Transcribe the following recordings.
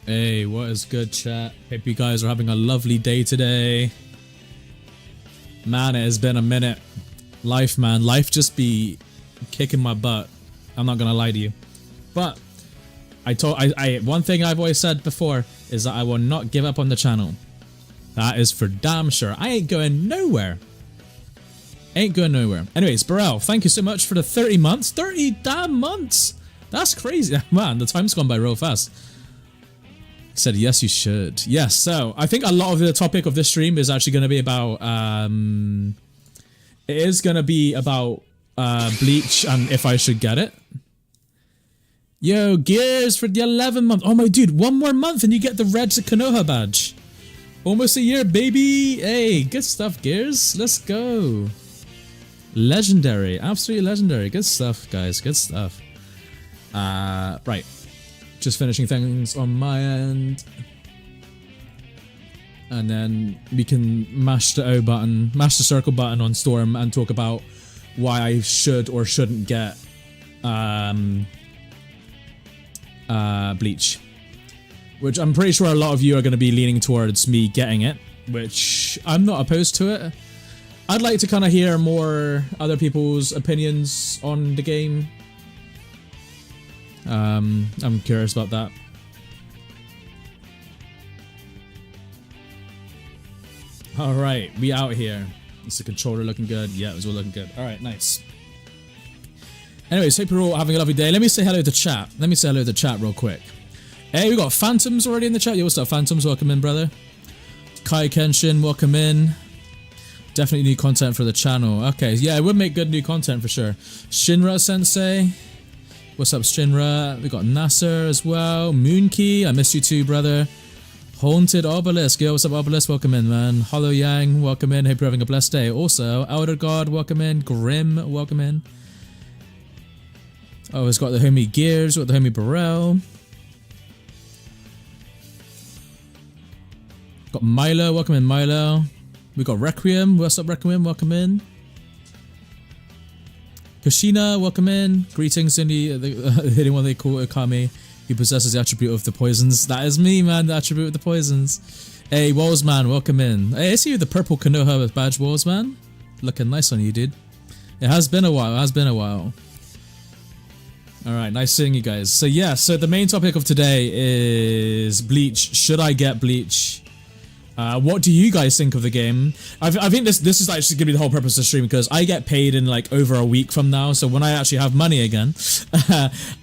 Hey, what is good, chat? Hope you guys are having a lovely day today. Man, it has been a minute. Life, man. Life just be kicking my butt. I'm not gonna lie to you. But one thing I've always said before is that I will not give up on the channel. That is for damn sure. I ain't going nowhere. Ain't going nowhere. Anyways, Burrell, thank you so much for the 30 months. 30 damn months! That's crazy. Man, the time's gone by real fast. He said, yes, you should. Yes, so I think a lot of the topic of this stream is actually going to be about, it is going to be about Bleach and if I should get it. Yo, Gears for the 11th month. Oh my dude, one more month and you get the red Konoha badge. Almost a year, baby. Hey, good stuff, Gears. Let's go. Legendary, absolutely legendary. Good stuff, guys, good stuff. Right. Just finishing things on my end. And then we can mash the O button, mash the circle button on Storm and talk about why I should or shouldn't get Bleach. Which I'm pretty sure a lot of you are going to be leaning towards me getting it, which I'm not opposed to it. I'd like to kind of hear more other people's opinions on the game. I'm curious about that. Alright, we out here. Is the controller looking good? Yeah, it was all looking good. Alright, nice. Anyways, hope you're all having a lovely day. Let me say hello to chat. Let me say hello to chat real quick. Hey, we got Phantoms already in the chat. Yo, what's up, Phantoms? Welcome in, brother. Kai Kenshin, welcome in. Definitely new content for the channel. Okay, yeah, it would make good new content for sure. Shinra Sensei. What's up, Shinra? We got Nasser as well. Moonkey, I miss you too, brother. Haunted Obelisk. Yo, what's up, Obelisk? Welcome in, man. Hollow Yang, welcome in. Hope you're having a blessed day. Also, Elder God, welcome in. Grim, welcome in. Oh, it's got the homie Gears, got the homie Burrell. Got Milo, welcome in, Milo. We got Requiem. What's up, Requiem? Welcome in. Kashina, welcome in. Greetings, Cindy. Hitting what they call Okami. He possesses the attribute of the poisons. That is me, man. The attribute of the poisons. Hey, Wallsman, welcome in. Hey, I see you with the purple Konoha badge, Wallsman. Looking nice on you, dude. It has been a while. It has been a while. Alright, nice seeing you guys. So yeah, so the main topic of today is Bleach. Should I get Bleach? What do you guys think of the game? I think this is actually gonna be the whole purpose of the stream because I get paid in like over a week from now. So when I actually have money again,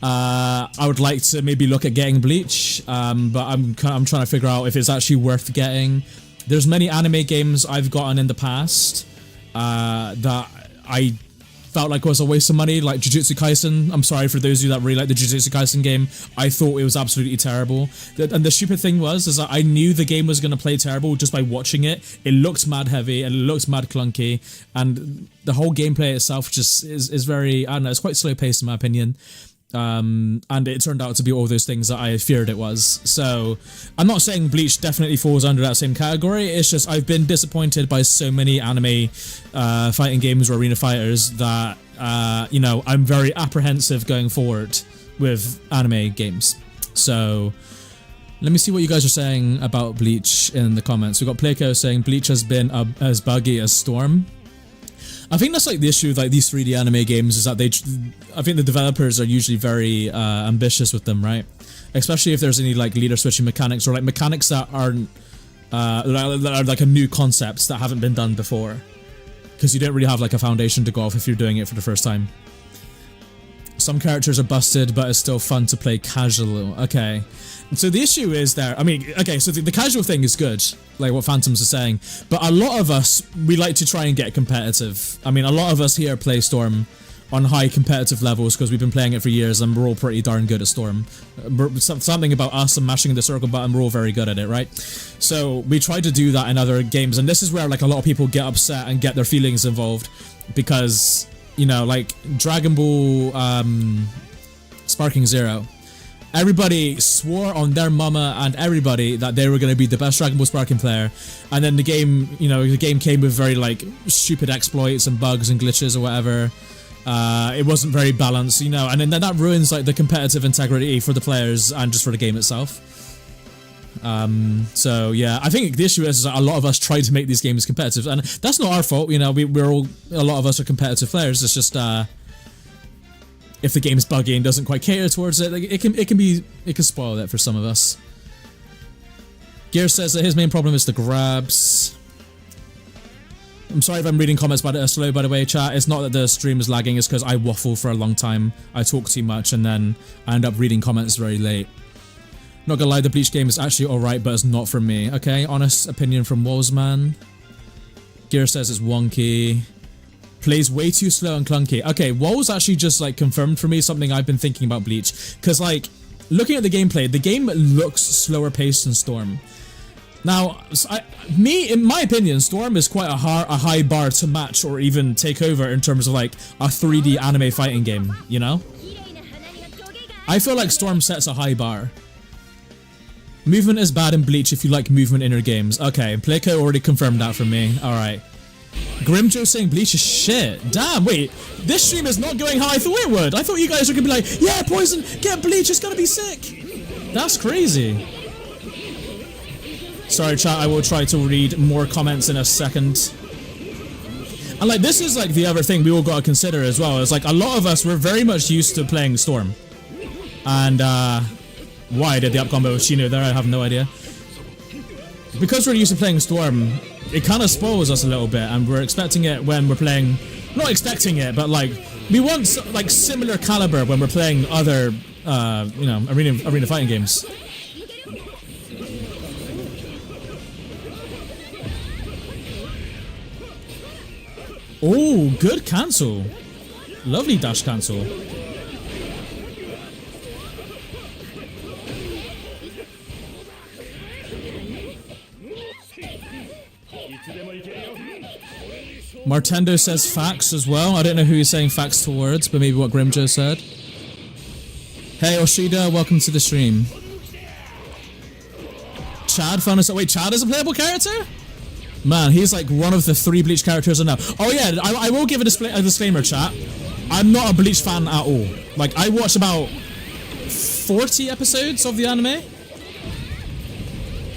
I would like to maybe look at getting Bleach. But I'm trying to figure out if it's actually worth getting. There's many anime games I've gotten in the past that I felt like it was a waste of money, like Jujutsu Kaisen. I'm sorry for those of you that really like the Jujutsu Kaisen game. I thought it was absolutely terrible. And the stupid thing was, is that I knew the game was going to play terrible just by watching it. It looks mad heavy and it looks mad clunky. And the whole gameplay itself just is very, I don't know, it's quite slow paced in my opinion. And it turned out to be all those things that I feared it was. So I'm not saying Bleach definitely falls under that same category. It's just I've been disappointed by so many anime fighting games or arena fighters that you know, I'm very apprehensive going forward with anime games. So let me see what you guys are saying about Bleach in the comments. We got Playco saying Bleach has been as buggy as Storm. I think that's like the issue with like these 3D anime games is that I think the developers are usually very ambitious with them, right? Especially if there's any like leader switching mechanics or like mechanics that aren't that are like a new concepts that haven't been done before, because you don't really have like a foundation to go off if you're doing it for the first time. Some characters are busted, but it's still fun to play casual. Okay. So the issue is there, I mean, okay, so the casual thing is good, like what Phantoms are saying, but a lot of us, we like to try and get competitive. I mean, a lot of us here play Storm on high competitive levels because we've been playing it for years and we're all pretty darn good at Storm. Something about us and mashing the circle button, we're all very good at it, right? So we try to do that in other games, and this is where like a lot of people get upset and get their feelings involved because, you know, like Dragon Ball Sparking Zero. Everybody swore on their mama and everybody that they were going to be the best Dragon Ball Sparking player, and then the game, you know, the game came with very like stupid exploits and bugs and glitches or whatever. It wasn't very balanced, you know, and then that ruins like the competitive integrity for the players and just for the game itself. So yeah, I think the issue is a lot of us try to make these games competitive, and that's not our fault. You know, a lot of us are competitive players. It's just if the game's buggy and doesn't quite cater towards it, like, it can spoil it for some of us. Gear says that his main problem is the grabs. I'm sorry if I'm reading comments about it slow, by the way, chat. It's not that the stream is lagging, it's because I waffle for a long time. I talk too much and then I end up reading comments very late. Not gonna lie, the Bleach game is actually alright, but it's not for me. Okay, honest opinion from Wolzman. Gear says it's wonky. Plays way too slow and clunky. Okay, Woz actually just like confirmed for me something I've been thinking about Bleach. Because like, looking at the gameplay, the game looks slower paced than Storm. Now, in my opinion, Storm is quite a high bar to match or even take over in terms of like a 3D anime fighting game, you know? I feel like Storm sets a high bar. Movement is bad in Bleach if you like movement in your games. Okay, Playco already confirmed that for me. Alright. Grimjo saying Bleach is shit. Damn, wait. This stream is not going how I thought it would. I thought you guys were gonna be like, yeah, Poison, get Bleach, it's gonna be sick. That's crazy. Sorry, chat, I will try to read more comments in a second. And like, this is like the other thing we all gotta consider as well. Is like, a lot of us, we're very much used to playing Storm. And, why I did the up combo with Shino there, I have no idea. Because we're used to playing Storm, it kind of spoils us a little bit, and we're expecting it when we're playing... Not expecting it, but like, we want like similar caliber when we're playing other, you know, arena fighting games. Oh, good cancel. Lovely dash cancel. Martendo says facts as well. I don't know who he's saying facts towards, but maybe what Grimjo said. Hey Oshida, welcome to the stream. Chad found us. Wait, Chad is a playable character? Man, he's like one of the 3 Bleach characters I know. Oh yeah, I will give a disclaimer, chat. I'm not a Bleach fan at all. Like, I watched about 40 episodes of the anime.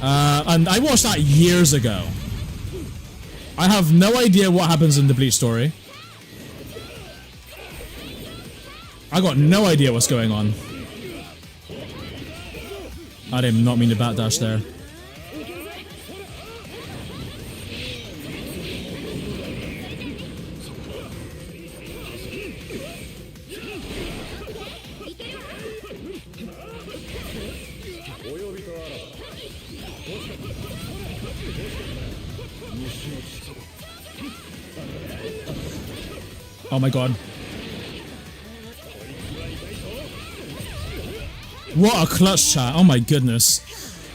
And I watched that years ago. I have no idea what happens in the Bleach story. I got no idea what's going on. I did not mean to backdash there. Oh my god. What a clutch, chat. Oh my goodness.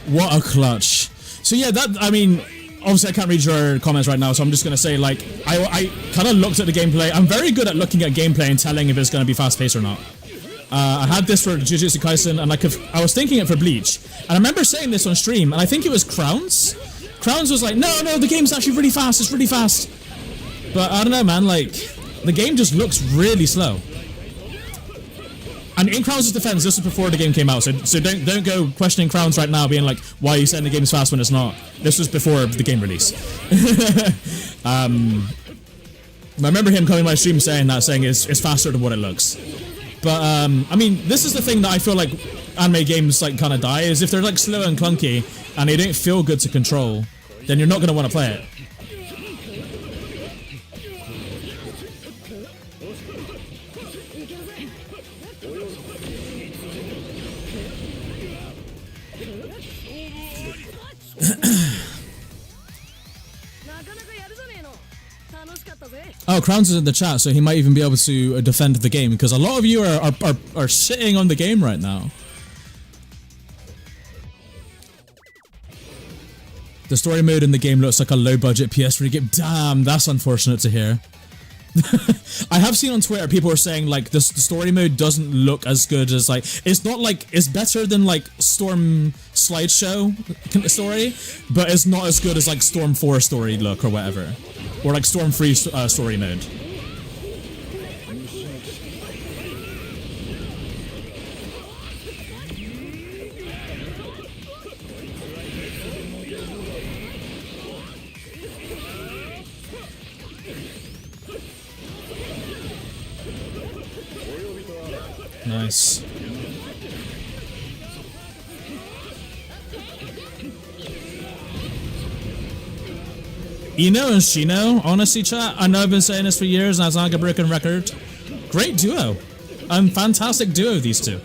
What a clutch. So yeah, that, I mean, obviously I can't read your comments right now, so I'm just gonna say, like, I kind of looked at the gameplay. I'm very good at looking at gameplay and telling if it's gonna be fast-paced or not. I had this for Jujutsu Kaisen, and I was thinking it for Bleach. And I remember saying this on stream, and I think it was Crowns. Crowns was like, no, the game's actually really fast, it's really fast. But I don't know, man, like, the game just looks really slow. And in Crowns' defense, this was before the game came out, so don't go questioning Crowns right now, being like, why are you saying the game's fast when it's not? This was before the game release. I remember him coming to my stream saying it's faster than what it looks. But, I mean, this is the thing that I feel like anime games, like, kind of die, is if they're, like, slow and clunky, and they don't feel good to control, then you're not going to want to play it. Oh, Crowns is in the chat, so he might even be able to defend the game, because a lot of you are shitting on the game right now. The story mode in the game looks like a low-budget PS3 game. Damn, that's unfortunate to hear. I have seen on Twitter people are saying, like, the story mode doesn't look as good as, like, it's not like, it's better than, like, Storm slideshow story, but it's not as good as, like, Storm 4 story look or whatever. Or, like, Storm 3 story mode. Nice. Ino and Shino, honestly chat, I know I've been saying this for years and it's like a broken record. Great duo. Fantastic duo, these two.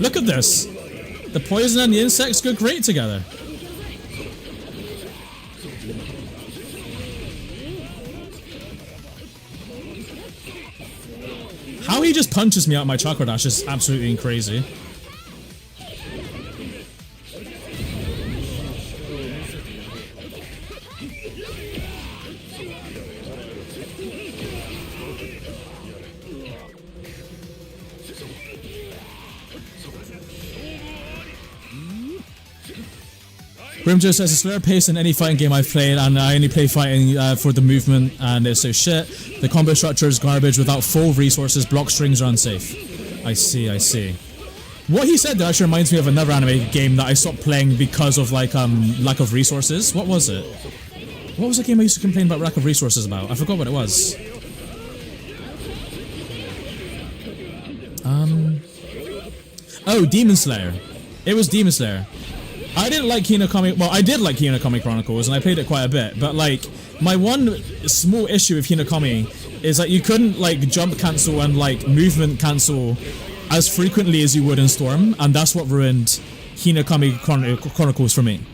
Look at this. The poison and the insects go great together. How he just punches me out my chakra dash is absolutely crazy. Grimjo says, it's slower pace than any fighting game I've played, and I only play fighting for the movement, and it's so shit. The combo structure is garbage. Without full resources, block strings are unsafe. I see, I see. What he said there actually reminds me of another anime game that I stopped playing because of, like, lack of resources. What was it? What was the game I used to complain about lack of resources about? I forgot what it was. Oh, Demon Slayer. It was Demon Slayer. I didn't like Hinokami. Well, I did like Hinokami Chronicles, and I played it quite a bit. But like, my one small issue with Hinokami is that you couldn't like jump cancel and like movement cancel as frequently as you would in Storm, and that's what ruined Hinokami Chronicles for me.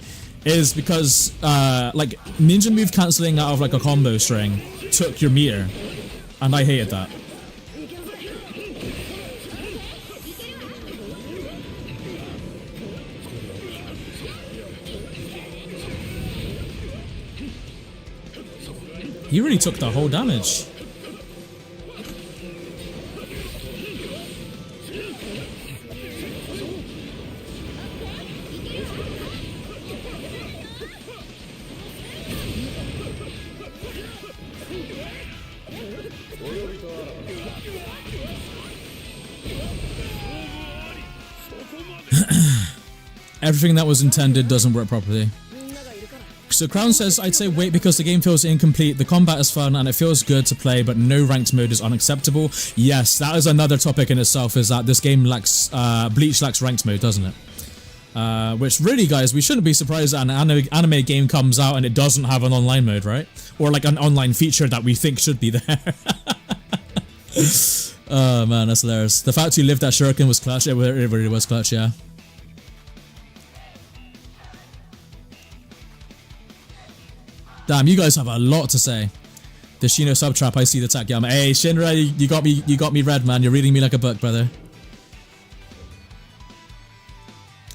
Is because like ninja move canceling out of like a combo string took your meter, and I hated that. You really took the whole damage. Everything that was intended doesn't work properly. So Crown says, I'd say wait because the game feels incomplete, the combat is fun and it feels good to play, but no ranked mode is unacceptable. Yes, that is another topic in itself, is that this game lacks, Bleach lacks ranked mode, doesn't it? Which really, guys, we shouldn't be surprised that an anime game comes out and it doesn't have an online mode, right? Or like an online feature that we think should be there. Oh man, that's hilarious. The fact you lived that shuriken was clutch, it really was clutch, yeah. Damn, you guys have a lot to say. The Shino sub trap, I see the Takayama. Hey, Shinra, you got me red, man. You're reading me like a book, brother.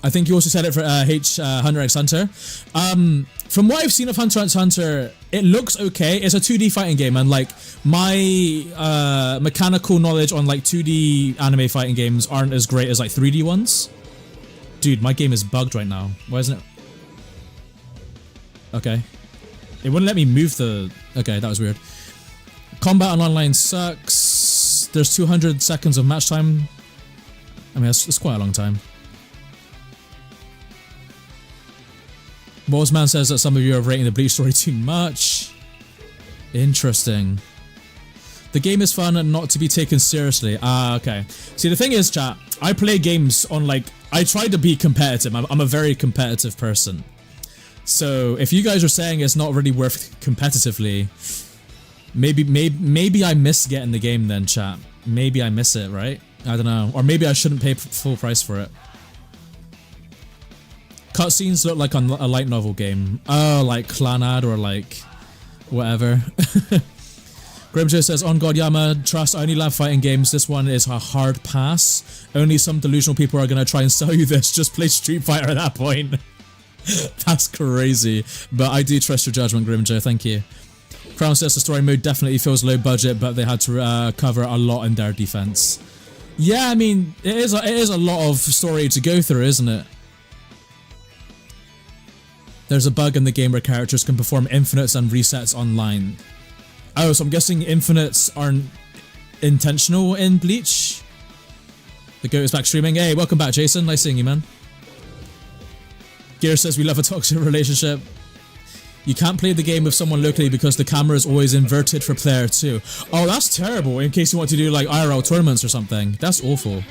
I think you also said it for Hunter x Hunter. From what I've seen of Hunter x Hunter, it looks okay. It's a 2D fighting game, and like my mechanical knowledge on like 2D anime fighting games aren't as great as like 3D ones. Dude, my game is bugged right now. Why isn't it? Okay. It wouldn't let me move the... Okay, that was weird. Combat on online sucks. There's 200 seconds of match time. I mean, that's quite a long time. Ballsman says that some of you are rating the Bleach story too much. Interesting. The game is fun and not to be taken seriously. Ah, okay. See, the thing is, chat, I play games on like... I try to be competitive. I'm a very competitive person. So, if you guys are saying it's not really worth competitively, maybe I miss getting the game then, chat. Maybe I miss it, right? I don't know. Or maybe I shouldn't pay full price for it. Cutscenes look like a light novel game. Oh, like Clanad or like whatever. Grimjo says, on God Yama, trust, I only love fighting games. This one is a hard pass. Only some delusional people are going to try and sell you this. Just play Street Fighter at that point. That's crazy. But I do trust your judgment, Grimjo. Thank you. Crown says the story mode definitely feels low budget, but they had to cover a lot in their defense. Yeah, I mean, it is a lot of story to go through, isn't it? There's a bug in the game where characters can perform infinites and resets online. Oh, so I'm guessing infinites aren't intentional in Bleach? The goat is back streaming. Hey, welcome back, Jason. Nice seeing you, man. Gear says we love a toxic relationship. You can't play the game with someone locally because the camera is always inverted for player 2. Oh, that's terrible in case you want to do like IRL tournaments or something. That's awful.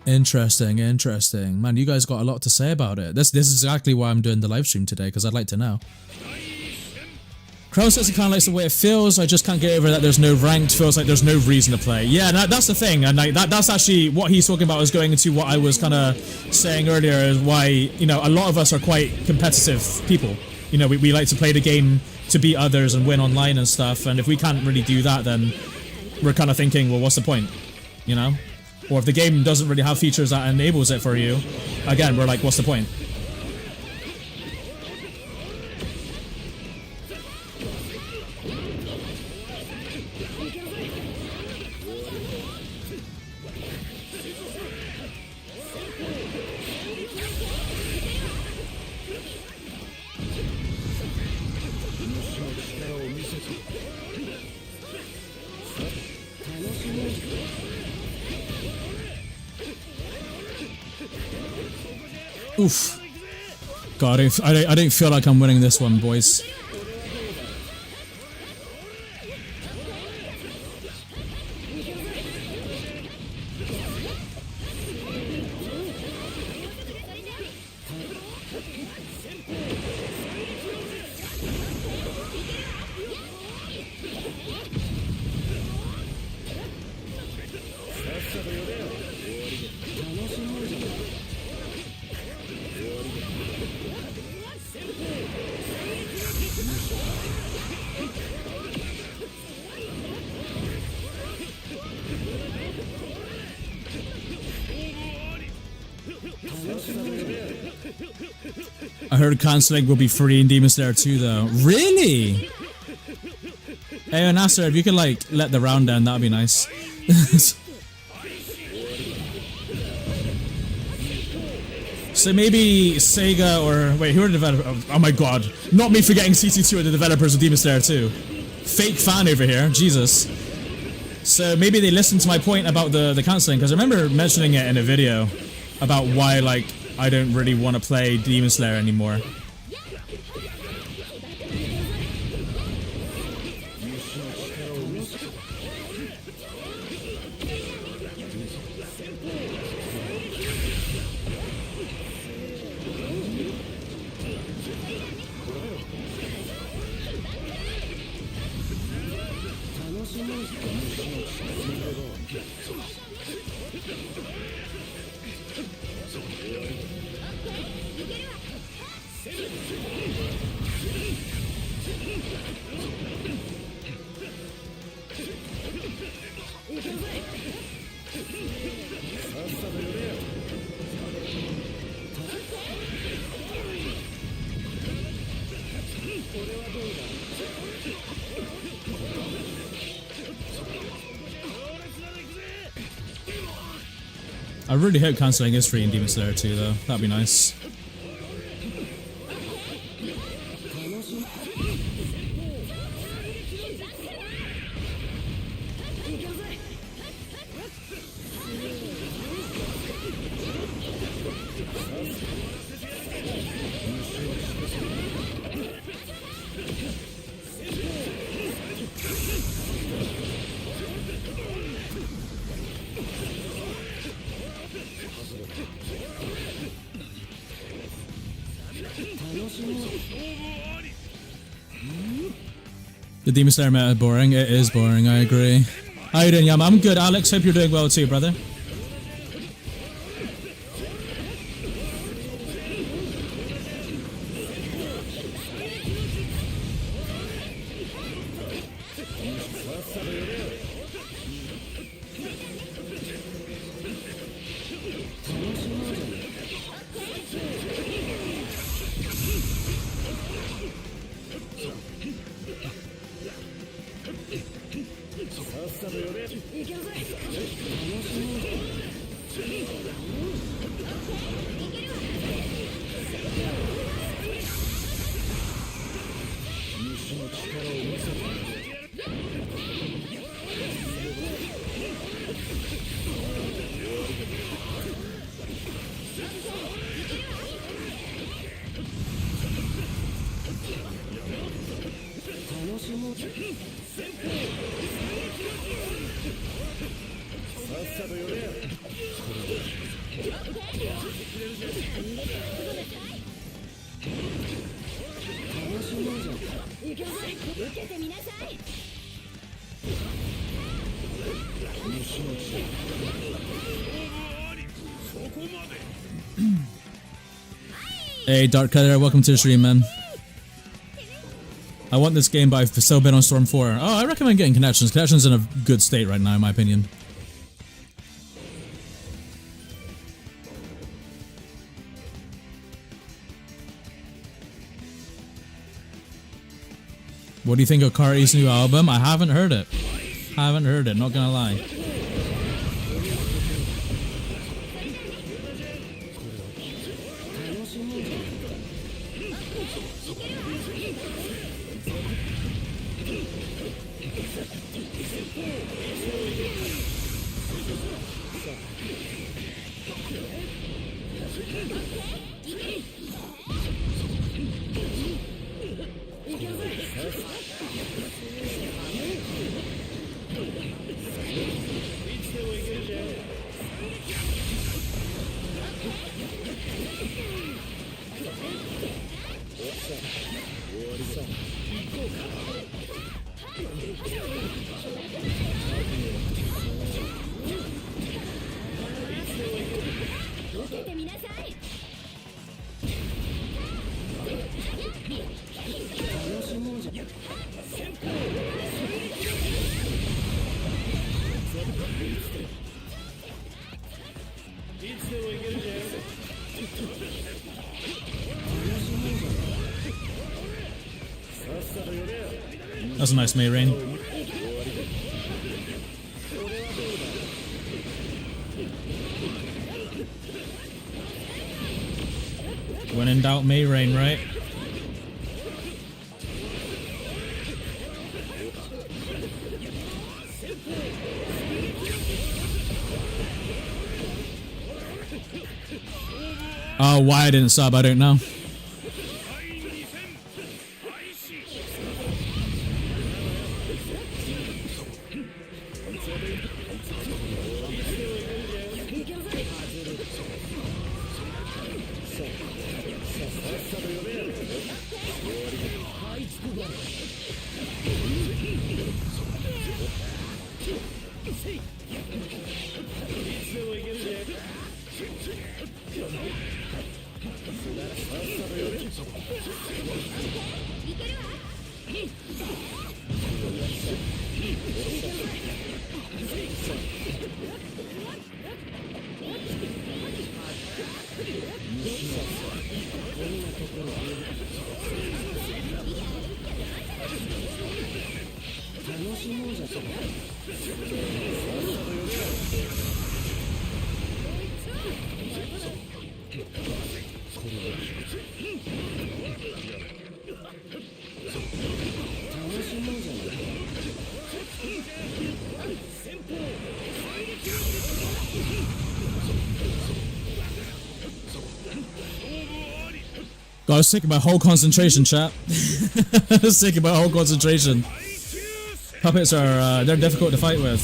Interesting, interesting. Man, you guys got a lot to say about it. This is exactly why I'm doing the live stream today, because I'd like to know. Crow says he kind of likes the way it feels. I just can't get over that there's no ranked. Feels like there's no reason to play. Yeah, that's the thing, and like that's actually what he's talking about. Is going into what I was kind of saying earlier, is why, you know, a lot of us are quite competitive people. You know, we like to play the game to beat others and win online and stuff. And if we can't really do that, then we're kind of thinking, well, what's the point? You know? Or if the game doesn't really have features that enables it for you, again, we're like, what's the point? Oof. God, I don't feel like I'm winning this one, boys. I heard cancelling will be free in Demon Slayer 2 though. Really? Hey, Nasser, if you could like let the round end, that'd be nice. So maybe Sega or wait, who are the developers? Oh my god, not me forgetting CT2 are the developers of Demon Slayer 2. Fake fan over here, Jesus. So maybe they listened to my point about the cancelling, because I remember mentioning it in a video about why like I don't really want to play Demon Slayer anymore. I really hope cancelling is free in Demon Slayer 2 though, that'd be nice. The Demon Slayer meta is boring. It is boring, I agree. How you doing, Yama? I'm good, Alex. Hope you're doing well too, brother. Hey, Dark Cutter, welcome to the stream, man. I want this game, but I've still been on Storm 4. Oh, I recommend getting Connections. Connections in a good state right now, in my opinion. What do you think of Carti's new album? I haven't heard it. Not gonna lie. That's a nice May Rain. When in doubt, May Rain, right? Oh, why I didn't sub, I don't know. God, I was taking my whole concentration, chat. I was taking my whole concentration. Puppets are, they're difficult to fight with.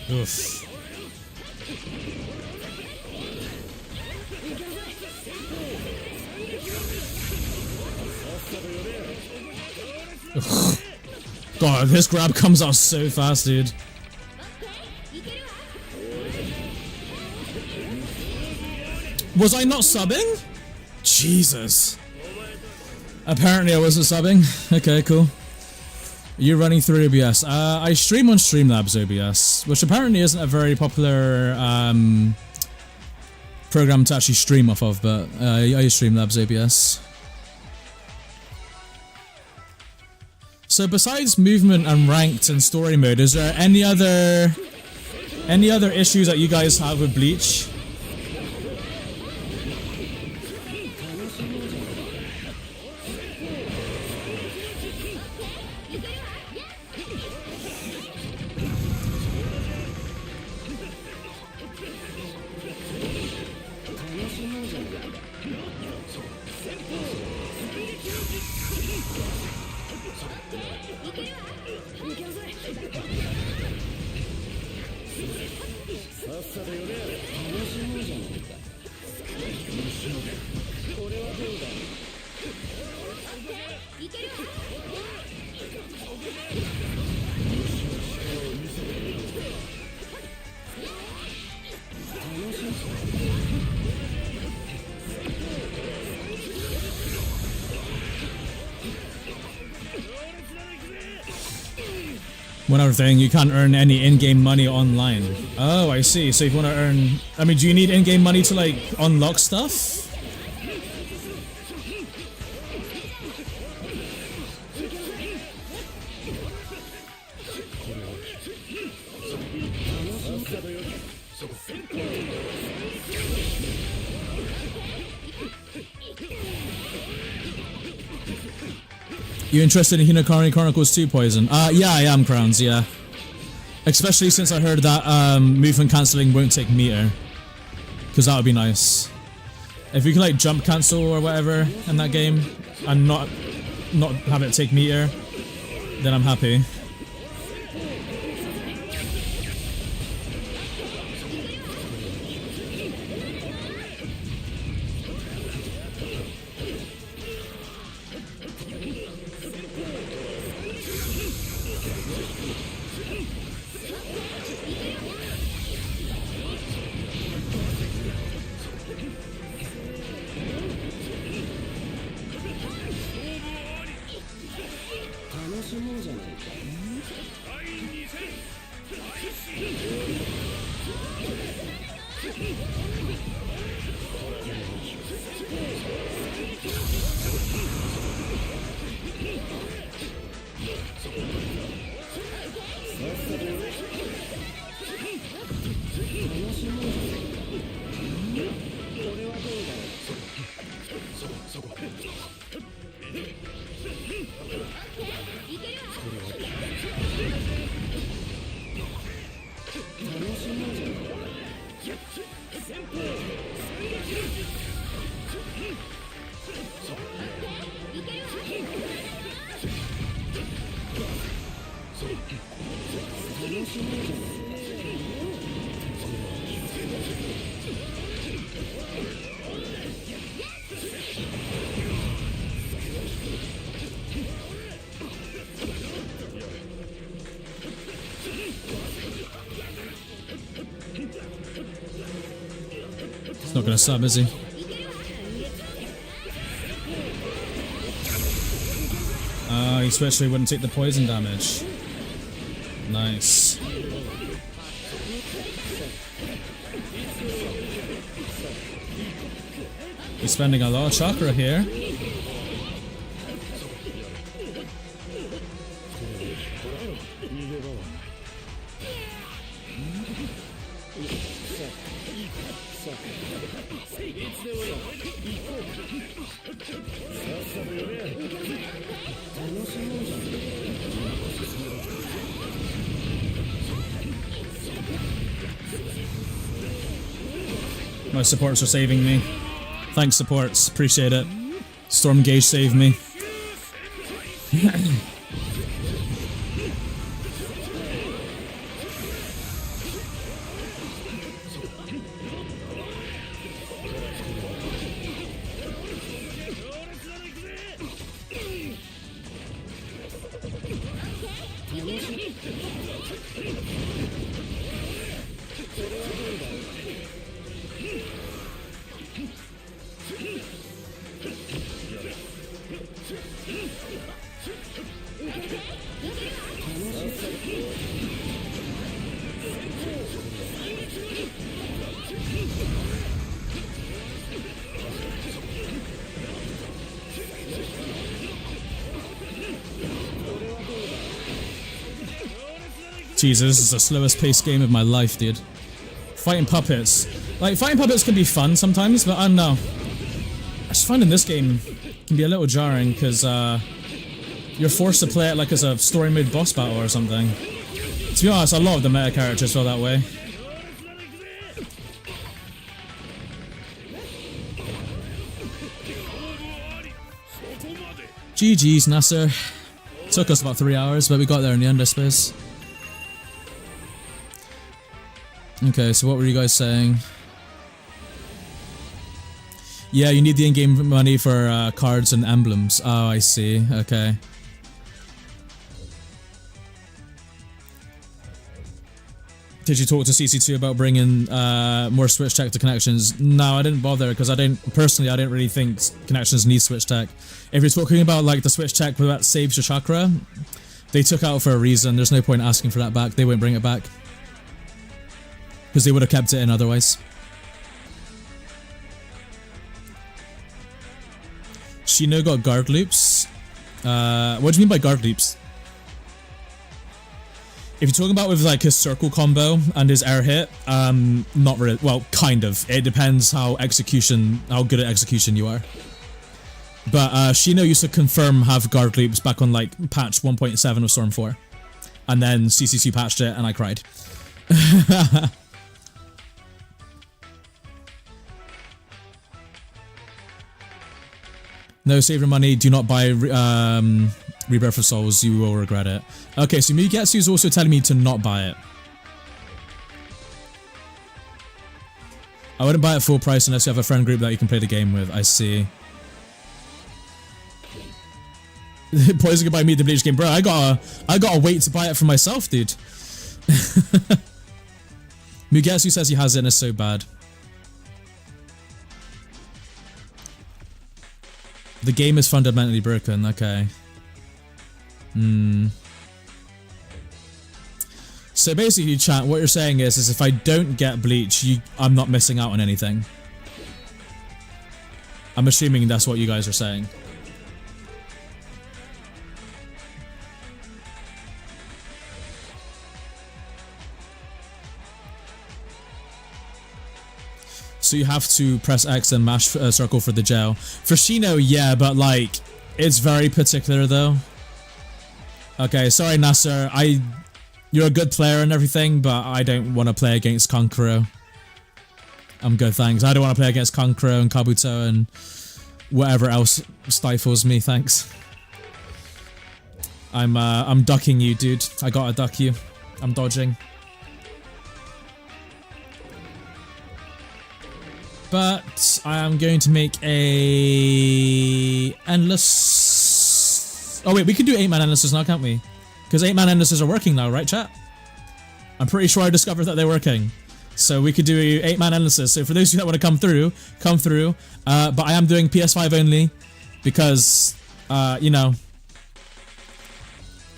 Oof. Ugh. God, this grab comes out so fast, dude. Was I not subbing? Jesus. Apparently I wasn't subbing. Okay, cool. You're running through OBS. I stream on Streamlabs OBS, which apparently isn't a very popular program to actually stream off of, but I use Streamlabs OBS. So besides movement and ranked and story mode, is there any other issues that you guys have with Bleach? One other thing, you can't earn any in-game money online. Oh, I see. So if you want to earn... I mean, do you need in-game money to, like, unlock stuff? You interested in Hinokari Chronicles 2 Poison? Yeah, I am, Crowns, yeah. Especially since I heard that movement cancelling won't take meter. Because that would be nice. If you could like jump cancel or whatever in that game and not have it take meter, then I'm happy. Not gonna sub, is he? He switched so he wouldn't take the poison damage. Nice. He's spending a lot of chakra here. My supports are saving me. Thanks, supports. Appreciate it. Storm Gauge saved me. Jesus, this is the slowest paced game of my life, dude. Fighting puppets. Like, fighting puppets can be fun sometimes, but I don't know. I just find in this game can be a little jarring, because you're forced to play it like as a story mode boss battle or something. To be honest, a lot of the meta characters feel that way. GG's, Nasser. Took us about 3 hours, but we got there in the end, I suppose. Okay, so what were you guys saying? Yeah, you need the in-game money for cards and emblems. Oh, I see. Okay. Did you talk to CC2 about bringing more Switch tech to connections? No, I didn't bother, because I didn't really think connections need Switch tech. If you're talking about like the Switch tech that saves your chakra, they took out for a reason. There's no point asking for that back. They won't bring it back. Because they would have kept it in otherwise. Shino got guard loops. What do you mean by guard loops? If you're talking about with like his circle combo and his air hit, not really. Well, kind of. It depends how good at execution you are. But Shino used to confirm have guard loops back on like patch 1.7 of Storm 4, and then CCC patched it, and I cried. No, save your money. Do not buy Rebirth of Souls. You will regret it. Okay, so Mugetsu is also telling me to not buy it. I wouldn't buy it full price unless you have a friend group that you can play the game with. I see. Poison could buy me the Bleach game, bro. I gotta wait to buy it for myself, dude. Mugetsu says he has it and it's so bad. The game is fundamentally broken, okay. So basically, chat, what you're saying is if I don't get Bleach, I'm not missing out on anything. I'm assuming that's what you guys are saying. So you have to press X and mash circle for the gel. For Shino, yeah, but like, it's very particular though. Okay, sorry Nasser, you're a good player and everything, but I don't want to play against Kankuro. I'm good, thanks. I don't want to play against Kankuro and Kabuto and whatever else stifles me, thanks. I'm ducking you, dude. I gotta duck you. I'm dodging. But I am going to make a endless... Oh wait, we can do 8-man endlesses now, can't we? Because 8-man endlesses are working now, right chat? I'm pretty sure I discovered that they're working. So we could do 8-man endlesses. So for those of you that want to come through, come through. But I am doing PS5 only. Because, you know,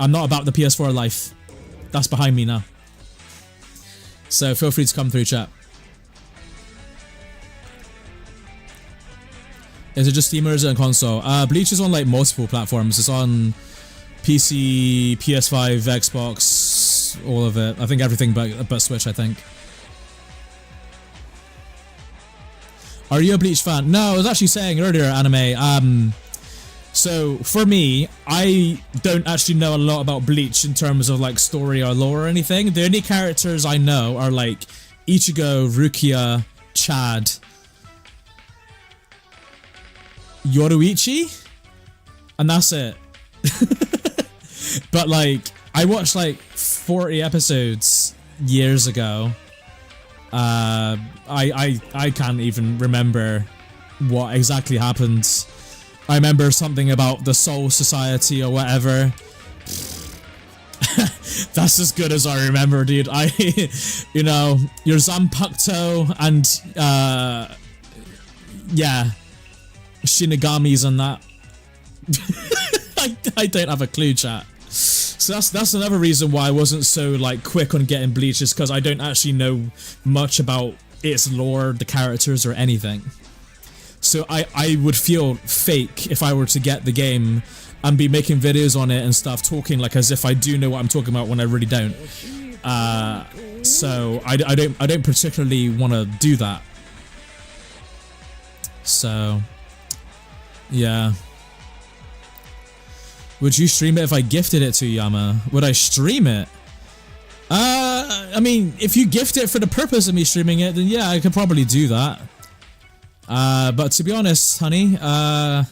I'm not about the PS4 life. That's behind me now. So feel free to come through, chat. Is it just Steam or is it on console? Bleach is on like multiple platforms. It's on PC, PS5, Xbox, all of it. I think everything but Switch, I think. Are you a Bleach fan? No, I was actually saying earlier, anime. So for me, I don't actually know a lot about Bleach in terms of like story or lore or anything. The only characters I know are like Ichigo, Rukia, Chad, Yoruichi, and that's it. But like, I watched like 40 episodes years ago. I can't even remember what exactly happened. I remember something about the Soul Society or whatever. That's as good as I remember, dude. You know, your Zanpakuto and, yeah, Shinigami's and that. I don't have a clue, chat. So that's another reason why I wasn't so, like, quick on getting Bleach, is because I don't actually know much about its lore, the characters, or anything. So I would feel fake if I were to get the game and be making videos on it and stuff, talking like as if I do know what I'm talking about when I really don't. So I don't particularly want to do that. So yeah. Would you stream it if I gifted it to you, Yama? Would I stream it? I mean, if you gift it for the purpose of me streaming it, then yeah, I could probably do that. But to be honest, honey, a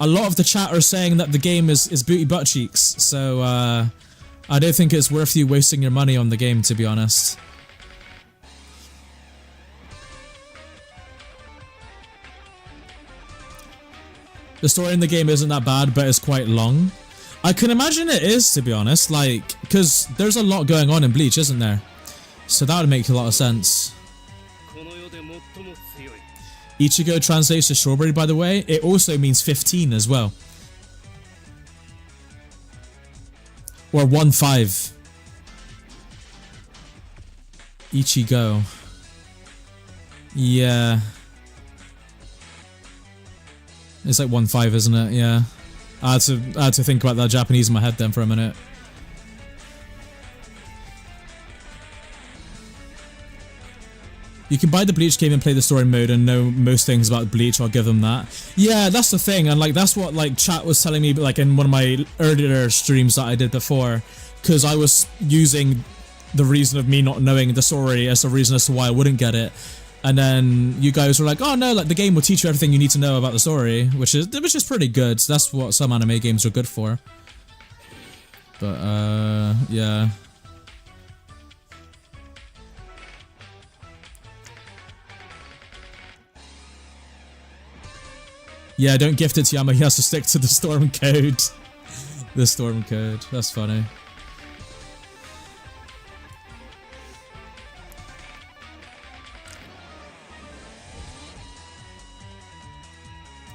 lot of the chat are saying that the game is booty butt cheeks, so I don't think it's worth you wasting your money on the game, to be honest. The story in the game isn't that bad, but it's quite long. I can imagine it is, to be honest, like, because there's a lot going on in Bleach, isn't there? So that would make a lot of sense. Ichigo translates to strawberry, by the way. It also means 15 as well. Or 1-5. Ichigo. Yeah. It's like 1-5, isn't it? Yeah. I had to think about that Japanese in my head then for a minute. You can buy the Bleach game and play the story mode and know most things about Bleach, I'll give them that. Yeah, that's the thing, and like that's what like chat was telling me like in one of my earlier streams that I did before, because I was using the reason of me not knowing the story as a reason as to why I wouldn't get it. And then you guys were like, oh no, like the game will teach you everything you need to know about the story, which is pretty good. So that's what some anime games are good for. But yeah. Yeah, don't gift it to Yama, he has to stick to the storm code. The storm code, that's funny.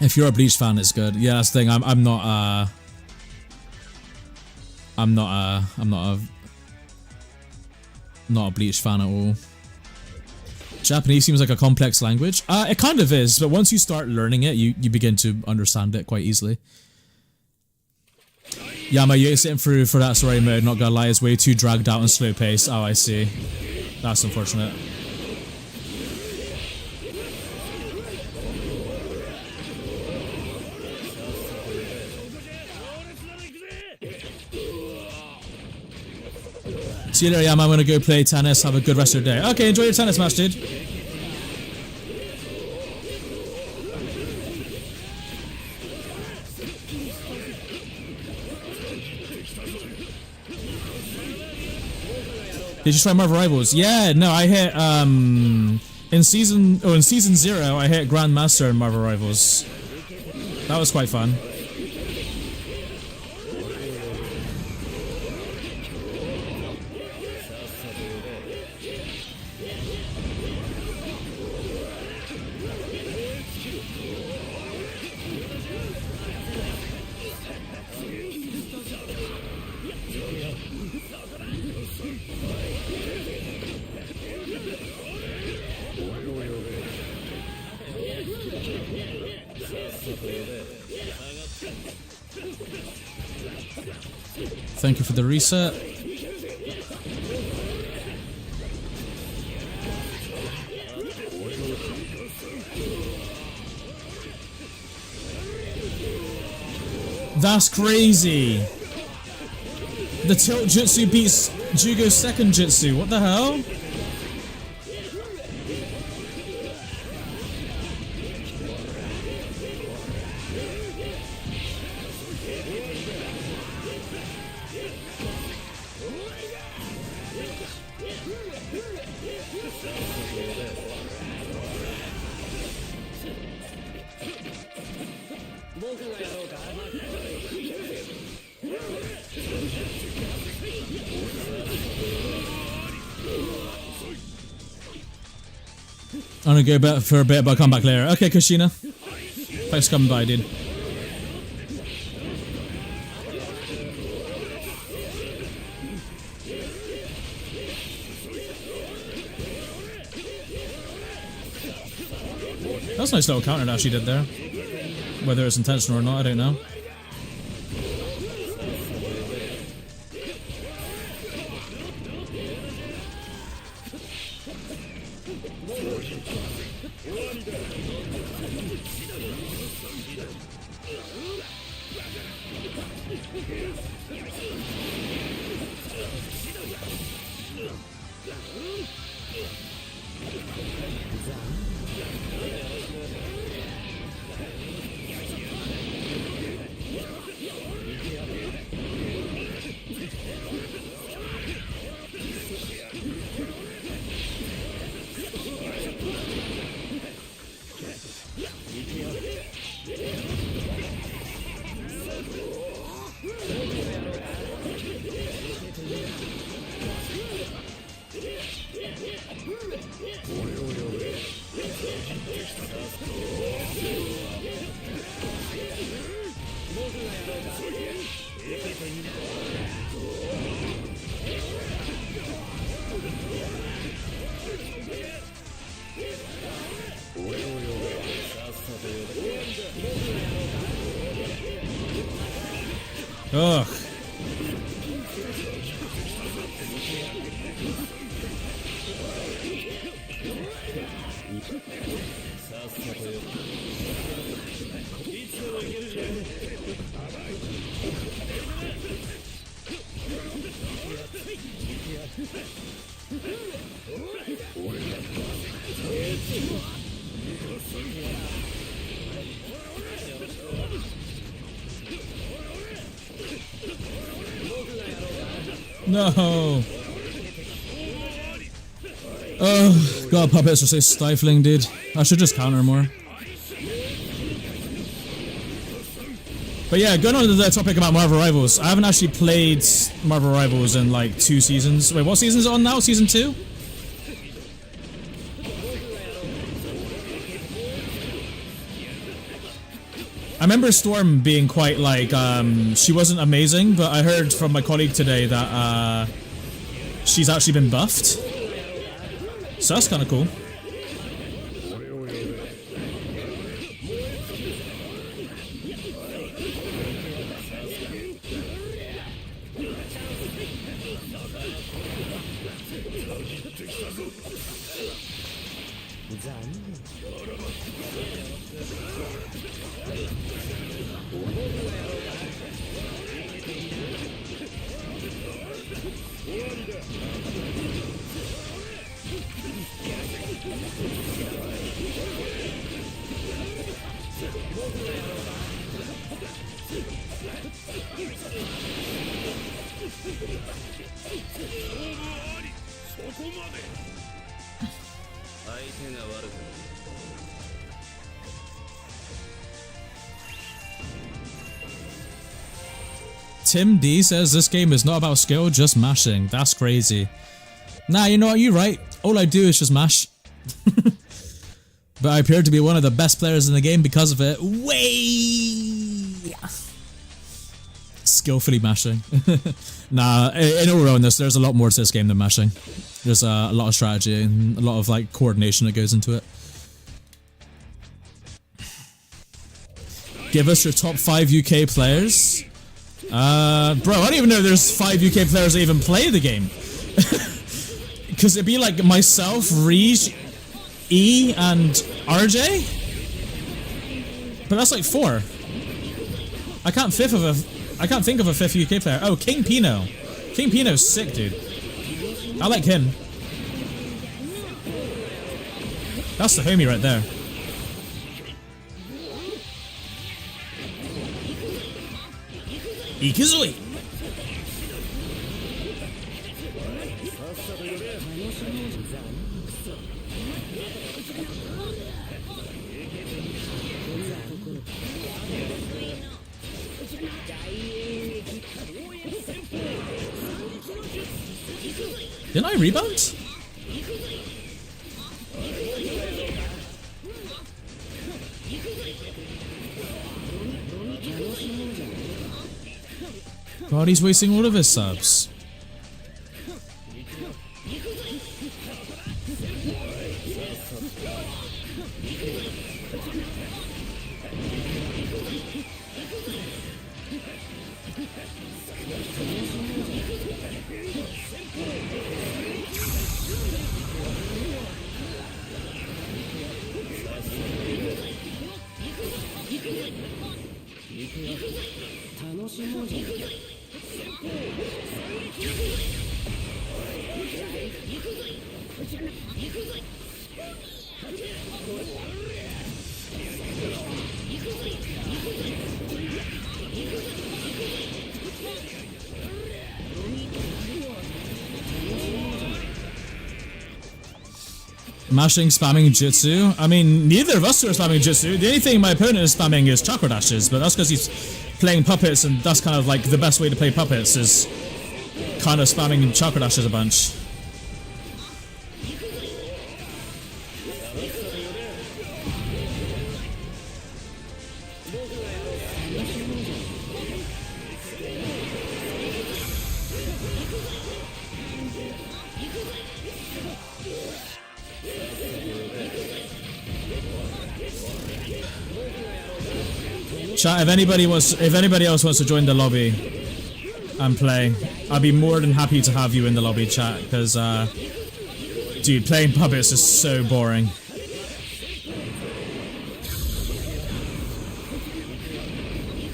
If you're a Bleach fan, it's good. Yeah, that's the thing. I'm not a Bleach fan at all. Japanese seems like a complex language. It kind of is, but once you start learning it, you begin to understand it quite easily. Yama, you're sitting through for that story mode, not gonna lie, it's way too dragged out and slow paced. Oh, I see. That's unfortunate. See you later, Yama. I'm gonna go play tennis. Have a good rest of your day. Okay, enjoy your tennis match, dude. Did you try Marvel Rivals? Yeah, no, I hit in season 0, I hit Grandmaster in Marvel Rivals. That was quite fun. Thank you for the reset. That's crazy. The tilt jutsu beats Jugo's second jutsu. What the hell? I'm gonna go for a bit, but I'll come back later. Okay, Kushina. Thanks for coming by, dude. That's a nice little counter that she did there. Whether it's intentional or not, I don't know. Ugh. No. Oh, God, puppets are so stifling, dude. I should just counter more. But yeah, going on to the topic about Marvel Rivals. I haven't actually played Marvel Rivals in like 2 seasons. Wait, what season is it on now? Season 2? I remember Storm being quite like, she wasn't amazing, but I heard from my colleague today that she's actually been buffed. So that's kind of cool. Tim D says this game is not about skill, just mashing. That's crazy. Nah, you know what? You're right. All I do is just mash. But I appear to be one of the best players in the game because of it. Way! Skillfully mashing. Nah, in all realness, there's a lot more to this game than mashing. There's a lot of strategy and a lot of like coordination that goes into it. Give us your top 5 UK players. Bro, I don't even know there's 5 UK players that even play the game. Because it'd be like myself, Reese, E, and RJ? But that's like 4. I can't think of a 5th UK player. Oh, King Pino. King Pino's sick, dude. I like him. That's the homie right there. Ikizui! Didn't I rebound? God, he's wasting all of his subs. Mashing, spamming jutsu. I mean, neither of us are spamming jutsu. The only thing my opponent is spamming is chakra dashes, but that's because he's playing puppets, and that's kind of like the best way to play puppets is kind of spamming chakra dashes a bunch. Chat, if anybody else wants to join the lobby and play, I'd be more than happy to have you in the lobby, chat, because, dude, playing puppets is so boring.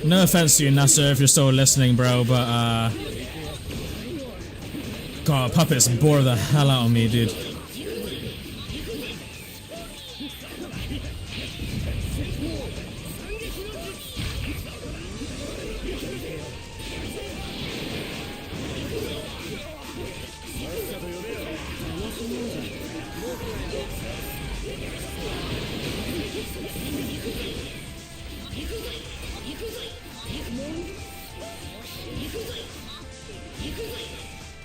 No offense to you, Nasser, if you're still listening, bro, but, God, puppets bore the hell out of me, dude.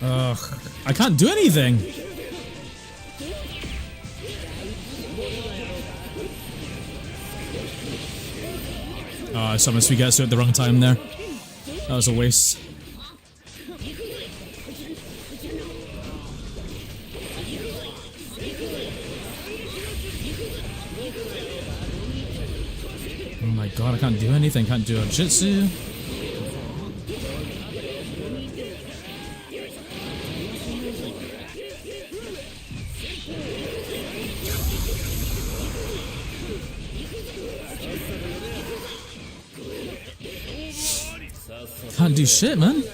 Ugh, I can't do anything. Oh, I summoned Suigetsu at the wrong time there. That was a waste. Oh my god, I can't do anything. Can't do a jutsu. Can't do shit, man. But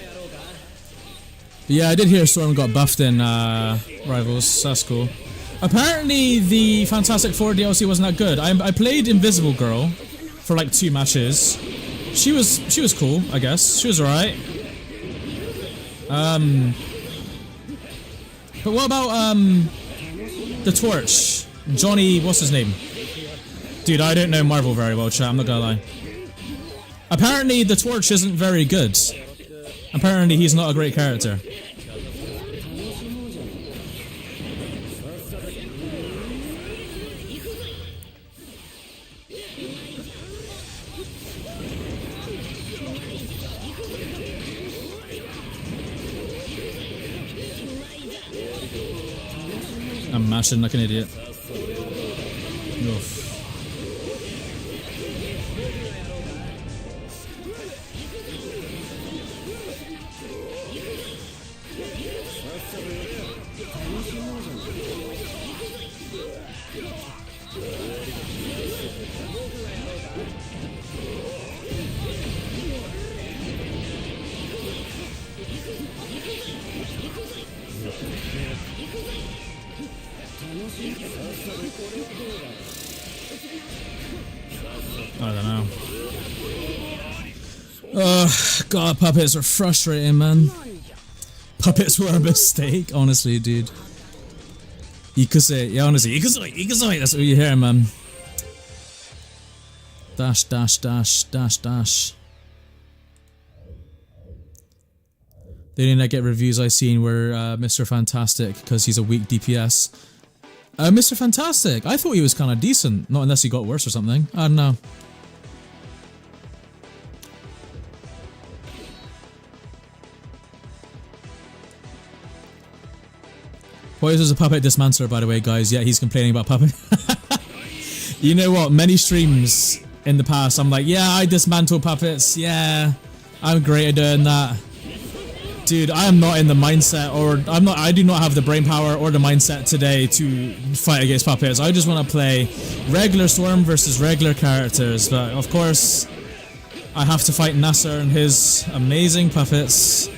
yeah, I did hear Storm got buffed in Rivals. That's cool. Apparently, the Fantastic Four DLC wasn't that good. I played Invisible Girl for like 2 matches. She was cool, I guess. She was alright. But what about the Torch? Johnny, what's his name? Dude, I don't know Marvel very well, chat. I'm not gonna lie. Apparently, the Torch isn't very good. Apparently, he's not a great character. I'm mashing like an idiot. Oof. I don't know. God, puppets are frustrating, man. Puppets were a mistake, honestly, dude. Ikuse, yeah, honestly, Ikuse, that's what you hear, man. Dash, dash, dash, dash, dash. The only I get reviews I've seen were Mr. Fantastic, because he's a weak DPS. Mr. Fantastic, I thought he was kind of decent, not unless he got worse or something. I don't know. Poison's a puppet dismantler, by the way, guys. Yeah, he's complaining about puppet. You know what? Many streams in the past, I'm like, yeah, I dismantle puppets. Yeah, I'm great at doing that. Dude, I am not in the mindset, or I do not have the brain power or the mindset today to fight against puppets. I just want to play regular Storm versus regular characters, but of course, I have to fight Nasser and his amazing puppets.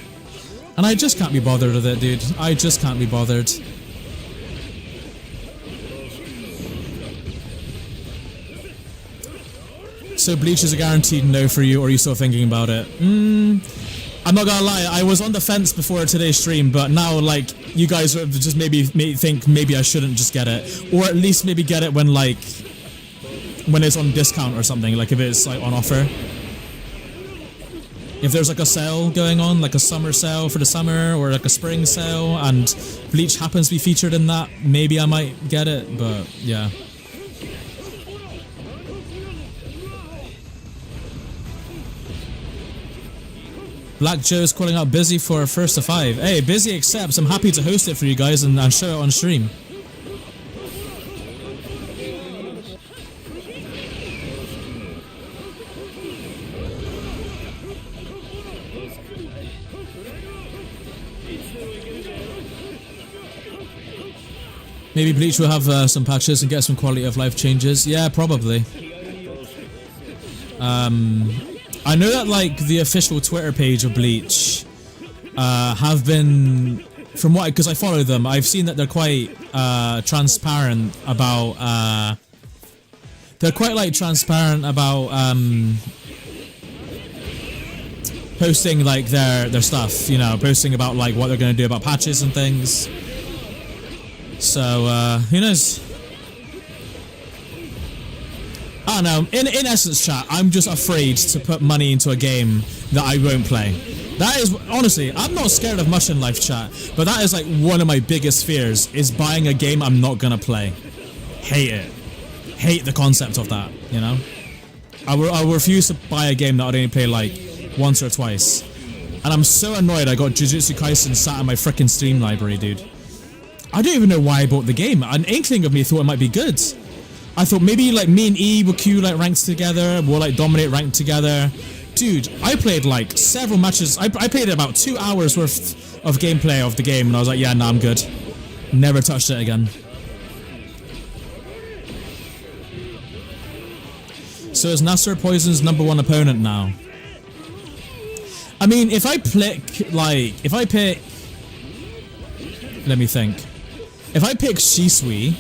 And I just can't be bothered with it, dude. I just can't be bothered. So Bleach is a guaranteed no for you, or are you still thinking about it? I'm not gonna lie, I was on the fence before today's stream, but now, like, you guys just maybe think maybe I shouldn't just get it. Or at least maybe get it when, like, when it's on discount or something, like if it's, like, on offer. If there's, like, a sale going on, like a summer sale for the summer, or like a spring sale, and Bleach happens to be featured in that, maybe I might get it, but, yeah. Black Joe's calling out Busy for first to 5. Hey, Busy accepts. I'm happy to host it for you guys and show it on stream. Maybe Bleach will have some patches and get some quality of life changes. Yeah, probably. I know that, like, the official Twitter page of Bleach have been, from what, because I follow them, I've seen that they're quite transparent about posting, like, their stuff, you know, posting about, like, what they're going to do about patches and things. So who knows? I don't know, in essence, chat, I'm just afraid to put money into a game that I won't play. That is, honestly, I'm not scared of much in life, chat, but that is, like, one of my biggest fears, is buying a game I'm not gonna play. Hate it. Hate the concept of that, you know? I will refuse to buy a game that I'd only play, like, once or twice. And I'm so annoyed I got Jujutsu Kaisen sat in my frickin' Steam library, dude. I don't even know why I bought the game. An inkling of me thought it might be good. I thought maybe, like, me and E will queue, like, ranks together, we'll, like, dominate ranked together. Dude, I played, like, several matches. I played about 2 hours worth of gameplay of the game, and I was like, yeah, nah, I'm good. Never touched it again. So is Nasser Poison's #1 opponent now? I mean, if I pick, like, let me think. If I pick Shisui,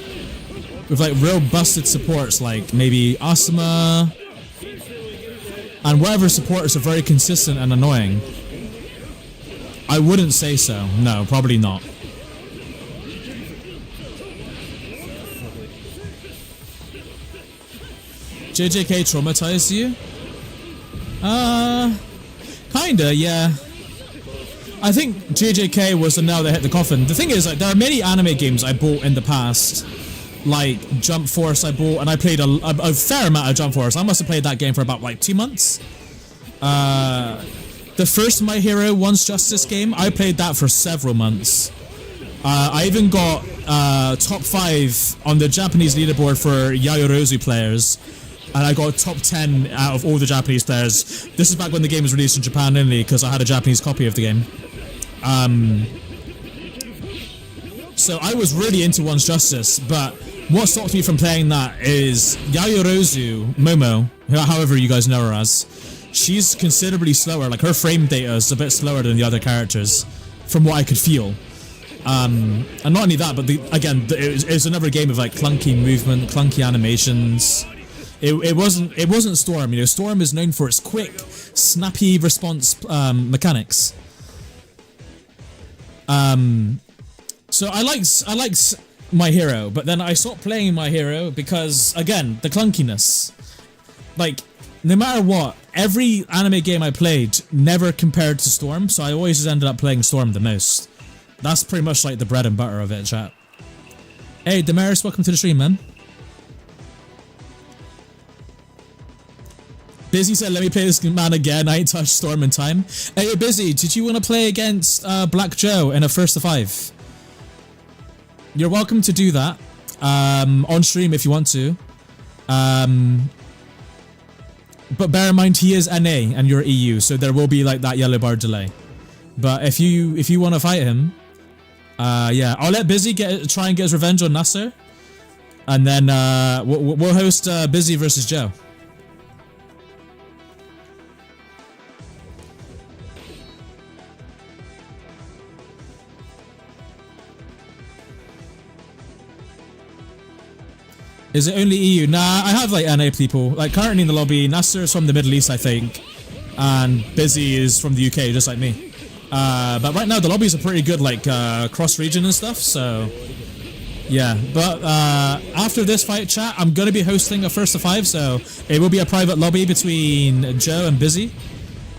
with, like, real busted supports, like maybe Asuma, and whatever supporters are very consistent and annoying, I wouldn't say so. No, probably not. JJK traumatized you? Kinda, yeah. I think JJK was the nail that hit the coffin. The thing is, like, there are many anime games I bought in the past, like Jump Force I bought, and I played a fair amount of Jump Force. I must have played that game for about, like, 2 months. The first My Hero Once Justice game, I played that for several months. I even got top 5 on the Japanese leaderboard for Yayorozu players, and I got top 10 out of all the Japanese players. This is back when the game was released in Japan only, because I had a Japanese copy of the game. So I was really into Once Justice, but what stopped me from playing that is Yayorozu Momo, however you guys know her as, she's considerably slower. Like, her frame data is a bit slower than the other characters, from what I could feel. And not only that, but again, it was another game of, like, clunky movement, clunky animations. It wasn't Storm. You know, Storm is known for its quick, snappy response mechanics. So I liked My Hero, but then I stopped playing My Hero because, again, the clunkiness. Like, no matter what, every anime game I played never compared to Storm, so I always just ended up playing Storm the most. That's pretty much like the bread and butter of it, chat. Hey, Damaris, welcome to the stream, man. Busy said, let me play this man again. I ain't touched Storm in time. Hey, Busy, did you want to play against Black Joe in a first to 5? You're welcome to do that on stream if you want to. But bear in mind he is NA and you're EU, so there will be like that yellow bar delay. But if you want to fight him, yeah, I'll let Busy try and get his revenge on Nasser, and then we'll host Busy versus Joe. Is it only EU? Nah, I have like NA people. Like currently in the lobby, Nasser is from the Middle East, I think, and Busy is from the UK, just like me. But right now the lobbies are pretty good, like cross-region and stuff. So yeah. But after this fight, chat, I'm gonna be hosting a first to 5, so it will be a private lobby between Joe and Busy.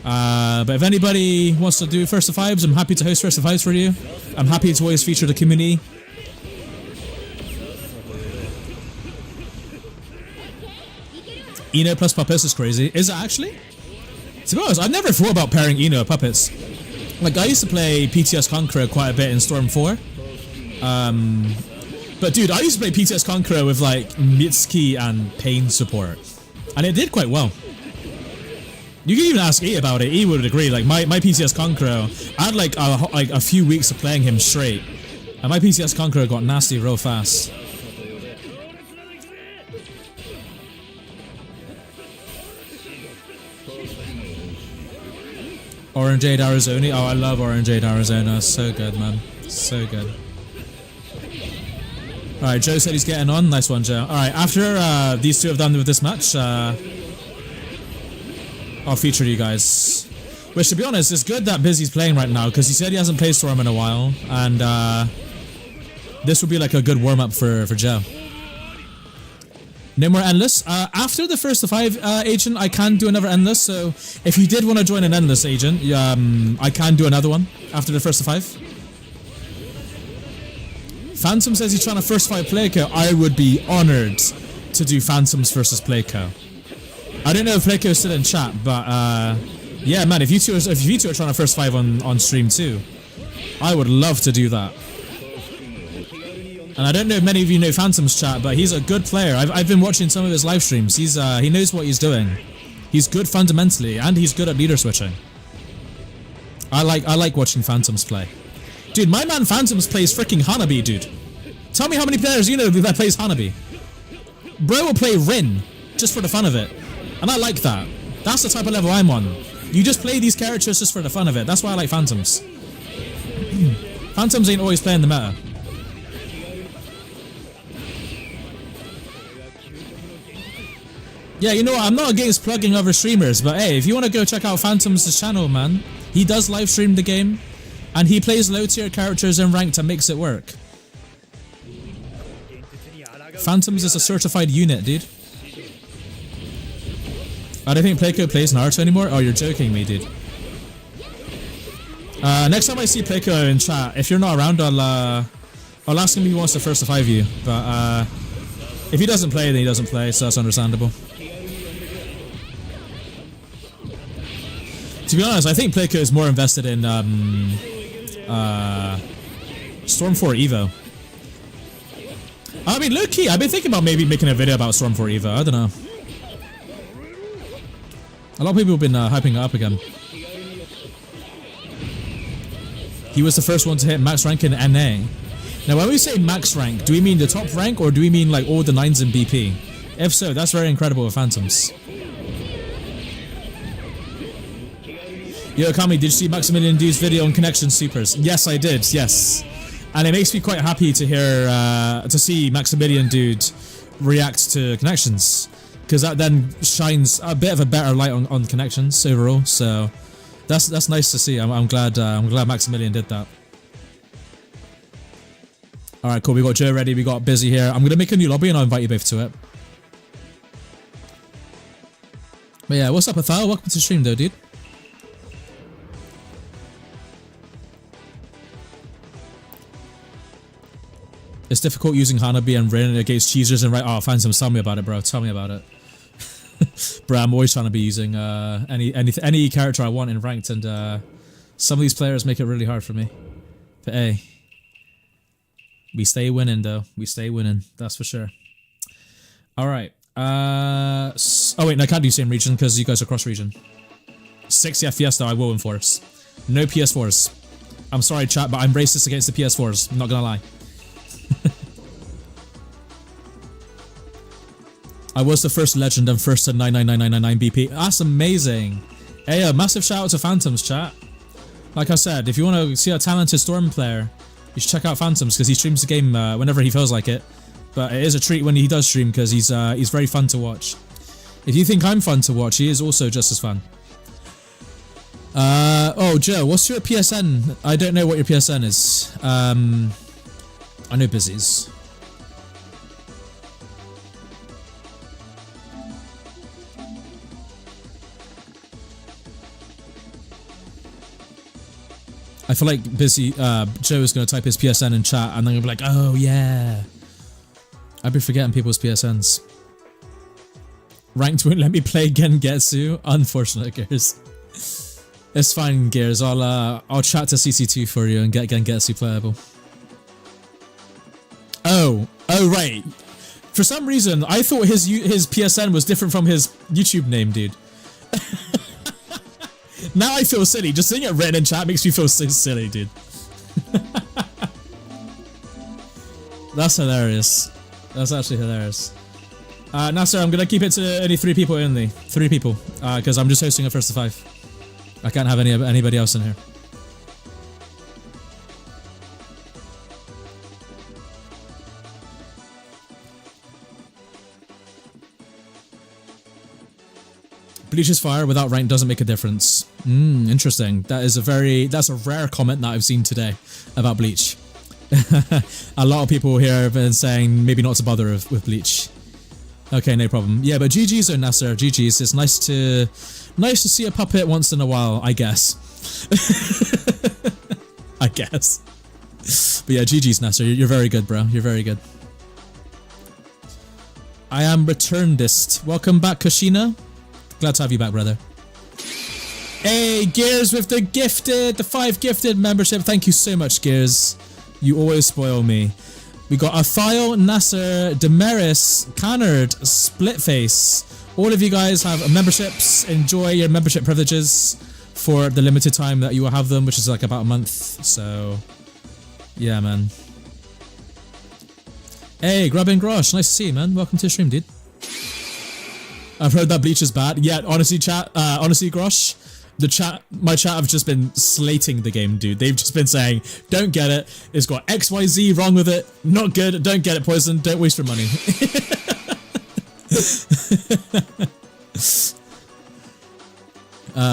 But if anybody wants to do first to 5s, I'm happy to host first to 5s for you. I'm happy to always feature the community. Eno plus puppets is crazy. Is it actually? To be honest, I've never thought about pairing Eno puppets. Like, I used to play PTS Conqueror quite a bit in Storm 4. But dude, I used to play PTS Conqueror with like Mitsuki and Pain support. And it did quite well. You can even ask E about it. E would agree. Like my PTS Conqueror, I had like a few weeks of playing him straight. And my PTS Conqueror got nasty real fast. Orangeade Arizona. Oh, I love Orangeade Arizona. So good, man. So good. Alright, Joe said he's getting on. Nice one, Joe. Alright, after these two have done with this match, I'll feature you guys. Which, to be honest, it's good that Busy's playing right now, because he said he hasn't played Storm in a while, and this will be like a good warm-up for Joe. No more Endless. After the first to 5 agent, I can do another Endless, so if you did want to join an Endless agent, I can do another one after the first to 5. Phantom says he's trying to first fight Playco. I would be honored to do Phantoms versus Playco. I don't know if Playco is still in chat, but yeah, man, if you two are trying to first fight on stream too, I would love to do that. And I don't know if many of you know Phantom's chat, but he's a good player. I've been watching some of his live streams. He knows what he's doing. He's good fundamentally, and he's good at leader switching. I like watching Phantoms play. Dude, my man Phantoms plays freaking Hanabi, dude. Tell me how many players you know that plays Hanabi. Bro will play Rin, just for the fun of it. And I like that. That's the type of level I'm on. You just play these characters just for the fun of it. That's why I like Phantoms. Phantoms ain't always playing the meta. Yeah, you know what? I'm not against plugging other streamers, but hey, if you want to go check out Phantoms' channel, man, he does live stream the game. And he plays low tier characters in ranked and makes it work. Phantoms is a certified unit, dude. I don't think Playco plays Naruto anymore. Oh, you're joking me, dude. Next time I see Playco in chat, if you're not around, I'll ask him if he wants to first to 5 you. But if he doesn't play, then he doesn't play, so that's understandable. To be honest, I think Playco is more invested in Storm 4 Evo. I mean, low-key, I've been thinking about maybe making a video about Storm 4 Evo. I don't know. A lot of people have been hyping it up again. He was the first one to hit max rank in NA. Now, when we say max rank, do we mean the top rank, or do we mean like all the 9s in BP? If so, that's very incredible with Phantoms. Yo, Okami, did you see Maximilian Dude's video on Connection Supers? Yes, I did, yes. And it makes me quite happy to hear, to see Maximilian Dude react to Connections. Because that then shines a bit of a better light on Connections overall, so that's nice to see. I'm glad Maximilian did that. Alright, cool, we got Joe ready, we got Busy here. I'm gonna make a new lobby and I'll invite you both to it. But yeah, what's up, Athal? Welcome to the stream though, dude. It's difficult using Hanabi and Rin against cheesers and right. Oh, Phantoms, tell me about it, bro. Tell me about it. Bro, I'm always trying to be using any character I want in ranked, and some of these players make it really hard for me. But hey, We stay winning though. We stay winning. That's for sure. All right. Oh wait, no, I can't do same region because you guys are cross region. 60 FPS though, I will enforce. No PS4s. I'm sorry, chat, but I'm racist against the PS4s. I'm not gonna lie. I was the first legend and first to 999999 BP. That's amazing. Hey, a massive shout out to Phantoms, chat. Like I said, if you want to see a talented Storm player, you should check out Phantoms because he streams the game whenever he feels like it. But it is a treat when he does stream because he's very fun to watch. If you think I'm fun to watch, he is also just as fun. Oh, Joe, what's your PSN? I don't know what your PSN is. I know Busy's. I feel like Joe is going to type his PSN in chat and then he'll be like, oh yeah. I've been forgetting people's PSNs. Ranked won't let me play Gengetsu. Unfortunate, Gears. It's fine, Gears. I'll chat to CC2 for you and get Gengetsu playable. Oh right. For some reason, I thought his PSN was different from his YouTube name, dude. Now I feel silly. Just seeing it written in chat makes me feel so silly, dude. That's hilarious. That's actually hilarious. Nasser, I'm gonna keep it to only 3 people only. 3 people. Because I'm just hosting a first to 5. I can't have anybody else in here. Bleach is fire, without rank doesn't make a difference. Interesting. That's a rare comment that I've seen today about Bleach. A lot of people here have been saying maybe not to bother with Bleach. Okay, no problem. Yeah, but GG's though, Nasser. GG's. It's nice to see a puppet once in a while, I guess. I guess. But yeah, GG's, Nasser. You're very good, bro. You're very good. I am returnedist. Welcome back, Kushina. Glad to have you back, brother. Hey, Gears with the 5 gifted membership. Thank you so much, Gears. You always spoil me. We got Athile, Nasser, Demaris, Canard, Splitface. All of you guys have memberships. Enjoy your membership privileges for the limited time that you will have them, which is like about a month. So, yeah, man. Hey, Grubbin Grosh. Nice to see you, man. Welcome to the stream, dude. I've heard that Bleach is bad. Yeah, honestly, chat. Honestly, Grosh. My chat have just been slating the game, dude. They've just been saying, don't get it. It's got XYZ wrong with it. Not good. Don't get it, Poison. Don't waste your money.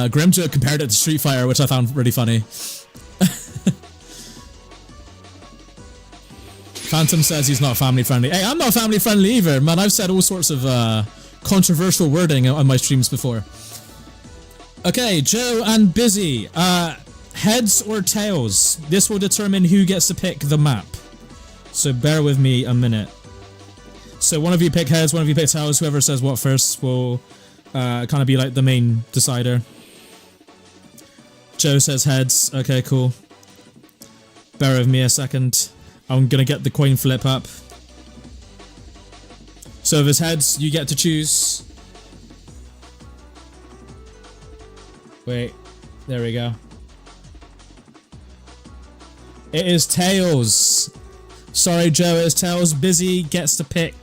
Grimjo compared it to Street Fighter, which I found really funny. Phantom says he's not family friendly. Hey, I'm not family friendly either, man. I've said all sorts of controversial wording on my streams before. Okay, Joe and Busy. Heads or tails? This will determine who gets to pick the map. So bear with me a minute. So one of you pick heads, one of you pick tails. Whoever says what first will kind of be like the main decider. Joe says heads. Okay, cool. Bear with me a second. I'm gonna get the coin flip up. So if it's heads, you get to choose. Wait, there we go. It is tails. Sorry, Joe, it is tails. Busy gets to pick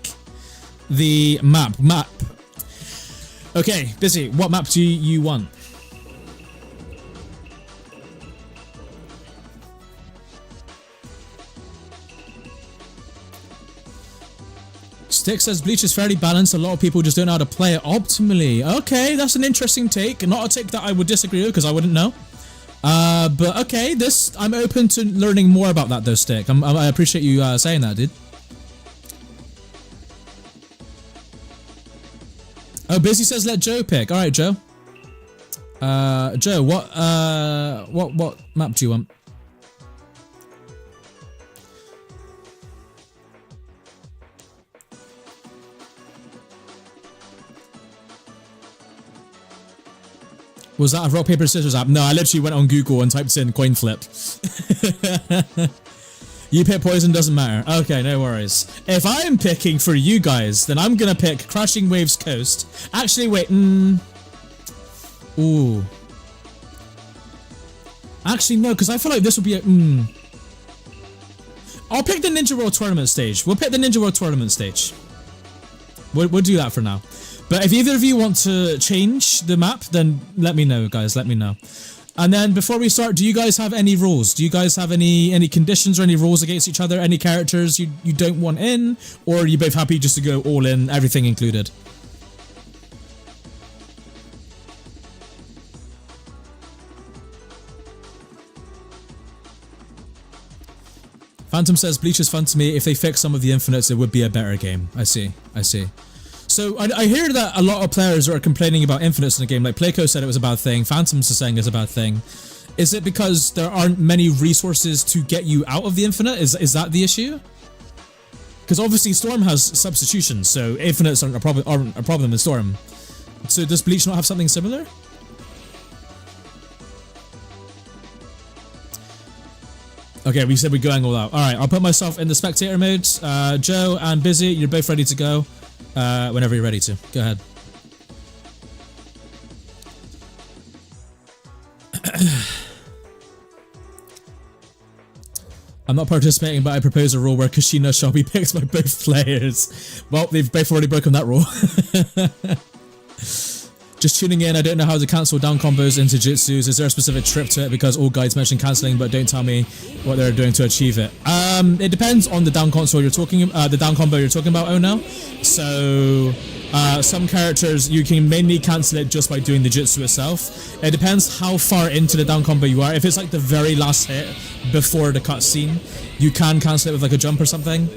the map. Okay, Busy, what map do you want? Stick says Bleach is fairly balanced. A lot of people just don't know how to play it optimally. Okay, that's an interesting take. Not a take that I would disagree with because I wouldn't know. But okay, I'm open to learning more about that though, Stick. I appreciate you saying that, dude. Oh, Busy says let Joe pick. All right, Joe. Joe, what map do you want? Was that a rock, paper, scissors app? No, I literally went on Google and typed in coin flip. You pick poison, doesn't matter. Okay, no worries. If I'm picking for you guys, then I'm gonna pick Crashing Waves Coast. Actually, wait, ooh. Actually, no, because I feel like this would be a, I'll pick the Ninja World Tournament stage. We'll pick the Ninja World Tournament stage. We'll do that for now. But if either of you want to change the map, then let me know, guys. Let me know. And then before we start, do you guys have any rules? Do you guys have any conditions or any rules against each other? Any characters you don't want in? Or are you both happy just to go all in, everything included? Phantom says, Bleach is fun to me. If they fix some of the infinites, it would be a better game. I see. So I hear that a lot of players are complaining about infinites in the game. Like Playco said it was a bad thing. Phantom's is saying it's a bad thing. Is it because there aren't many resources to get you out of the infinite? Is that the issue? Because obviously Storm has substitutions, so infinites aren't a problem in Storm. So does Bleach not have something similar? Okay, we said we're going all out. Alright, I'll put myself in the spectator mode. Joe and Busy, you're both ready to go. Whenever you're ready to. Go ahead. I'm not participating, but I propose a rule where Kushina shall be picked by both players. Well, they've both already broken that rule. Just tuning in, I don't know how to cancel down combos into jutsus. Is there a specific trick to it? Because all guides mention cancelling, but don't tell me what they're doing to achieve it. It depends on the down console you're talking, the down combo you're talking about. Oh no, so some characters you can mainly cancel it just by doing the jutsu itself. It depends how far into the down combo you are. If it's like the very last hit before the cutscene, you can cancel it with like a jump or something.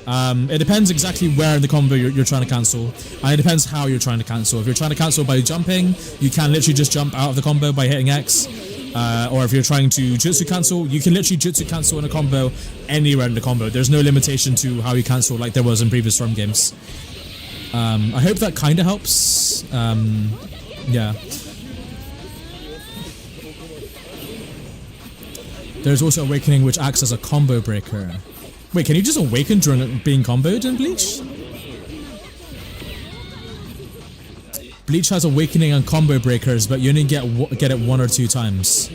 It depends exactly where in the combo you're trying to cancel, and it depends how you're trying to cancel. If you're trying to cancel by jumping, you can literally just jump out of the combo by hitting X. Or if you're trying to jutsu cancel, you can literally jutsu cancel in a combo anywhere in the combo. There's no limitation to how you cancel like there was in previous Storm games. I hope that kind of helps. Yeah. There's also Awakening, which acts as a combo breaker. Wait, can you just awaken during being comboed in Bleach? Bleach has Awakening and combo breakers, but you only get it 1 or 2 times.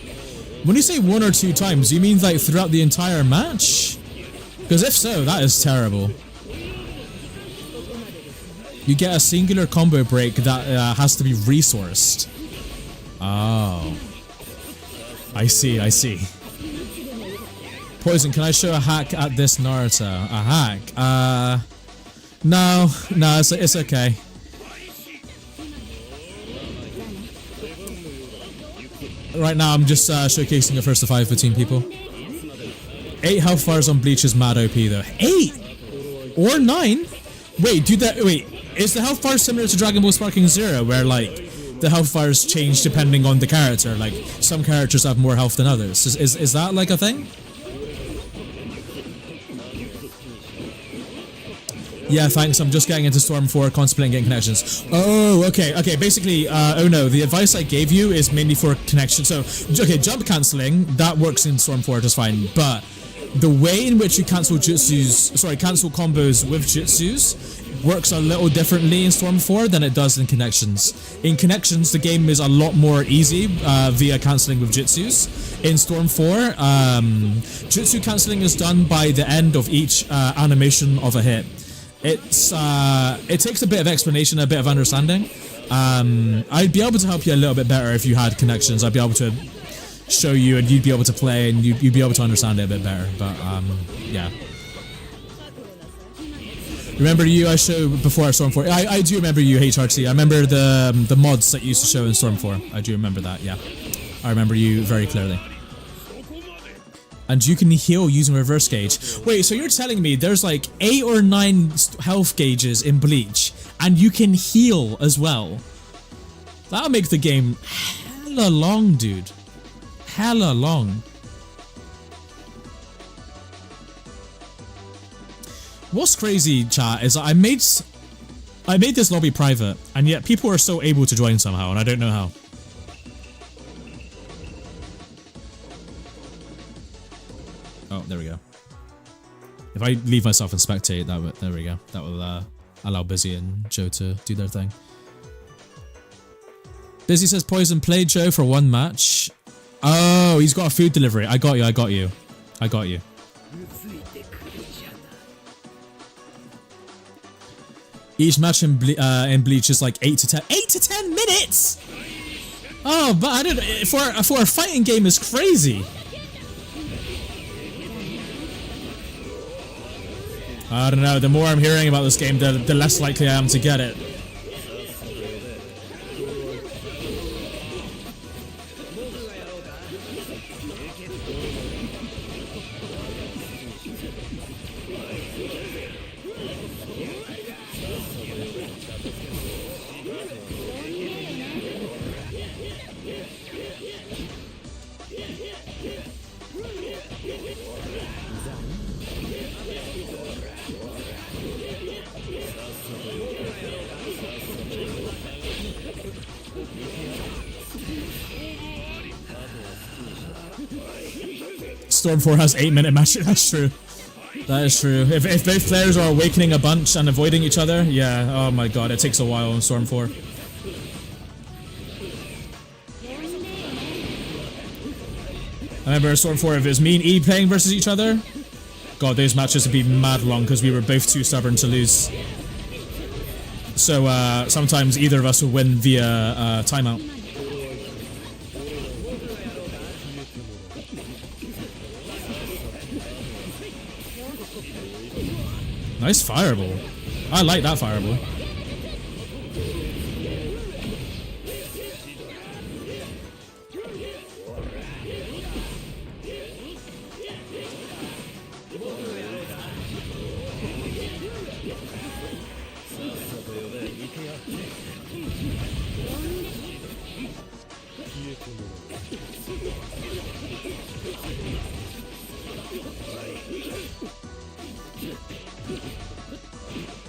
When you say 1 or 2 times, you mean like throughout the entire match? Because if so, that is terrible. You get a singular combo break that has to be resourced. Oh. I see. Poison, can I show a hack at this Naruto? A hack? No, it's okay. Right now, I'm just showcasing a first to 5 between people. 8 health bars on Bleach is mad OP though. 8 or 9? Wait, is the health bar similar to Dragon Ball Sparking Zero, where like the health bars change depending on the character? Like some characters have more health than others. Is that like a thing? Yeah, thanks. I'm just getting into Storm 4, contemplating getting connections. Oh, okay. Basically, oh no, the advice I gave you is mainly for connection. So, okay, jump cancelling, that works in Storm 4 just fine. But the way in which you cancel combos with jutsus works a little differently in Storm 4 than it does in Connections. In Connections, the game is a lot more easy via cancelling with jutsus. In Storm 4, jutsu cancelling is done by the end of each animation of a hit. It takes a bit of explanation, a bit of understanding. I'd be able to help you a little bit better if you had connections. I'd be able to show you and you'd be able to play and you'd be able to understand it a bit better. But yeah. Remember you I showed before Storm 4? I do remember you, HRT. I remember the mods that you used to show in Storm 4. I do remember that, yeah. I remember you very clearly. And you can heal using reverse gauge. Wait, so you're telling me there's like 8 or 9 health gauges in Bleach, and you can heal as well? That'll make the game hella long, dude. Hella long. What's crazy, chat, is I made this lobby private, and yet people are still able to join somehow, and I don't know how. Oh, there we go. If I leave myself in spectate, there we go. That will allow Busy and Joe to do their thing. Busy says Poison played Joe for one match. Oh, he's got a food delivery. I got you. Each match in Bleach is like 8 to 10 minutes. Oh, but I didn't. For a fighting game is crazy. I don't know. The more I'm hearing about this game, the less likely I am to get it. Storm 4 has 8-minute matches. That's true. That is true. If both players are awakening a bunch and avoiding each other, yeah. Oh my god, it takes a while in Storm 4. I remember Storm 4, if it was me and E playing versus each other, god, those matches would be mad long because we were both too stubborn to lose. So sometimes either of us would win via timeout. Nice fireball. I like that fireball.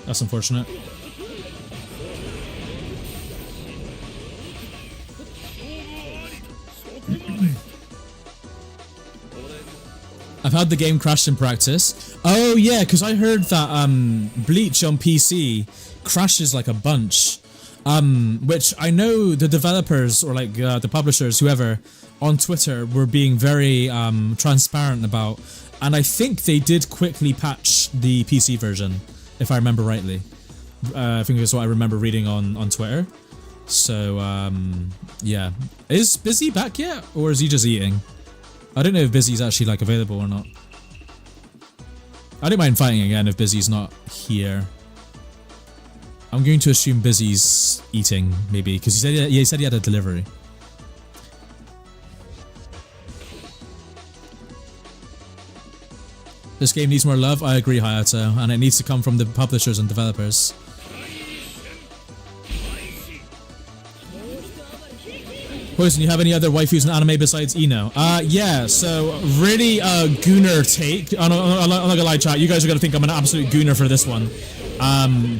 That's unfortunate. I've had the game crashed in practice. Oh yeah, because I heard that Bleach on PC crashes like a bunch. Which I know the developers or like the publishers, whoever, on Twitter were being very transparent about, and I think they did quickly patch the PC version, if I remember rightly. I think that's what I remember reading on Twitter. So yeah, is Busy back yet, or is he just eating? I don't know if Busy's actually like available or not. I don't mind fighting again if Busy's not here. I'm going to assume Busy's eating, maybe, because he said he had a delivery. This game needs more love. I agree, Hayato, and it needs to come from the publishers and developers. Poison, you have any other waifus in anime besides Ino? Yeah, so really gooner take. I'm not gonna lie, chat. You guys are gonna think I'm an absolute gooner for this one.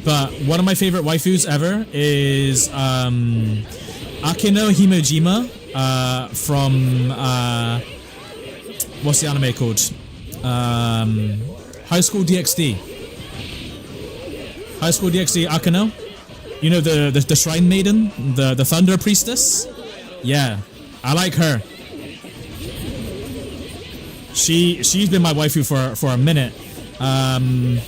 But one of my favorite waifus ever is Akeno Himojima from what's the anime called? High School DxD. High School DxD Akeno. You know the Shrine Maiden, the Thunder Priestess. Yeah, I like her. She's been my waifu for a minute. I'm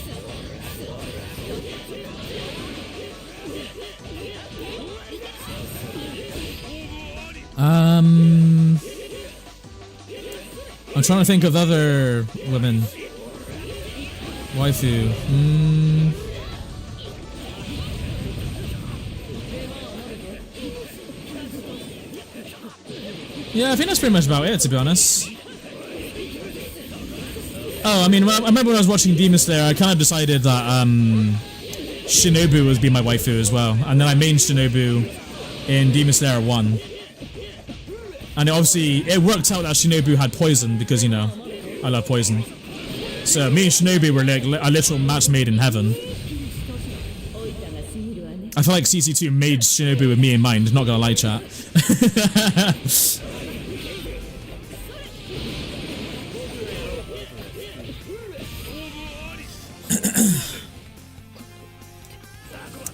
trying to think of other women. Waifu. Yeah, I think that's pretty much about it, to be honest. Oh, I mean, I remember when I was watching Demon Slayer, I kind of decided that Shinobu would be my waifu as well. And then I mained Shinobu in Demon Slayer 1. And obviously, it worked out that Shinobu had poison, because, you know, I love poison. So me and Shinobu were like a literal match made in heaven. I feel like CC2 made Shinobu with me in mind, not gonna lie, chat.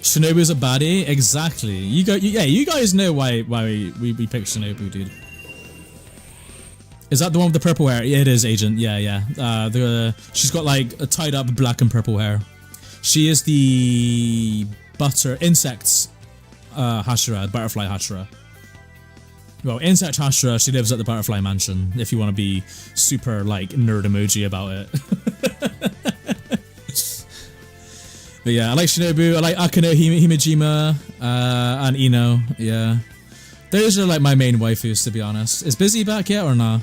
Shinobu's a baddie? Exactly. Yeah, you guys know why we picked Shinobu, dude. Is that the one with the purple hair? Yeah, it is, Agent. Yeah. She's got like a tied up black and purple hair. She is the insects Hashira, butterfly Hashira. Well, insect Hashira, she lives at the butterfly mansion, if you want to be super like nerd emoji about it. But yeah, I like Shinobu, I like Akane, Himejima, and Ino, yeah. Those are like my main waifus, to be honest. Is Busy back yet or not?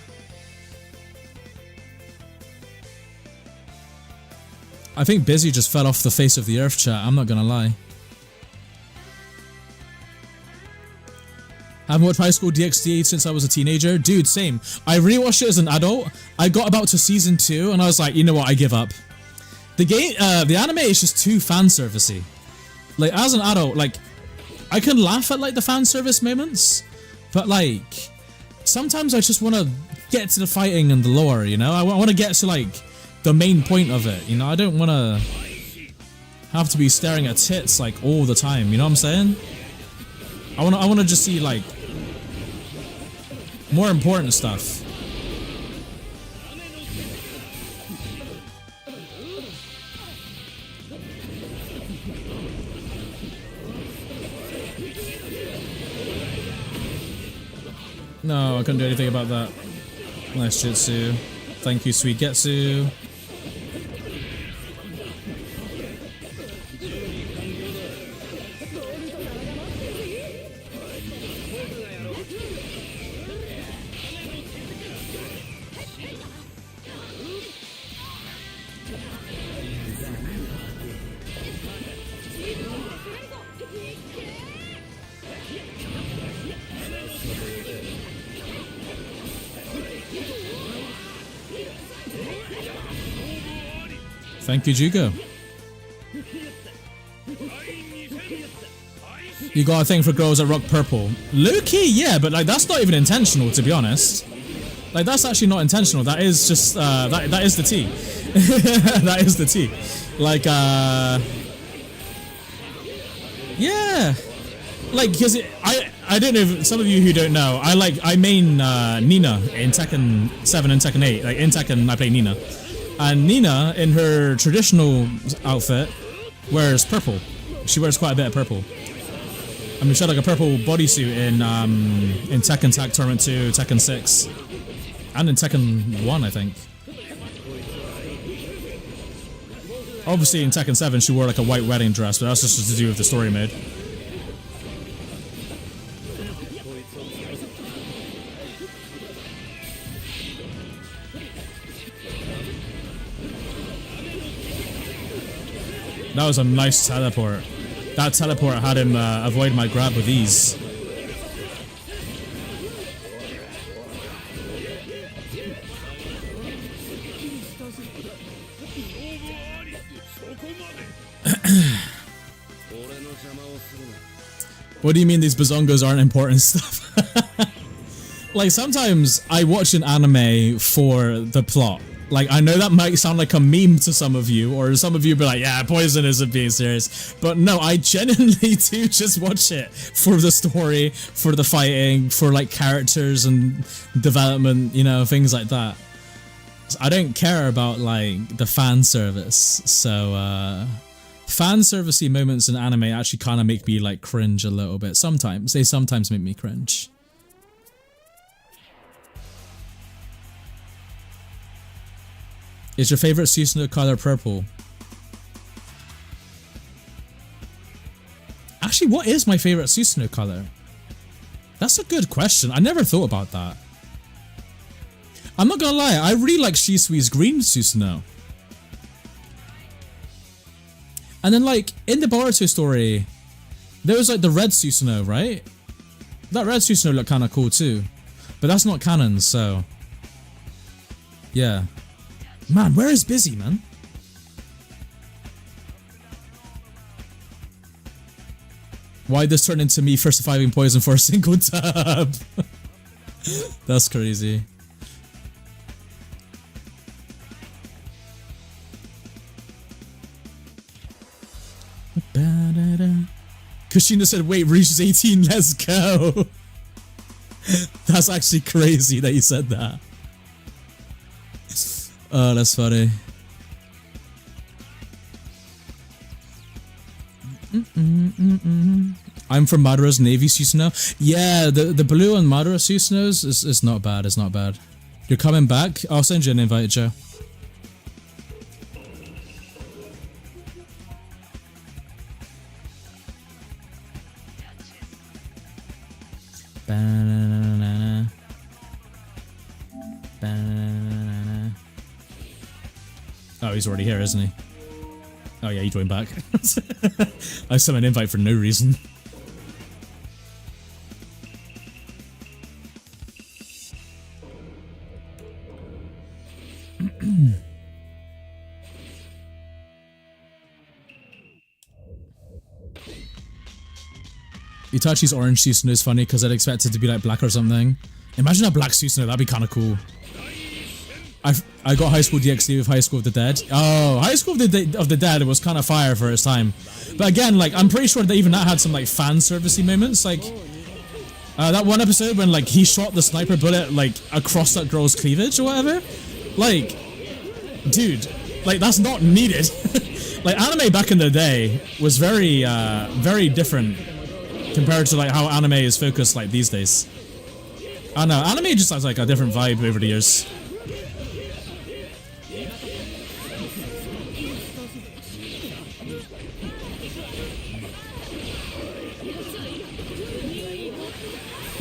I think Busy just fell off the face of the earth, chat, I'm not gonna lie. I haven't watched High School DxD since I was a teenager. Dude, same. I rewatched it as an adult. I got about to season 2 and I was like, you know what, I give up. The anime is just too fan servicey. Like, as an adult, like, I can laugh at like the fan service moments, but like, sometimes I just want to get to the fighting and the lore, you know? I want to get to like the main point of it, you know? I don't want to have to be staring at tits like all the time, you know what I'm saying? I want to just see like more important stuff. No, I couldn't do anything about that. Nice Jitsu. Thank you, sweet Getsu. Thank you, Jugo. You got a thing for girls that rock purple. Low-key, yeah, but like that's not even intentional, to be honest. Like that's actually not intentional. That is just that is the tea. That is the tea. Like yeah. Like because I don't know if some of you who don't know, I main Nina in Tekken 7 and Tekken 8. Like in Tekken I play Nina. And Nina, in her traditional outfit, wears purple. She wears quite a bit of purple. I mean, she had like a purple bodysuit in Tekken Tag Tournament 2, Tekken 6, and in Tekken 1, I think. Obviously, in Tekken 7, she wore like a white wedding dress, but that's just to do with the story mode. That was a nice teleport. That teleport had him avoid my grab with ease. What do you mean these bazongos aren't important stuff? Like sometimes I watch an anime for the plot. Like, I know that might sound like a meme to some of you, or some of you be like, yeah, Poison isn't being serious. But no, I genuinely do just watch it for the story, for the fighting, for like characters and development, you know, things like that. I don't care about like the fan service. So, fan servicey moments in anime actually kind of make me like cringe a little bit. Sometimes. They sometimes make me cringe. Is your favorite Susanoo color purple? Actually, what is my favorite Susanoo color? That's a good question. I never thought about that. I'm not gonna lie, I really like Shisui's green Susanoo. And then like, in the Boruto story, there was like the red Susanoo, right? That red Susanoo looked kinda cool too. But that's not canon, so... yeah. Man, where is Busy, man? Why'd this turn into me first surviving Poison for a single tab? That's crazy. Kushina said, wait, reaches 18, let's go. That's actually crazy that you said that. Oh, that's funny. I'm from Madara's Navy Susanoo. Yeah, the blue on Madara Susanoos is not bad, it's not bad. You're coming back? I'll send you an invite, Joe. Oh, he's already here, isn't he? Oh yeah, he joined back. I sent an invite for no reason. Itachi's orange Susanoo is funny because I'd expect it to be like black or something. Imagine a black Susanoo, that'd be kind of cool. I got High School DxD with High School of the Dead. Oh, High School of the Dead was kind of fire for its time. But again, like, I'm pretty sure that even that had some, like, fan servicey moments. Like, that one episode when, like, he shot the sniper bullet, like, across that girl's cleavage or whatever. Like, dude, like, that's not needed. Like, anime back in the day was very, very different compared to, like, how anime is focused, like, these days. I don't know, anime just has, like, a different vibe over the years.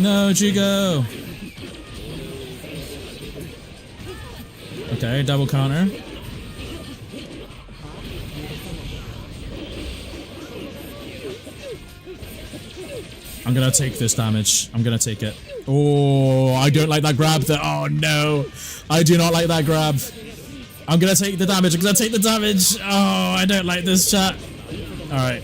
No, Jugo! Okay, double counter. I'm gonna take this damage. I'm gonna take it. Oh, I don't like that grab. Oh no! I do not like that grab. I'm gonna take the damage. I'm gonna take the damage. Oh, I don't like this, chat. Alright.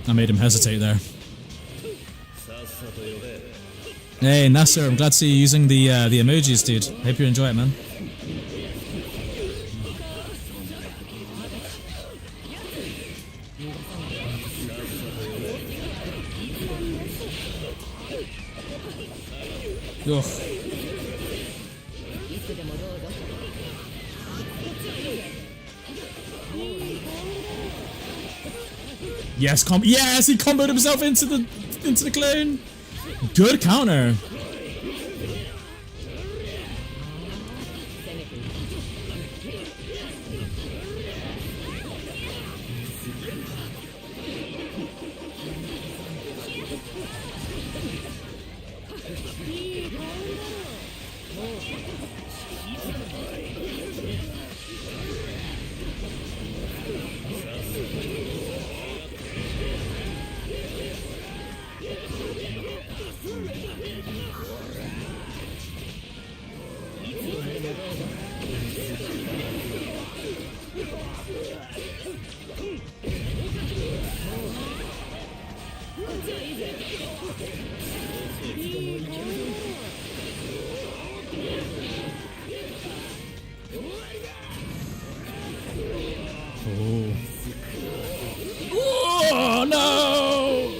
I made him hesitate there. Hey, Nasser, I'm glad to see you using the emojis, dude. Hope you enjoy it, man. Ugh. Yes, yes, he comboed himself into the clone. Good counter. Oh no!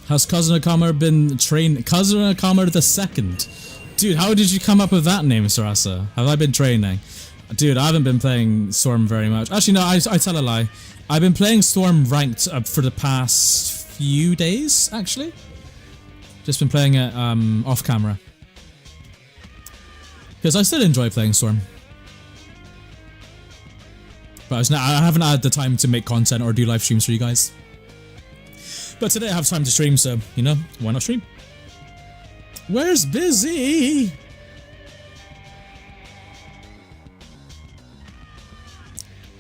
Has Cousin Okama been trained? Cousin Okama the second? Dude, how did you come up with that name, Sarasa? Have I been training? Dude, I haven't been playing Storm very much. Actually, no, I tell a lie. I've been playing Storm ranked for the past few days, actually. Just been playing it off camera. Because I still enjoy playing Storm. But I haven't had the time to make content or do live streams for you guys. But today I have time to stream, so, you know, why not stream? Where's Busy?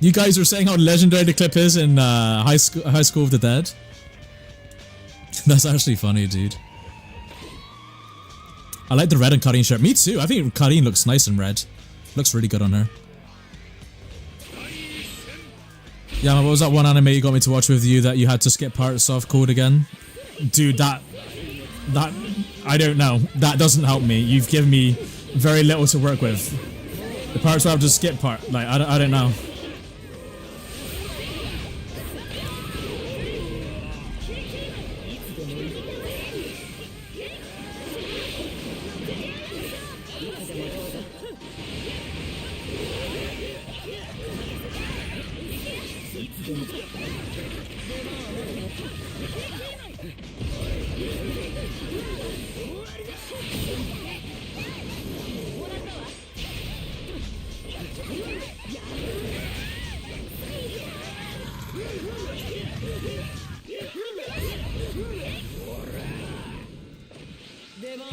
You guys were saying how legendary the clip is in High School of the Dead. That's actually funny, dude. I like the red on Karine shirt. Me too. I think Karine looks nice in red. Looks really good on her. Yeah, what was that one anime you got me to watch with you that you had to skip parts of code again? Dude, that, I don't know. That doesn't help me. You've given me very little to work with. The parts where I have to skip part, like, I don't know.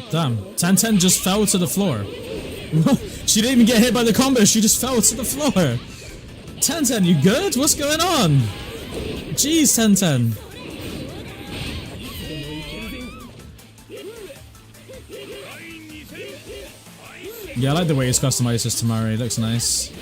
Damn, Tenten just fell to the floor. She didn't even get hit by the combo, she just fell to the floor. Tenten, you good? What's going on? Jeez, Tenten. Yeah, I like the way he's customized his Tamari, looks nice.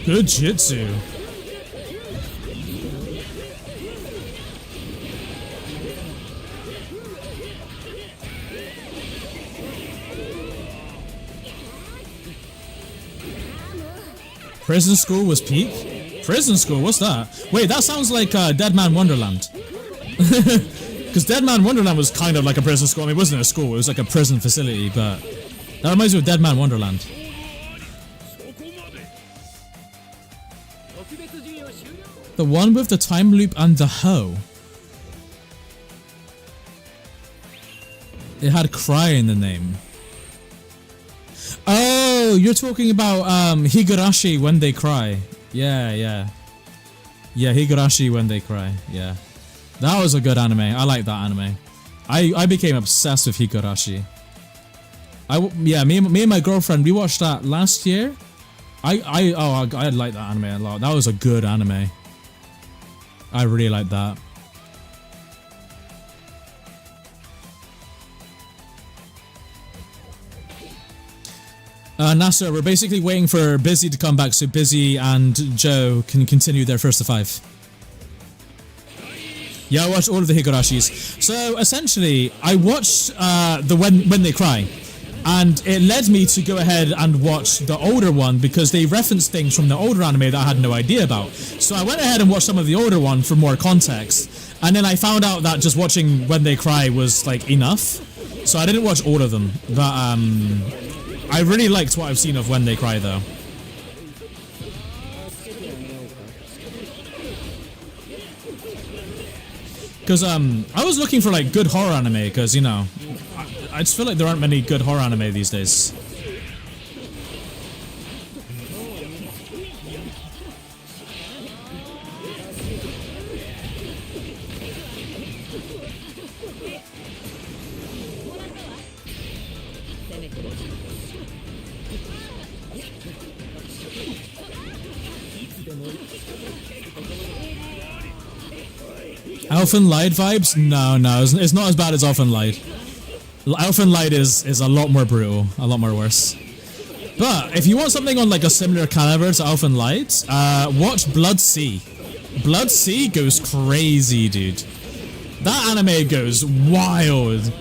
Good jitsu. Prison School was peak? Prison School, what's that? Wait, that sounds like Dead Man Wonderland. Because Dead Man Wonderland was kind of like a prison school. I mean, it wasn't a school, it was like a prison facility, but that reminds me of Dead Man Wonderland. The one with the time loop and the hoe. It had cry in the name. Oh, you're talking about Higurashi when they cry. Yeah, yeah. Yeah, Higurashi when they cry. Yeah. That was a good anime. I like that anime. I became obsessed with Higurashi. Yeah, me and my girlfriend, we watched that last year. I like that anime a lot. That was a good anime. I really like that. Nasser, we're basically waiting for Busy to come back so Busy and Joe can continue their first to 5. Yeah, I watched all of the Higurashis. So essentially, I watched the When They Cry, and it led me to go ahead and watch the older one because they referenced things from the older anime that I had no idea about. So I went ahead and watched some of the older one for more context, and then I found out that just watching When They Cry was like enough. So I didn't watch all of them, but I really liked what I've seen of When They Cry though. Because I was looking for like good horror anime because, you know, I just feel like there aren't many good horror anime these days. Elfen Lied vibes? No, it's not as bad as Elfen Lied. Elfen Lied is a lot more brutal, a lot more worse. But if you want something on like a similar caliber to Elfen Lied, watch Blood Sea. Blood Sea goes crazy, dude. That anime goes wild.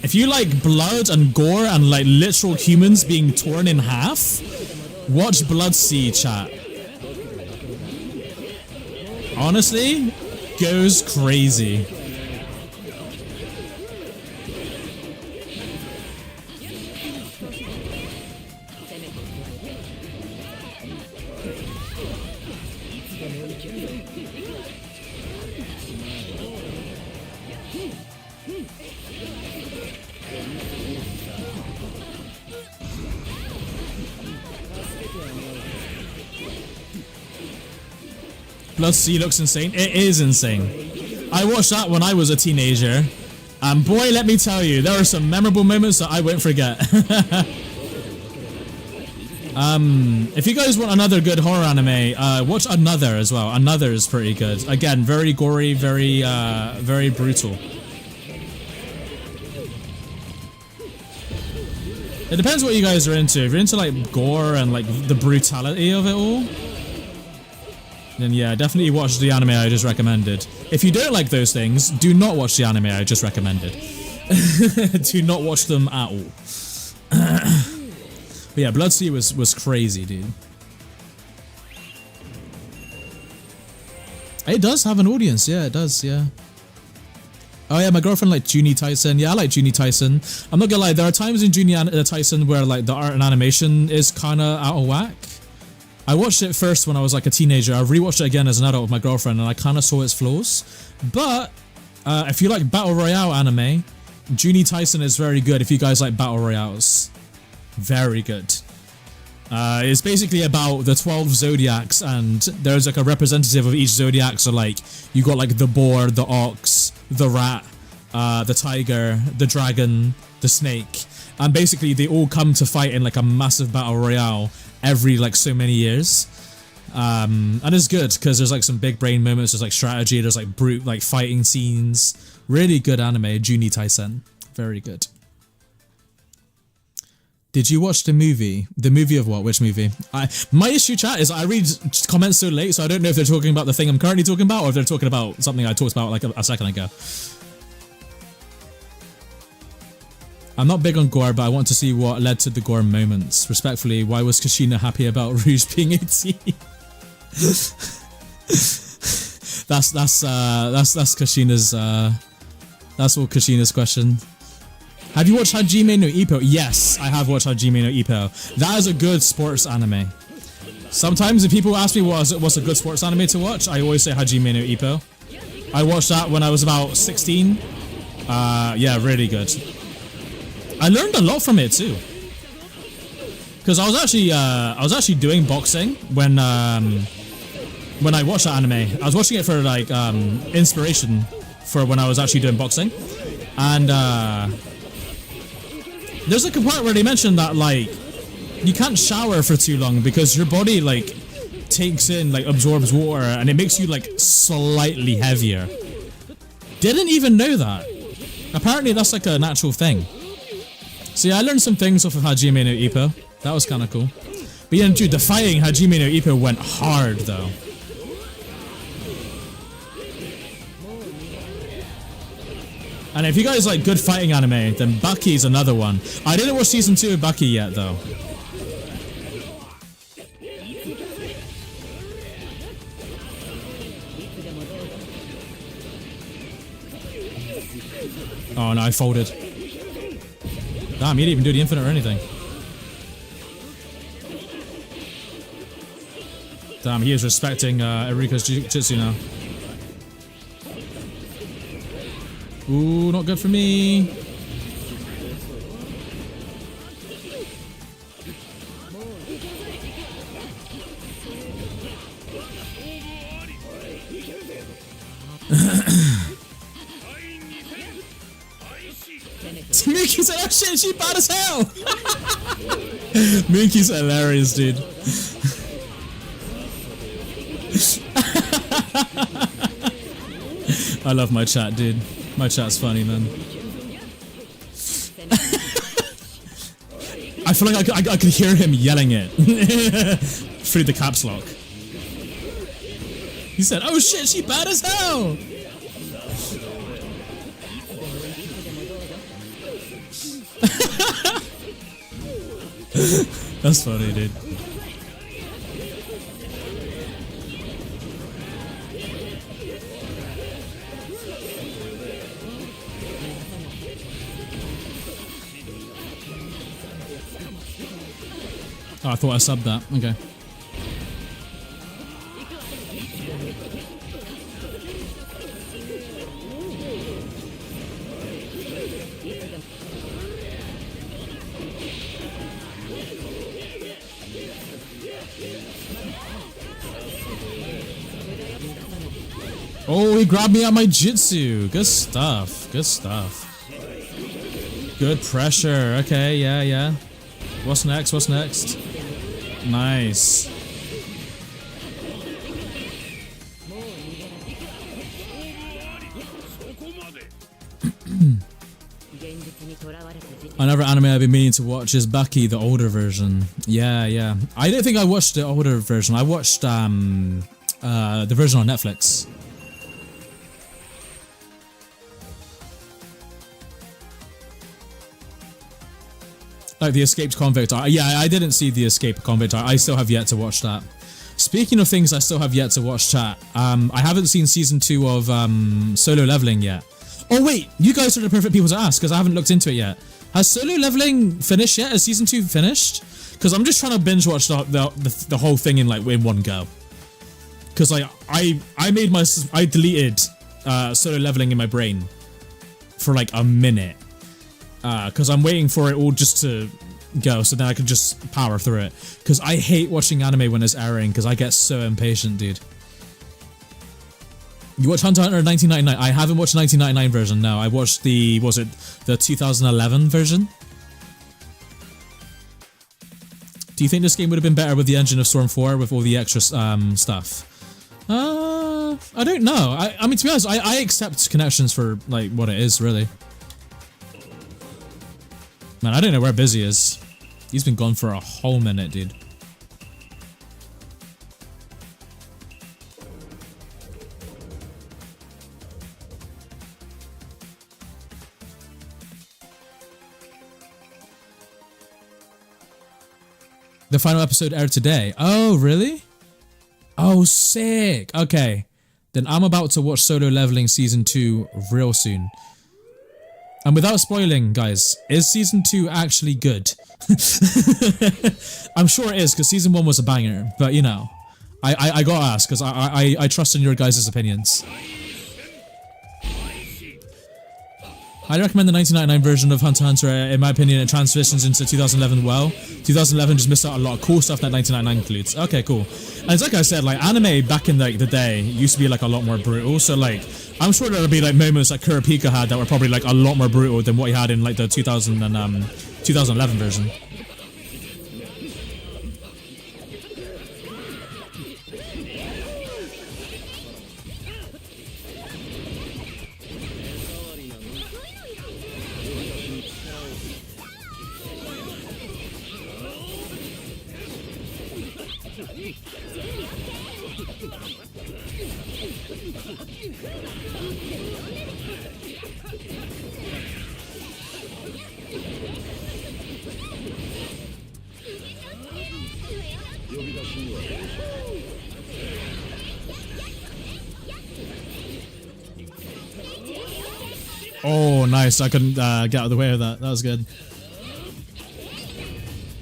If you like blood and gore and like literal humans being torn in half, watch Blood Sea, chat. Honestly, goes crazy. Blood Sea looks insane. It is insane. I watched that when I was a teenager. And boy, let me tell you, there are some memorable moments that I won't forget. If you guys want another good horror anime, watch Another as well. Another is pretty good. Again, very gory, very brutal. It depends what you guys are into. If you're into like gore and like the brutality of it all, then yeah, definitely watch the anime I just recommended. If you don't like those things, do not watch the anime I just recommended. Do not watch them at all. But yeah, Bloodseed was crazy, dude. It does have an audience, yeah, it does, yeah. Oh yeah, my girlfriend liked Junie Tyson. Yeah, I like Junie Tyson. I'm not gonna lie, there are times in Junie Tyson where like the art and animation is kinda out of whack. I watched it first when I was like a teenager. I rewatched it again as an adult with my girlfriend and I kinda saw its flaws. But if you like Battle Royale anime, Junie Tyson is very good if you guys like Battle Royales. Very good. It's basically about the 12 zodiacs and there's like a representative of each zodiac. So like you got like the boar, the ox, the rat, the tiger, the dragon, the snake, and basically they all come to fight in like a massive battle royale every like so many years. And it's good because there's like some big brain moments, there's like strategy, there's like brute like fighting scenes. Really good anime, Junie Tyson. Very good. Did you watch the movie? The movie of what? Which movie? My issue, chat, is I read comments so late, so I don't know if they're talking about the thing I'm currently talking about or if they're talking about something I talked about like a second ago. I'm not big on gore, but I want to see what led to the gore moments. Respectfully, why was Kushina happy about Rouge being 18? that's Kushina's that's all Kushina's question. Have you watched Hajime no Ippo? Yes, I have watched Hajime no Ippo. That is a good sports anime. Sometimes if people ask me what's a good sports anime to watch, I always say Hajime no Ippo. I watched that when I was about 16. Yeah, really good. I learned a lot from it too. Because I was actually doing boxing when I watched that anime. I was watching it for like inspiration for when I was actually doing boxing. And there's like a part where they mentioned that like you can't shower for too long because your body like takes in, like absorbs water and it makes you like slightly heavier. Didn't even know that. Apparently that's like a natural thing. So yeah, I learned some things off of Hajime no Ippo. That was kind of cool. But yeah, dude, the fighting Hajime no Ippo went hard though. And if you guys like good fighting anime, then Baki's another one. I didn't watch season 2 of Baki yet though. Oh no, I folded. Damn, he didn't even do the infinite or anything. Damn, he is respecting Erika's jiu-jitsu now. Ooh, not good for me. Moonky said, oh shit, she bad as hell! Moonky's hilarious, dude. I love my chat, dude. My chat's funny, man. I feel like I could hear him yelling it through the caps lock. He said, oh shit, she bad as hell! That's funny, dude. Oh, I thought I subbed that. Okay. Oh, he grabbed me at my jutsu. Good stuff. Good stuff. Good pressure. Okay, yeah. What's next? What's next? Nice. Another anime I've been meaning to watch is Baki, the older version. Yeah. I don't think I watched the older version. I watched the version on Netflix. Like the escaped convict. Yeah, I didn't see the escaped convict. I still have yet to watch that. Speaking of things I still have yet to watch, chat. I haven't seen season 2 of Solo Leveling yet. Oh wait, you guys are the perfect people to ask because I haven't looked into it yet. Has Solo Leveling finished yet? Has season 2 finished? Because I'm just trying to binge watch the whole thing in one go. Because like I deleted Solo Leveling in my brain for like a minute. Because I'm waiting for it all just to go so then I can just power through it. Because I hate watching anime when it's airing because I get so impatient, dude. You watch Hunter x Hunter 1999? I haven't watched the 1999 version, no. I watched the 2011 version? Do you think this game would have been better with the engine of Storm 4 with all the extra stuff? I don't know. I mean, to be honest, I accept connections for like what it is, really. Man, I don't know where Busy is. He's been gone for a whole minute, dude. The final episode aired today. Oh, really? Oh, sick. Okay. Then I'm about to watch Solo Leveling Season 2 real soon. And without spoiling, guys, is Season 2 actually good? I'm sure it is, because Season 1 was a banger. But, you know, I gotta ask, because I trust in your guys' opinions. I recommend the 1999 version of Hunter x Hunter. In my opinion, it transitions into 2011 well. 2011 just missed out a lot of cool stuff that 1999 includes. Okay, cool. And it's like I said, like anime back in like the day used to be like a lot more brutal. So like, I'm sure there'll be like moments like Kurapika had that were probably like a lot more brutal than what he had in like the 2011 version. Oh, nice. I couldn't get out of the way of that. That was good.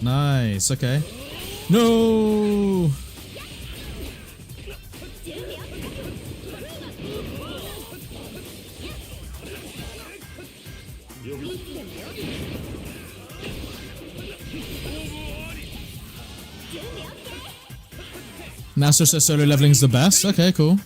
Nice. Okay. No! Master says Solo Leveling's the best? Okay, cool.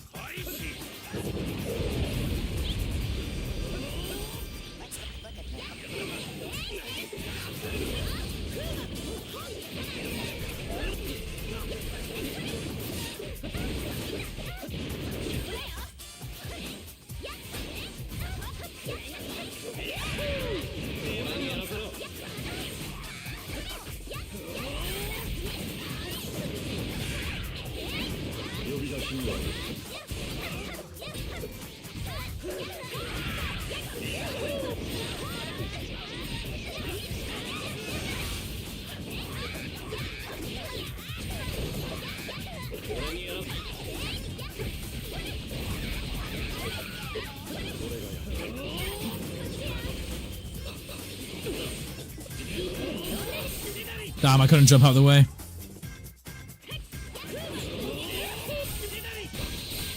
Damn, I couldn't jump out of the way.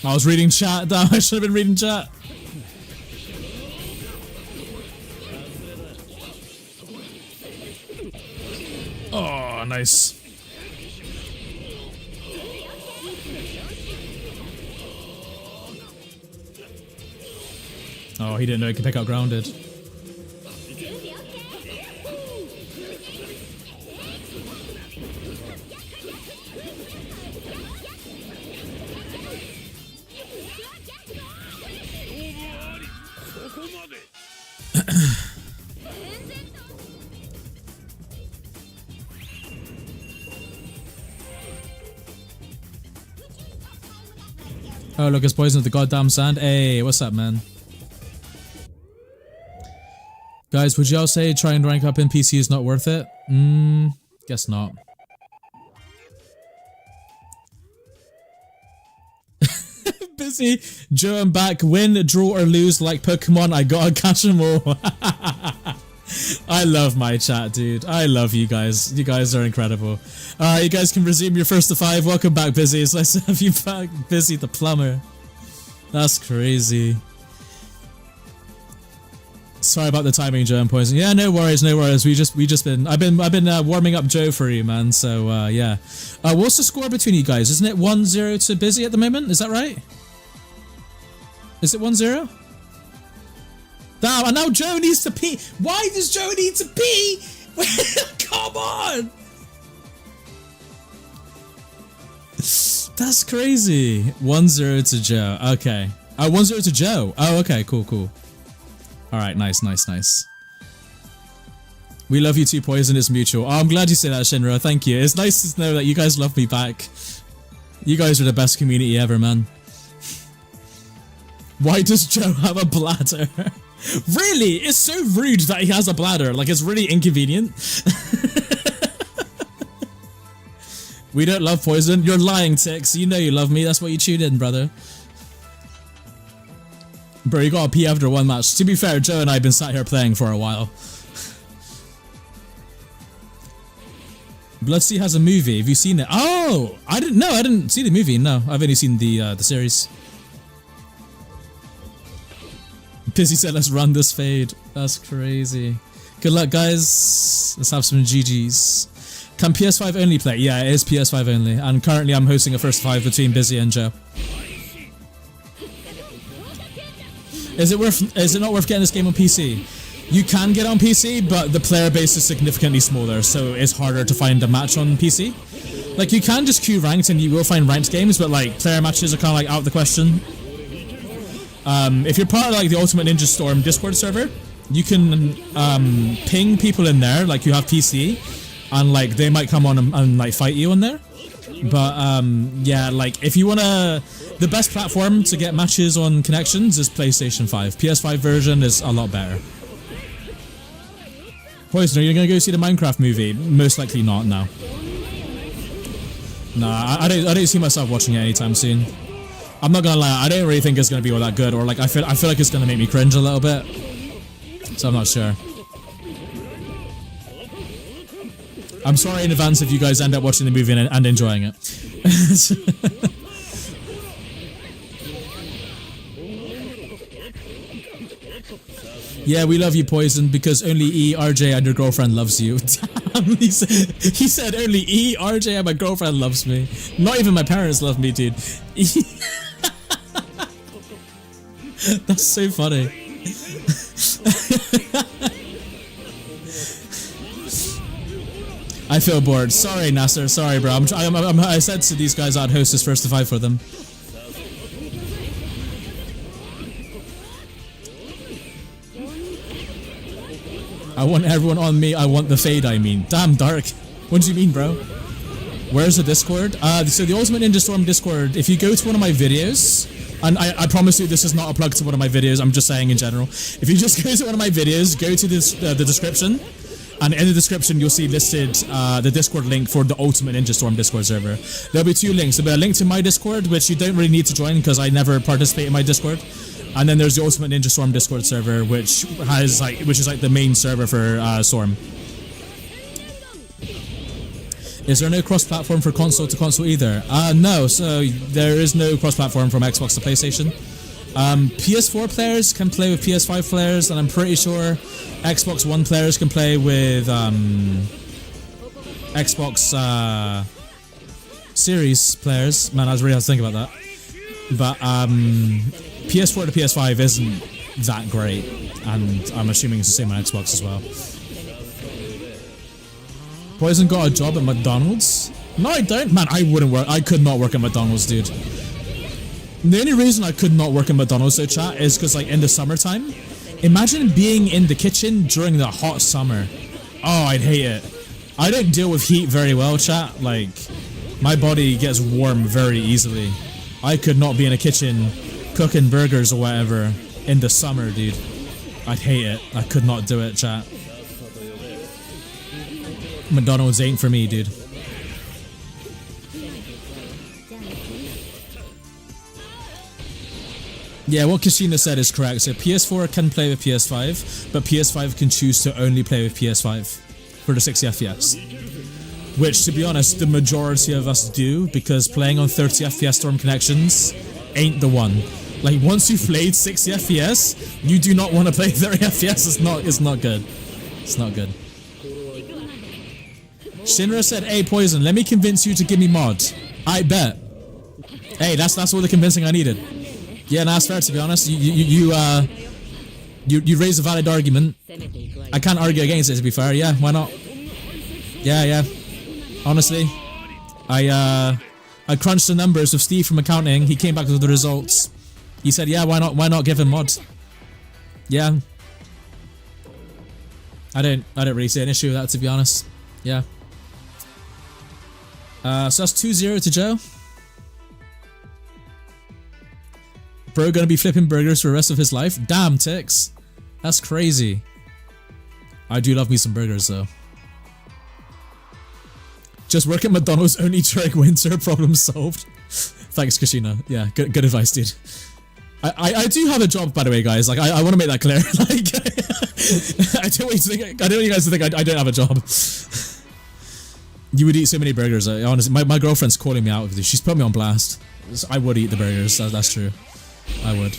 I was reading chat. Damn, I should have been reading chat. Oh, nice. he didn't know he could pick up grounded. Oh, look, it's poison with the goddamn sand. Hey, what's up, man? Guys, would y'all say trying to rank up in PC is not worth it? Guess not. Busy. Joe, I'm back. Win, draw, or lose like Pokemon. I gotta catch them all. I love my chat, dude. I love you guys. You guys are incredible. You guys can resume your first to 5. Welcome back, Busy. It's nice to have you back, Busy the plumber. That's crazy. Sorry about the timing, Joe and Poison. Yeah, no worries, no worries. I've been warming up Joe for you, man. So yeah. What's the score between you guys? Isn't it 1-0 to Busy at the moment? Is that right? Is it 1-0? Damn, and now Joe needs to pee. Why does Joe need to pee? Come on! That's crazy. 1-0 to Joe. Okay. 1-0 to Joe. Oh, okay. Cool, cool. Alright, nice, nice, nice. We love you too, Poison. It's mutual. Oh, I'm glad you say that, Shinra. Thank you. It's nice to know that you guys love me back. You guys are the best community ever, man. Why does Joe have a bladder? Really? It's so rude that he has a bladder. Like, it's really inconvenient. We don't love Poison. You're lying, Tix. You know you love me. That's why you tuned in, brother. Bro, you gotta pee after one match. To be fair, Joe and I have been sat here playing for a while. Bloodsea has a movie. Have you seen it? Oh! I didn't see the movie. No, I've only seen the series. Pissy said, let's run this fade. That's crazy. Good luck, guys. Let's have some GG's. Can PS5 only play? Yeah, it is PS5 only. And currently I'm hosting a first 5 between Busy and Joe. Is it not worth getting this game on PC? You can get it on PC, but the player base is significantly smaller, so it's harder to find a match on PC. Like, you can just queue ranked and you will find ranked games, but like, player matches are kind of like out of the question. If you're part of like the Ultimate Ninja Storm Discord server, you can ping people in there, like you have PC, and like they might come on and like fight you in there. But yeah, like if you wanna, the best platform to get matches on connections is PlayStation 5. PS5 version is a lot better. Poison, are you gonna go see the Minecraft movie? Most likely not. No. Nah, I don't see myself watching it anytime soon. I'm not gonna lie, I don't really think it's gonna be all that good, or like I feel like it's gonna make me cringe a little bit. So I'm not sure. I'm sorry in advance if you guys end up watching the movie and enjoying it. Yeah, we love you, Poison, because only E, RJ, and your girlfriend loves you. Damn, he said only E, RJ, and my girlfriend loves me. Not even my parents love me, dude. That's so funny. I feel bored. Sorry, Nasser. Sorry, bro. I said to these guys I'd host this first to 5 for them. I want everyone on me. I want the fade, I mean. Damn, Dark. What do you mean, bro? Where's the Discord? So the Ultimate Ninja Storm Discord, if you go to one of my videos, and I promise you this is not a plug to one of my videos, I'm just saying in general. If you just go to one of my videos, go to this, the description, and in the description you'll see listed the Discord link for the Ultimate Ninja Storm Discord server. There'll be 2 links. There'll be a link to my Discord, which you don't really need to join because I never participate in my Discord. And then there's the Ultimate Ninja Storm Discord server, which is like the main server for Storm. Is there no cross-platform for console to console either? No, so there is no cross-platform from Xbox to PlayStation. PS4 players can play with PS5 players, and I'm pretty sure Xbox One players can play with Xbox Series players. Man, I really have to think about that. But PS4 to PS5 isn't that great, and I'm assuming it's the same on Xbox as well. Poison got a job at McDonald's? No, I don't. Man, I could not work at McDonald's, dude. The only reason I could not work at McDonald's, though, chat, is because, like, in the summertime, imagine being in the kitchen during the hot summer. Oh, I'd hate it. I don't deal with heat very well, chat. Like, my body gets warm very easily. I could not be in a kitchen cooking burgers or whatever in the summer, dude. I'd hate it. I could not do it, chat. McDonald's ain't for me, dude. Yeah, what Kashina said is correct. So PS4 can play with PS5, but PS5 can choose to only play with PS5 for the 60 FPS. Which, to be honest, the majority of us do, because playing on 30 FPS Storm connections ain't the one. Like, once you've played 60 FPS, you do not want to play 30 FPS. It's not good. It's not good. Shinra said, "Hey, Poison, let me convince you to give me mod." I bet. Hey, that's all the convincing I needed. Yeah, no, that's fair, to be honest. You raise a valid argument. I can't argue against it, to be fair. Yeah, why not? Yeah. Honestly, I crunched the numbers with Steve from accounting. He came back with the results. He said, "Yeah, why not give him mod?" Yeah. I don't really see an issue with that, to be honest. Yeah. So that's 2-0 to Joe. Bro gonna be flipping burgers for the rest of his life? Damn, Tix. That's crazy. I do love me some burgers, though. Just work at McDonald's only during winter, problem solved. Thanks, Kashina. Yeah, good advice, dude. I do have a job, by the way, guys. Like, I want to make that clear. Like, I don't want you guys to think I don't have a job. You would eat so many burgers. Honestly, my girlfriend's calling me out because she's put me on blast. I would eat the burgers. That's true. I would.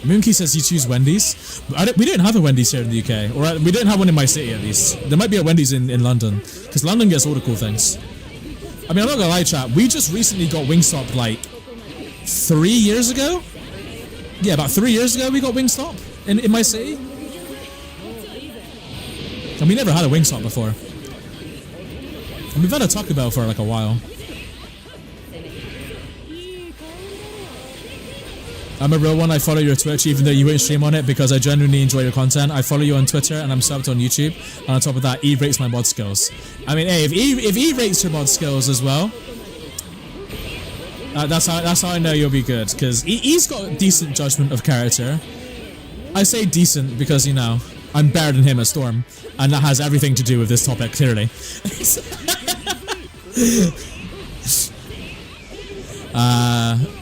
Moonky says you choose Wendy's. We don't have a Wendy's here in the UK, or we don't have one in my city at least. There might be a Wendy's in London, because London gets all the cool things. I mean, I'm not gonna lie, chat. We just recently got Wingstop like 3 years ago. Yeah, about 3 years ago we got Wingstop in my city. And we never had a Wingstop before. And we've had a Taco Bell for like a while. I'm a real one. I follow your Twitch even though you won't stream on it because I genuinely enjoy your content. I follow you on Twitter and I'm subbed on YouTube. And on top of that, Eve rates my mod skills. I mean, hey, if Eve rates her mod skills as well, that's how I know you'll be good. Because he's got decent judgment of character. I say decent because, you know, I'm better than him at Storm. And that has everything to do with this topic, clearly.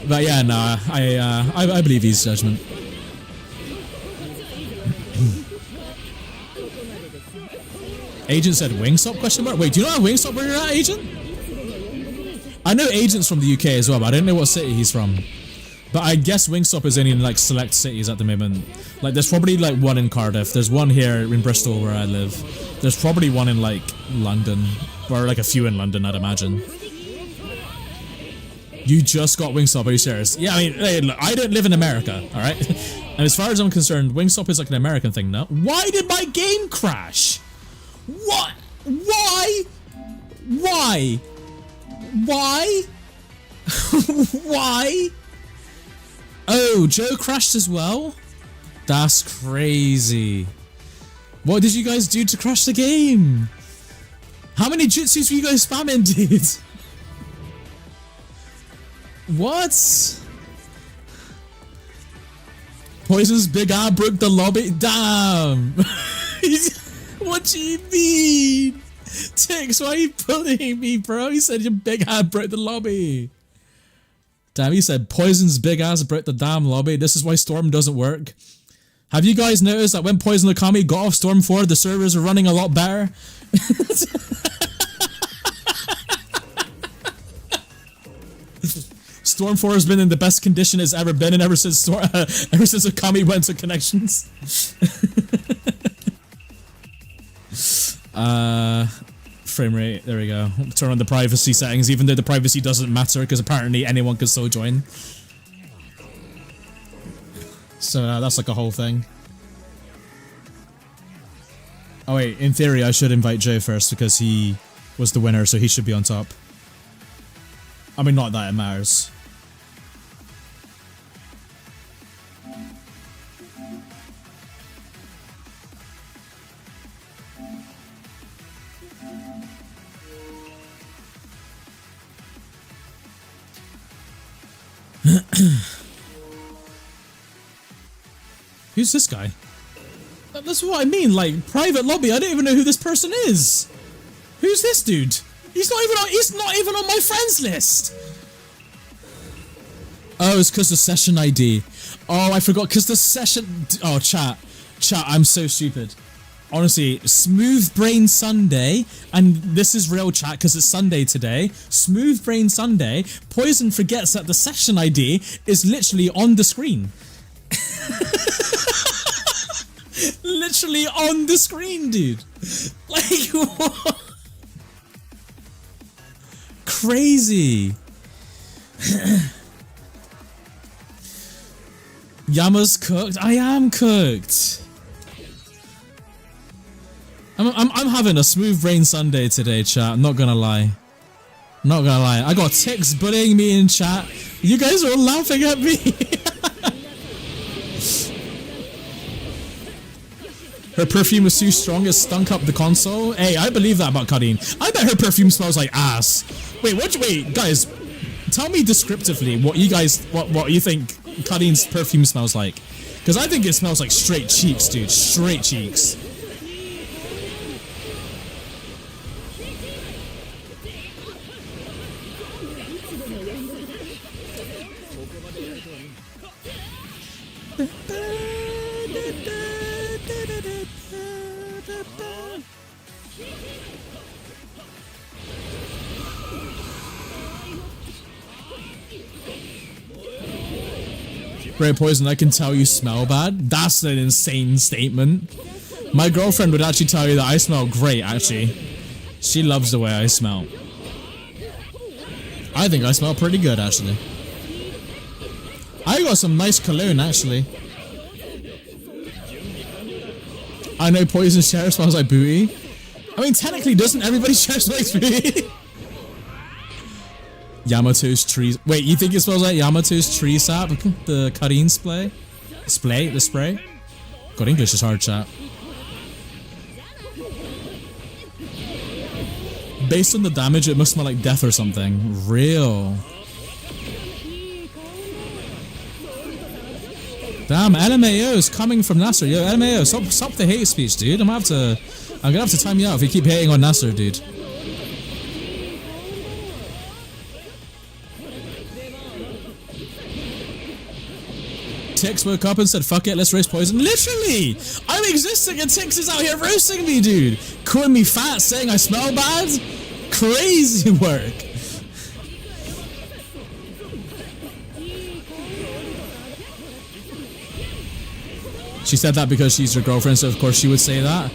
But yeah, no, I believe his judgment. Agent said Wingstop, question mark? Wait, do you not have Wingstop where you're at, Agent? I know Agent's from the UK as well, but I don't know what city he's from. But I guess Wingstop is only in like select cities at the moment. Like there's probably like one in Cardiff, there's one here in Bristol where I live. There's probably one in like London, or like a few in London, I'd imagine. You just got Wingstop, are you serious? Yeah, I mean, hey, look, I don't live in America, alright? And as far as I'm concerned, Wingstop is like an American thing now. Why did my game crash? What? Why? Why? Why? Why? Oh, Joe crashed as well? That's crazy. What did you guys do to crash the game? How many jutsus were you guys spamming, dude? What? Poison's big eye broke the lobby. Damn. What do you mean? Tix, why are you bullying me, bro? He said your big eye broke the lobby. Damn, he said Poison's big ass broke the damn lobby. This is why Storm doesn't work. Have you guys noticed that when Poison Okami got off Storm 4, the servers are running a lot better? Storm 4 has been in the best condition it's ever been, and ever since Okami went to connections. Frame rate, there we go. Turn on the privacy settings, even though the privacy doesn't matter, because apparently anyone can so join. So that's like a whole thing. Oh wait, in theory I should invite Joe first because he was the winner, so he should be on top. I mean, not that it matters. Who's this guy? That's what I mean, like, private lobby, I don't even know who this person is. Who's this dude? He's not even on my friends list. Oh, it's because the session ID. Oh, I forgot, because the session... Oh, chat, I'm so stupid. Honestly, Smooth Brain Sunday, and this is real chat because it's Sunday today. Smooth Brain Sunday, Poison forgets that the session ID is literally on the screen. Literally on the screen, dude. Like, what? Crazy. Yama's cooked. I am cooked. I'm having a smooth brain Sunday today, chat. I'm not gonna lie. Not gonna lie. I got ticks bullying me in chat. You guys are all laughing at me. Her perfume was too strong, it stunk up the console. Hey, I believe that about Kadeen. I bet her perfume smells like ass. Wait, wait, guys. Tell me descriptively what you guys, what you think Kadeen's perfume smells like. Because I think it smells like straight cheeks, dude. Straight cheeks. Right, Poison, I can tell you smell bad. That's an insane statement. My girlfriend would actually tell you that I smell great, actually. She loves the way I smell. I think I smell pretty good, actually. I got some nice cologne, actually. I know Poison's chair smells like booty. I mean, technically, doesn't everybody's chair smell like booty? Yamato's tree. Wait, you think it smells like Yamato's tree sap? The Kadeen spray? The spray? God, English is hard, chat. Based on the damage, it must smell like death or something. Real. Damn, LMAO is coming from Nasser. Yo, LMAO, stop the hate speech, dude. I'm gonna have to time you out if you keep hating on Nasser, dude. Tix woke up and said, fuck it, let's roast Poison. Literally! I'm existing and Tix is out here roasting me, dude! Calling me fat, saying I smell bad? Crazy work! She said that because she's your girlfriend, so of course she would say that.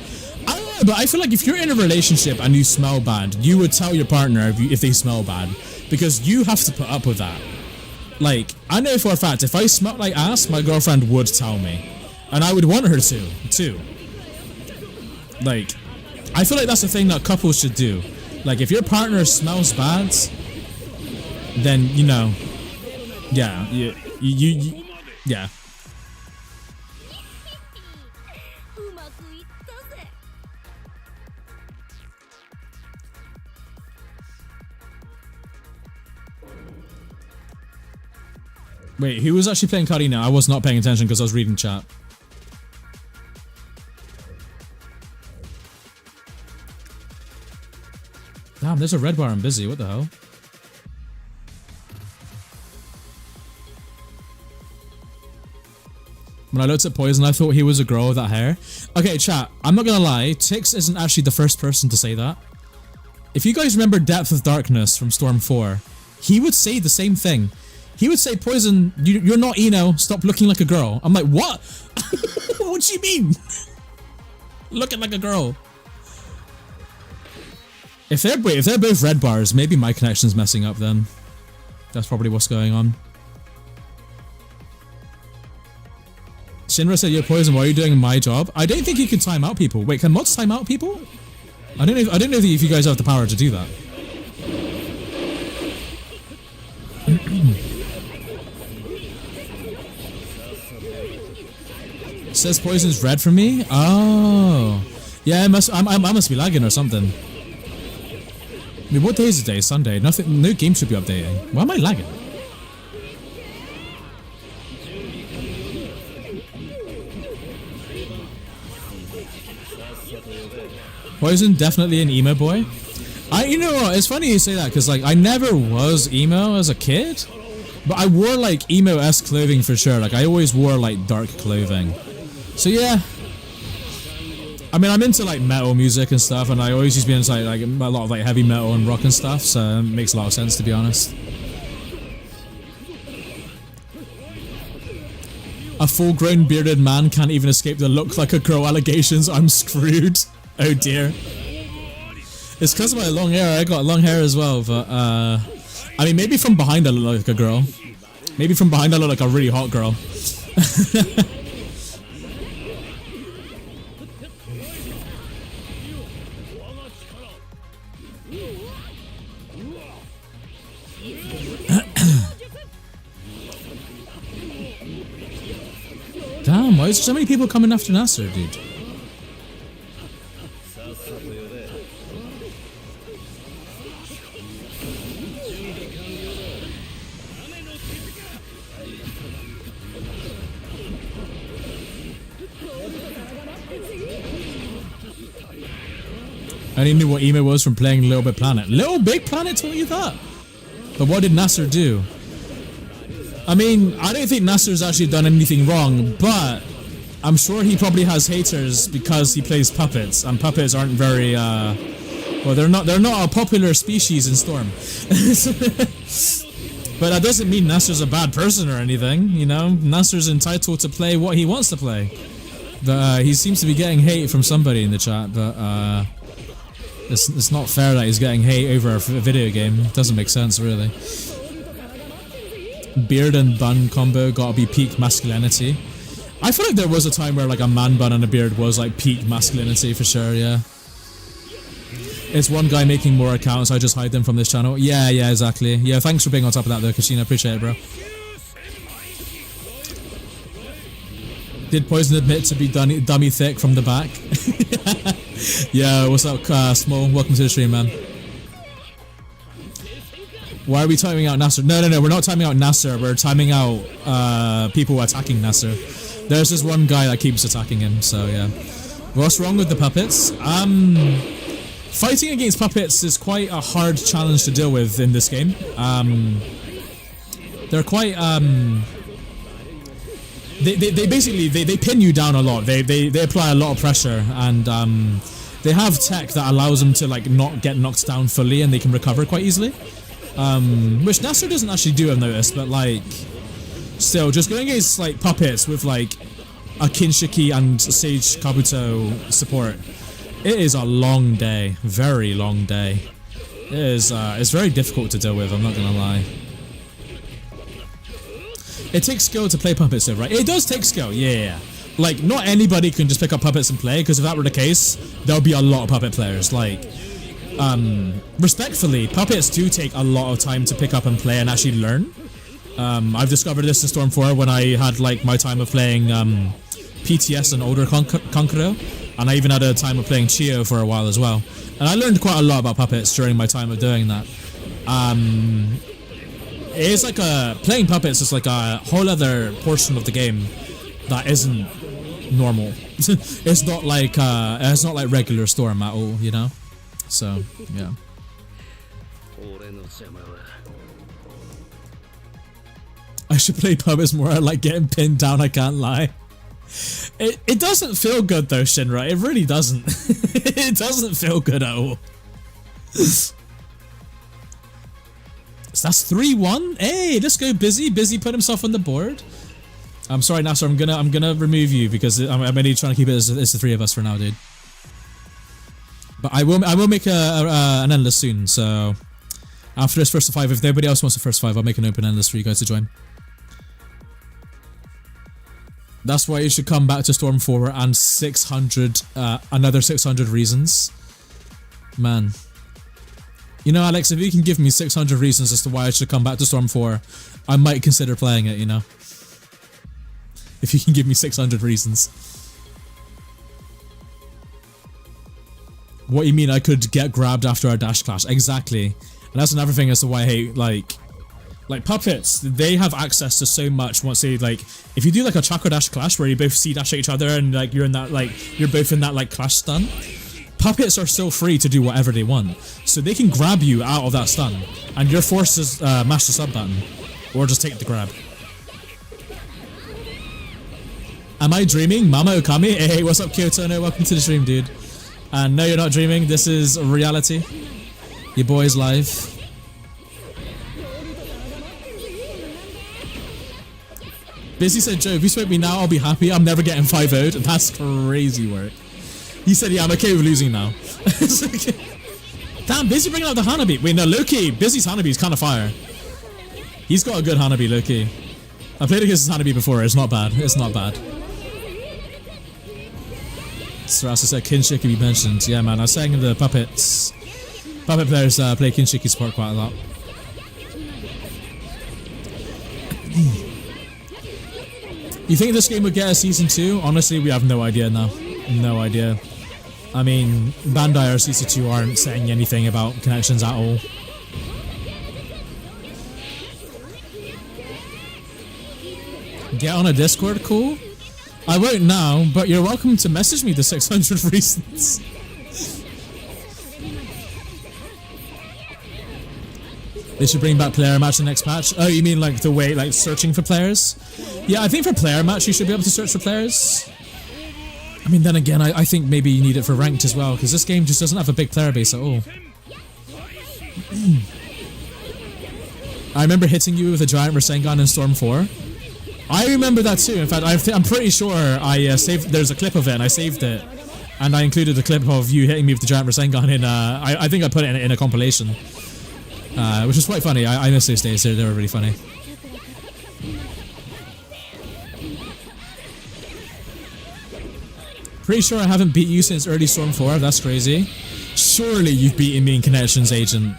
I don't know, but I feel like if you're in a relationship and you smell bad, you would tell your partner if they smell bad. Because you have to put up with that. Like, I know for a fact, if I smelled like ass, my girlfriend would tell me. And I would want her to, too. Like, I feel like that's the thing that couples should do. Like, if your partner smells bad, then, you know, yeah, yeah. Wait, who was actually playing Kadeen now? I was not paying attention because I was reading chat. Damn, there's a red bar. I'm busy. What the hell? When I looked at Poison, I thought he was a girl with that hair. Okay, chat. I'm not gonna lie. Tix isn't actually the first person to say that. If you guys remember Depth of Darkness from Storm 4, he would say the same thing. He would say, Poison, you're not Eno, stop looking like a girl. I'm like, what? What do you mean? Looking like a girl. If they're both red bars, maybe my connection's messing up then. That's probably what's going on. Shinra said, "You're Poison. Why are you doing my job?" I don't think you can time out people. Wait, can mods time out people? I don't know. I don't know if you guys have the power to do that. Says Poison's red for me. Oh, yeah. I must be lagging or something. I mean, what day is it today? Sunday. Nothing. No game should be updating. Why am I lagging? Poison definitely an emo boy. You know what? It's funny you say that because like I never was emo as a kid, but I wore like emo-esque clothing for sure. Like I always wore like dark clothing. So yeah. I mean, I'm into like metal music and stuff, and I always used to be into like a lot of like heavy metal and rock and stuff. So it makes a lot of sense, to be honest. A full-grown bearded man can't even escape the look like a girl allegations. I'm screwed. Oh dear. It's because of my long hair. I got long hair as well, but I mean, maybe from behind I look like a girl. Maybe from behind I look like a really hot girl. Damn, why is there so many people coming after Nasser, dude? I only knew what emo was from playing Little Big Planet. Little Big Planet taught you that? But what did Nasser do? I mean, I don't think Nasser's actually done anything wrong, but I'm sure he probably has haters because he plays puppets, and puppets aren't very, well, they're not a popular species in Storm. But that doesn't mean Nasser's a bad person or anything, you know? Nasser's entitled to play what he wants to play. But, he seems to be getting hate from somebody in the chat, but, it's not fair that he's getting hate over a video game. It doesn't make sense, really. Beard and bun combo gotta be peak masculinity. I feel like there was a time where like a man bun and a beard was like peak masculinity for sure, yeah. It's one guy making more accounts, I just hide them from this channel. Yeah, exactly. Yeah, thanks for being on top of that though, Christina. Appreciate it, bro. Did Poison admit to be dummy thick from the back? Yeah, what's up, Small? Welcome to the stream, man. Why are we timing out Nasser? No, we're not timing out Nasser. We're timing out people attacking Nasser. There's this one guy that keeps attacking him, so yeah. What's wrong with the puppets? Fighting against puppets is quite a hard challenge to deal with in this game. They're quite they basically they pin you down a lot. They apply a lot of pressure, and they have tech that allows them to like not get knocked down fully, and they can recover quite easily. Which Nasser doesn't actually do, I've noticed, but like still, just going against like puppets with like a Kinshiki and Sage Kabuto support, it is a long day, very long day. It is it's very difficult to deal with, I'm not gonna lie. It takes skill to play puppets though, right? It does take skill, yeah. Like, not anybody can just pick up puppets and play, because if that were the case, there'll be a lot of puppet players. Like, respectfully, puppets do take a lot of time to pick up and play and actually learn. I've discovered this in Storm 4 when I had, like, my time of playing, PTS and older Konkuro, and I even had a time of playing Chio for a while as well. And I learned quite a lot about puppets during my time of doing that. It's like playing puppets is like a whole other portion of the game that isn't normal. It's not like regular Storm at all, you know? So, yeah. I should play puppets more. I like getting pinned down, I can't lie. It doesn't feel good though, Shinra. It really doesn't. It doesn't feel good at all. So that's 3-1. Hey, let's go Busy. Busy put himself on the board. I'm sorry, Nasser. I'm gonna remove you because I'm only trying to keep it as the three of us for now, dude. But I will make an endless soon. So after this first to 5, if nobody else wants the first 5, I'll make an open endless for you guys to join. That's why you should come back to Storm 4 and another 600 reasons. Man. You know, Alex, if you can give me 600 reasons as to why I should come back to Storm 4, I might consider playing it, you know? If you can give me 600 reasons. What you mean I could get grabbed after our dash clash? Exactly. And that's another thing as to why I hate, like puppets. They have access to so much once they, like, if you do like a chakra dash clash where you both C-dash at each other and like you're in that, like, you're both in that like clash stun, puppets are still free to do whatever they want. So they can grab you out of that stun and you're forced to mash the sub button or just take the grab. Am I dreaming? Mama Okami? Hey, what's up, Kyoto? No, welcome to the stream, dude. And no, you're not dreaming. This is reality. Your boy's live. Busy said, Joe, if you smoke me now, I'll be happy. I'm never getting 5-0'd. That's crazy work. He said, yeah, I'm okay with losing now. Okay. Damn, Busy bringing out the Hanabi. Wait, no, low-key, Busy's Hanabi is kind of fire. He's got a good Hanabi, low-key. I played against his Hanabi before. It's not bad. It's not bad. Sarasa said Kinshiki be mentioned. Yeah, man, I was saying the puppets. Puppet players play Kinshiki support quite a lot. You think this game would get a season 2? Honestly, we have no idea now. No idea. I mean, Bandai or CC2 aren't saying anything about connections at all. Get on a Discord, cool? I won't now, but you're welcome to message me the 600 reasons. They should bring back player match in the next patch. Oh, you mean like the way, like searching for players? Yeah, I think for player match you should be able to search for players. I mean, then again, I think maybe you need it for ranked as well, because this game just doesn't have a big player base at all. I remember hitting you with a giant Rasengan in Storm 4. I remember that too. In fact, I'm pretty sure I saved. There's a clip of it, and I saved it, and I included a clip of you hitting me with the giant Rasengan in. I think I put it in a compilation, which was quite funny. I miss those days. They were really funny. Pretty sure I haven't beat you since early Storm 4. That's crazy. Surely you've beaten me in Connections, Agent.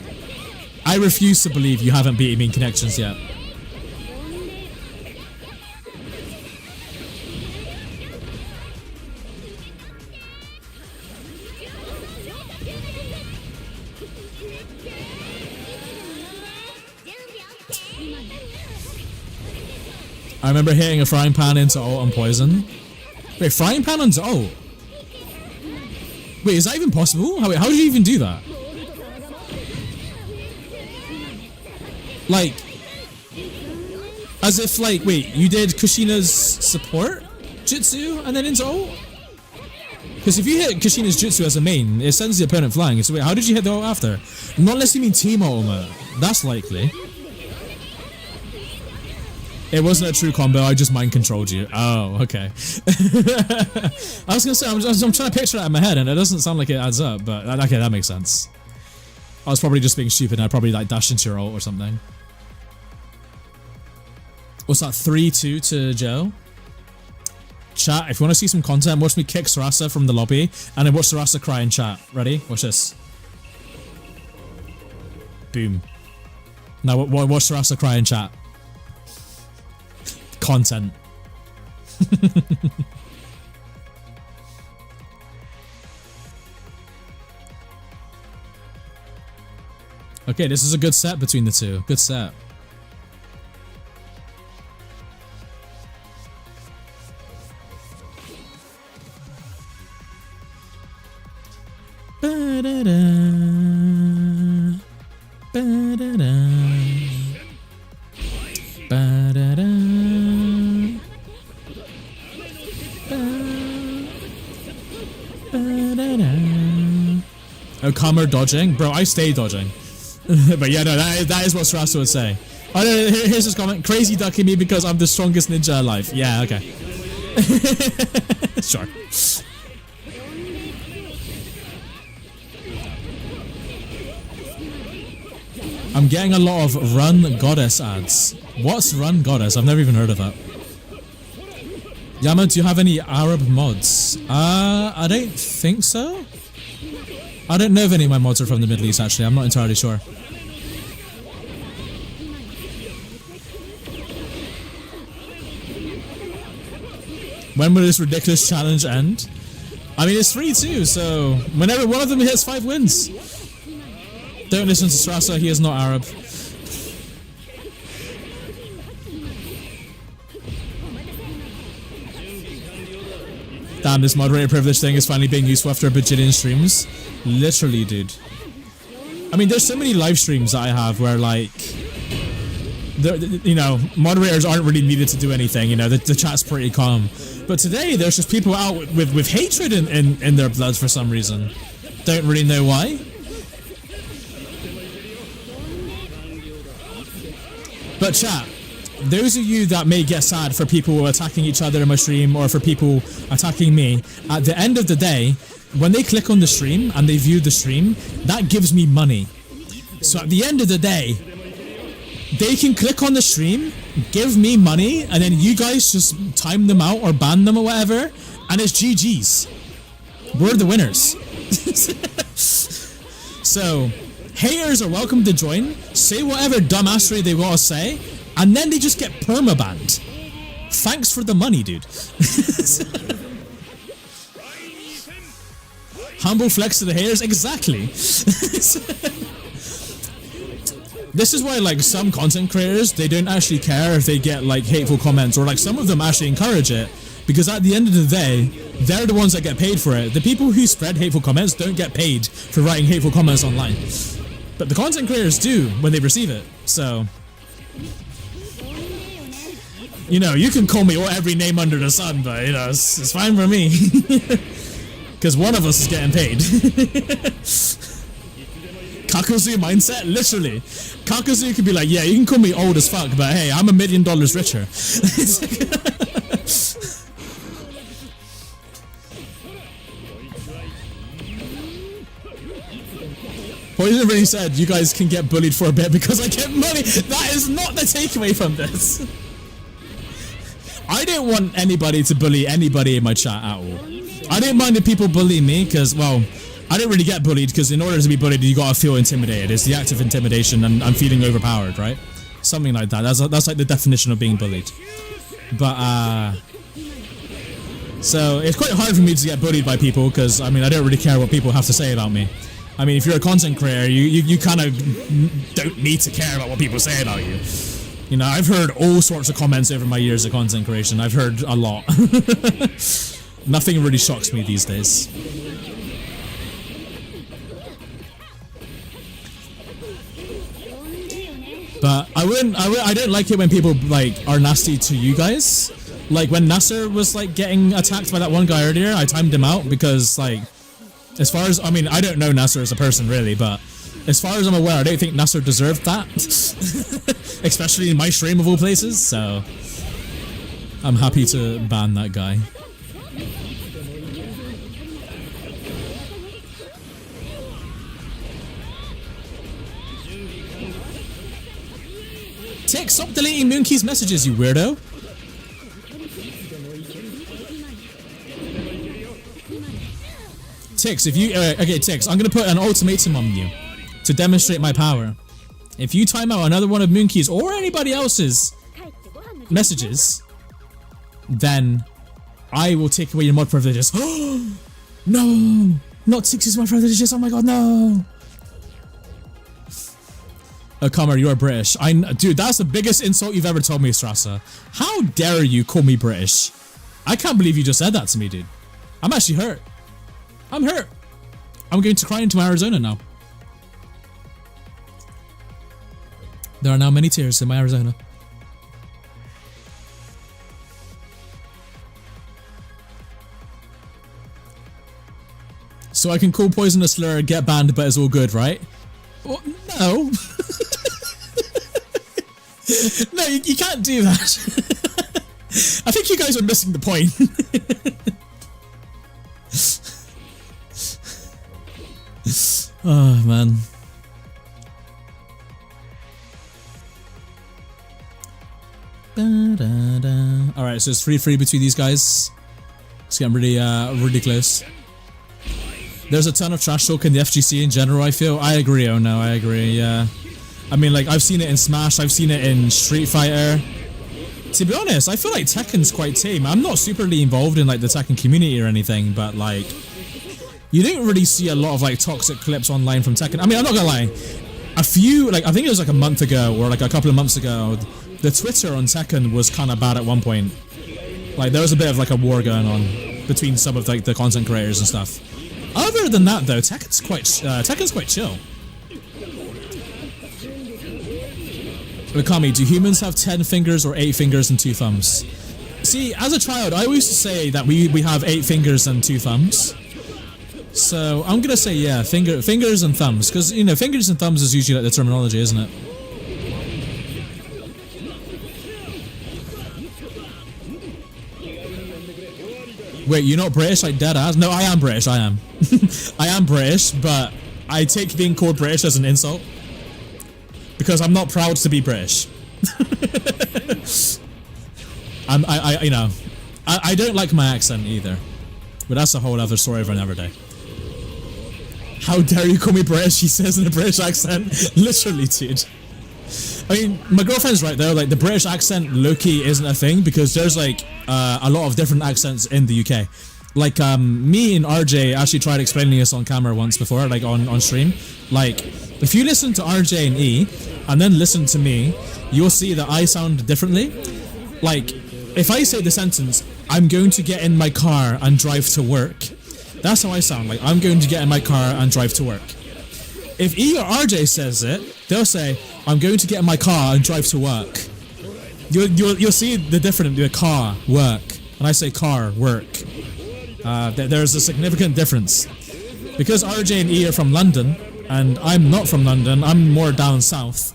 I refuse to believe you haven't beaten me in Connections yet. I remember hitting a frying pan into ult on poison. Wait, frying pan into ult? Wait, is that even possible? How did you even do that? Like, as if like, wait, you did Kushina's support jutsu and then into ult? Because if you hit Kushina's jutsu as a main, it sends the opponent flying. So wait, how did you hit the ult after? Not unless you mean team ultimate. That's likely. It wasn't a true combo, I just mind controlled you. Oh, okay. I was gonna say, I'm trying to picture that in my head and it doesn't sound like it adds up, but okay, that makes sense. I was probably just being stupid and I probably like dashed into your ult or something. What's that, 3-2 to Joe? Chat, if you want to see some content, watch me kick Sarasa from the lobby and then watch Sarasa cry in chat. Ready? Watch this. Boom. Now watch Sarasa cry in chat. Content. Okay, this is a good set between the two. Good set. Ba-da-da. Ba-da-da. Ba-da-da. Okami dodging? Bro, I stay dodging. But yeah, no, that is what Sarasa would say. Oh, no, here's his comment. Crazy ducking me because I'm the strongest ninja alive. Yeah, okay. Sure. I'm getting a lot of Run Goddess ads. What's Run Goddess? I've never even heard of that. Yama, do you have any Arab mods? I don't think so. I don't know if any of my mods are from the Middle East, actually. I'm not entirely sure. When will this ridiculous challenge end? I mean, it's free too, so whenever one of them hits 5 wins. Don't listen to Strasser, he is not Arab. Damn, this moderator privilege thing is finally being useful after a bajillion streams. Literally, dude. I mean, there's so many live streams that I have where, like, you know, moderators aren't really needed to do anything, you know, the chat's pretty calm. But today, there's just people out with hatred in their blood for some reason. Don't really know why. But chat, those of you that may get sad for people attacking each other in my stream or for people attacking me, at the end of the day, when they click on the stream and they view the stream, that gives me money. So at the end of the day, they can click on the stream, give me money, and then you guys just time them out or ban them or whatever, and it's GG's. We're the winners. So, haters are welcome to join, say whatever dumbassery they want to say, and then they just get permabanned. Thanks for the money, dude. Humble flex to the haters? Exactly. This is why, like, some content creators, they don't actually care if they get, like, hateful comments, or, like, some of them actually encourage it, because at the end of the day, they're the ones that get paid for it. The people who spread hateful comments don't get paid for writing hateful comments online. But the content creators do when they receive it, so... You know, you can call me every name under the sun, but, you know, it's fine for me. Because one of us is getting paid. Kakuzu mindset? Literally. Kakuzu could be like, yeah, you can call me old as fuck, but hey, I'm $1 million richer. Poison really said, you guys can get bullied for a bit because I get money. That is not the takeaway from this. I don't want anybody to bully anybody in my chat at all. I don't mind if people bully me because, well, I don't really get bullied because in order to be bullied, you gotta feel intimidated. It's the act of intimidation and I'm feeling overpowered, right? Something like that. That's like the definition of being bullied. But, so it's quite hard for me to get bullied by people because, I mean, I don't really care what people have to say about me. I mean, if you're a content creator, you kind of don't need to care about what people say about you. You know, I've heard all sorts of comments over my years of content creation. I've heard a lot. Nothing really shocks me these days. But I don't like it when people, like, are nasty to you guys. Like, when Nasser was, like, getting attacked by that one guy earlier, I timed him out because, like, as far as, I mean, I don't know Nasser as a person, really, but as far as I'm aware, I don't think Nasser deserved that. Especially in my stream of all places, so I'm happy to ban that guy. Tick, stop deleting Moonkey's messages, you weirdo. Tix, if you... okay, Tix, I'm gonna put an ultimatum on you to demonstrate my power. If you time out another one of Moonkey's or anybody else's messages, then I will take away your mod privileges. No! Not Tix's mod privileges, oh my god, no! Okami, you are British. Dude, that's the biggest insult you've ever told me, Strasser. How dare you call me British? I can't believe you just said that to me, dude. I'm actually hurt. I'm hurt. I'm going to cry into my Arizona now. There are now many tears in my Arizona. So I can call Poison a slur, get banned, but it's all good, right? Well, no. No, you can't do that. I think you guys are missing the point. Oh, man. Alright, so so it's 3-3 between these guys. It's getting really, really close. There's a ton of trash talk in the FGC in general, I feel. I agree, oh no, I agree, yeah. I mean, like, I've seen it in Smash, I've seen it in Street Fighter. To be honest, I feel like Tekken's quite tame. I'm not superly involved in, like, the Tekken community or anything, but, like, you don't really see a lot of, like, toxic clips online from Tekken. I mean, I'm not gonna lie. A few, like, I think it was, like, a month ago, or, like, a couple of months ago, the Twitter on Tekken was kind of bad at one point. Like, there was a bit of, like, a war going on between some of, like, the content creators and stuff. Other than that, though, Tekken's quite chill. Okami, do humans have 10 fingers or 8 fingers and 2 thumbs? See, as a child, I used to say that we have 8 fingers and 2 thumbs. So, I'm gonna say, yeah, fingers and thumbs. Because, you know, fingers and thumbs is usually like the terminology, isn't it? Wait, you're not British, like dead ass? No, I am British, I am. I am British, but I take being called British as an insult. Because I'm not proud to be British. You know, I don't like my accent either. But that's a whole other story for another day. How dare you call me British, he says in a British accent. Literally, dude. I mean, my girlfriend's right though, like the British accent low-key isn't a thing because there's like a lot of different accents in the UK. Like me and RJ actually tried explaining this on camera once before, like on stream. Like, if you listen to RJ and E and then listen to me, you'll see that I sound differently. Like, if I say the sentence, I'm going to get in my car and drive to work, that's how I sound. Like, I'm going to get in my car and drive to work. If E or RJ says it, they'll say, I'm going to get in my car and drive to work. You'll see the difference, the car, work. And I say car, work. There's a significant difference. Because RJ and E are from London, and I'm not from London, I'm more down south.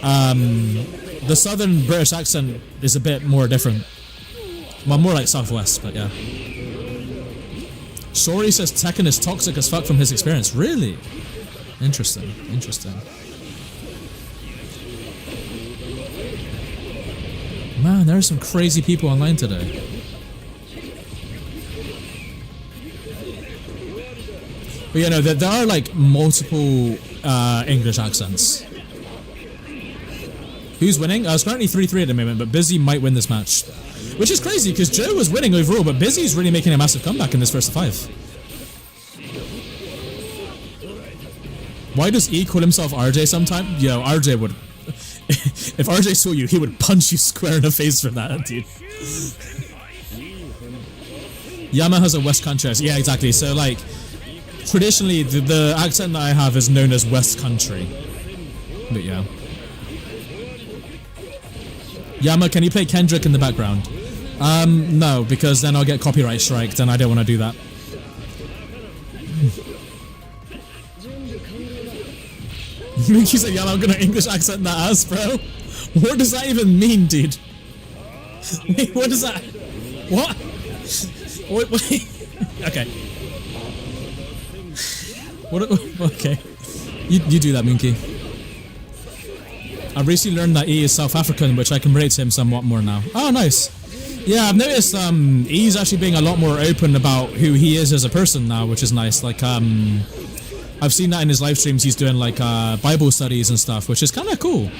The southern British accent is a bit more different. Well, more like southwest, but yeah. Shori says Tekken is toxic as fuck from his experience. Really? Interesting, interesting. Man, there are some crazy people online today. But you know, there are like multiple English accents. Who's winning? It's currently 3-3 at the moment, but Busy might win this match. Which is crazy, because Joe was winning overall, but Busy's really making a massive comeback in this first 5. Why does E call himself RJ sometime? Yo, RJ would... if RJ saw you, he would punch you square in the face for that, dude. Yama has a West Country accent. Yeah, exactly. So, like, traditionally, the accent that I have is known as West Country. But yeah. Yama, can you play Kendrick in the background? No, because then I'll get copyright striked, and I don't want to do that. Mickey said, Yama, I'm gonna English accent that ass, bro. What does that even mean, dude? Wait, what does that... What? Wait. Okay. What? Okay. You do that, Minky. I've recently learned that E is South African, which I can relate to him somewhat more now. Oh, nice. Yeah, I've noticed E's actually being a lot more open about who he is as a person now, which is nice. Like, I've seen that in his live streams. He's doing like Bible studies and stuff, which is kind of cool.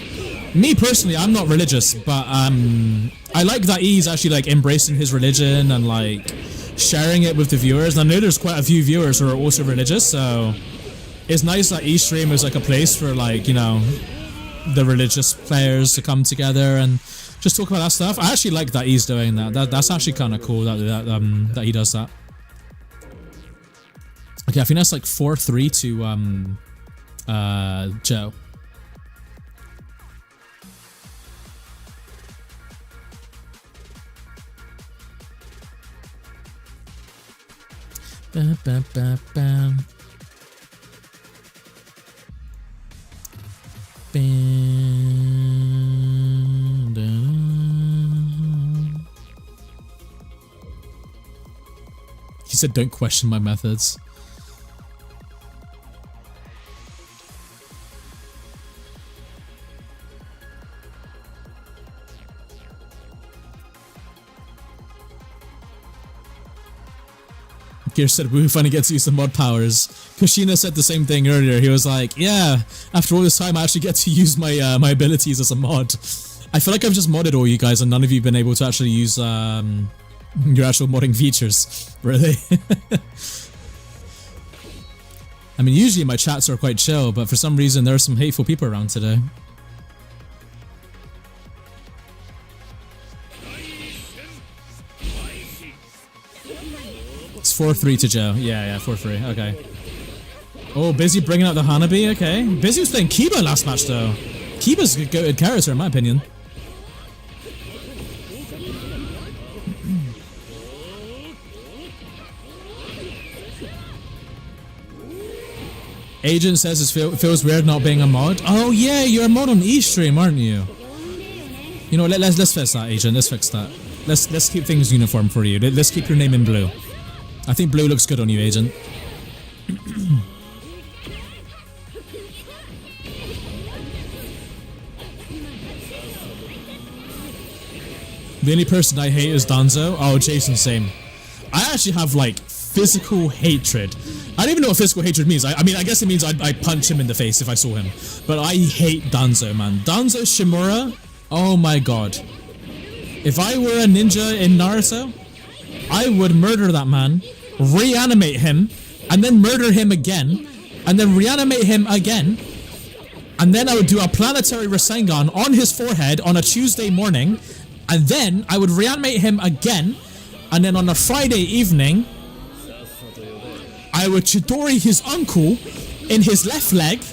Me personally, I'm not religious, but I like that E's actually like embracing his religion and like sharing it with the viewers. And I know there's quite a few viewers who are also religious, so it's nice that E stream is like a place for like, you know, the religious players to come together and just talk about that stuff. I actually like that he's doing that. That's actually kind of cool that he does that. Okay, I think that's like 4-3 to Joe. Bam, bam, bam, bam. He said, don't question my methods. Gear said, we finally get to use the mod powers. Kushina said the same thing earlier. He was like, yeah, after all this time, I actually get to use my my abilities as a mod. I feel like I've just modded all you guys and none of you have been able to actually use your actual modding features. Really? I mean, usually my chats are quite chill, but for some reason there are some hateful people around today. It's 4-3 to Joe. Yeah, 4-3. Okay. Oh, Busy bringing out the Hanabi. Okay. Busy was playing Kiba last match, though. Kiba's a good character, in my opinion. Agent says it feels weird not being a mod. Oh, yeah, you're a mod on eStream, aren't you? You know, let's fix that, Agent. Let's fix that. Let's keep things uniform for you. Let's keep your name in blue. I think blue looks good on you, Agent. The only person I hate is Danzo. Oh, Jason, same. I actually have, like, physical hatred. I don't even know what physical hatred means. I mean, I guess it means I'd punch him in the face if I saw him. But I hate Danzo, man. Danzo Shimura? Oh my god. If I were a ninja in Naruto, I would murder that man, reanimate him, and then murder him again, and then reanimate him again, and then I would do a planetary Rasengan on his forehead on a Tuesday morning, and then I would reanimate him again, and then on a Friday evening, I would Chidori his uncle in his left leg,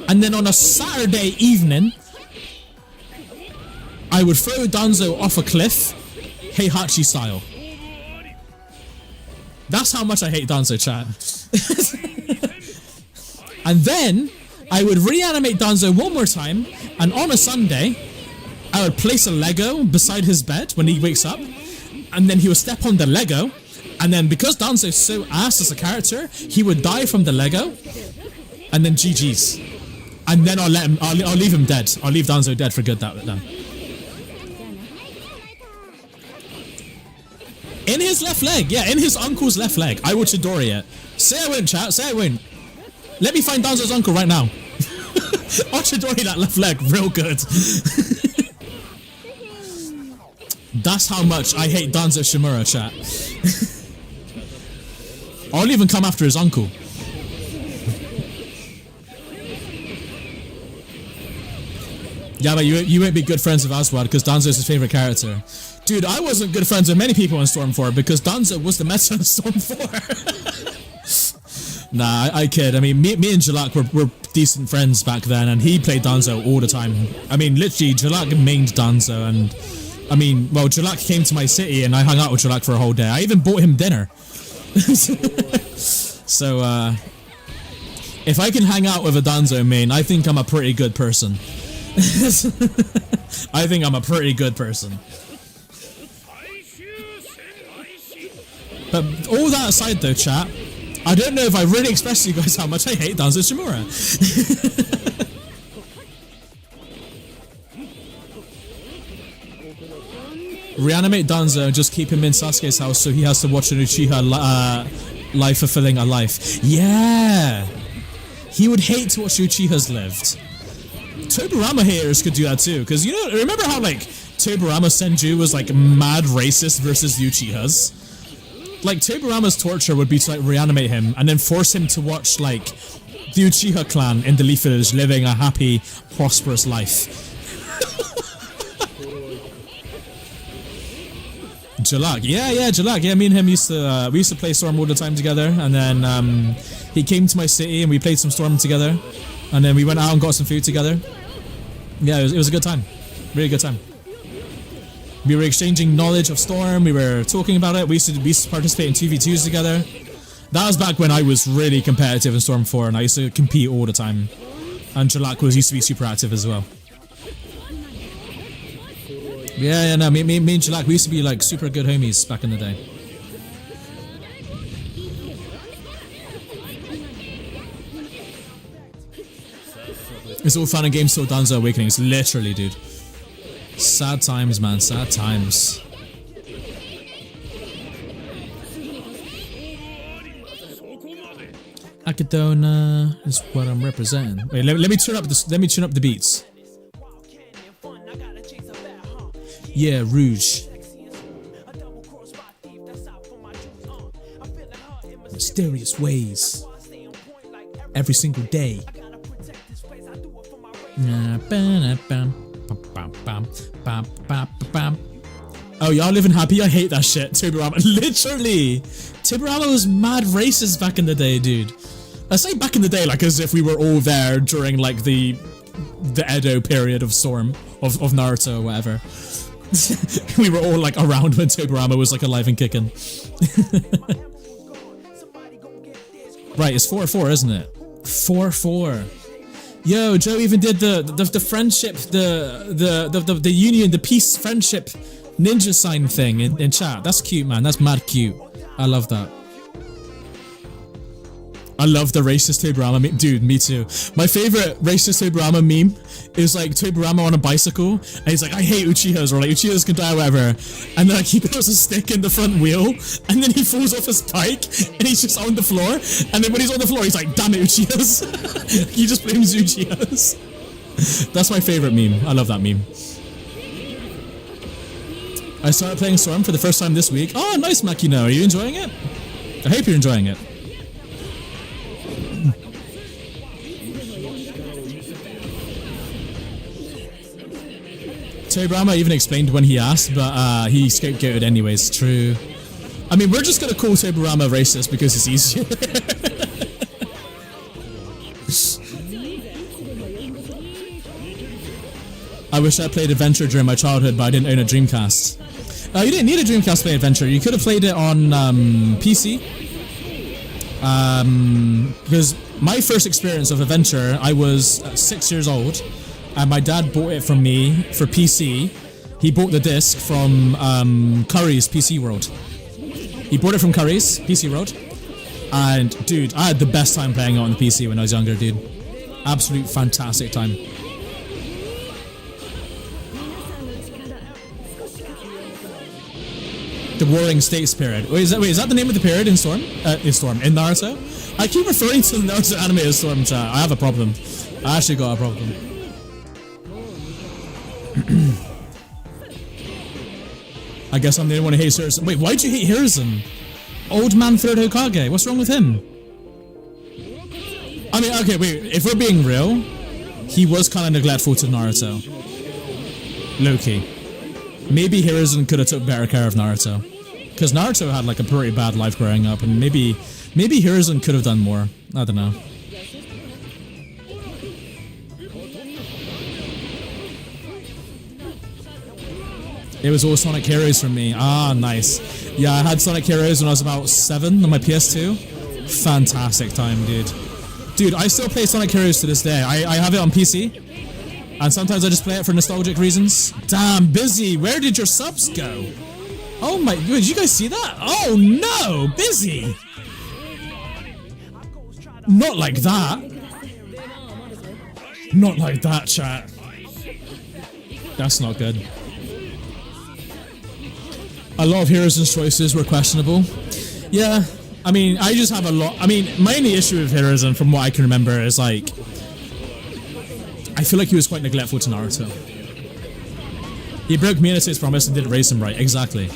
and then on a Saturday evening, I would throw Danzo off a cliff, Heihachi style. That's how much I hate Danzo, chat. And then, I would reanimate Danzo one more time, and on a Sunday, I would place a Lego beside his bed when he wakes up, and then he would step on the Lego, and then because Danzo's so ass as a character, he would die from the Lego, and then GG's. And then I'll leave him dead. I'll leave Danzo dead for good that then. In his left leg, yeah, in his uncle's left leg. I would Chidori it. Say I win, chat, say I win. Let me find Danzo's uncle right now. I'll Chidori that left leg real good. That's how much I hate Danzo Shimura, chat. I'll even come after his uncle. Yeah, but you won't be good friends with Aswad because Danzo's his favorite character. Dude, I wasn't good friends with many people in Storm 4 because Danzo was the meta in Storm 4. Nah, I kid. I mean, me and Jalak were decent friends back then, and he played Danzo all the time. I mean, literally, Jalak mained Danzo, and I mean, well, Jalak came to my city, and I hung out with Jalak for a whole day. I even bought him dinner. So, if I can hang out with a Danzo main, I think I'm a pretty good person. I think I'm a pretty good person. But all that aside though, chat, I don't know if I really expressed to you guys how much I hate Danzo Shimura. Reanimate Danzo and just keep him in Sasuke's house so he has to watch an Uchiha life fulfilling a life. Yeah! He would hate to watch Uchihas lived. Tobirama haters could do that too, because you know, remember how like Tobirama Senju was like mad racist versus the Uchihas? Like Tobirama's torture would be to like reanimate him and then force him to watch like the Uchiha clan in the Leaf Village living a happy, prosperous life. Jalak, yeah, Jalak, yeah. Me and him used to we used to play Storm all the time together, and then he came to my city and we played some Storm together, and then we went out and got some food together. Yeah, it was a good time, really good time. We were exchanging knowledge of Storm. We were talking about it. We used to participate in 2v2s together. That was back when I was really competitive in Storm 4, and I used to compete all the time. And Jalak used to be super active as well. Yeah, no, me and Jalak, we used to be like super good homies back in the day. It's all fun and games till Danzo Awakenings, literally, dude. Sad times, man, sad times. Akadona is what I'm representing. Wait, let me turn up this. Let me tune up the beats. Yeah, Rouge. Mysterious ways. Every single day. Oh, y'all living happy? I hate that shit. Toburama. Literally. Toburama was mad racist back in the day, dude. I say back in the day like as if we were all there during like the Edo period of Storm, of Naruto or whatever. We were all like around when Toburama was like alive and kicking. Right, it's 4-4, isn't it? 4-4. Yo, Joe even did the friendship, the union, the peace friendship ninja sign thing in chat. That's cute, man. That's mad cute. I love that. I love the racist Toburama meme. Dude, me too. My favorite racist Toburama meme is like Toburama on a bicycle, and he's like, I hate Uchihas, or like, Uchihas can die, or whatever. And then like, he puts a stick in the front wheel, and then he falls off his bike, and he's just on the floor. And then when he's on the floor, he's like, damn it, Uchihas. He just blames Uchihas. That's my favorite meme. I love that meme. I started playing Storm for the first time this week. Oh, nice, Makino. Are you enjoying it? I hope you're enjoying it. Toburama even explained when he asked, but he scapegoated anyways. True. I mean, we're just gonna call Toburama racist because it's easier. I wish I played Adventure during my childhood, but I didn't own a Dreamcast. You didn't need a Dreamcast to play Adventure. You could have played it on PC. Because my first experience of Adventure, I was 6 years old. And my dad bought it from me for PC. He bought the disc from Curry's PC World. He bought it from Curry's PC World. And dude, I had the best time playing it on the PC when I was younger, dude. Absolute fantastic time. The Warring States period. Wait, is that the name of the period in Storm? In Naruto? I keep referring to the Naruto anime as Storm chat. I have a problem. I actually got a problem. I guess I'm the only one who hates Hiruzen. Wait, why'd you hate Hiruzen? Old man third Hokage. What's wrong with him? I mean, okay, wait. If we're being real, he was kind of neglectful to Naruto. Low-key. Maybe Hiruzen could have took better care of Naruto. Because Naruto had like a pretty bad life growing up, and maybe Hiruzen could have done more. I don't know. It was all Sonic Heroes from me. Ah, nice. Yeah, I had Sonic Heroes when I was about 7 on my PS2. Fantastic time, dude. Dude, I still play Sonic Heroes to this day. I have it on PC. And sometimes I just play it for nostalgic reasons. Damn, Busy, where did your subs go? Oh my, did you guys see that? Oh no, Busy. Not like that. Not like that, chat. That's not good. A lot of Hiruzen's choices were questionable. Yeah, I mean, I just have a lot. I mean, my only issue with Hiruzen, from what I can remember, is like, I feel like he was quite neglectful to Naruto. He broke Minase's promise and didn't raise him right. Exactly.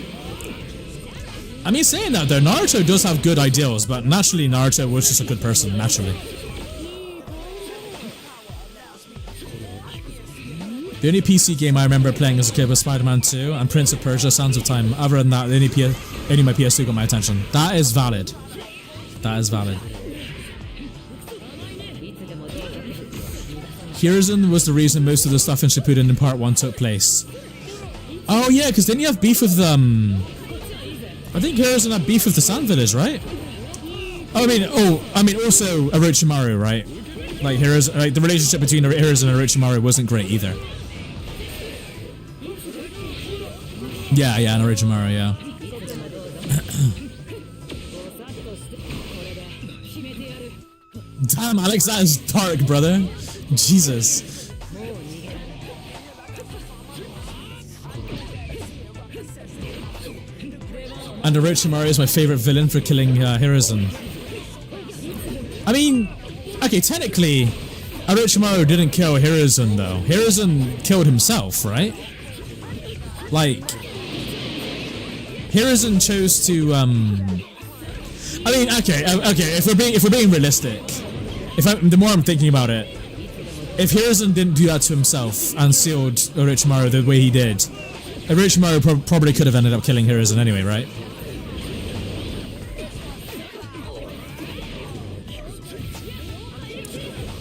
I mean, saying that though, Naruto does have good ideals, but naturally Naruto was just a good person, naturally. The only PC game I remember playing as a kid was Spider-Man 2 and Prince of Persia: Sands of Time. Other than that, only my PS2 got my attention. That is valid. That is valid. Hiruzen was the reason most of the stuff in Shippuden in Part 1 took place. Oh yeah, because didn't you have beef with I think Hiruzen had beef with the Sand Village, right? I mean also Orochimaru, right? Like Hiruzen, like the relationship between Hiruzen and Orochimaru wasn't great either. Yeah, and Orochimaru, yeah. Damn, Alex, that is dark, brother. Jesus. And Orochimaru is my favorite villain for killing Hiruzen. I mean, okay, technically, Orochimaru didn't kill Hiruzen though. Hiruzen killed himself, right? Like, Hiruzen chose to, I mean, okay, if we're being realistic, the more I'm thinking about it, if Hiruzen didn't do that to himself and sealed Orochimaru the way he did, Orochimaru probably could have ended up killing Hiruzen anyway, right?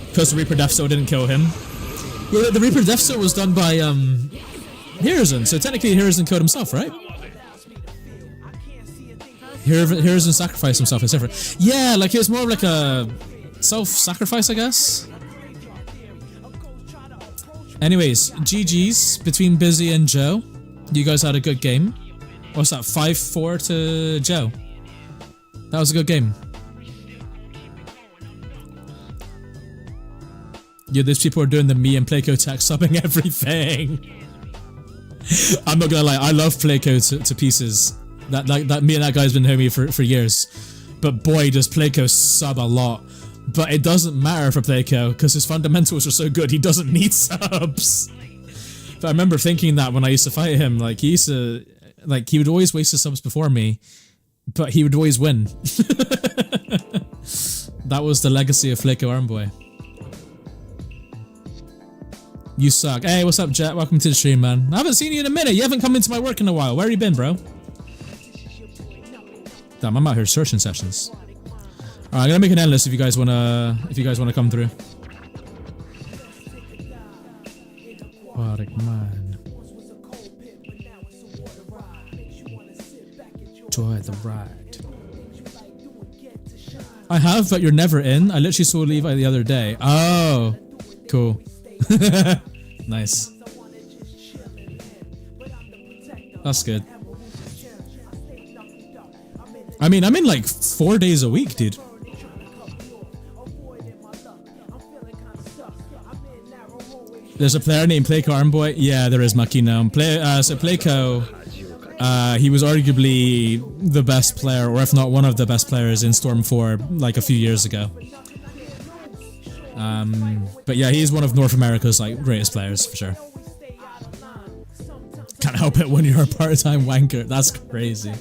Because the Reaper Death Seal didn't kill him. Yeah, the Reaper Death Seal was done by Hiruzen, so technically Hiruzen killed himself, right? Hiruzen sacrificed himself, it's different. Yeah, like it was more of like a self-sacrifice, I guess. Anyways, GG's between Busy and Joe. You guys had a good game. What's that, 5-4 to Joe? That was a good game. Yeah, these people are doing the me and Playco tech subbing everything. I'm not gonna lie, I love Playco to pieces. That me and that guy's been homie for years. But boy, does Playco sub a lot. But it doesn't matter for Playco, because his fundamentals are so good, he doesn't need subs. But I remember thinking that when I used to fight him, like he would always waste his subs before me, but he would always win. That was the legacy of Playco Armboy. You suck. Hey, what's up, Jet? Welcome to the stream, man. I haven't seen you in a minute. You haven't come into my work in a while. Where have you been, bro? Damn, I'm out here searching sessions. Alright, I'm gonna make an endless if you guys wanna come through. Aquatic man. Enjoy the ride. I have, but you're never in. I literally saw Levi the other day. Oh, cool. Nice. That's good. I mean, I'm in like 4 days a week, dude. There's a player named Playco Armboy. Yeah, there is Makino. So Playco, he was arguably the best player, or if not one of the best players in Storm 4 like a few years ago. But yeah, he's one of North America's like greatest players for sure. Can't help it when you're a part-time wanker. That's crazy.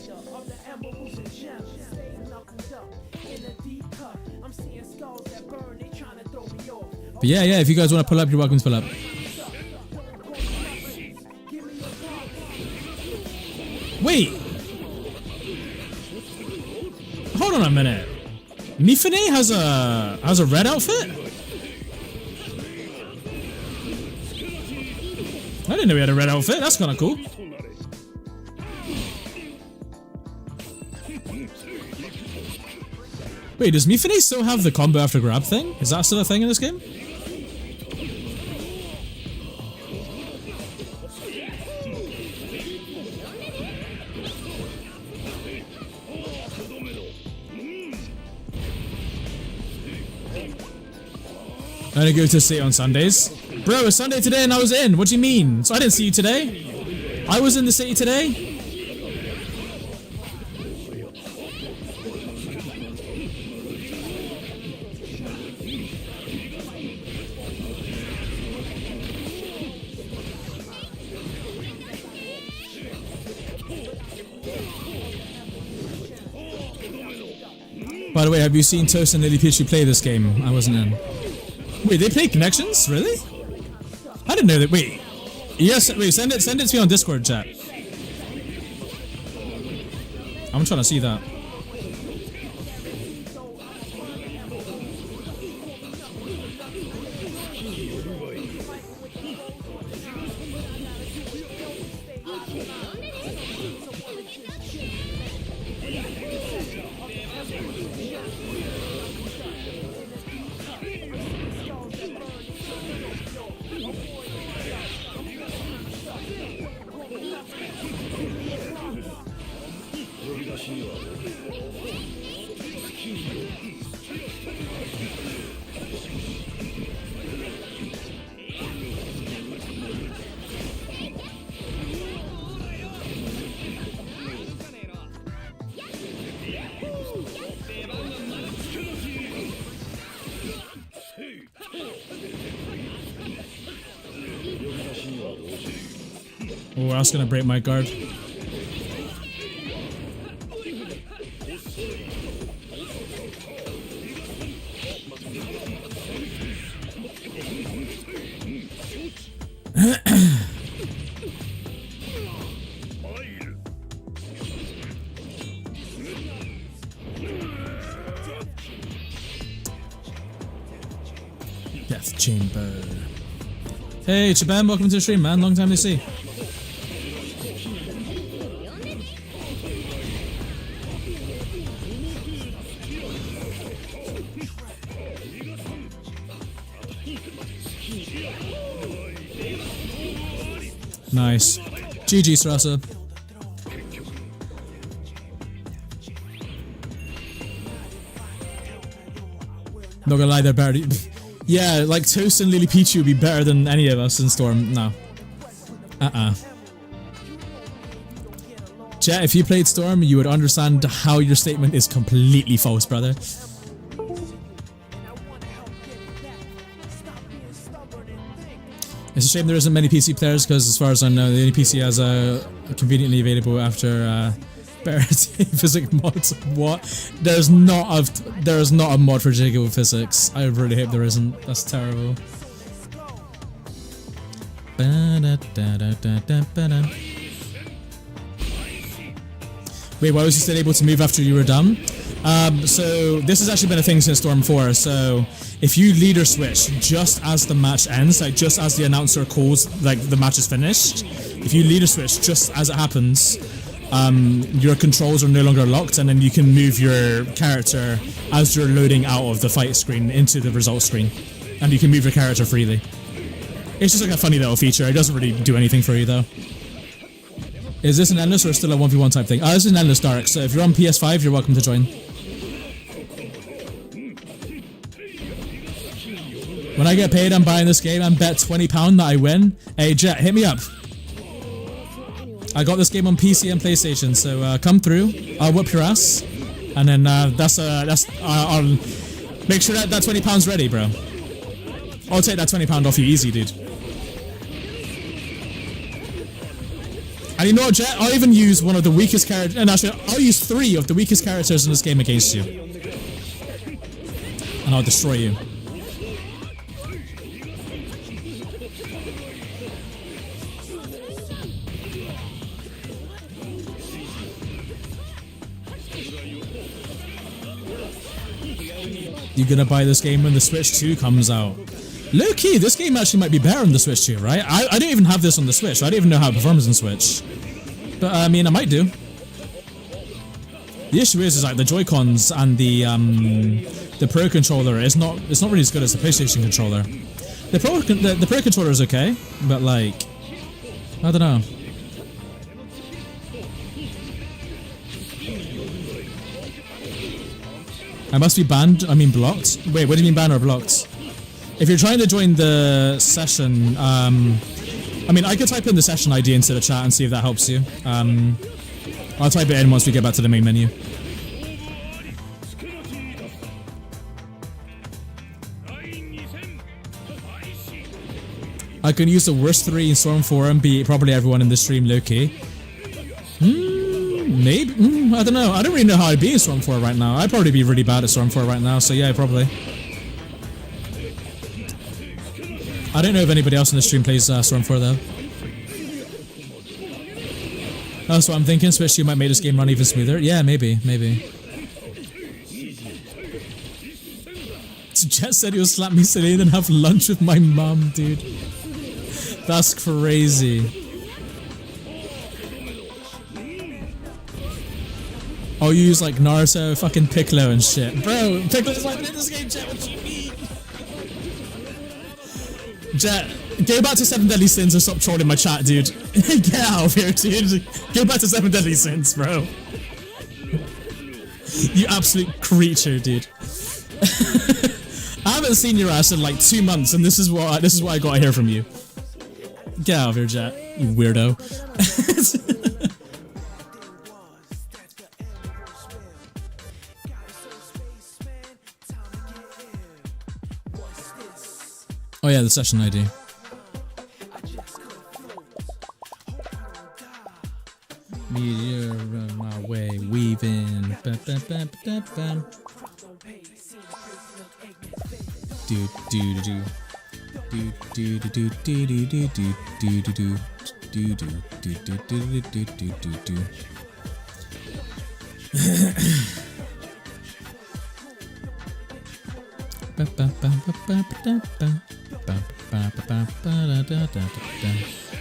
But yeah, if you guys want to pull up, you're welcome to pull up. Wait! Hold on a minute. Mifune has a red outfit? I didn't know he had a red outfit. That's kind of cool. Wait, does Mifune still have the combo after grab thing? Is that still a thing in this game? I only go to state on Sundays. Bro, it's Sunday today and I was in. What do you mean? So I didn't see you today? I was in the city today? By the way, have you seen Toast and Lily Peachy play this game? I wasn't in. Wait, they play Connections? Really? I didn't know that. Wait. Yes, wait, send it to me on Discord chat. I'm trying to see that. Oh, I was gonna break my guard. Death Chamber. Hey, Chabam, welcome to the stream, man. Long time to see. Nice. GG, Strasser. Not gonna lie, they're better. Yeah, like Toast and Lily Peachy would be better than any of us in Storm. No. Jet, if you played Storm, you would understand how your statement is completely false, brother. It's a shame there isn't many PC players, because as far as I know, the only PC has conveniently available after better physics mods. What? There is not a mod for Jiggle Physics. I really hope there isn't. That's terrible. Wait, why was you still able to move after you were done? So this has actually been a thing since Storm 4. So if you leader switch just as the match ends, like just as the announcer calls like the match is finished, if you leader switch just as it happens, your controls are no longer locked, and then you can move your character as you're loading out of the fight screen into the result screen, and you can move your character freely. It's just like a funny little feature. It doesn't really do anything for you though. Is this an endless or still a 1v1 type thing? This is an endless, Dark, so if you're on PS5, you're welcome to join. When I get paid, I'm buying this game and bet £20 that I win. Hey, Jet, hit me up. I got this game on PC and PlayStation, so come through. I'll whip your ass, and then I'll make sure that £20's ready, bro. I'll take that £20 off you easy, dude. And you know what, Jet? I'll even use one of the weakest characters, and actually, I'll use 3 of the weakest characters in this game against you, and I'll destroy you. You're gonna buy this game when the Switch 2 comes out. Low key, this game actually might be better on the Switch 2, right? I don't even have this on the Switch. I don't even know how it performs on Switch. But I mean, I might do. The issue is like the Joy-Cons and the Pro controller is not really as good as the PlayStation controller. The Pro controller is okay, but like, I don't know. I must be banned. I mean blocked. Wait, what do you mean banned or blocked? If you're trying to join the session, I mean, I could type in the session ID into the chat and see if that helps you. I'll type it in once we get back to the main menu. I can use the worst 3 in Storm 4 and beat probably everyone in the stream low-key. Maybe? I don't know. I don't really know how I'd be in Storm 4 right now. I'd probably be really bad at Storm 4 right now, so yeah, probably. I don't know if anybody else in the stream plays Storm 4 though. That's what I'm thinking. Switch 2 might make this game run even smoother. Yeah, maybe. Jet said he'll slap me silly and then have lunch with my mom, dude. That's crazy. I'll use like Naruto, fucking Piccolo and shit. Bro, Piccolo's like in this game, Jet, what you mean? Jet, go back to 7 Deadly Sins and stop trolling my chat, dude. Get out of here, dude. Go back to 7 Deadly Sins, bro. You absolute creature, dude. I haven't seen your ass in like 2 months, and this is what I got to hear from you. Get out of here, Jet, you weirdo. Oh yeah, the session ID. You're on my way, weaving. Do do do do do do do do do do do do do. Do do do do do do do do do.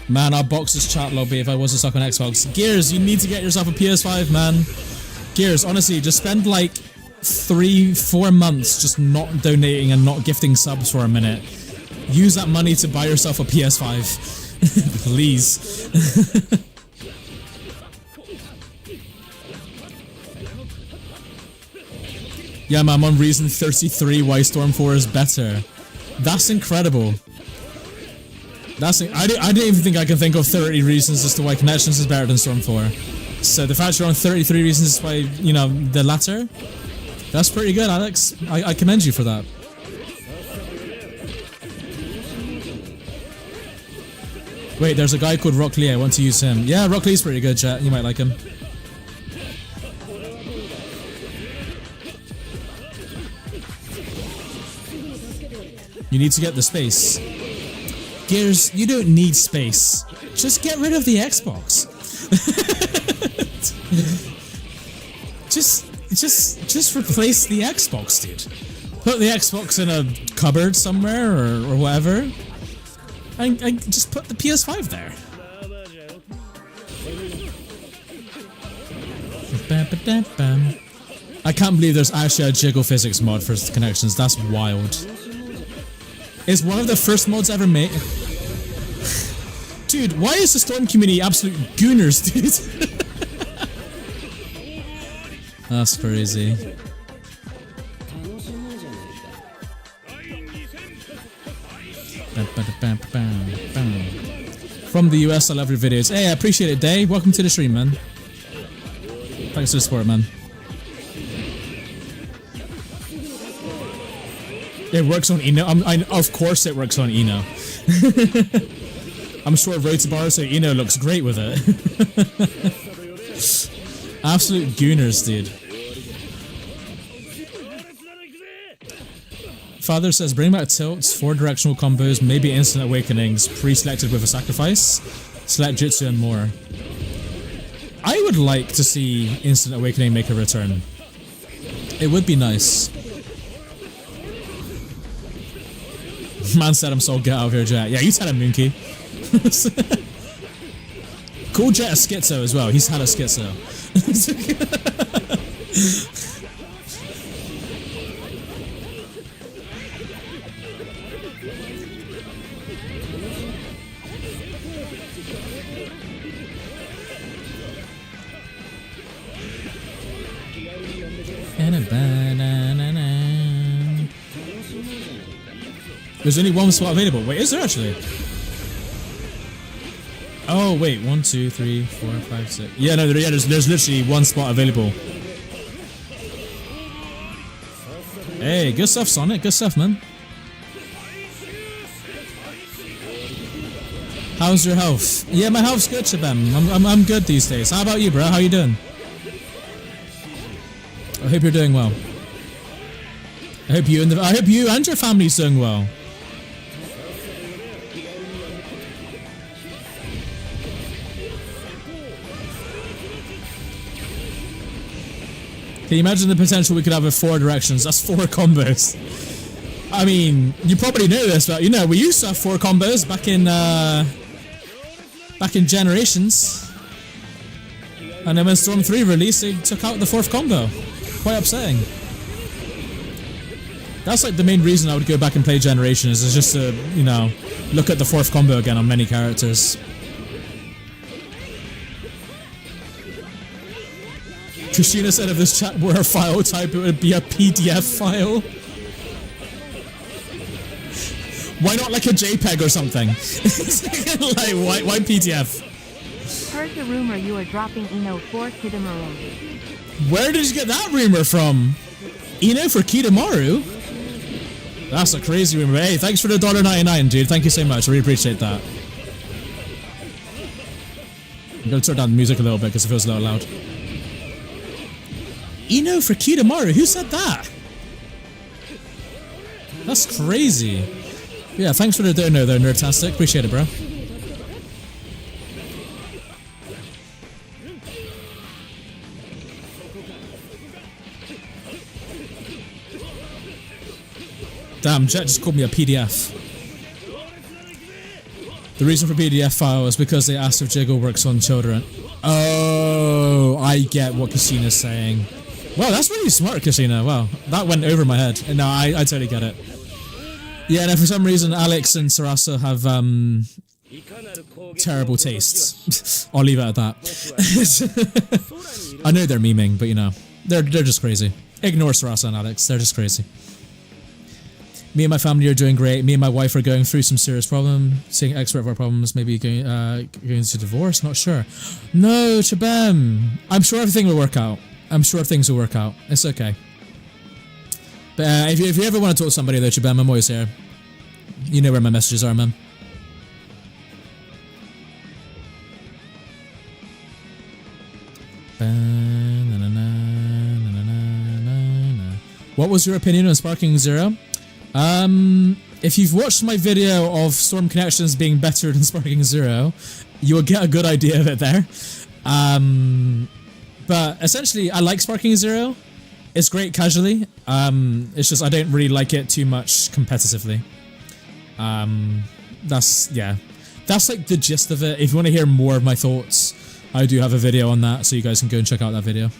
Man, our box's chat lobby if I wasn't stuck on Xbox. Gears, you need to get yourself a PS5, man. Gears, honestly, just spend like 3-4 months just not donating and not gifting subs for a minute. Use that money to buy yourself a PS5. Please. Yeah, man, I'm on reason 33 why Storm 4 is better. That's incredible. I didn't even think I can think of 30 reasons as to why Connections is better than Storm 4. So the fact you're on 33 reasons why, you know, the latter, that's pretty good, Alex. I commend you for that. Wait, there's a guy called Rock Lee, I want to use him. Yeah, Rock Lee's pretty good, chat. You might like him. You need to get the space. Gears, you don't need space. Just get rid of the Xbox. just replace the Xbox, dude. Put the Xbox in a cupboard somewhere or whatever. And just put the PS5 there. I can't believe there's actually a jiggle physics mod for Connections. That's wild. It's one of the first mods ever made. Dude, why is the Storm community absolute gooners, dude? That's crazy. From the US, I love your videos. Hey, I appreciate it, Day. Welcome to the stream, man. Thanks for the support, man. It works on Eno. Of course it works on Eno. I'm sure Rotobar, so Eno looks great with it. Absolute gooners, dude. Father says, bring back tilts, 4-directional combos, maybe instant awakenings, pre-selected with a sacrifice, select jutsu and more. I would like to see instant awakening make a return. It would be nice. Man said I'm so get out of here, Jet. Yeah, you tell him, Moonky. Call Jet a schizo as well. He's had a schizo. There's only one spot available. Wait, is there actually? Oh, wait. 1, 2, 3, 4, 5, 6. Yeah, no, there's literally one spot available. Hey, good stuff, Sonic. Good stuff, man. How's your health? Yeah, my health's good, Shabam. I'm good these days. How about you, bro? How you doing? I hope you're doing well. I hope you and your family's doing well. Can you imagine the potential we could have with 4 directions? That's 4 combos. I mean, you probably know this, but you know, we used to have 4 combos back in Generations. And then when Storm 3 released, they took out the 4th combo. Quite upsetting. That's like the main reason I would go back and play Generations, is just to, you know, look at the 4th combo again on many characters. Christina said if this chat were a file type, it would be a PDF file. Why not like a JPEG or something? Like, why PDF? Heard the rumor you are dropping Eno for Kidomaru. Where did you get that rumor from? Eno for Kidomaru? That's a crazy rumor. Hey, thanks for the $1.99, dude. Thank you so much. I really appreciate that. I'm gonna turn down the music a little bit because it feels a little loud. Ino for Kidomaru? Who said that? That's crazy. Yeah, thanks for the dono there, Nerdtastic. Appreciate it, bro. Damn, Jet just called me a PDF. The reason for PDF file is because they asked if Jiggle works on children. Oh, I get what Casina's saying. Wow, that's really smart, Casina. Wow, that went over my head. No, I totally get it. Yeah, no, for some reason, Alex and Sarasa have terrible tastes. I'll leave it at that. I know they're memeing, but you know, they're just crazy. Ignore Sarasa and Alex. They're just crazy. Me and my family are doing great. Me and my wife are going through some serious problem. Seeing expert of our problems, maybe going to divorce. Not sure. No, Chabam. I'm sure everything will work out. I'm sure things will work out. It's okay. But if you ever want to talk to somebody though, Chabam, I'm always here. You know where my messages are, man. What was your opinion on Sparking Zero? If you've watched my video of Storm Connections being better than Sparking Zero, you will get a good idea of it there. But essentially, I like Sparking Zero. It's great casually. It's just I don't really like it too much competitively. That's like the gist of it. If you want to hear more of my thoughts, I do have a video on that, so you guys can go and check out that video.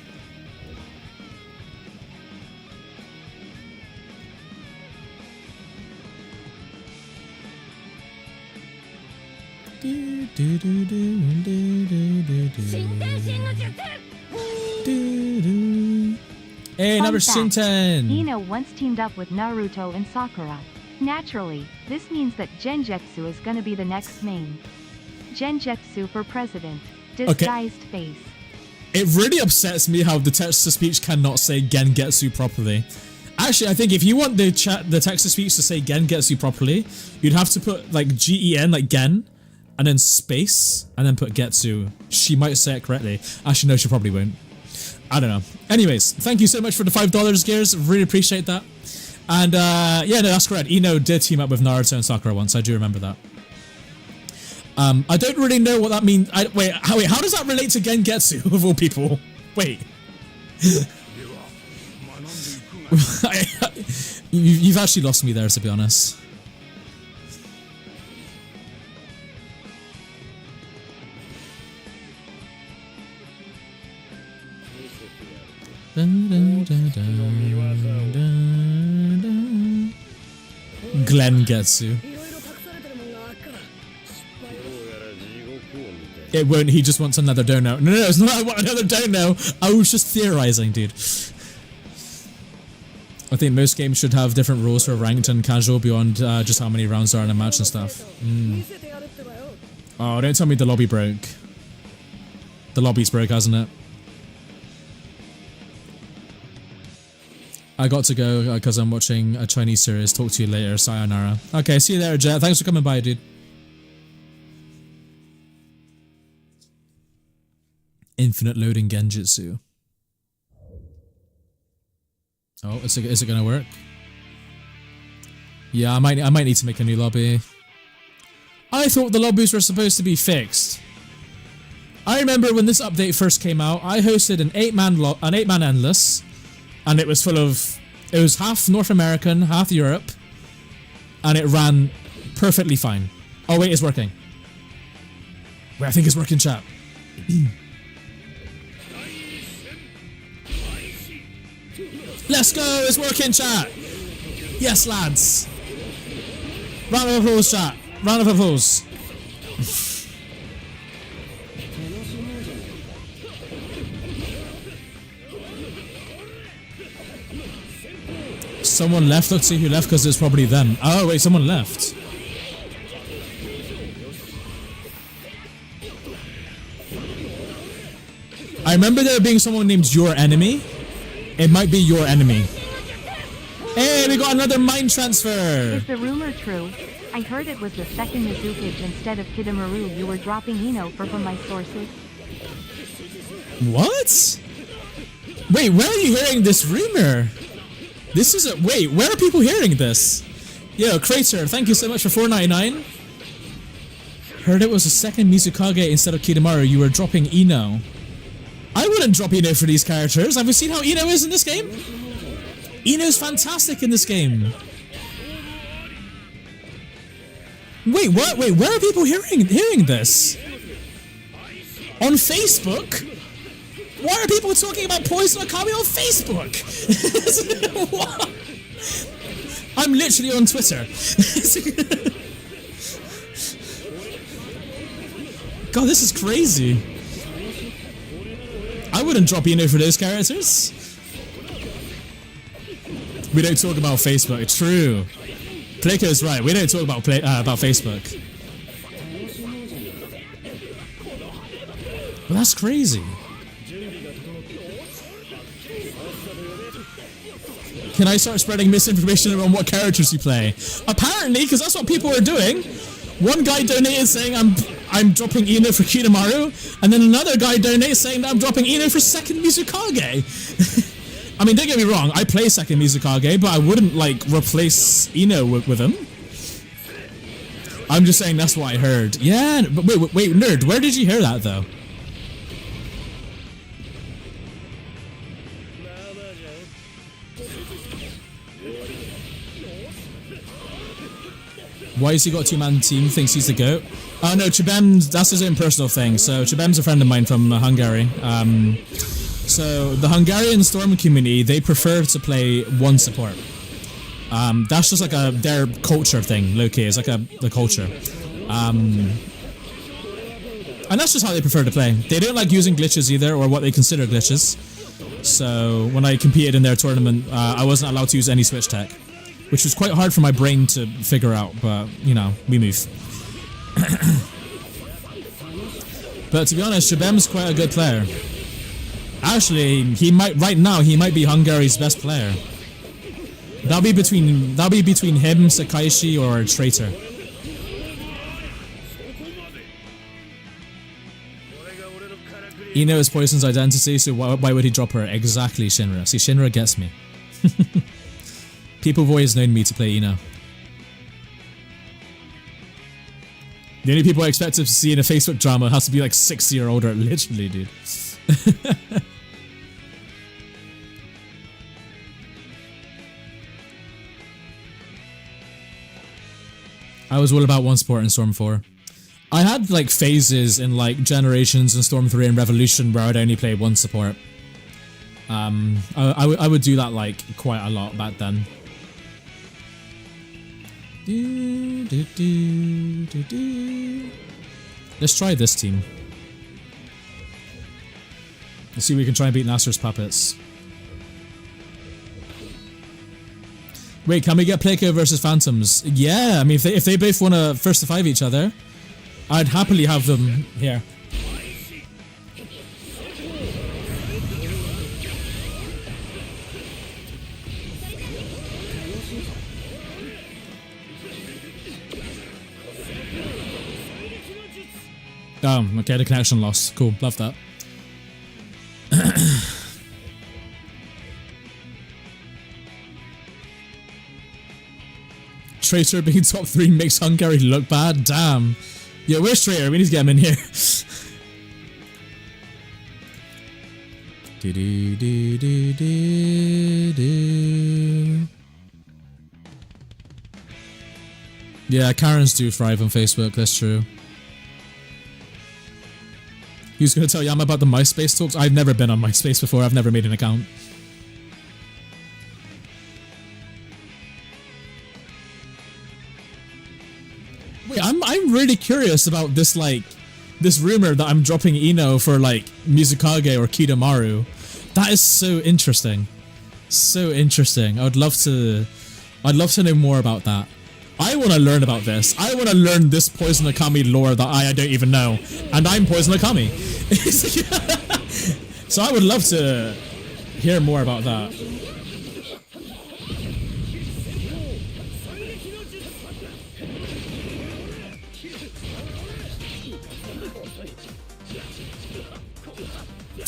Hey, number Shinten! Ino once teamed up with Naruto and Sakura. Naturally, this means that Genjutsu is gonna be the next main. Genjutsu for president. Disguised face. It really upsets me how the text-to-speech cannot say Gengetsu properly. Actually, I think if you want the text-to-speech to say Gengetsu properly, you'd have to put like G-E-N, like Gen, and then space, and then put Getsu. She might say it correctly. Actually, no, she probably won't. I don't know. Anyways, thank you so much for the $5, Gears. Really appreciate that. And yeah, no, that's correct. Ino did team up with Naruto and Sakura once. I do remember that. I don't really know what that means. Wait, how does that relate to Gengetsu, of all people? Wait. You've actually lost me there, to be honest. Glengetsu. It won't, he just wants another dono. No, it's not I want another dono. I was just theorizing, dude. I think most games should have different rules for ranked and casual beyond just how many rounds there are in a match and stuff. Oh, don't tell me the lobby broke. The lobby's broke, hasn't it? I got to go because I'm watching a Chinese series. Talk to you later. Sayonara. Okay, see you there, Jet. Thanks for coming by, dude. Infinite loading Genjutsu. Oh, is it gonna work? Yeah, I might need to make a new lobby. I thought the lobbies were supposed to be fixed. I remember when this update first came out, I hosted an 8-man endless. And it was full of, it was half North American, half Europe, and it ran perfectly fine. Oh wait, it's working. Wait, I think it's working, chat. Let's go, it's working, chat. Yes, lads. Round of applause, chat. Round of applause. Someone left. Let's see who left, because it's probably them. Oh wait, someone left. I remember there being someone named Your Enemy. It might be Your Enemy. Hey, we got another mind transfer. Is the rumor true? I heard it was the second Mizukage instead of Kidomaru you were dropping Ino for from my sources. What? Wait, where are you hearing this rumor? This is a... Wait, where are people hearing this? Yo, Crater, thank you so much for $4.99. Heard it was a second Mizukage instead of Kidomaru. You were dropping Ino. I wouldn't drop Ino for these characters. Have you seen how Ino is in this game? Ino's fantastic in this game. Wait, what? Wait, where are people hearing this? On Facebook? Why are people talking about Poison Okami on Facebook? What? I'm literally on Twitter. God, this is crazy. I wouldn't drop Ino for those characters. We don't talk about Facebook. True. Playco's right. We don't talk about Facebook. Well, that's crazy. Can I start spreading misinformation on what characters you play? Apparently, because that's what people are doing. One guy donated saying I'm dropping Ino for Kidomaru, and then another guy donated saying that I'm dropping Ino for second Mizukage. I mean, don't get me wrong, I play second Mizukage, but I wouldn't, like, replace Ino with him. I'm just saying that's what I heard. Yeah, but wait, nerd, where did you hear that, though? Why has he got a two-man team? Thinks he's the GOAT? Oh no, Chibem, that's his own personal thing. So Chibem's a friend of mine from Hungary. So the Hungarian Storm community, they prefer to play one support. That's just like their culture thing, low-key. It's like the culture. And that's just how they prefer to play. They don't like using glitches either, or what they consider glitches. So when I competed in their tournament, I wasn't allowed to use any switch tech, which was quite hard for my brain to figure out, but, you know, we move. But to be honest, Chibem's quite a good player. Actually, right now he might be Hungary's best player. That'll be between him, Sakaishi, or Traitor. Ino is Poison's identity, so why would he drop her? Exactly, Shinra. See, Shinra gets me. People have always known me to play Ino. The only people I expect to see in a Facebook drama has to be like 60 or older, literally, dude. I was all about one support in Storm 4. I had like phases in like Generations and Storm 3 and Revolution where I'd only play one support. I would do that like quite a lot back then. Let's try this team. Let's see if we can try and beat Nasser's puppets. Wait, can we get Pleiko versus Phantoms? Yeah, I mean, if they both want to first to 5 each other, I'd happily have them here. Oh, okay, the connection lost. Cool, love that. Traitor being top 3 makes Hungary look bad? Damn. Yo, where's Traitor? We need to get him in here. Yeah, Karens do thrive on Facebook, that's true. Who's gonna tell Yam about the MySpace talks? I've never been on MySpace before, I've never made an account. Wait, I'm really curious about this, like, this rumor that I'm dropping Ino for, like, Mizukage or Kidomaru. That is so interesting. So interesting. I'd love to know more about that. I want to learn about this. I want to learn this Poison Okami lore that I don't even know. And I'm Poison Okami. So I would love to hear more about that.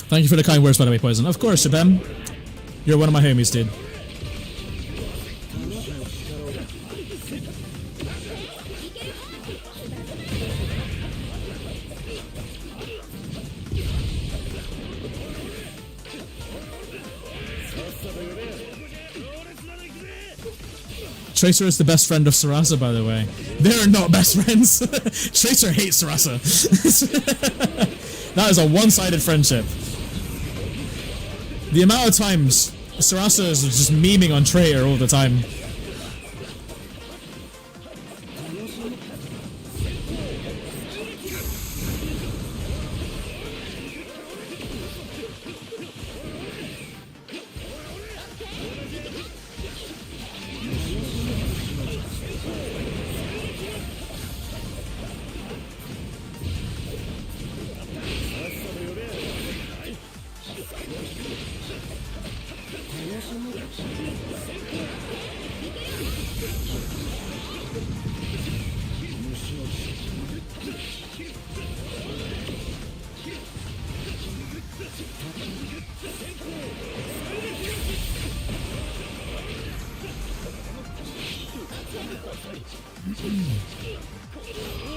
Thank you for the kind words, by the way, Poison. Of course, Shabem. You're one of my homies, dude. Tracer is the best friend of Sarasa, by the way. They're not best friends. Tracer hates Sarasa. That is a one-sided friendship. The amount of times Sarasa is just memeing on Tracer all the time.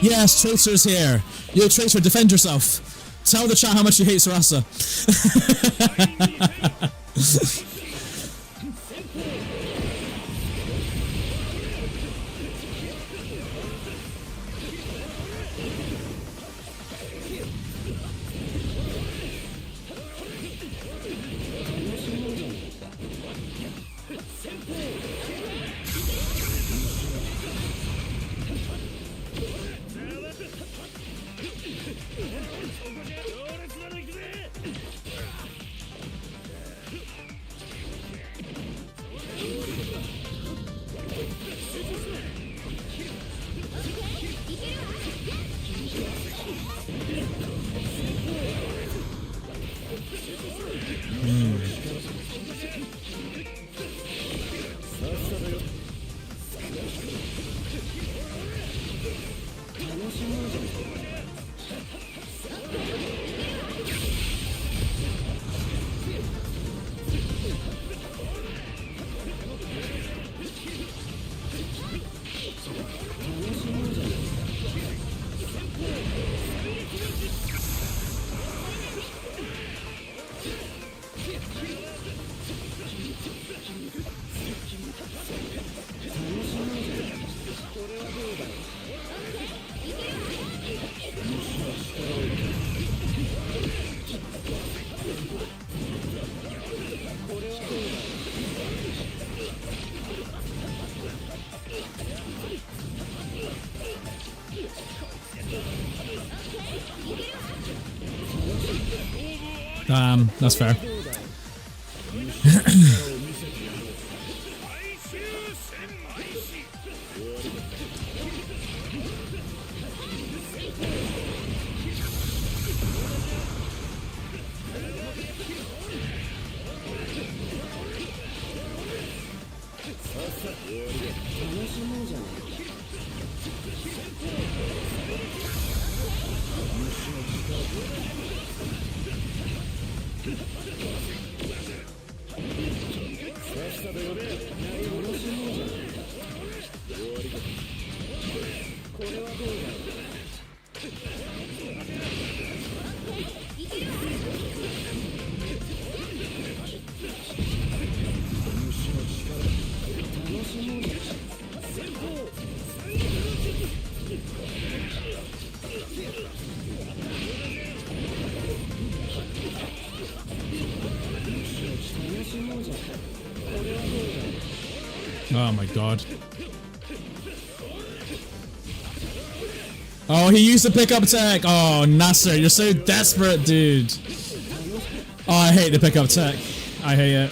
Yes, Tracer's here. Yo, Tracer, defend yourself. Tell the chat how much you hate Sarasa. That's fair. Oh my god. Oh, he used the pickup tech. Oh, Nasser, you're so desperate, dude. Oh, I hate the pickup tech. I hate it.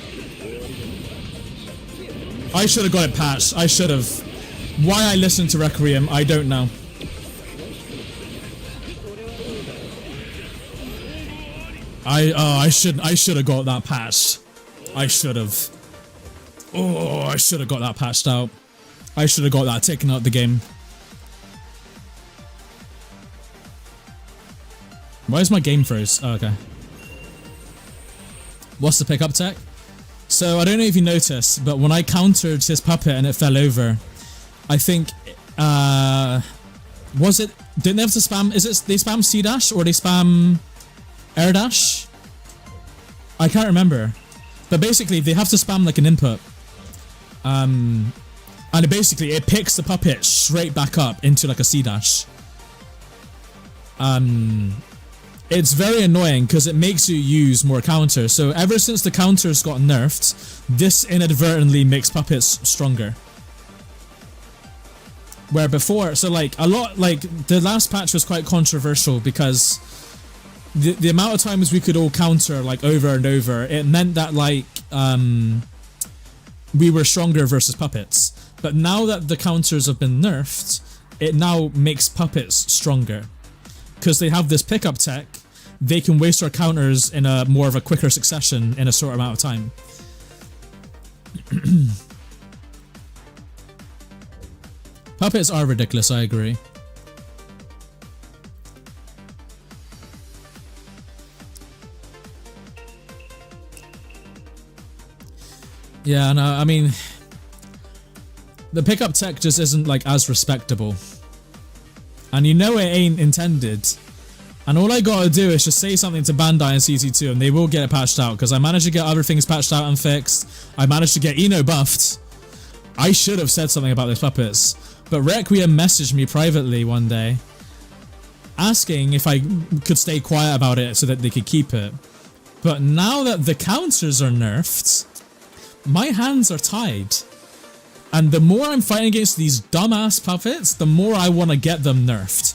I should have got it patched. I should have. Why I listened to Requiem, I don't know. I should have got that patched. I should have. Oh, I should have got that patched out. I should have got that taken out the game. Why is my game froze? Oh, okay. What's the pickup tech? So I don't know if you noticed, but when I countered his puppet and it fell over, I think, was it, didn't they have to spam, is it they spam C dash or they spam air dash? I can't remember. But basically they have to spam like an input. And it picks the puppet straight back up into like a C dash. It's very annoying because it makes you use more counters. So ever since the counters got nerfed, this inadvertently makes puppets stronger. Where before, so like a lot, like the last patch was quite controversial because the amount of times we could all counter like over and over, it meant that like we were stronger versus puppets. But now that the counters have been nerfed, it now makes puppets stronger. Because they have this pickup tech, they can waste our counters in a more of a quicker succession in a short amount of time. Puppets are ridiculous, I agree. Yeah, no, I mean, the pickup tech just isn't like as respectable. And you know it ain't intended. And all I gotta do is just say something to Bandai and CT2 and they will get it patched out, because I managed to get other things patched out and fixed. I managed to get Ino buffed. I should have said something about these puppets. But Requiem messaged me privately one day asking if I could stay quiet about it so that they could keep it. But now that the counters are nerfed, my hands are tied. And the more I'm fighting against these dumbass puppets, the more I want to get them nerfed.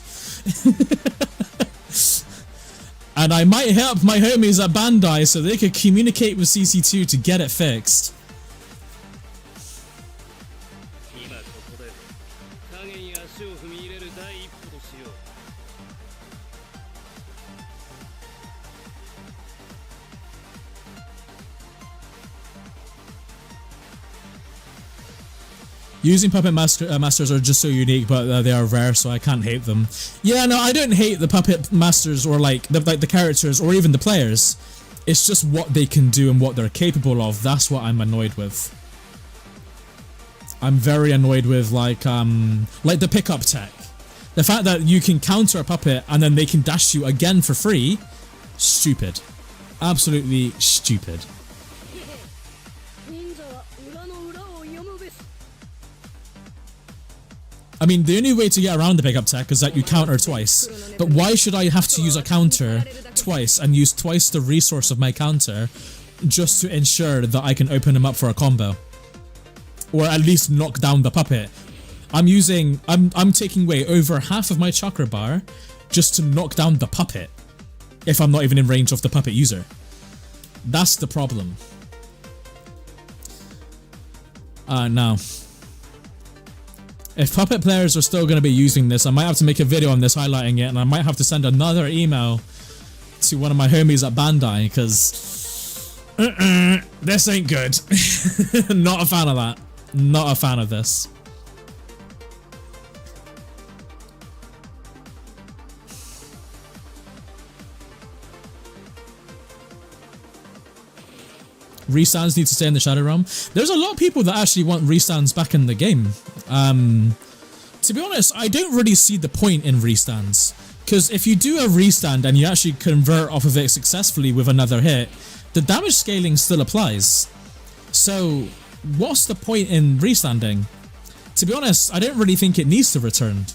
And I might help my homies at Bandai so they could communicate with CC2 to get it fixed. Using puppet masters are just so unique, but they are rare, so I can't hate them. Yeah, no, I don't hate the puppet masters or like the characters or even the players. It's just what they can do and what they're capable of. That's what I'm annoyed with. I'm very annoyed with like the pickup tech. The fact that you can counter a puppet and then they can dash you again for free. Stupid. Absolutely stupid. I mean, the only way to get around the pickup tech is that you counter twice. But why should I have to use a counter twice and use twice the resource of my counter just to ensure that I can open him up for a combo? Or at least knock down the puppet. I'm taking away over half of my chakra bar just to knock down the puppet if I'm not even in range of the puppet user. That's the problem. Now, if puppet players are still going to be using this, I might have to make a video on this highlighting it, and I might have to send another email to one of my homies at Bandai, because this ain't good. Not a fan of that. Not a fan of this. Restands need to stay in the Shadow Realm. There's a lot of people that actually want restands back in the game. To be honest, I don't really see the point in restands. Because if you do a restand and you actually convert off of it successfully with another hit, the damage scaling still applies. So, what's the point in restanding? To be honest, I don't really think it needs to return.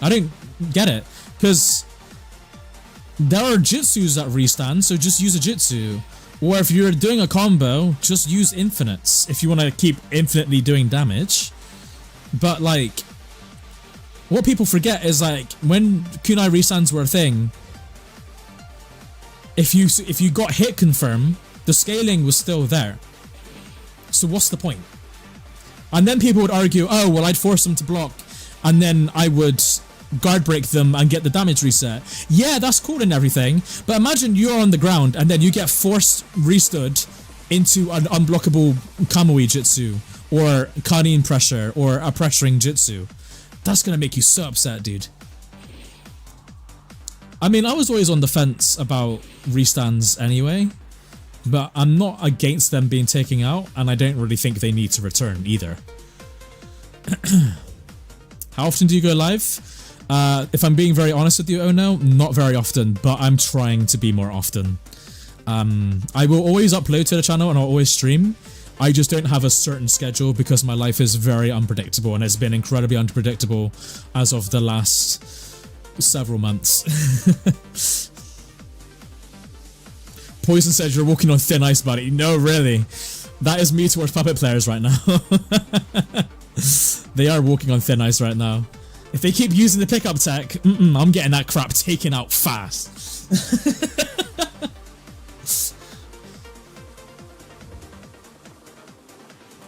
I don't get it. Because there are jutsus that restand, so just use a jutsu. Or if you're doing a combo, just use infinites if you want to keep infinitely doing damage. But like, what people forget is like, when kunai restands were a thing, if you got hit confirm, the scaling was still there. So what's the point? And then people would argue, oh well, I'd force them to block, and then I would guard break them and get the damage reset. Yeah, that's cool and everything, but imagine you're on the ground and then you get forced restood into an unblockable Kamui jutsu or Kanin pressure or a pressuring jutsu. That's gonna make you so upset, dude. I mean, I was always on the fence about restands anyway, But I'm not against them being taken out, and I don't really think they need to return either. How often do you go live? If I'm being very honest with you, oh no, not very often, but I'm trying to be more often. I will always upload to the channel and I'll always stream. I just don't have a certain schedule because my life is very unpredictable, and it's been incredibly unpredictable as of the last several months. Poison says you're walking on thin ice, buddy. No, really. That is me towards puppet players right now. They are walking on thin ice right now. If they keep using the pickup tech, I'm getting that crap taken out fast.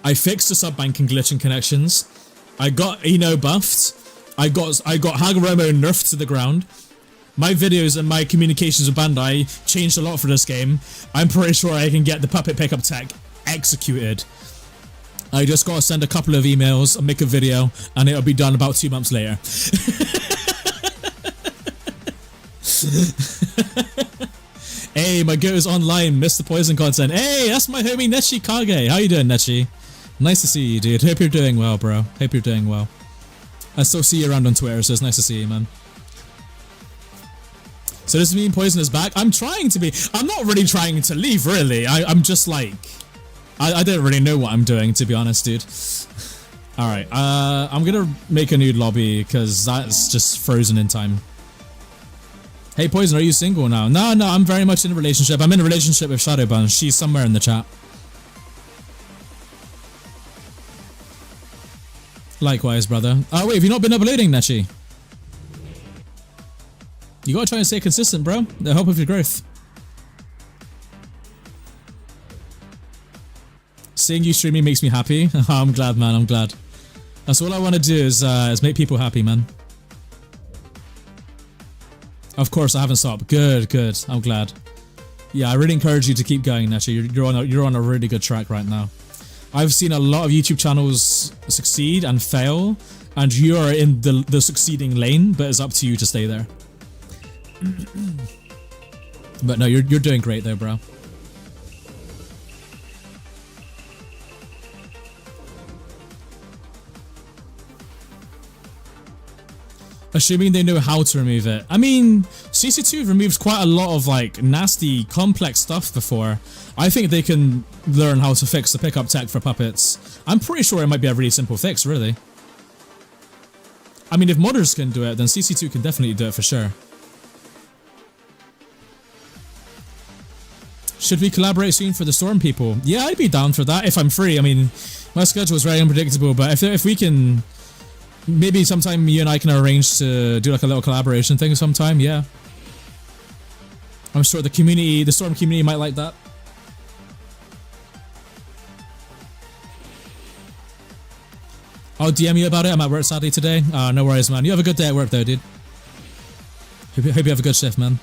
I fixed the sub-banking glitch in connections. I got Eno buffed. I got Hagoromo nerfed to the ground. My videos and my communications with Bandai changed a lot for this game. I'm pretty sure I can get the puppet pickup tech executed. I just gotta send a couple of emails and make a video, and it'll be done about 2 months later. Hey, my goat's online, missed the poison content. Hey, that's my homie Nechi Kage. How you doing, Nechi? Nice to see you, dude. Hope you're doing well, bro. Hope you're doing well. I still see you around on Twitter, so it's nice to see you, man. So does this mean Poison is back? I'm trying to be. I'm not really trying to leave, really. I'm just like... I don't really know what I'm doing, to be honest, dude. Alright, I'm gonna make a new lobby, because that's just frozen in time. Hey, Poison, are you single now? No, I'm very much in a relationship. I'm in a relationship with Shadowbun. She's somewhere in the chat. Likewise, brother. Oh, wait, have you not been uploading, Nechi? You gotta try and stay consistent, bro. They'll help with your growth. Seeing you streaming makes me happy. I'm glad, man. I'm glad. That's all I want to do is make people happy, man. Of course, I haven't stopped. Good, good. I'm glad. Yeah, I really encourage you to keep going, Nechi. You're on a really good track right now. I've seen a lot of YouTube channels succeed and fail, and you are in the succeeding lane, but it's up to you to stay there. But no, you're doing great there, bro. Assuming they know how to remove it. I mean, CC2 removes quite a lot of like nasty, complex stuff before. I think they can learn how to fix the pickup tech for puppets. I'm pretty sure it might be a really simple fix, really. I mean, if modders can do it, then CC2 can definitely do it for sure. Should we collaborate soon for the Storm people? Yeah, I'd be down for that if I'm free. I mean, my schedule is very unpredictable, but if we can... Maybe sometime you and I can arrange to do like a little collaboration thing sometime, yeah. I'm sure the community, the Storm community might like that. I'll DM you about it. I'm at work sadly today. No worries, man. You have a good day at work though, dude. Hope you have a good shift, man.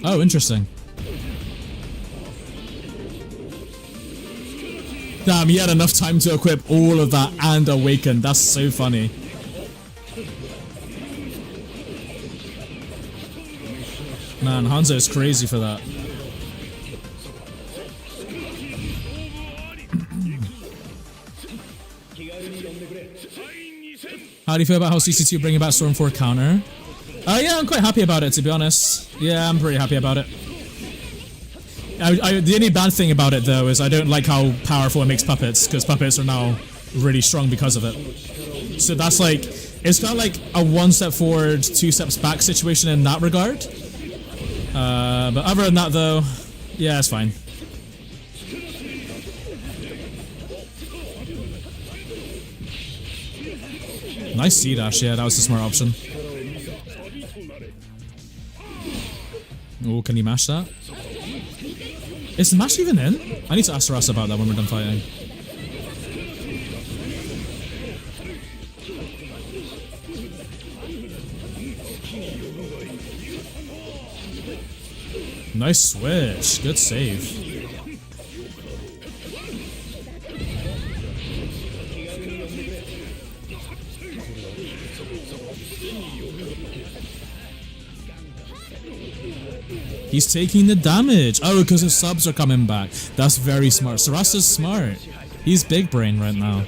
Oh, interesting. Damn, he had enough time to equip all of that and awaken. That's so funny. Man, Hanzo is crazy for that. How do you feel about how CC2 bringing back Storm 4 counter? Yeah, I'm quite happy about it, to be honest. Yeah, I'm pretty happy about it. The only bad thing about it though is I don't like how powerful it makes puppets, because puppets are now really strong because of it. So that's like, it's kind of like a 1 step forward, 2 steps back situation in that regard. But other than that though, yeah, it's fine. Nice C-dash, yeah, that was the smart option. Oh, can he mash that? Is the mash even in? I need to ask RoS about that when we're done fighting. Nice switch. Good save. He's taking the damage. Oh, because his subs are coming back. That's very smart. So RoS is smart. He's big brain right now.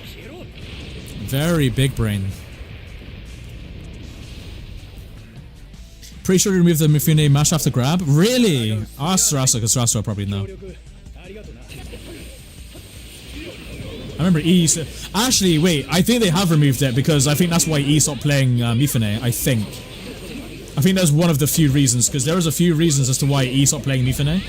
Very big brain. Pretty sure to remove the Mifune mash after grab? Really? Ask RoS, because RoS will probably know. I remember E. Actually, wait. I think they have removed it because I think that's why E stopped playing Mifune. I think that's one of the few reasons, because there was a few reasons as to why E stopped playing Mifune.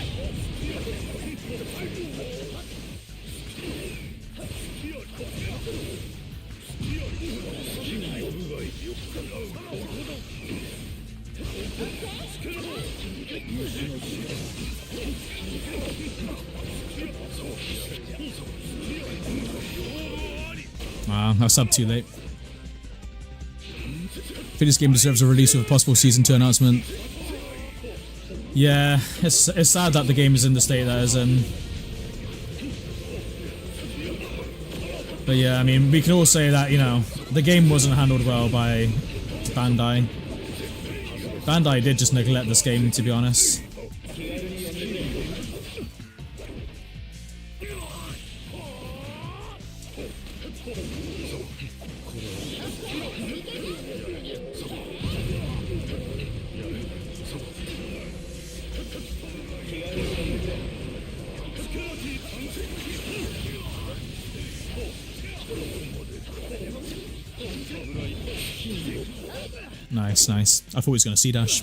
I subbed too late. I think this game deserves a release with a possible Season 2 announcement. Yeah, it's sad that the game is in the state that it's in. But yeah, I mean, we can all say that, you know, the game wasn't handled well by Bandai. Bandai did just neglect this game, to be honest. Nice, nice. I thought he was going to C-dash.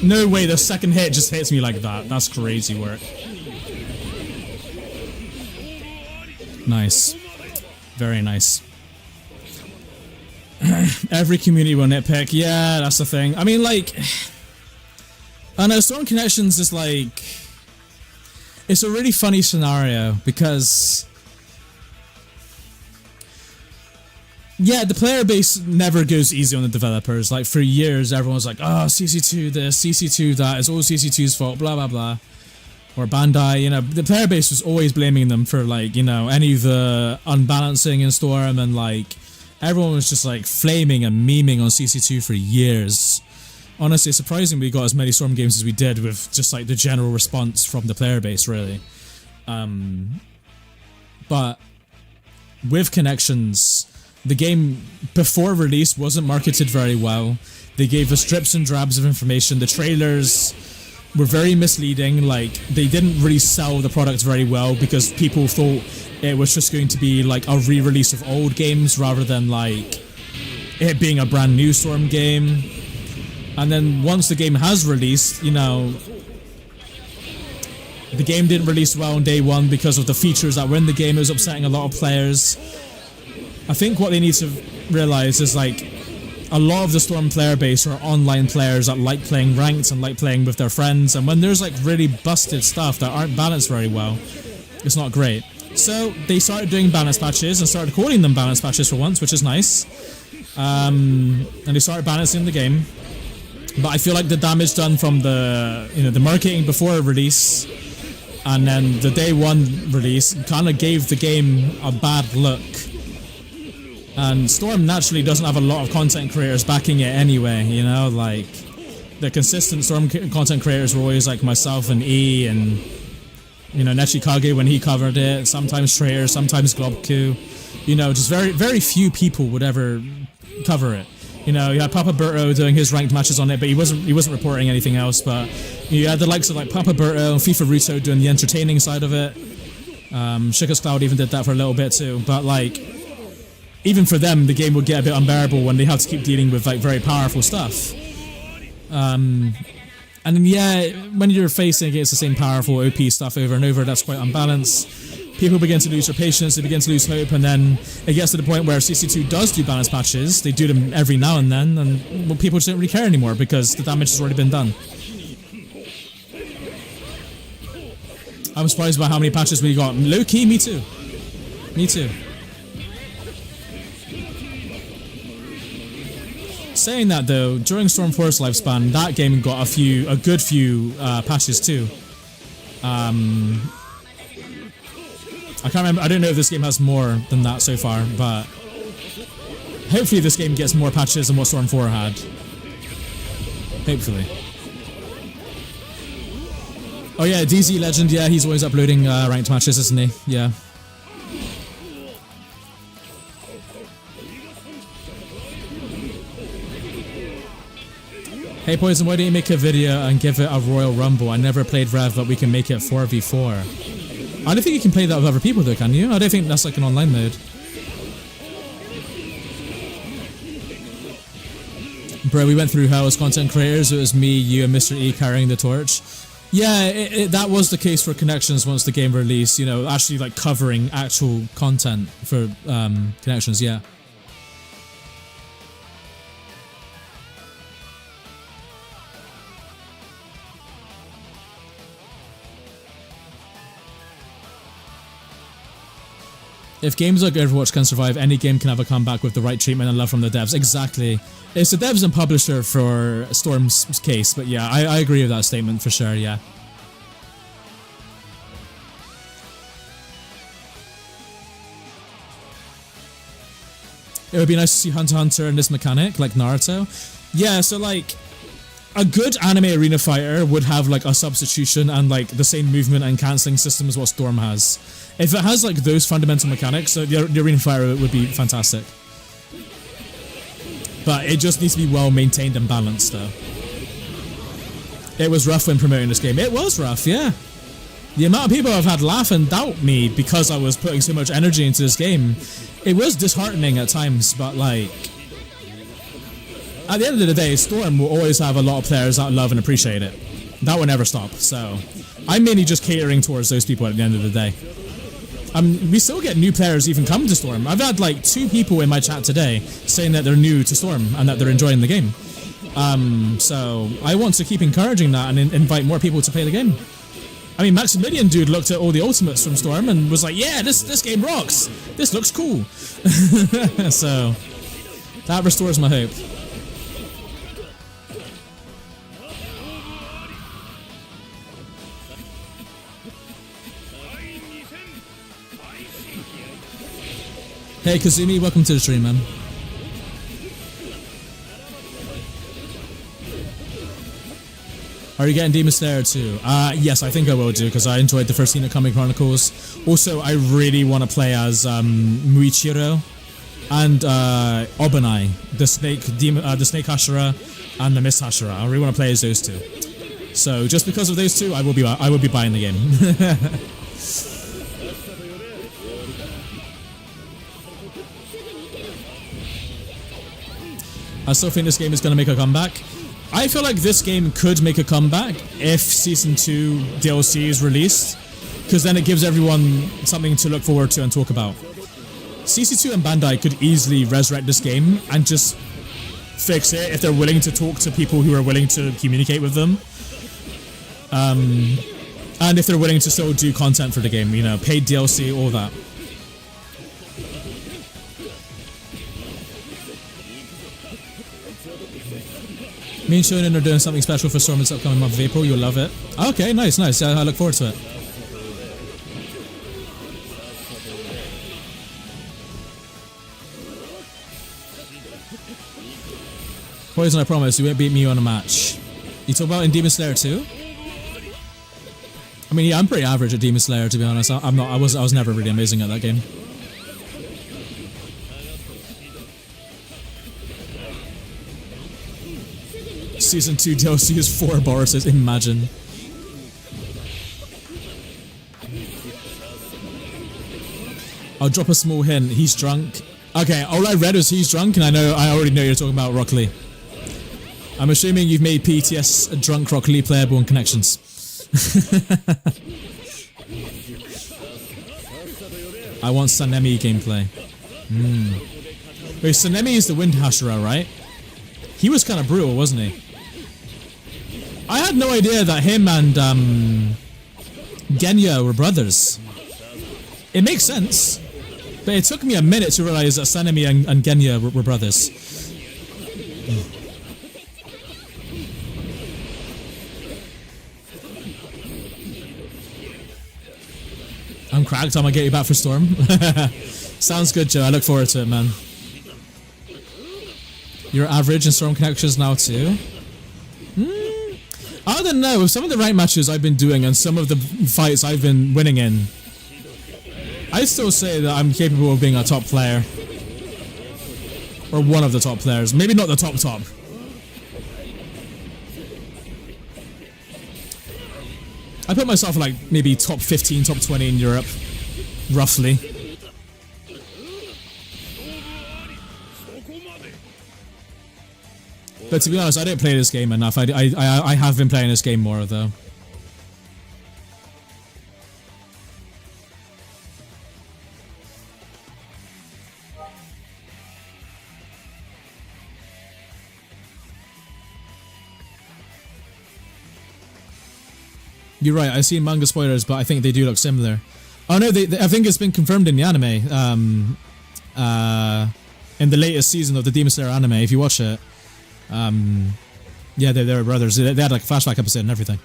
No way, the second hit just hits me like that. That's crazy work. Nice. Very nice. Every community will nitpick. Yeah, that's the thing. I mean, like, I know Storm Connections is like, it's a really funny scenario because, yeah, the player base never goes easy on the developers. Like, for years, everyone's like, oh, CC2 this, CC2 that, it's all CC2's fault, blah, blah, blah. Or Bandai, you know, the player base was always blaming them for, like, you know, any of the unbalancing in Storm, and, like, everyone was just, like, flaming and memeing on CC2 for years. Honestly, it's surprising we got as many Storm games as we did with just, like, the general response from the player base, really. But with Connections, the game, before release, wasn't marketed very well. They gave us drips and drabs of information. The trailers were very misleading. Like, they didn't really sell the product very well because people thought it was just going to be like a re-release of old games rather than like it being a brand new Storm game. And then once the game has released, you know, the game didn't release well on day one because of the features that were in the game. It was upsetting a lot of players. I think what they need to realize is, like, a lot of the Storm player base are online players that like playing ranked and like playing with their friends, and when there's like really busted stuff that aren't balanced very well, it's not great. So they started doing balance patches and started calling them balance patches for once, which is nice. And they started balancing the game. But I feel like the damage done from the the marketing before release and then the day one release kind of gave the game a bad look. And Storm naturally doesn't have a lot of content creators backing it anyway, like the consistent Storm content creators were always like myself and E and Nechikage when he covered it, sometimes Trayer, sometimes Globku, just very, very few people would ever cover it. You had Papa Berto doing his ranked matches on it, but he wasn't reporting anything else. But you had the likes of like Papa Berto and FIFA Ruto doing the entertaining side of it. Shika's Cloud even did that for a little bit too. But like, even for them, the game would get a bit unbearable when they have to keep dealing with like very powerful stuff. And then when you're facing against the same powerful OP stuff over and over, that's quite unbalanced. People begin to lose their patience, they begin to lose hope, and then it gets to the point where CC2 does do balance patches. They do them every now and then, and people just don't really care anymore because the damage has already been done. I'm surprised by how many patches we got. Low key, me too. Me too. Saying that though, during Storm 4's lifespan, that game got a good few patches too. I can't remember. I don't know if this game has more than that so far, but hopefully this game gets more patches than what Storm 4 had. Hopefully. Oh yeah, DZ Legend. Yeah, he's always uploading ranked matches, isn't he? Yeah. Hey Poison, why don't you make a video and give it a Royal Rumble? I never played Rev, but we can make it 4v4. I don't think you can play that with other people though, can you? I don't think that's like an online mode. Bro, we went through hell as content creators. It was me, you, and Mr. E carrying the torch. Yeah, that was the case for Connections once the game released, actually like covering actual content for Connections, yeah. If games like Overwatch can survive, any game can have a comeback with the right treatment and love from the devs. Exactly. It's the devs and publisher for Storm's case, but yeah, I agree with that statement for sure, yeah. It would be nice to see Hunter x Hunter in this mechanic, like Naruto. Yeah, so like, a good anime arena fighter would have like a substitution and like the same movement and cancelling system as what Storm has. If it has like those fundamental mechanics, the arena fighter would be fantastic. But it just needs to be well maintained and balanced though. It was rough when promoting this game. It was rough, yeah. The amount of people I've had laugh and doubt me because I was putting so much energy into this game, it was disheartening at times, but like, at the end of the day, Storm will always have a lot of players that love and appreciate it. That will never stop, so I'm mainly just catering towards those people at the end of the day. We still get new players even come to Storm. I've had like 2 people in my chat today saying that they're new to Storm and that they're enjoying the game. So I want to keep encouraging that and invite more people to play the game. I mean, Maximilian dude looked at all the ultimates from Storm and was like, yeah, this game rocks. This looks cool. So that restores my hope. Hey Kazumi, welcome to the stream, man. Are you getting Demon Slayer too? Yes, I think I will do, because I enjoyed the first scene of Okami Chronicles. Also, I really want to play as Muichiro and Obanai, the snake Hashira and the Mist Hashira. I really want to play as those two. So just because of those two, I will be buying the game. I still think this game is going to make a comeback. I feel like this game could make a comeback if Season 2 DLC is released, because then it gives everyone something to look forward to and talk about. CC2 and Bandai could easily resurrect this game and just fix it if they're willing to talk to people who are willing to communicate with them. And if they're willing to still do content for the game, you know, paid DLC, all that. Me and Shonen are doing something special for Storm this upcoming month of April. You'll love it. Okay, nice, nice. I look forward to it. Poison, I promise, you won't beat me on a match. You talk about in Demon Slayer too? I mean, yeah, I'm pretty average at Demon Slayer, to be honest. I was never really amazing at that game. Season 2 DLC is 4 Boruses, imagine. I'll drop a small hint, he's drunk. Okay, all I read was he's drunk, and I already know you're talking about Rock Lee. I'm assuming you've made PTS drunk Rock Lee playable in Connections. I want Sanemi gameplay. Wait, Sanemi is the Wind Hashira, right? He was kind of brutal, wasn't he? I had no idea that him and Genya were brothers. It makes sense, but it took me a minute to realize that Sanemi and Genya were brothers. I'm cracked. I'm gonna get you back for Storm. Sounds good, Joe. I look forward to it, man. You're average in Storm Connections now too. I don't know. With some of the rank matches I've been doing and some of the fights I've been winning in, I'd still say that I'm capable of being a top player. Or one of the top players. Maybe not the top. I put myself like maybe top 15, top 20 in Europe. Roughly. But to be honest, I don't play this game enough. I have been playing this game more though. You're right, I've seen manga spoilers, but I think they do look similar. Oh no, I think it's been confirmed in the anime. In the latest season of the Demon Slayer anime, if you watch it. Yeah, they were brothers. They had like a flashback episode and everything.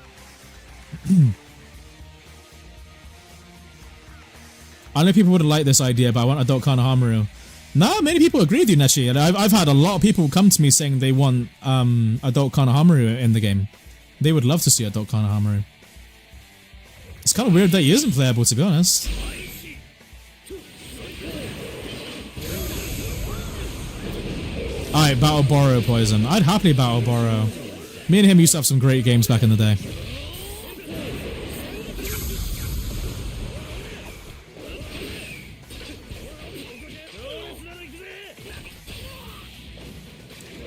I know people wouldn't like this idea, but I want adult Konohamaru. No, many people agree with you, Nechi. And I've had a lot of people come to me saying they want adult Konohamaru in the game. They would love to see adult Konohamaru. It's kind of weird that he isn't playable, to be honest. Alright, battle Boro Poison. I'd happily battle Boro. Me and him used to have some great games back in the day.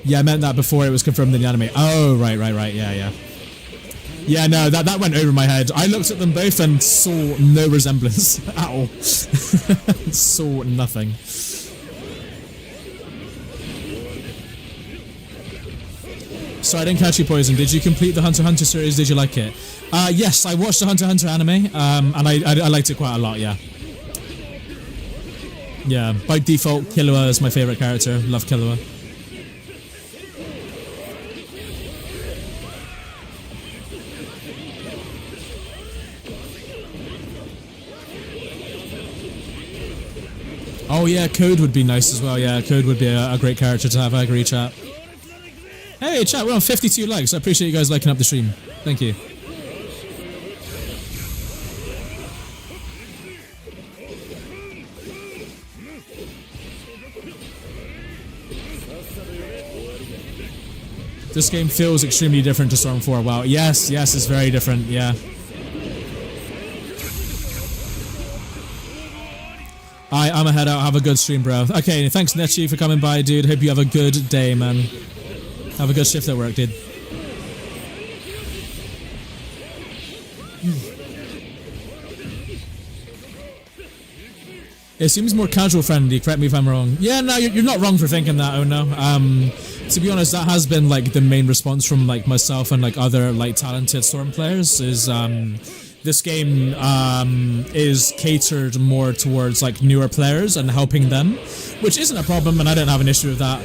Yeah, I meant that before it was confirmed in the anime. Oh, right, yeah. Yeah, no, that went over my head. I looked at them both and saw no resemblance at all. Saw nothing. So I didn't catch you, Poison. Did you complete the Hunter x Hunter series? Did you like it? Yes, I watched the Hunter x Hunter anime, and I liked it quite a lot, yeah. Yeah, by default, Killua is my favorite character. Love Killua. Oh yeah, Code would be nice as well. Yeah, Code would be a great character to have. I agree, chat. Hey, chat, we're on 52 likes. I appreciate you guys liking up the stream. Thank you. This game feels extremely different to Storm 4. Wow. Yes, it's very different. Yeah. I'm a head out. Have a good stream, bro. Okay, thanks, Nechi, for coming by, dude. Hope you have a good day, man. Have a good shift at work, dude. It seems more casual friendly, correct me if I'm wrong. Yeah, no, you're not wrong for thinking that, oh no. to be honest, that has been like the main response from like myself and like other like talented Storm players is this game is catered more towards like newer players and helping them, which isn't a problem, and I don't have an issue with that.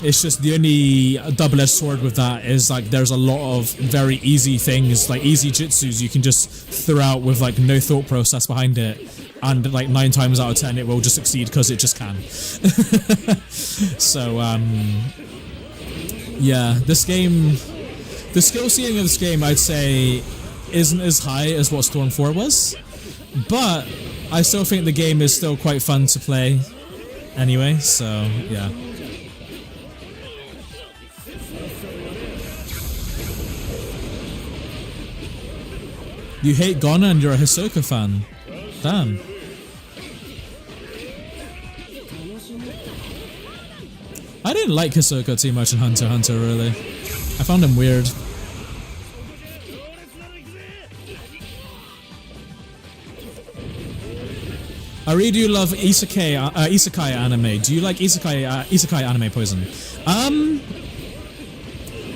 It's just the only double-edged sword with that is like there's a lot of very easy things, like easy jutsus you can just throw out with like no thought process behind it, and like 9 times out of 10 it will just succeed because it just can. So yeah, this game, the skill ceiling of this game, I'd say isn't as high as what Storm 4 was, but I still think the game is still quite fun to play anyway, so yeah. You hate Ghana and you're a Hisoka fan. Damn. I didn't like Hisoka too much in Hunter x Hunter, really. I found him weird. I really do love isekai anime. Do you like isekai anime, Poison?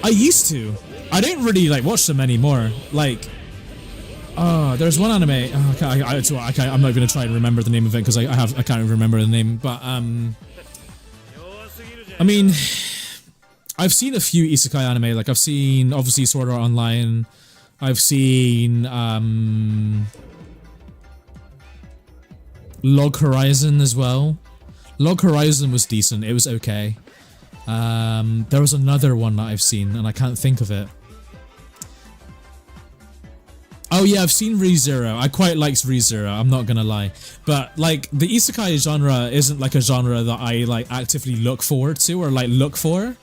I used to. I don't really like watch them anymore. Like, there's one anime. I'm not gonna try and remember the name of it because I can't even remember the name. But I mean, I've seen a few isekai anime. Like I've seen obviously Sword Art Online. I've seen Log Horizon as well. Log Horizon was decent. It was okay. There was another one that I've seen and I can't think of it. Oh yeah, I've seen ReZero. I quite liked ReZero, I'm not gonna lie. But like the isekai genre isn't like a genre that I like actively look forward to or like look for.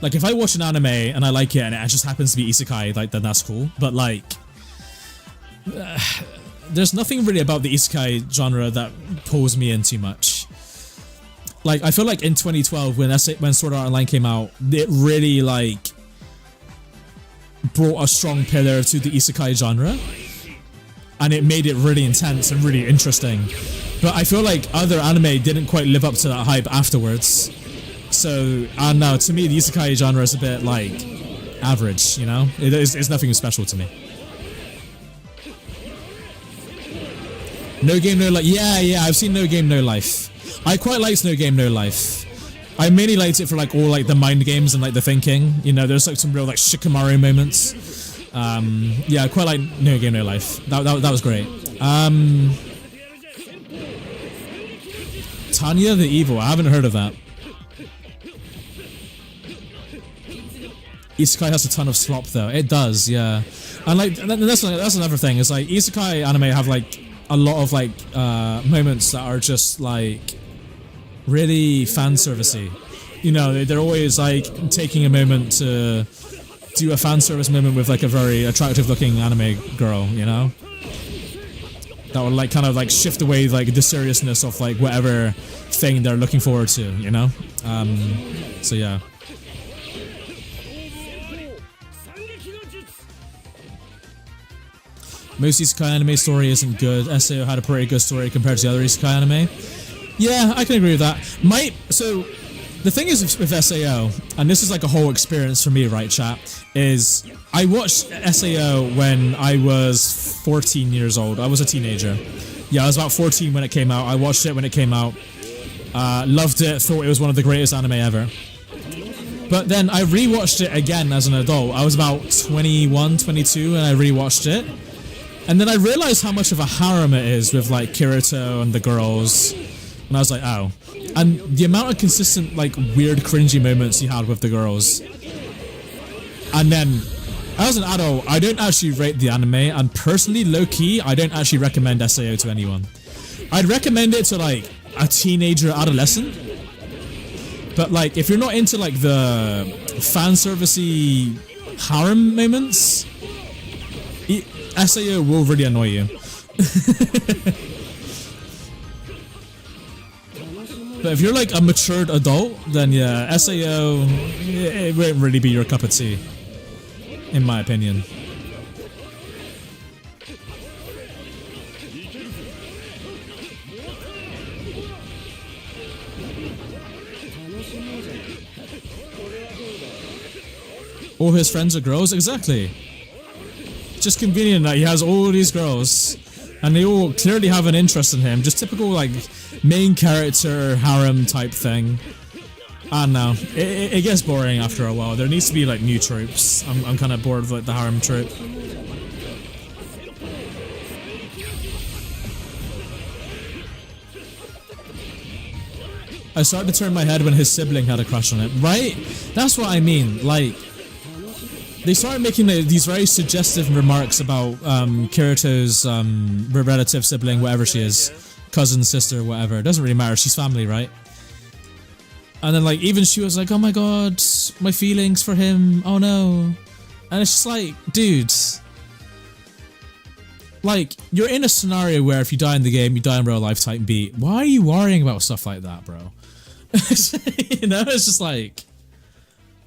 Like if I watch an anime and I like it and it just happens to be isekai, like then that's cool. But like there's nothing really about the isekai genre that pulls me in too much. Like I feel like in 2012 when Sword Art Online came out, it really like brought a strong pillar to the isekai genre, and it made it really intense and really interesting. But I feel like other anime didn't quite live up to that hype afterwards. So I don't know, to me the isekai genre is a bit like average, you know? It's nothing special to me. No Game No Life. Yeah, I've seen No Game No Life. I quite liked No Game No Life. I mainly liked it for like all like the mind games and like the thinking. You know, there's like some real like Shikamaru moments. Yeah, I quite like No Game No Life. That was great. Tanya the Evil. I haven't heard of that. Isekai has a ton of slop though. It does, yeah. And like that's another thing. It's like Isekai anime have like a lot of like moments that are just like really fan servicey. You know, they're always like taking a moment to do a fan service moment with like a very attractive looking anime girl, you know? That would like kind of like shift away like the seriousness of like whatever thing they're looking forward to, you know? So yeah. Most isekai anime story isn't good. SAO had a pretty good story compared to the other isekai anime. Yeah, I can agree with that. So, the thing is with SAO, and this is like a whole experience for me, right, chat, is I watched SAO when I was 14 years old. I was a teenager. Yeah, I was about 14 when it came out. I watched it when it came out. Loved it, thought it was one of the greatest anime ever. But then I rewatched it again as an adult. I was about 21, 22 and I rewatched it. And then I realized how much of a harem it is with like Kirito and the girls. And I was like, oh. And the amount of consistent like weird cringy moments he had with the girls. And then, as an adult, I don't actually rate the anime. And personally, low-key, I don't actually recommend SAO to anyone. I'd recommend it to like a teenager, adolescent. But like, if you're not into like the fan servicey harem moments, SAO will really annoy you. But if you're like a matured adult, then yeah, SAO, it won't really be your cup of tea, in my opinion. All his friends are girls? Exactly. Just convenient that he has all these girls, and they all clearly have an interest in him. Just typical, like, main character harem type thing. I don't know. It gets boring after a while. There needs to be, like, new tropes. I'm kind of bored of, like, the harem trope. I started to turn my head when his sibling had a crush on it. Right? That's what I mean. Like, they started making these very suggestive remarks about Kirito's relative sibling, whatever she is. Cousin, sister, whatever. It doesn't really matter. She's family, right? And then, like, even she was like, oh my god, my feelings for him. Oh no. And it's just like, dude. Like, you're in a scenario where if you die in the game, you die in real life type beat. Why are you worrying about stuff like that, bro? You know, it's just like,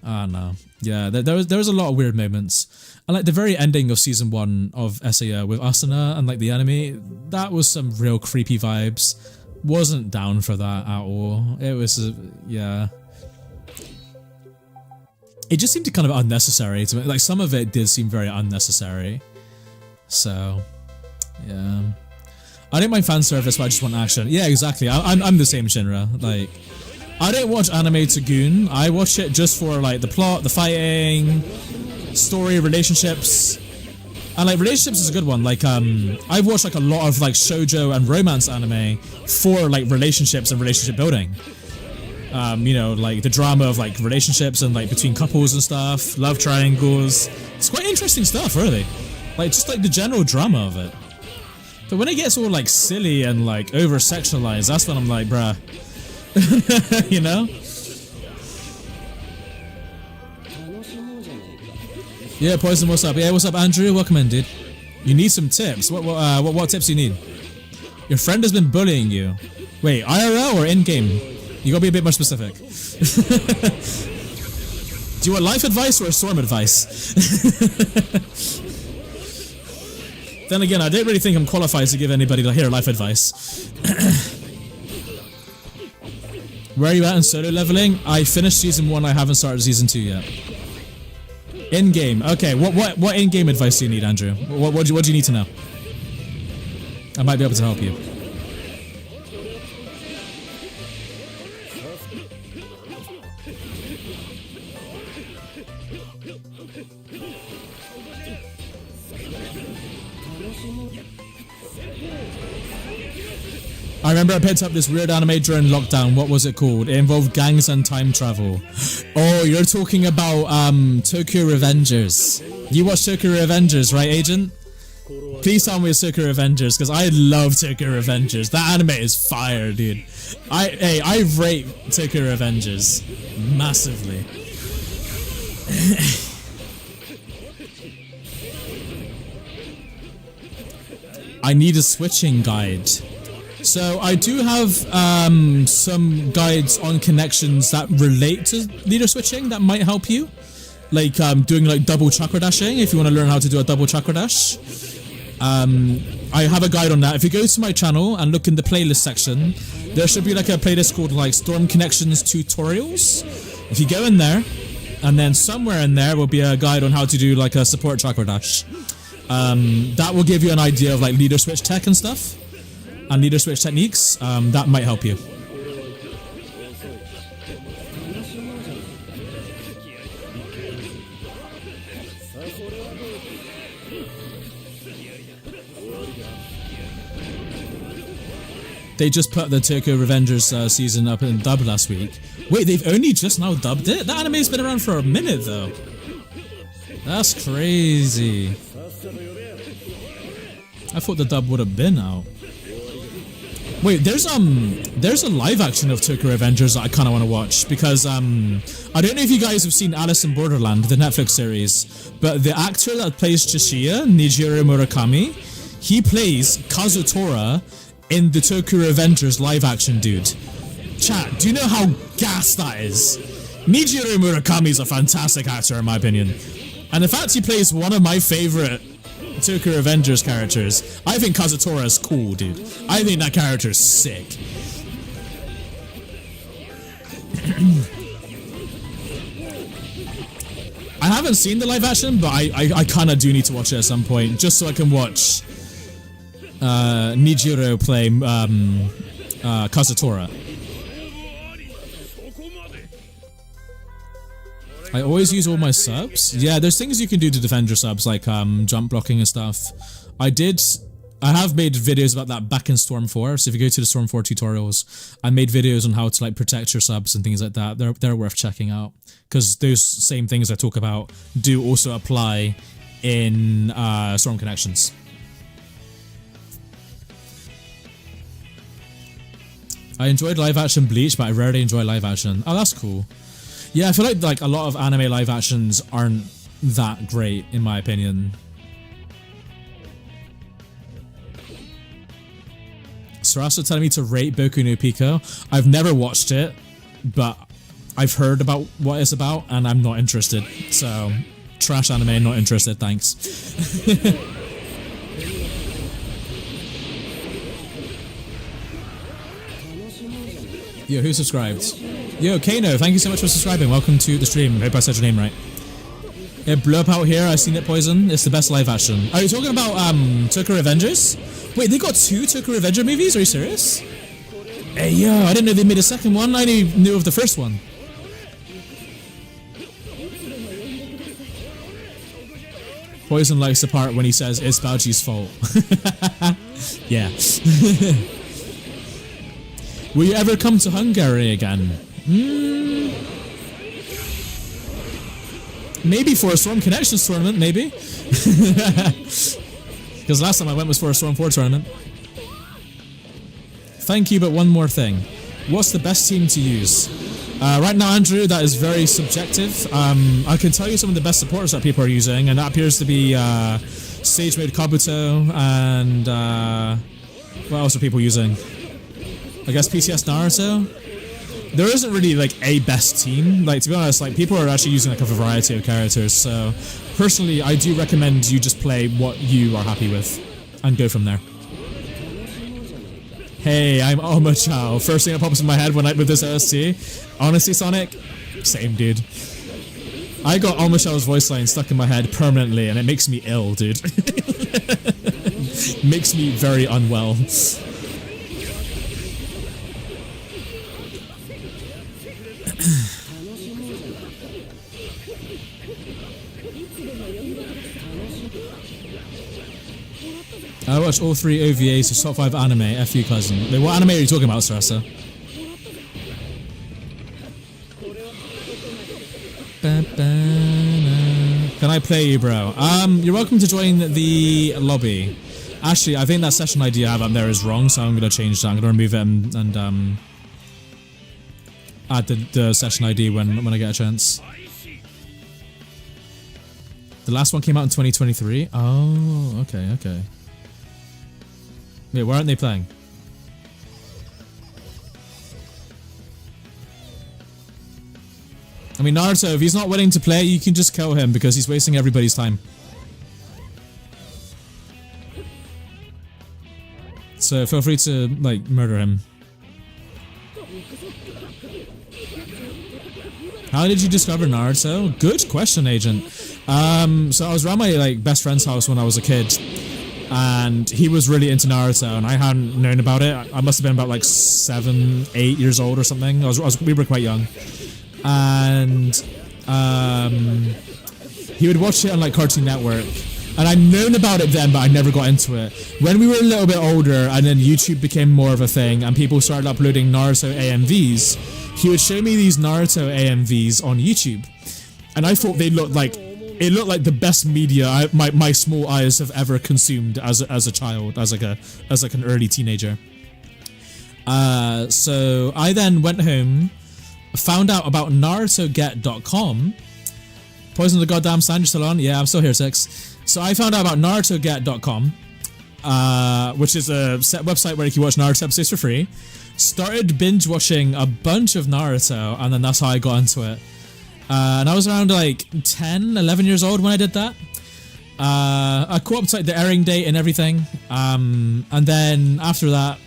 I don't know. Yeah, there was a lot of weird moments. And like the very ending of season 1 of SAO with Asuna and like the anime, that was some real creepy vibes. Wasn't down for that at all. It was, yeah. It just seemed kind of unnecessary to me. Like some of it did seem very unnecessary. So, yeah. I don't mind fan service, but I just want action. Yeah, exactly. I'm the same Shinra. Like, I don't watch anime to goon. I watch it just for like the plot, the fighting, story, relationships. And like relationships is a good one. Like I've watched like a lot of like shoujo and romance anime for like relationships and relationship building. You know, like the drama of like relationships and like between couples and stuff, love triangles. It's quite interesting stuff, really. Like just like the general drama of it. But when it gets all like silly and like over sexualized, that's when I'm like, bruh. You know? Yeah, Poison, what's up? Yeah, what's up, Andrew? Welcome in, dude. You need some tips. What tips do you need? Your friend has been bullying you. Wait, IRL or in-game? You gotta be a bit more specific. Do you want life advice or storm advice? Then again, I don't really think I'm qualified to give anybody here life advice. Where are you at in solo leveling? I finished season 1, I haven't started season 2 yet. In-game. Okay, what in-game advice do you need, Andrew? What do you need to know? I might be able to help you. I remember I picked up this weird anime during lockdown. What was it called? It involved gangs and time travel. Oh, you're talking about Tokyo Revengers. You watch Tokyo Revengers, right, Agent? Please tell me it's Tokyo Revengers, because I love Tokyo Revengers. That anime is fire, dude. I rate Tokyo Revengers massively. I need a switching guide. So I do have some guides on connections that relate to leader switching that might help you. Like doing like double chakra dashing if you want to learn how to do a double chakra dash. I have a guide on that. If you go to my channel and look in the playlist section, there should be like a playlist called like Storm Connections Tutorials. If you go in there, and then somewhere in there will be a guide on how to do like a support chakra dash. That will give you an idea of like leader switch tech and stuff. And leader switch techniques, that might help you. They just put the Tokyo Revengers season up in dub last week. Wait, they've only just now dubbed it? That anime's been around for a minute though. That's crazy. I thought the dub would have been out. Wait, there's a live action of Tokyo Revengers that I kind of want to watch because I don't know if you guys have seen Alice in Borderland, the Netflix series, but the actor that plays Chishiya, Nijiro Murakami, he plays Kazutora in the Tokyo Revengers live action, dude. Chat, do you know how gas that is? Nijiro Murakami is a fantastic actor in my opinion, and the fact he plays one of my favorite Tokyo Revengers characters. I think Kazutora is cool, dude. I think that character is sick. I haven't seen the live action, but I kind of do need to watch it at some point, just so I can watch Nijiro play Kazutora. I always use all my subs. Yeah, there's things you can do to defend your subs, like jump blocking and stuff. I have made videos about that back in Storm 4, so if you go to the Storm 4 tutorials, I made videos on how to like protect your subs and things like that. They're worth checking out, because those same things I talk about do also apply in Storm Connections. I enjoyed live action Bleach, but I rarely enjoy live action. Oh, that's cool. Yeah, I feel like a lot of anime live actions aren't that great, in my opinion. Sarasa telling me to rate Boku no Pico. I've never watched it, but I've heard about what it's about, and I'm not interested. So, trash anime, not interested, thanks. Yo, who subscribed? Yo, Kano, thank you so much for subscribing. Welcome to the stream. Hope I said your name right. Yeah, blow up out here. I've seen it, Poison. It's the best live action. Are you talking about Tokyo Revengers? Wait, they got 2 Tokyo Revenger movies? Are you serious? Hey, yo, I didn't know they made a second one. I only knew of the first one. Poison likes the part when he says it's Baoji's fault. Yeah. Will you ever come to Hungary again? Maybe for a Storm Connections tournament, maybe. Because last time I went was for a Storm 4 tournament. Thank you, but one more thing. What's the best team to use? Right now, Andrew, that is very subjective. I can tell you some of the best supporters that people are using, and that appears to be Sage Mode Kabuto, and what else are people using? I guess PCS Naruto? There isn't really like a best team. Like, to be honest, like people are actually using like a variety of characters, so personally I do recommend you just play what you are happy with and go from there. Hey, I'm Omochao. First thing that pops in my head when I with this OST. Honestly, Sonic, same dude. I got Omochao's voice line stuck in my head permanently, and it makes me ill, dude. Makes me very unwell. I watched all 3 OVAs of top 5 anime. F you, cousin. Wait, what anime are you talking about, Sarasa? Can I play you, bro? You're welcome to join the lobby. Actually, I think that session ID I have up there is wrong, so I'm gonna change that. I'm gonna remove it and add the session ID when I get a chance. The last one came out in 2023. Oh, okay. Wait, why aren't they playing? I mean, Naruto, if he's not willing to play, you can just kill him because he's wasting everybody's time. So feel free to, like, murder him. How did you discover Naruto? Good question, Agent. So I was around my, like, best friend's house when I was a kid. And he was really into Naruto, and I hadn't known about it. I must have been about like 7, 8 years old or something. We were quite young, and he would watch it on like Cartoon Network, and I'd known about it then, but I never got into it. When we were a little bit older, and then YouTube became more of a thing, and people started uploading Naruto AMVs, he would show me these Naruto AMVs on YouTube, and I thought they looked like. It looked like the best media my small eyes have ever consumed as a child, as like an early teenager. So I then went home, found out about NarutoGet.com. Poison the goddamn sound, you're still on? Yeah, I'm still here, Six. So I found out about NarutoGet.com, which is a website where you can watch Naruto episodes for free. Started binge watching a bunch of Naruto, and then that's how I got into it. And I was around like 10, 11 years old when I did that. I caught up to like the airing date and everything. And then after that,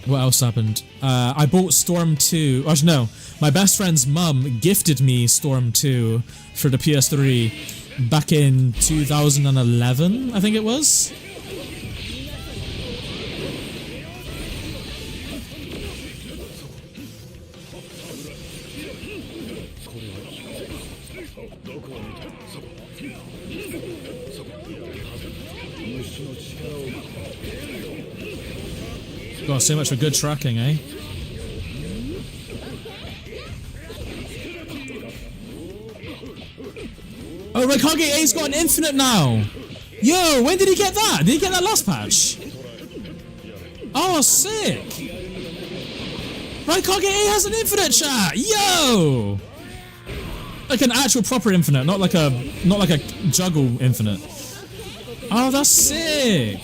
What else happened? I bought Storm 2. Actually, no. My best friend's mum gifted me Storm 2 for the PS3 back in 2011, I think it was. God, so much for good tracking, eh? Oh, Raikage A's got an infinite now! Yo, when did he get that? Did he get that last patch? Oh, sick! Raikage A has an infinite, chat! Yo! Like an actual proper infinite, not like a juggle infinite. Oh, that's sick!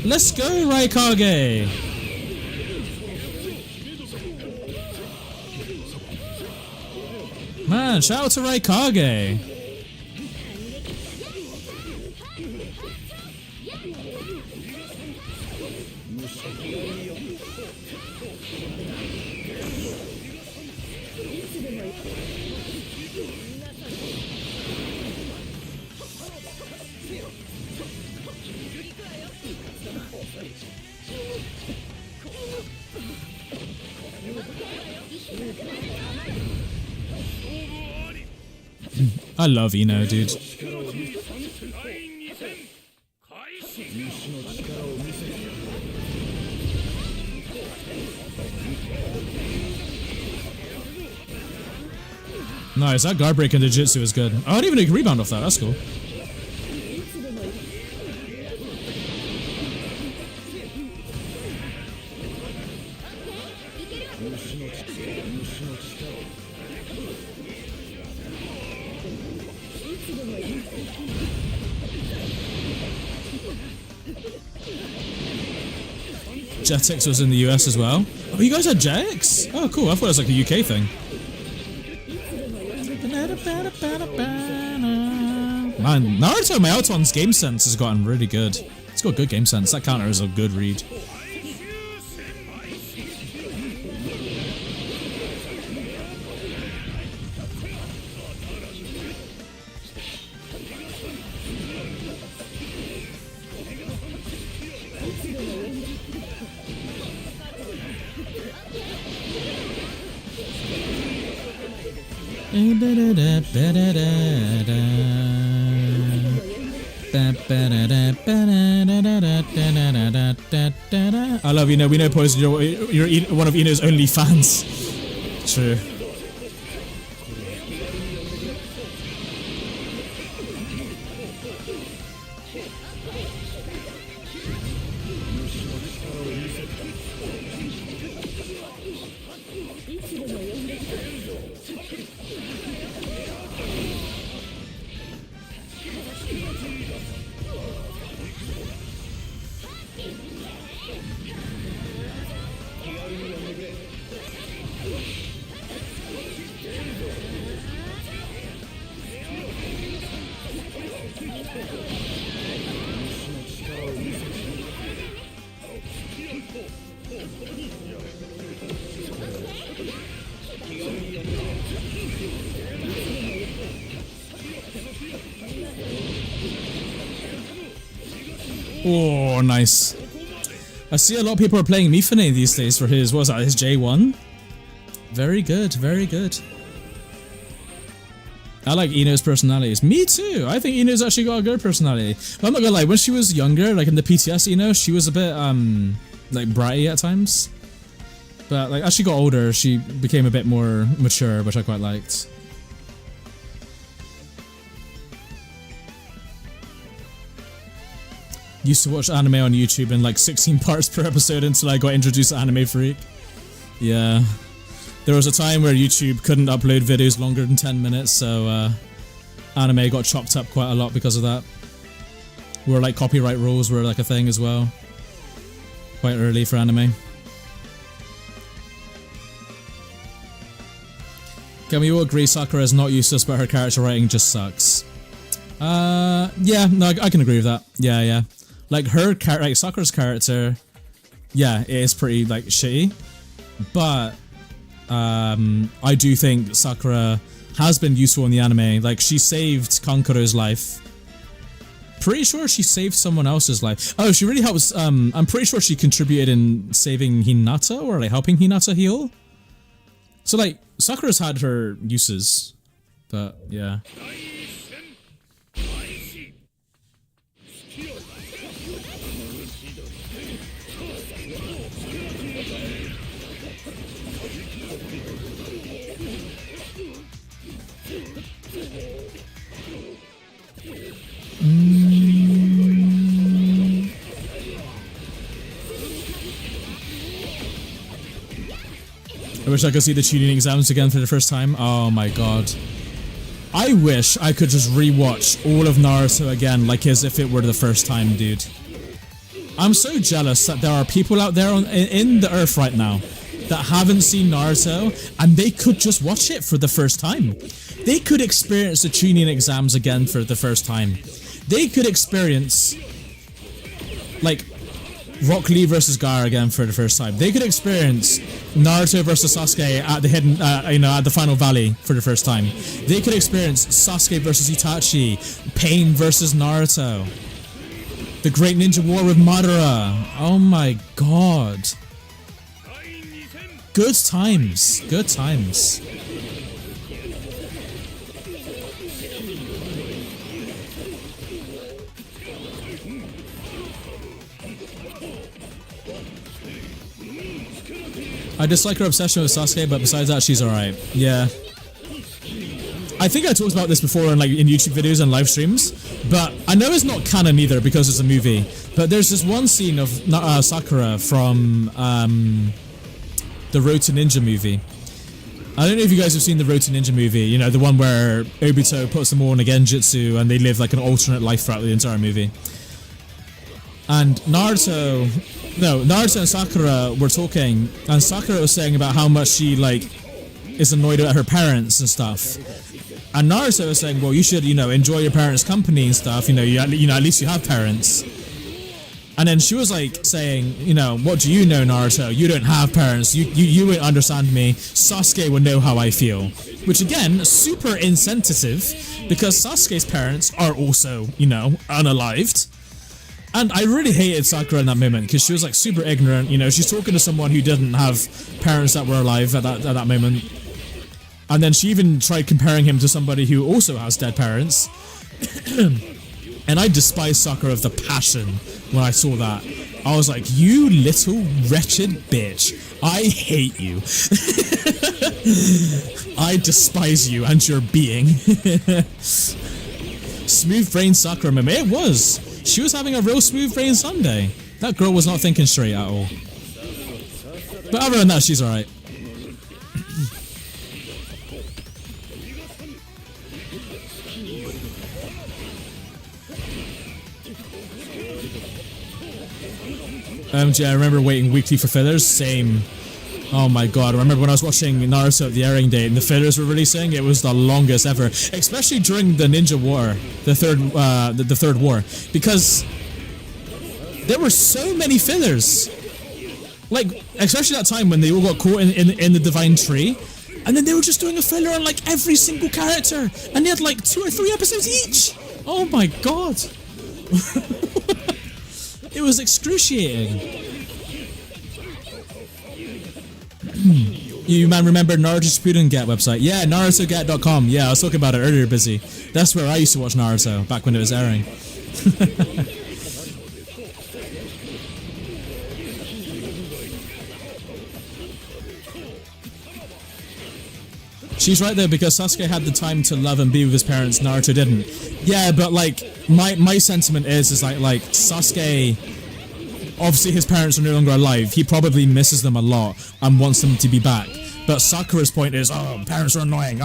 Let's go, Raikage! Man, shout out to Raikage! I love Ino, dude. Nice, that guard break into Jitsu is good. Oh, I didn't even rebound off that, that's cool. Jetix was in the US as well. Oh, you guys had Jetix? Oh, cool. I thought it was like a UK thing. Man, Naruto Melton's game sense has gotten really good. It's got good game sense. That counter is a good read. I love Ino. We know Poison. You're one of Ino's only fans. True. Oh, nice. I see a lot of people are playing Mifune these days for his, what was that, his J1? Very good, very good. I like Ino's personalities. Me too! I think Ino's actually got a good personality. But I'm not gonna lie, when she was younger, like in the PTS Ino, she was a bit, like bratty at times. But like as she got older, she became a bit more mature, which I quite liked. Used to watch anime on YouTube in like 16 parts per episode until I got introduced to Anime Freak. Yeah. There was a time where YouTube couldn't upload videos longer than 10 minutes, so anime got chopped up quite a lot because of that. Where like copyright rules were like a thing as well. Quite early for anime. Can we all agree Sakura is not useless, but her character writing just sucks? Yeah, no, I can agree with that. Yeah. Like her character, like Sakura's character, yeah, it is pretty like shitty. But I do think Sakura has been useful in the anime. Like, she saved Kankuro's life. Pretty sure she saved someone else's life. Oh, she really helps. I'm pretty sure she contributed in saving Hinata, or like helping Hinata heal. So like, Sakura's had her uses, but yeah. I wish I could see the tuning exams again for the first time. Oh my god. I wish I could just rewatch all of Naruto again like as if it were the first time, dude. I'm so jealous that there are people out there in the earth right now that haven't seen Naruto and they could just watch it for the first time. They could experience the tuning exams again for the first time. They could experience like Rock Lee versus Gaara again for the first time. They could experience Naruto versus Sasuke at the hidden, at the final valley for the first time. They could experience Sasuke versus Itachi, Pain versus Naruto, the Great Ninja War with Madara. Oh my god. Good times. Good times. I dislike her obsession with Sasuke, but besides that, she's alright. Yeah. I think I talked about this before in YouTube videos and live streams, but I know it's not canon either because it's a movie. But there's this one scene of Sakura from the Road to Ninja movie. I don't know if you guys have seen the Road to Ninja movie, you know, the one where Obito puts them all in a genjutsu and they live like an alternate life throughout the entire movie. And Naruto and Sakura were talking, and Sakura was saying about how much she, like, is annoyed at her parents and stuff. And Naruto was saying, well, you should, enjoy your parents' company and stuff, at least you have parents. And then she was, like, saying, what do you know, Naruto? You don't have parents. You won't understand me. Sasuke will know how I feel. Which, again, super insensitive, because Sasuke's parents are also, unalived. And I really hated Sakura in that moment because she was like super ignorant, she's talking to someone who didn't have parents that were alive at that moment. And then she even tried comparing him to somebody who also has dead parents. And I despised Sakura with the passion when I saw that. I was like, you little wretched bitch. I hate you. I despise you and your being. Smooth brain Sakura meme. It was. She was having a real smooth brain Sunday. That girl was not thinking straight at all. But other than that, she's alright. I remember waiting weekly for fillers. Same. Oh my god, I remember when I was watching Naruto at the airing date and the fillers were releasing, it was the longest ever. Especially during the Ninja War, the third war. Because there were so many fillers. Like, especially that time when they all got caught in the Divine Tree. And then they were just doing a filler on like every single character. And they had like 2 or 3 episodes each. Oh my god. It was excruciating. You man remember Naruto Shippuden Get website? Yeah, NarutoGet.com. Yeah, I was talking about it earlier, busy. That's where I used to watch Naruto, back when it was airing. She's right though, because Sasuke had the time to love and be with his parents, Naruto didn't. Yeah, but like, my sentiment is like Sasuke, obviously his parents are no longer alive, he probably misses them a lot and wants them to be back. But Sakura's point is, oh, parents are annoying,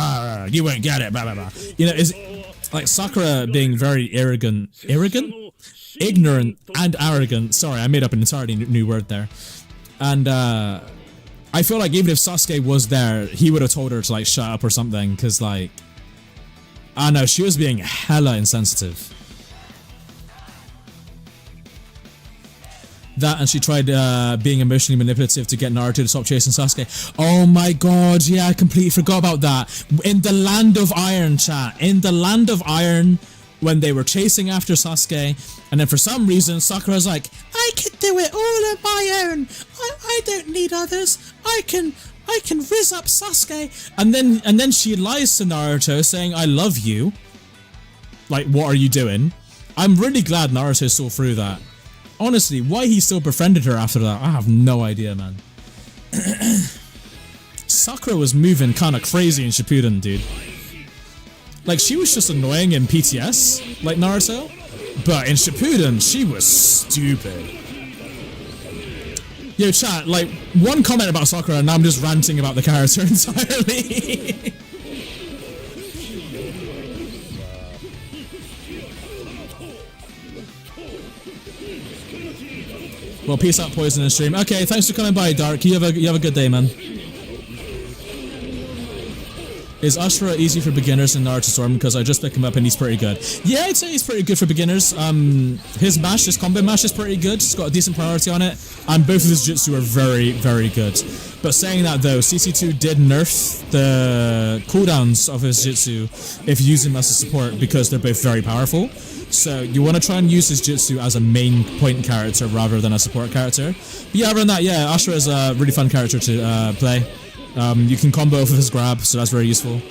you won't get it, blah blah blah. Is like Sakura being very ignorant and arrogant. Sorry, I made up an entirely new word there. And I feel like even if Sasuke was there, he would have told her to like shut up or something, because like, I don't know, she was being hella insensitive. That, and she tried being emotionally manipulative to get Naruto to stop chasing Sasuke. Oh my god, yeah, I completely forgot about that. In the Land of Iron, chat. In the Land of Iron, when they were chasing after Sasuke, and then for some reason, Sakura's like, I can do it all on my own. I don't need others. I can rizz up Sasuke. And then she lies to Naruto saying, I love you. Like, what are you doing? I'm really glad Naruto saw through that. Honestly, why he still befriended her after that, I have no idea, man. Sakura was moving kind of crazy in Shippuden, dude. Like, she was just annoying in PTS, like Naruto, but in Shippuden, she was stupid. Yo, chat, like, one comment about Sakura, and now I'm just ranting about the character entirely. Well, peace out, Poison, and stream. Okay, thanks for coming by, Dark. You have a good day, man. Is Ashura easy for beginners in Naruto Storm? Because I just picked him up and he's pretty good. Yeah, I'd say he's pretty good for beginners. His combo mash is pretty good. He's got a decent priority on it. And both of his jutsu are very, very good. But saying that though, CC2 did nerf the cooldowns of his jutsu if you use him as a support because they're both very powerful. So you want to try and use his jutsu as a main point character rather than a support character. But yeah, other than that, yeah, Ashura is a really fun character to play. You can combo off of his grab, so that's very useful.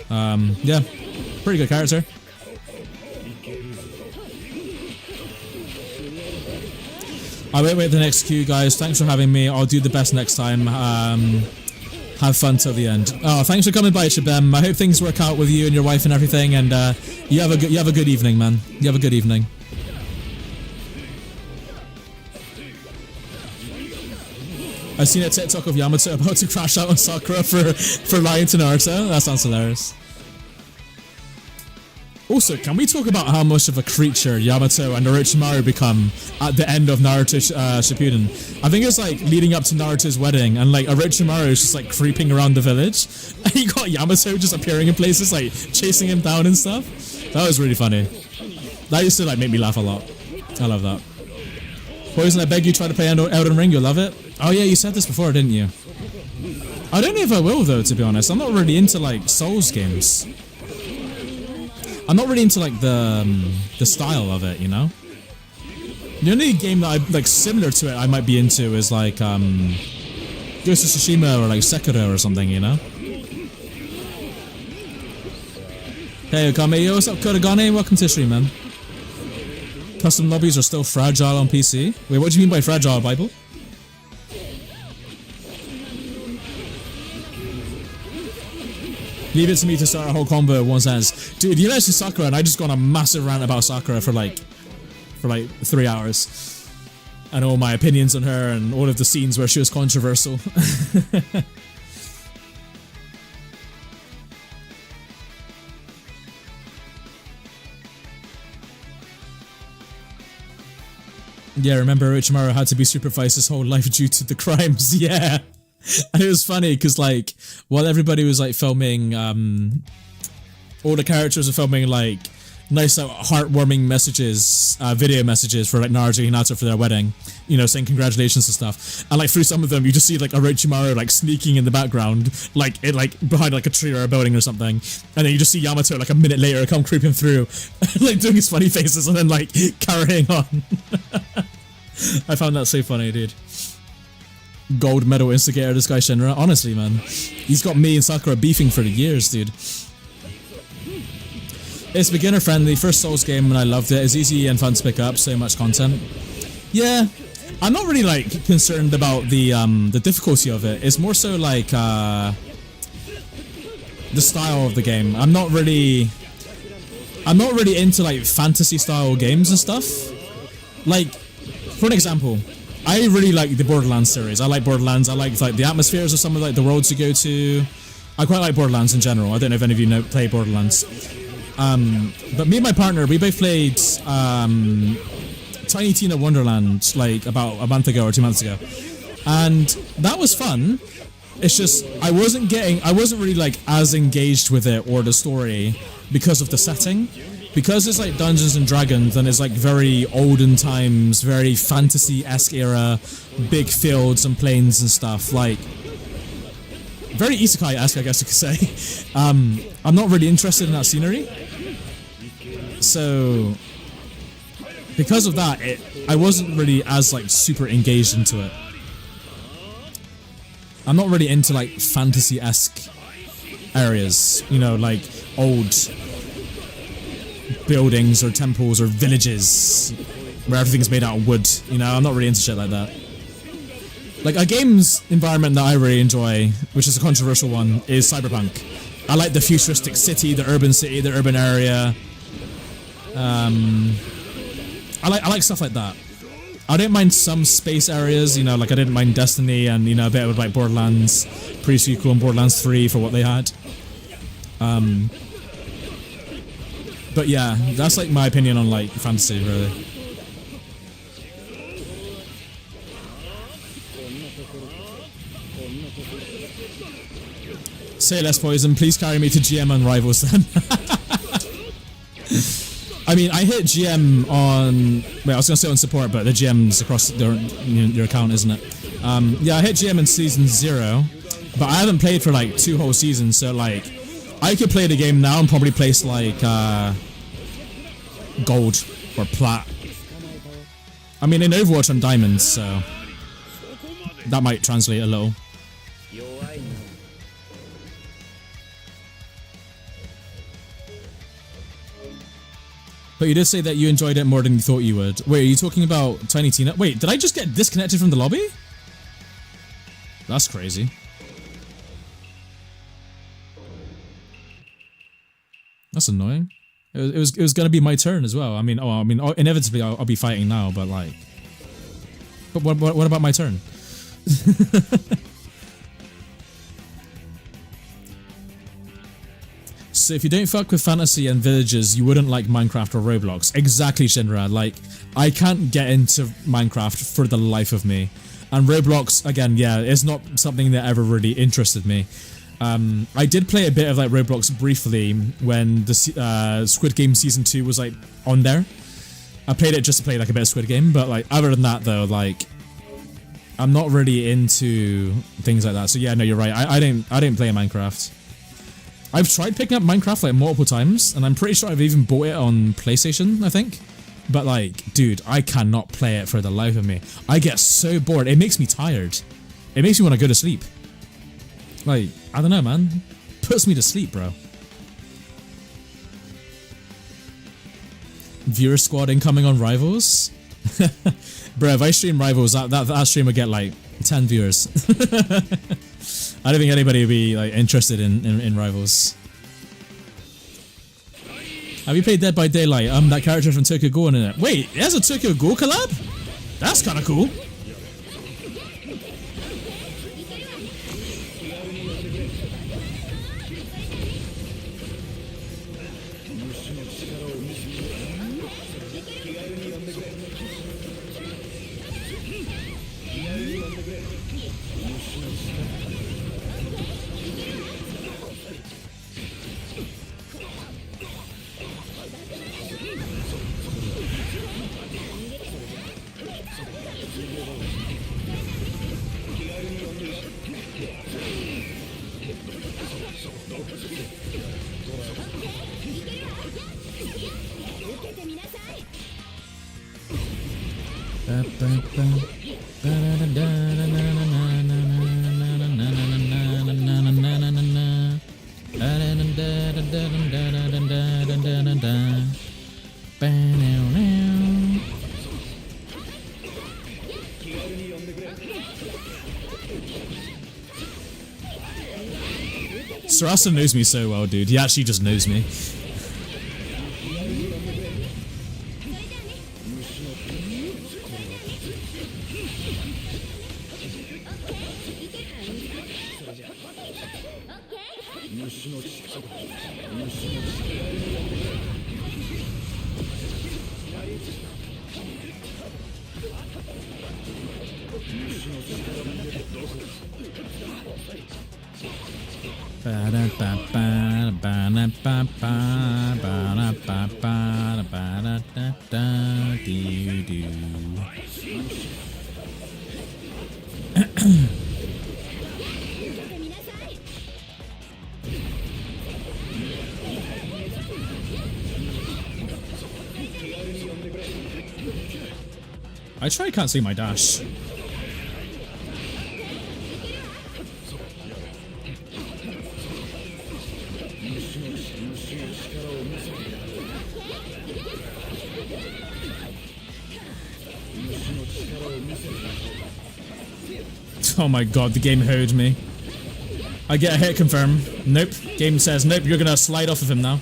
Yeah, pretty good character. I'll wait the next queue, guys. Thanks for having me. I'll do the best next time. Have fun till the end. Oh, thanks for coming by, Shabem. I hope things work out with you and your wife and everything, and you have a good evening, man. You have a good evening. I've seen a TikTok of Yamato about to crash out on Sakura for lying to Naruto. That sounds hilarious. Also, can we talk about how much of a creature Yamato and Orochimaru become at the end of Naruto Shippuden? I think it's like leading up to Naruto's wedding, and like Orochimaru is just like creeping around the village, and you got Yamato just appearing in places like chasing him down and stuff. That was really funny. That used to like make me laugh a lot. I love that. Poison, I beg you, try to play Elden Ring, you'll love it. Oh yeah, you said this before, didn't you? I don't know if I will though, to be honest. I'm not really into like Souls games. I'm not really into like the style of it, you know? The only game that I like similar to it I might be into is like Ghost of Tsushima or like Sekiro or something, you know? Hey Okami, yo, what's up Kodagane? Welcome to the stream, man. Custom lobbies are still fragile on PC. Wait, what do you mean by fragile, Bible? Leave it to me to start a whole combo in one sense. Dude, you mentioned Sakura and I just got on a massive rant about Sakura for like 3 hours. And all my opinions on her and all of the scenes where she was controversial. Yeah, remember Orochimaru had to be supervised his whole life due to the crimes. Yeah. And it was funny because like while everybody was like filming all the characters were filming like nice heartwarming messages, video messages for like Naruto and Hinata for their wedding, you know, saying congratulations and stuff, and like through some of them you just see like Orochimaru like sneaking in the background like behind like a tree or a building or something, and then you just see Yamato like a minute later come creeping through like doing his funny faces and then like carrying on. I found that so funny, dude. Gold medal instigator, this guy Shinra. Honestly, man, he's got me and Sakura beefing for years, dude. It's beginner friendly, first Souls game, and I loved it. It's easy and fun to pick up, so much content. Yeah, I'm not really like concerned about the difficulty of it. It's more so like the style of the game. I'm not really into like fantasy style games and stuff. Like, for an example, I really like the Borderlands series. I like Borderlands. I like the atmospheres of some of like the worlds you go to. I quite like Borderlands in general. I don't know if any of you play Borderlands. But me and my partner, we both played Tiny Tina Wonderland like about a month ago or 2 months ago, and that was fun. It's just I wasn't really like as engaged with it or the story because of the setting. because it's like Dungeons and Dragons and it's like very olden times, very fantasy-esque era, big fields and plains and stuff, like very isekai-esque, I guess you could say. I'm not really interested in that scenery, so because of that, I wasn't really as like super engaged into it. I'm not really into like fantasy-esque areas, you know, like old buildings or temples or villages where everything's made out of wood, you know. I'm not really into shit like that. Like a game's environment that I really enjoy, which is a controversial one, is Cyberpunk. I like the futuristic city, the urban area. I like stuff like that. I don't mind some space areas, you know, like I didn't mind Destiny and, you know, a bit of like Borderlands pre-sequel and Borderlands 3 for what they had. But yeah, that's like my opinion on like fantasy, really. Say less, Poison. Please carry me to GM and Rivals then. I mean, I hit GM on... Wait, I was going to say on support, but the GM's across your account, isn't it? Yeah, I hit GM in Season 0, but I haven't played for like 2 whole seasons, so like... I could play the game now and probably place like... Gold or Plat. I mean, in Overwatch I'm Diamond, so... That might translate a little. But you did say that you enjoyed it more than you thought you would. Wait, are you talking about Tiny Tina? Wait, did I just get disconnected from the lobby? That's crazy. That's annoying. It was gonna be my turn as well. I mean, inevitably I'll be fighting now, but like... But what about my turn? So if you don't fuck with fantasy and villages, you wouldn't like Minecraft or Roblox. Exactly, Shinra. Like, I can't get into Minecraft for the life of me. And Roblox, again, yeah, it's not something that ever really interested me. I did play a bit of like Roblox briefly when the Squid Game Season 2 was like on there. I played it just to play like a bit of Squid Game, but like other than that though, like I'm not really into things like that. So yeah, no, you're right. I don't play Minecraft. I've tried picking up Minecraft like multiple times, and I'm pretty sure I've even bought it on PlayStation, I think. But like, dude, I cannot play it for the life of me. I get so bored. It makes me tired. It makes me want to go to sleep. Like, I don't know, man. Puts me to sleep, bro. Viewer squad incoming on Rivals? Bro, if I stream Rivals, that stream would get like 10 viewers. I don't think anybody would be like interested in Rivals. Have you played Dead by Daylight? That character from Tokyo Ghoul in it. Wait, there's a Tokyo Ghoul collab? That's kind of cool. Sarasa knows me so well, dude. He actually just knows me. I try can't see my dash. Oh my god, the game heard me. I get a hit confirm. Nope. Game says, nope, you're gonna slide off of him now.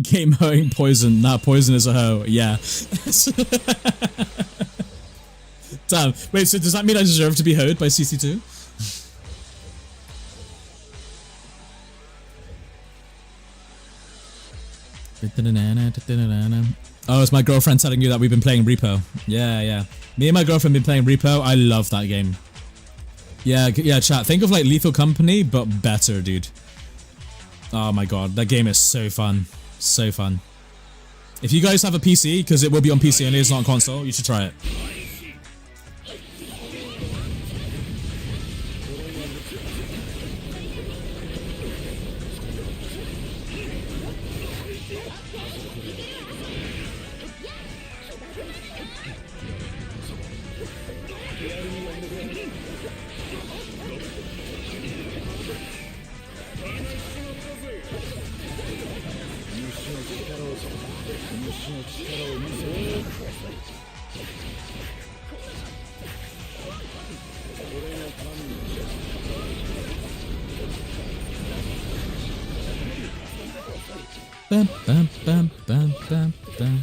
Game hoeing poison. Nah, poison is a hoe. Yeah. Damn. Wait, so does that mean I deserve to be hoed by CC2? Oh, it's my girlfriend telling you that we've been playing Repo. Yeah, yeah. Me and my girlfriend been playing Repo. I love that game. Yeah, yeah, chat. Think of like Lethal Company, but better, dude. Oh my god, that game is so fun. So fun. If you guys have a PC, because it will be on PC and it is not on console, you should try it. Bam, bam, bam, bam, bam, bam.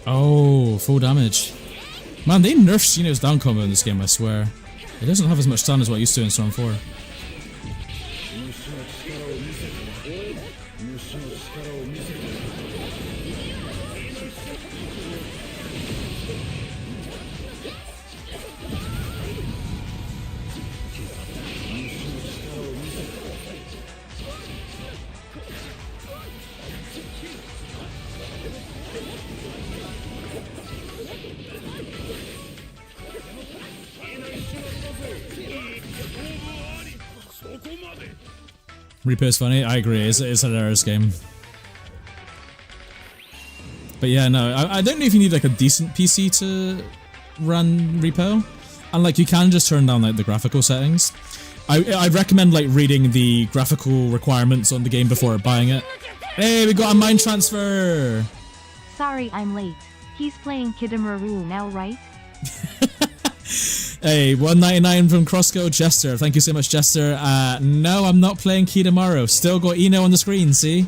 Oh, full damage. Man, they nerfed Shino's down combo in this game, I swear. It doesn't have as much stun as what it used to in Storm 4. Repo is funny, I agree, it's a hilarious game. But yeah, no, I don't know if you need like a decent PC to run Repo. And like you can just turn down like the graphical settings. I'd recommend like reading the graphical requirements on the game before buying it. Hey, we got a mind transfer! Sorry I'm late. He's playing Kidomaru now, right? Hey, 199 from Crossco Jester. Thank you so much, Jester. No, I'm not playing Kidomaru. Still got Ino on the screen, see?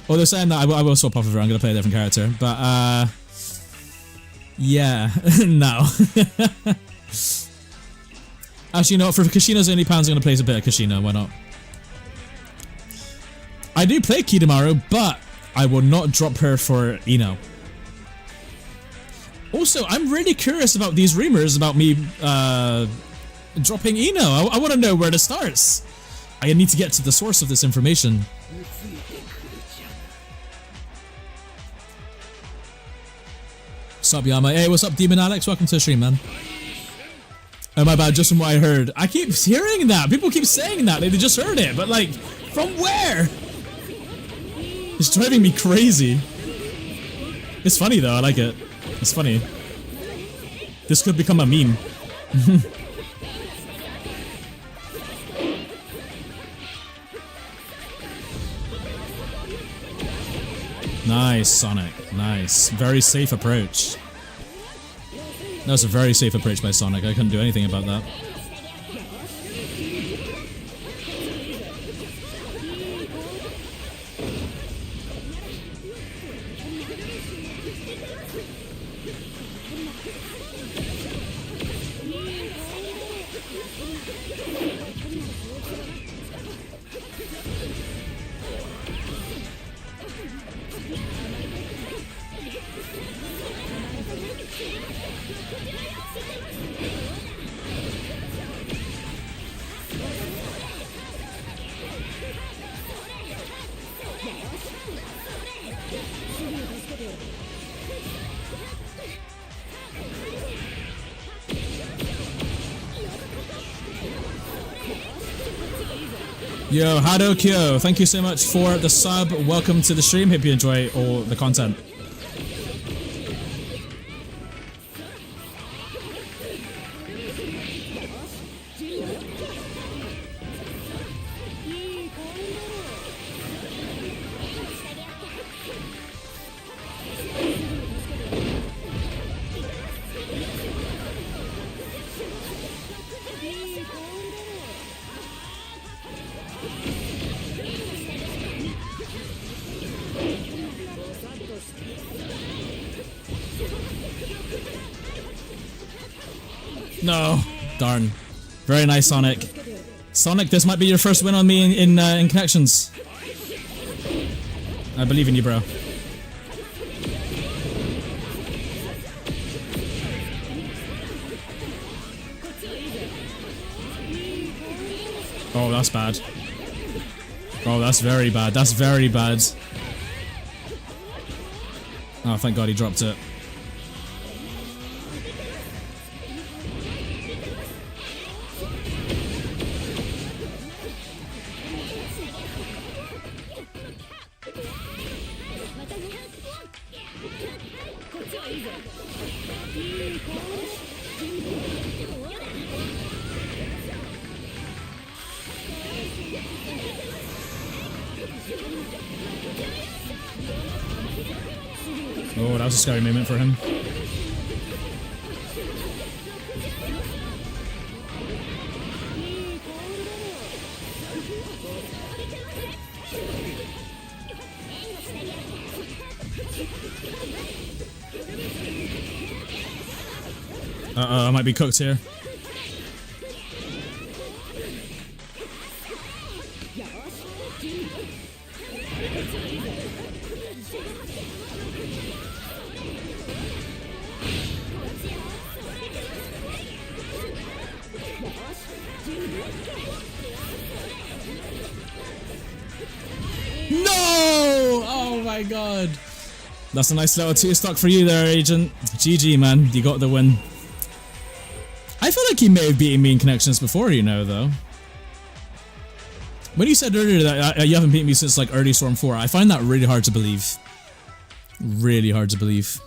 Although saying that, I will swap off of her. I'm going to play a different character. But, yeah. No. Actually, you know what? For Kashina's only pounds, I'm going to play a bit of Kashina. Why not? I do play Kidomaru, but I will not drop her for Ino. Also, I'm really curious about these rumors about me dropping Ino. I want to know where this starts. I need to get to the source of this information. What's up, Yama? Hey, what's up, Demon Alex? Welcome to the stream, man. Oh, my bad, just from what I heard. I keep hearing that. People keep saying that. They just heard it, but like, from where? It's driving me crazy. It's funny, though. I like it. It's funny. This could become a meme. Nice, Sonic. Nice. Very safe approach. That was a very safe approach by Sonic. I couldn't do anything about that. Yo, Hado Kyo, thank you so much for the sub. Welcome to the stream. Hope you enjoy all the content. No. Darn. Very nice, Sonic. Sonic, this might be your first win on me in connections. I believe in you, bro. Oh, that's bad. Oh, that's very bad. That's very bad. Oh, thank God he dropped it. Oh, that was a scary moment for him. Uh-oh, I might be cooked here. No! Oh my God. That's a nice little 2-stock for you there, Agent. GG, man. You got the win. I feel like he may have beaten me in connections before, you know, though. When you said earlier that you haven't beaten me since, like, early Storm 4, I find that really hard to believe. Really hard to believe.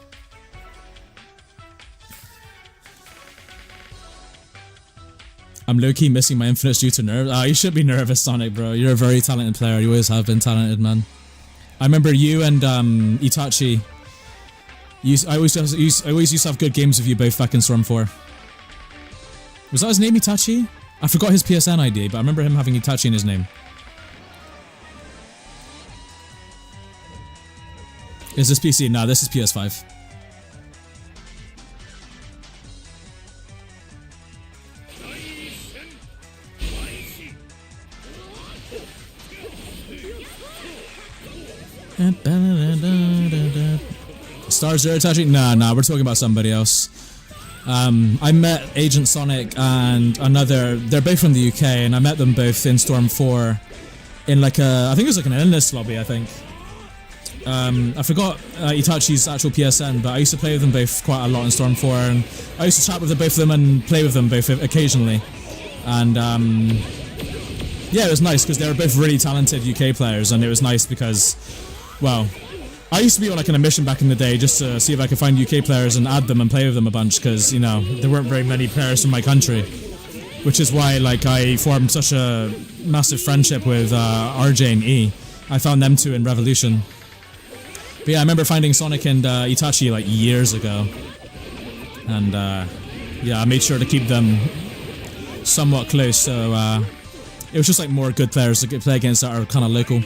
I'm low-key missing my infinites due to nerves. Ah, you should be nervous, Sonic, bro. You're a very talented player. You always have been talented, man. I remember you and Itachi. I always used to have good games with you both back in Storm 4. Was that his name, Itachi? I forgot his PSN ID, but I remember him having Itachi in his name. Is this PC? No, this is PS5. Star Zero Itachi? Nah, we're talking about somebody else. I met Agent Sonic and another, they're both from the UK, and I met them both in Storm 4 in like a, I think it was like an endless lobby, I think. I forgot Itachi's actual PSN, but I used to play with them both quite a lot in Storm 4, and I used to chat with both of them and play with them both occasionally. And yeah, it was nice because they were both really talented UK players, and it was nice because, well, I used to be on like a mission back in the day just to see if I could find UK players and add them and play with them a bunch, because, you know, there weren't very many players from my country, which is why like I formed such a massive friendship with RJ and E. I found them two in Revolution. But yeah, I remember finding Sonic and Itachi like years ago, and yeah, I made sure to keep them somewhat close, so it was just like more good players to play against that are kind of local.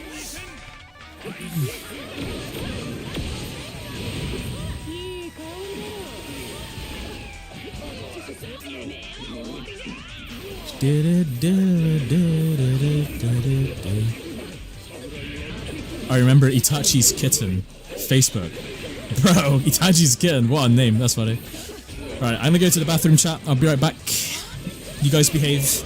I remember Itachi's Kitten. Facebook. Bro, Itachi's Kitten. What a name. That's funny. Alright, I'm gonna go to the bathroom, chat. I'll be right back. You guys behave.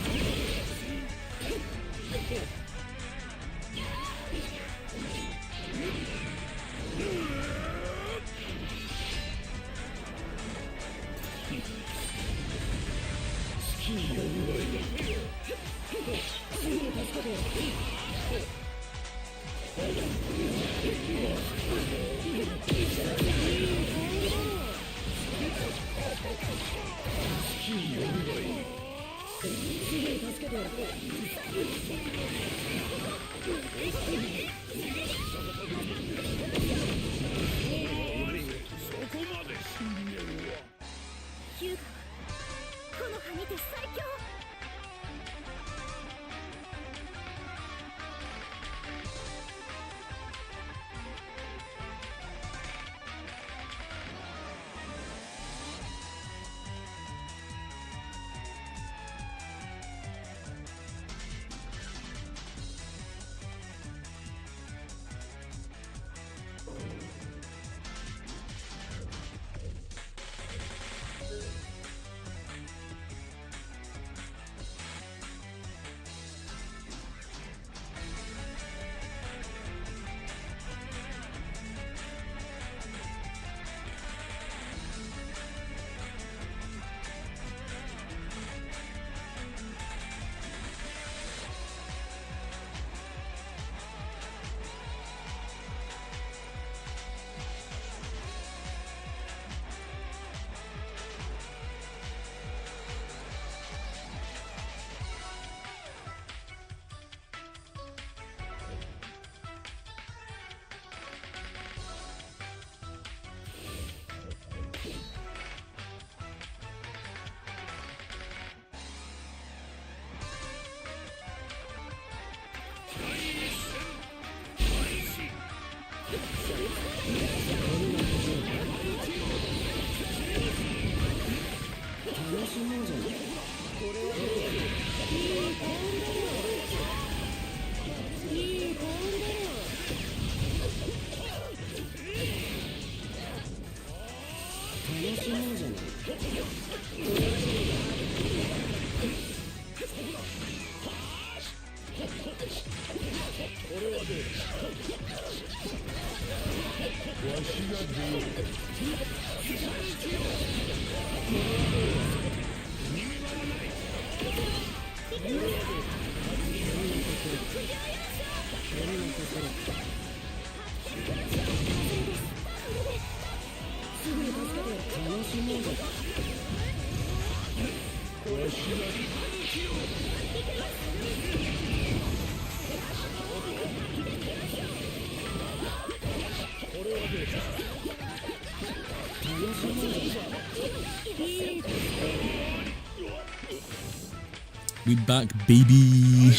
We back, baby.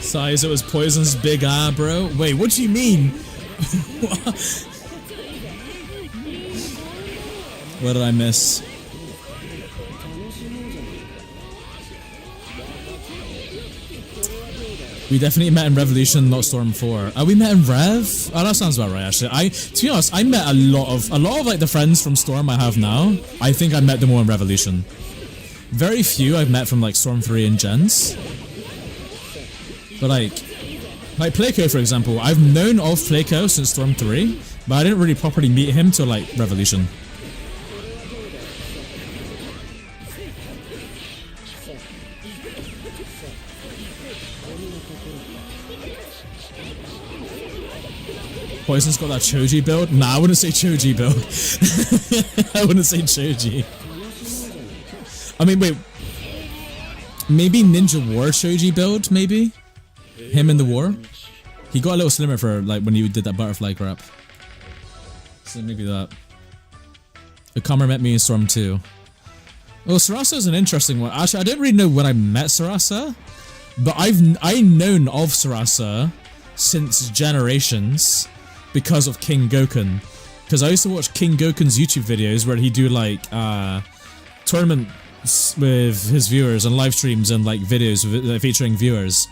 Size, it was Poison's big eye, bro. Wait, what do you mean? What did I miss? We definitely met in Revolution, not Storm 4. We met in Rev? Oh, that sounds about right, actually. To be honest, I met a lot of like the friends from Storm I have now. I think I met them all in Revolution. Very few I've met from like Storm 3 and Gens. But like Playco, for example, I've known of Playco since Storm 3, but I didn't really properly meet him till like Revolution. Poison's got that Choji build? Nah, I wouldn't say Choji build. I wouldn't say Choji. I mean, wait. Maybe Ninja War Choji build, maybe? Him in the war? He got a little slimmer for like when he did that butterfly crap. So maybe that. Okami met me in Storm 2. Well, Sarasa is an interesting one. Actually, I didn't really know when I met Sarasa, but I've known of Sarasa since Generations because of King Gokun. Because I used to watch King Gokun's YouTube videos where he'd do like tournaments with his viewers and live streams and like videos featuring viewers.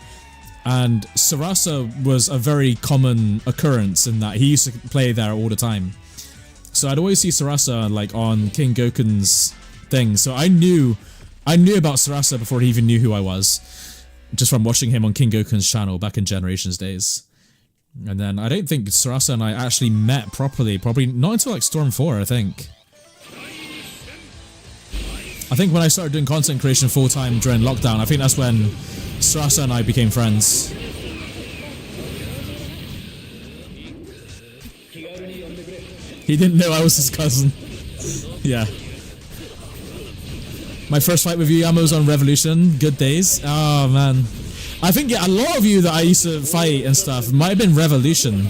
And Sarasa was a very common occurrence in that he used to play there all the time. So I'd always see Sarasa like on King Gokun's thing. So I knew about Sarasa before he even knew who I was, just from watching him on King Gokun's channel back in Generations days. And then I don't think Sarasa and I actually met properly, probably not until like Storm 4, I think. I think when I started doing content creation full time during lockdown, I think that's when Sarasa and I became friends. He didn't know I was his cousin. Yeah. My first fight with you, Yama, was on Revolution. Good days. Oh, man. I think a lot of you that I used to fight and stuff might have been Revolution.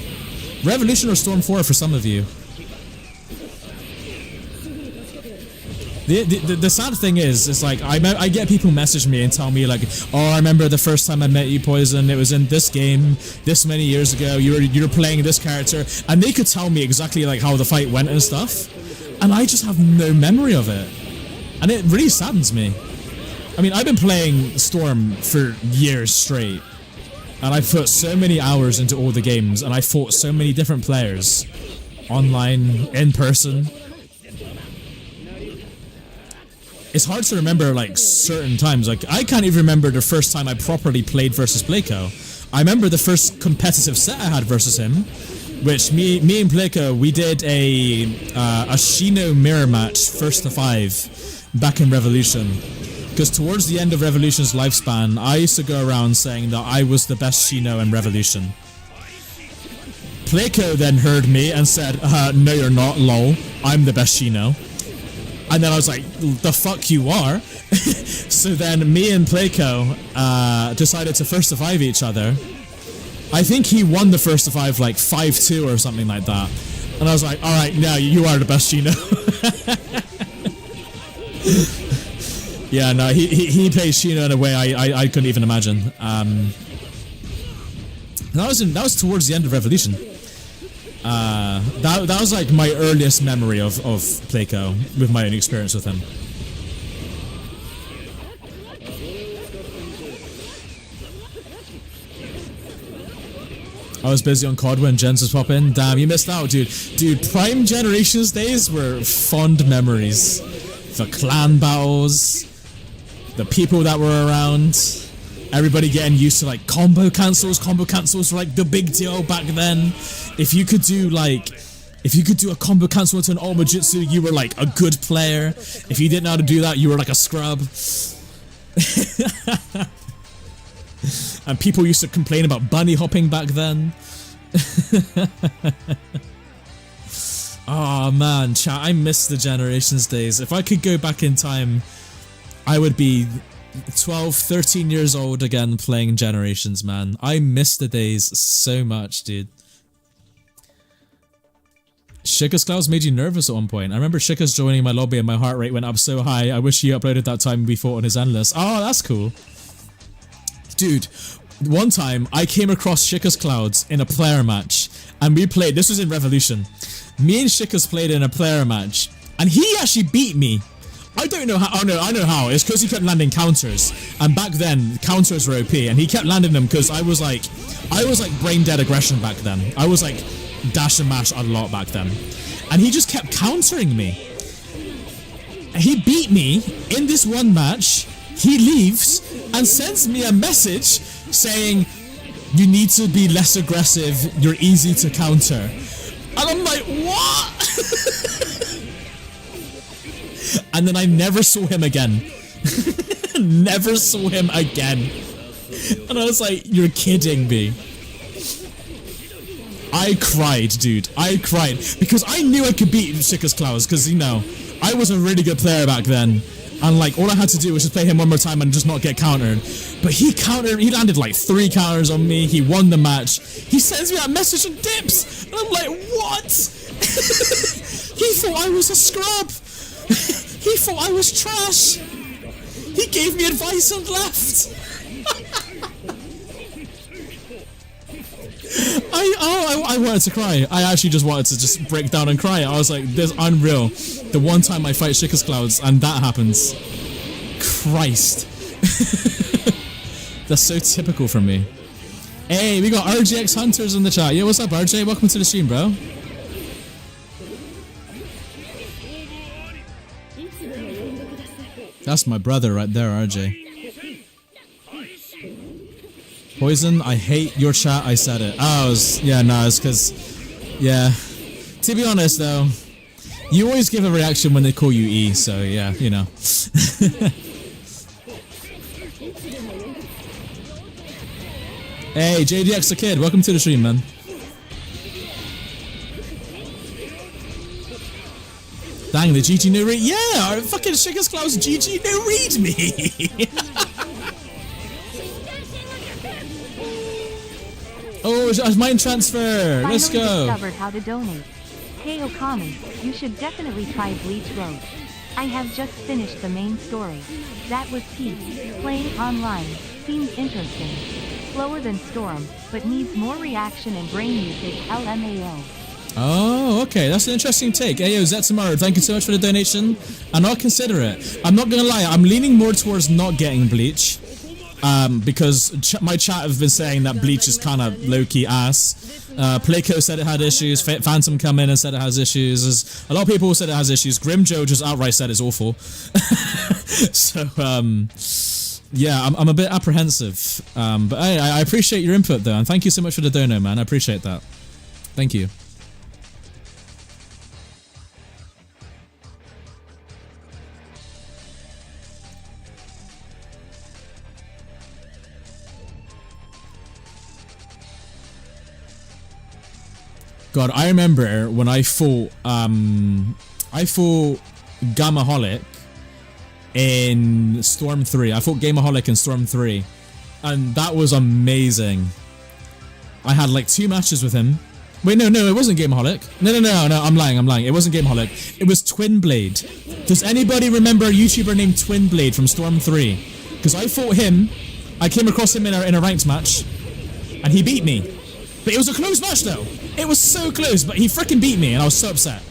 Revolution or Storm 4 for some of you. The sad thing is, it's like, I get people message me and tell me like, oh, I remember the first time I met you, Poison, it was in this game, this many years ago, you were playing this character, and they could tell me exactly like how the fight went and stuff, and I just have no memory of it. And it really saddens me. I mean, I've been playing Storm for years straight, and I've put so many hours into all the games, and I fought so many different players, online, in person. It's hard to remember like certain times. Like I can't even remember the first time I properly played versus Playco. I remember the first competitive set I had versus him, which me and Playco, we did a Shino mirror match, first to 5, back in Revolution. Because towards the end of Revolution's lifespan, I used to go around saying that I was the best Shino in Revolution. Playco then heard me and said, no you're not, lol, I'm the best Shino. And then I was like, the fuck you are? So then me and Playco decided to first to 5 each other. I think he won the first to 5 like 5-2 or something like that. And I was like, alright, now you are the best Shino. Yeah, no, he plays Shino in a way I couldn't even imagine. That was towards the end of Revolution. That was like my earliest memory of Playco with my own experience with him. I was busy on COD when Gens was popping. Damn, you missed out, dude. Dude, Prime Generations days were fond memories. The clan battles, the people that were around, everybody getting used to like combo cancels. Combo cancels were like the big deal back then. If you could do a combo cancel into an Ultima Jutsu, you were like a good player. If you didn't know how to do that, you were like a scrub. And people used to complain about bunny hopping back then. Oh man, chat, I miss the Generations days. If I could go back in time, I would be 12, 13 years old again playing Generations, man. I miss the days so much, dude. Shika's Clouds made you nervous at one point. I remember Shika's joining my lobby and my heart rate went up so high. I wish he uploaded that time we fought on his endless. Oh, that's cool. Dude, one time I came across Shika's Clouds in a player match and we played, this was in Revolution. Me and Shika's played in a player match and he actually beat me. I don't know how, oh no, I know how. It's because he kept landing counters. And back then, counters were OP and he kept landing them because I was like brain dead aggression back then. I was like dash and mash a lot back then. And he just kept countering me. He beat me in this one match. He leaves and sends me a message saying, you need to be less aggressive, you're easy to counter. And I'm like, what? And then I never saw him again. Never saw him again. And I was like, you're kidding me. I cried, dude. I cried. Because I knew I could beat Shika's Clouds, because, you know, I was a really good player back then. And, like, all I had to do was just play him one more time and just not get countered. But he landed, like, 3 counters on me. He won the match. He sends me that message and dips. And I'm like, what? He thought I was a scrub. He thought I was trash. He gave me advice and left. I wanted to cry. I actually just wanted to just break down and cry. I was like, this is unreal. The one time I fight Shika's Clouds and that happens. Christ. That's so typical for me. Hey, we got RGX Hunters in the chat. Yo, what's up, RJ? Welcome to the stream, bro. That's my brother right there, RJ. Poison, I hate your chat, I said it. Oh, it's because, yeah. To be honest, though, you always give a reaction when they call you E, so yeah, you know. Hey, JDX the Kid, welcome to the stream, man. Dang, the GG no read. Yeah, fucking Shika's Clouds GG no read me. Oh, it's mind transfer. Let's go. Finally discovered how to donate. Hey Okami, you should definitely try Bleach RoS. I have just finished the main story. That was peak. Playing online seems interesting. Slower than Storm, but needs more reaction and brain usage. LMAO. Oh, okay, that's an interesting take. Hey, yo, Zetsumaru, thank you so much for the donation, and I'll consider it. I'm not gonna lie, I'm leaning more towards not getting Bleach, because my chat have been saying that Bleach is kind of low-key ass. Playco said it had issues, Phantom come in and said it has issues, a lot of people said it has issues, Grimjo just outright said it's awful. So, yeah, I'm a bit apprehensive, but hey, I appreciate your input though, and thank you so much for the dono, man, I appreciate that. Thank you. God, I remember when I fought Gamaholic in Storm 3. I fought Gamaholic in Storm 3. And that was amazing. I had like 2 matches with him. Wait, no, it wasn't Gamaholic. No, I'm lying. It wasn't Gamaholic. It was Twin Blade. Does anybody remember a YouTuber named Twin Blade from Storm 3? Because I fought him. I came across him in a ranked match. And he beat me. But it was a close match though. It was so close, but he freaking beat me and I was so upset.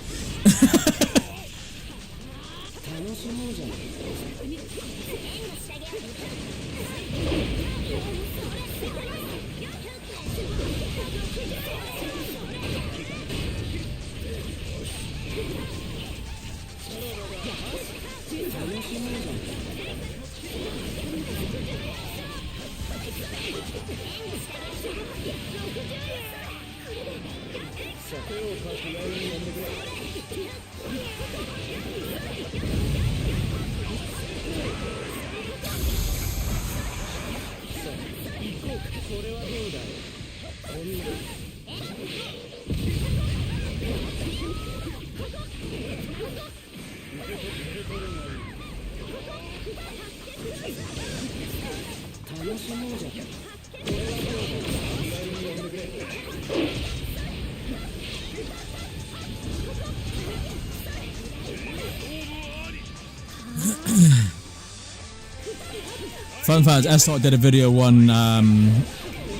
Fun fact: S-Dot did a video on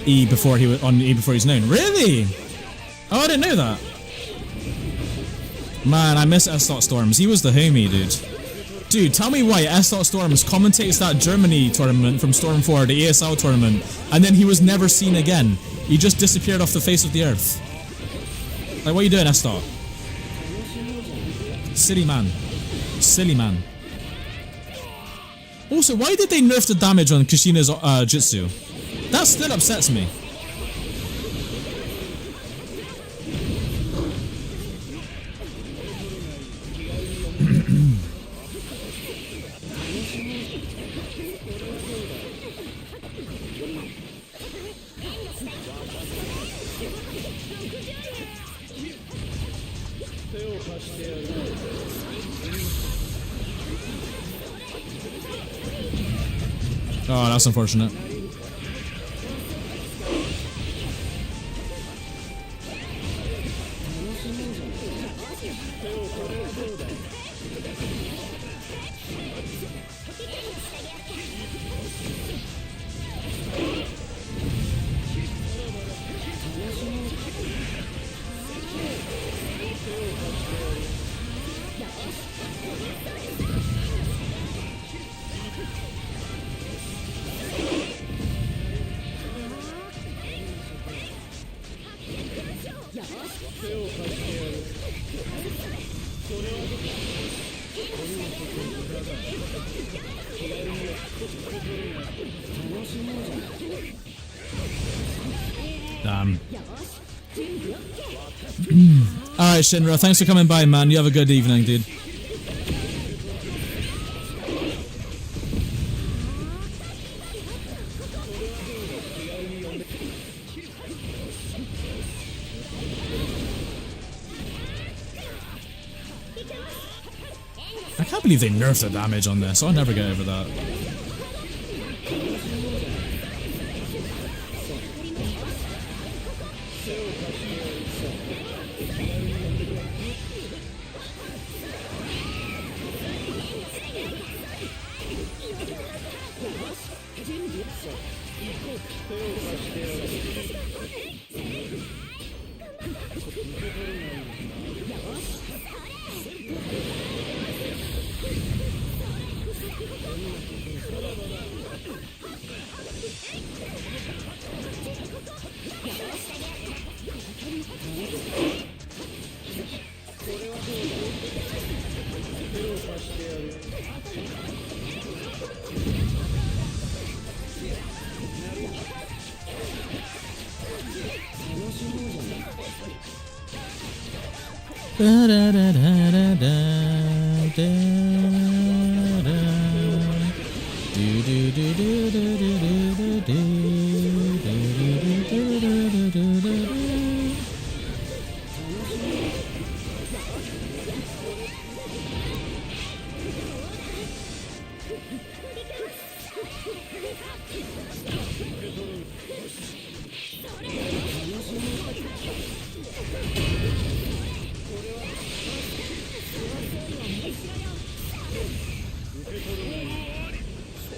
E before he was on E before he's known. Really? Oh, I didn't know that. Man, I miss S-Dot Storms. He was the homie, dude. Dude, tell me why S-Dot Storms commentates that Germany tournament from Storm 4, the ESL tournament, and then he was never seen again. He just disappeared off the face of the earth. Like, what are you doing, S-Dot? Silly man. Silly man. Also, why did they nerf the damage on Kushina's jutsu? That still upsets me. Oh, that's unfortunate. Damn. Alright, Shinra, thanks for coming by, man. You have a good evening, dude. I can't believe they nerfed the damage on this. I'll never get over that.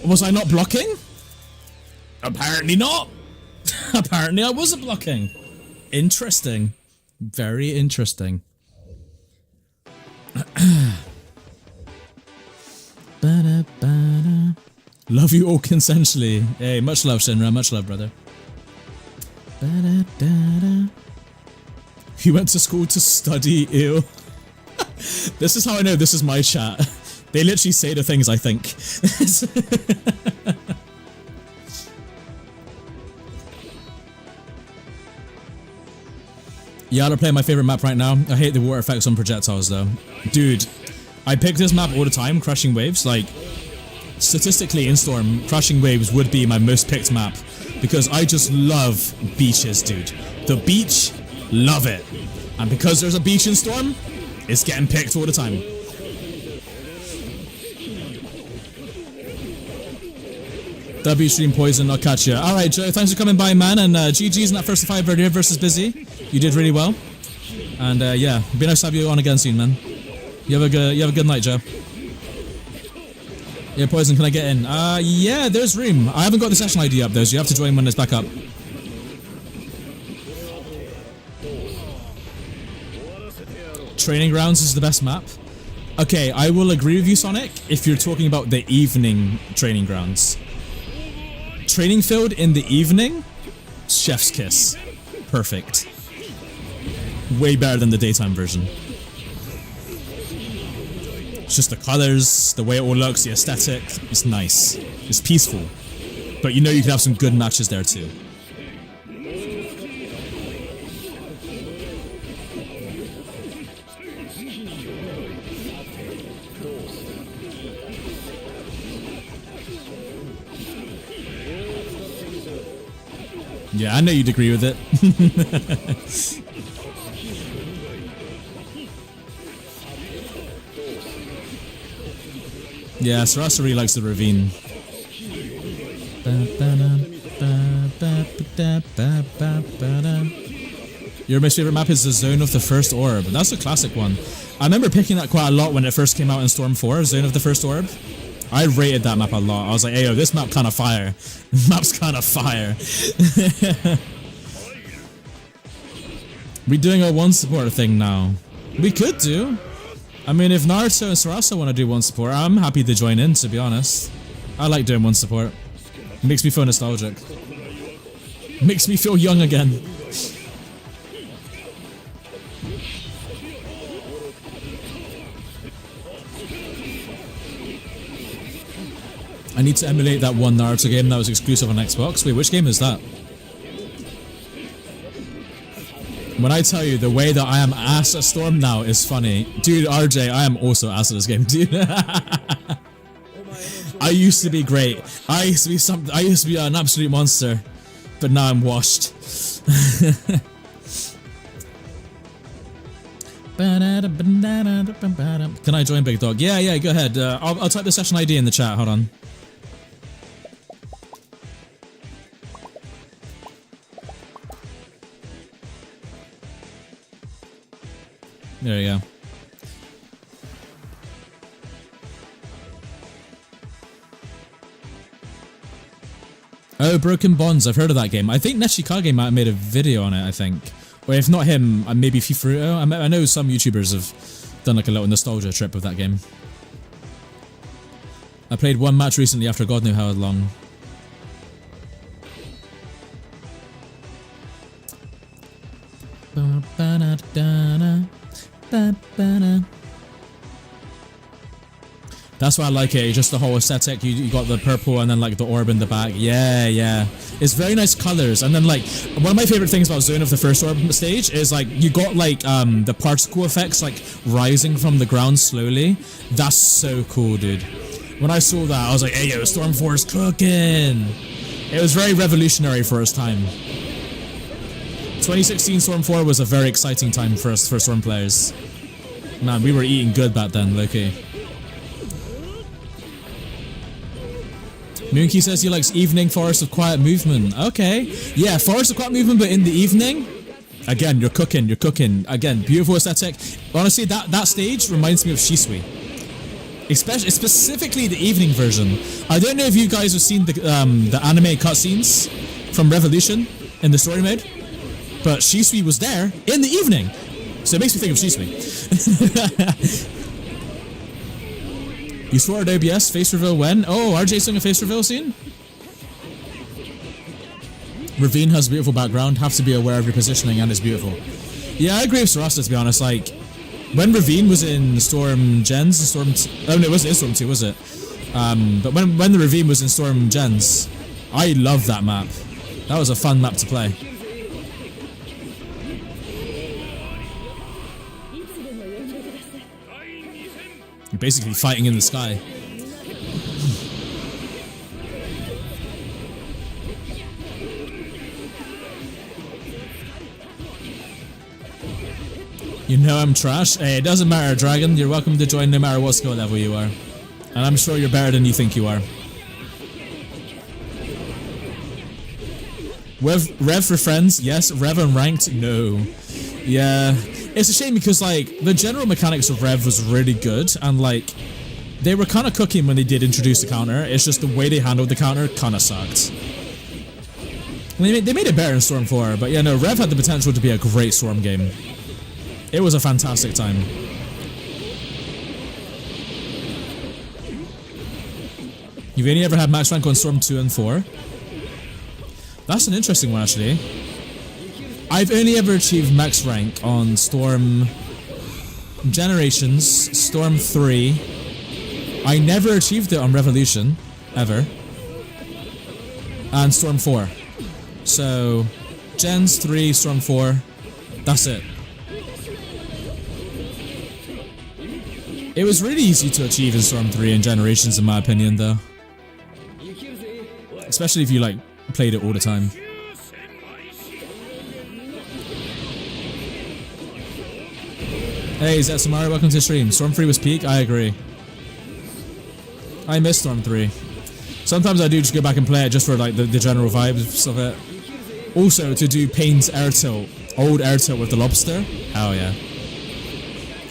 Was I not blocking? Apparently not. Apparently I wasn't blocking. Interesting. Very interesting. Love you all consensually. Hey, much love, Shinra. Much love, brother. You went to school to study, ew. This is how I know this is my chat. They literally say the things I think. Yeah, I'll play my favorite map right now. I hate the water effects on projectiles though. Dude, I pick this map all the time, Crushing Waves. Like, statistically in Storm, Crushing Waves would be my most picked map. Because I just love beaches, dude. The beach, love it. And because there's a beach in Storm, it's getting picked all the time. W stream poison, I'll catch you. Alright, Joe, thanks for coming by, man. And GG's in that first 5 earlier versus Busy. You did really well. And yeah, be nice to have you on again soon, man. You have a good night, Joe. Yeah, Poison, can I get in? Yeah, there's room. I haven't got the session ID up though, so you have to join when it's back up. Training Grounds is the best map. Okay, I will agree with you, Sonic, if you're talking about the evening Training Grounds. Training Field in the evening? Chef's kiss. Perfect. Way better than the daytime version. It's just the colors, the way it all looks, the aesthetic. It's nice. It's peaceful. But you know you can have some good matches there too. Yeah, I know you'd agree with it. Yeah, Sarasa really likes the ravine. Your most favorite map is the Zone of the First Orb. That's a classic one. I remember picking that quite a lot when it first came out in Storm 4, Zone of the First Orb. I rated that map a lot. I was like, hey, yo, this map kind of fire. Map's kind of fire. We doing a one support thing now. We could do. I mean, if Naruto and Sarasa want to do one support, I'm happy to join in, to be honest. I like doing one support. It makes me feel nostalgic. Makes me feel young again. I need to emulate that one Naruto game that was exclusive on Xbox. Wait, which game is that? When I tell you the way that I am ass at Storm now is funny. Dude, RJ, I am also ass at this game, dude. I used to be great. I used to be an absolute monster. But now I'm washed. Can I join Big Dog? Yeah, go ahead. I'll type the session ID in the chat, hold on. There you go. Oh, Broken Bonds. I've heard of that game. I think Neshikage might have made a video on it, I think. Or if not him, maybe Fifuruto. I know some YouTubers have done like a little nostalgia trip with that game. I played one match recently after God knew how long. That's why I like it, just the whole aesthetic. You got the purple and then like the orb in the back. Yeah. It's very nice colors. And then like, one of my favorite things about Zone of the First Orb stage is like, you got like the particle effects like rising from the ground slowly. That's so cool, dude. When I saw that, I was like, hey yo, Storm 4 is cooking. It was very revolutionary for its time. 2016 Storm 4 was a very exciting time for us, for Storm players. Man, we were eating good back then, Loki. Moonky says he likes evening Forest of Quiet Movement. Okay. Yeah, Forest of Quiet Movement, but in the evening? Again, you're cooking. Again, beautiful aesthetic. Honestly, that stage reminds me of Shisui. Especially, specifically the evening version. I don't know if you guys have seen the anime cutscenes from Revolution in the story mode, but Shisui was there in the evening. So it makes me think of Shisui. You swore at OBS, face reveal when? Oh, RJ's doing a face reveal scene? Ravine has a beautiful background, have to be aware of your positioning and it's beautiful. Yeah, I agree with Sarasa, to be honest. Like, when Ravine was in Storm Gens, oh no, it wasn't in Storm 2, was it? But when the Ravine was in Storm Gens, I loved that map. That was a fun map to play. You're basically fighting in the sky. You know I'm trash? Hey, it doesn't matter, Dragon. You're welcome to join no matter what skill level you are. And I'm sure you're better than you think you are. Rev for friends? Yes. Rev unranked? No. Yeah. It's a shame because, like, the general mechanics of Rev was really good, and, like, They were kind of cooking when they did introduce the counter. It's just the way they handled the counter kind of sucked. They made it better in Storm 4, but yeah, no, Rev had the potential to be a great Storm game. It was a fantastic time. You've only ever had max rank on Storm 2 and 4? That's an interesting one, actually. I've only ever achieved max rank on Storm Generations, Storm 3. I never achieved it on Revolution, ever. And Storm 4. So, Gens 3, Storm 4, that's it. It was really easy to achieve in Storm 3 and Generations, in my opinion, though. Especially if you, like, played it all the time. Hey, Zetsamari, welcome to the stream. Storm 3 was peak? I agree. I miss Storm 3. Sometimes I do just go back and play it just for, like, the general vibes of it. Also, to do Payne's air tilt. Old air tilt with the lobster. Hell yeah.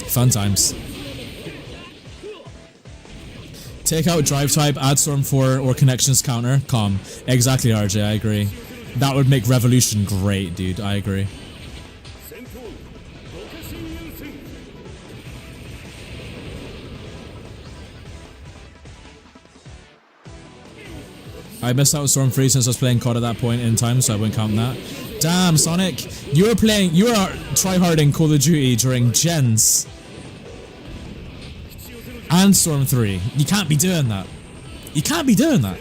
Fun times. Take out drive type, add Storm 4 or connections counter. Calm. Exactly, RJ, I agree. That would make Revolution great, dude. I agree. I missed out on Storm 3 since I was playing COD at that point in time, so I wouldn't count that. Damn, Sonic. You were tryharding Call of Duty during Gens. And Storm 3. You can't be doing that. You can't be doing that.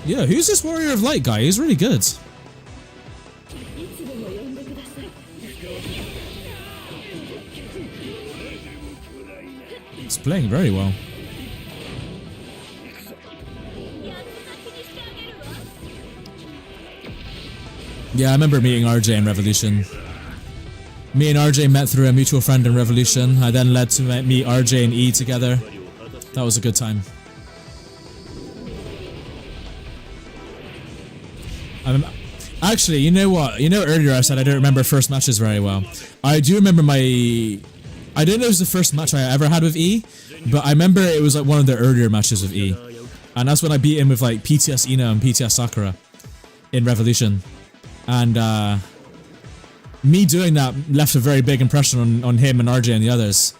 Yeah, who's this Warrior of Light guy? He's really good. He's playing very well. Yeah, I remember meeting RJ in Revolution. Me and RJ met through a mutual friend in Revolution. I then led to meet RJ and E together. That was a good time. Actually, you know what? You know earlier I said I don't remember first matches very well. I do remember I don't know if it was the first match I ever had with E, but I remember it was like one of the earlier matches with E. And that's when I beat him with like PTS Ina and PTS Sakura in Revolution. And me doing that left a very big impression on him and RJ and the others,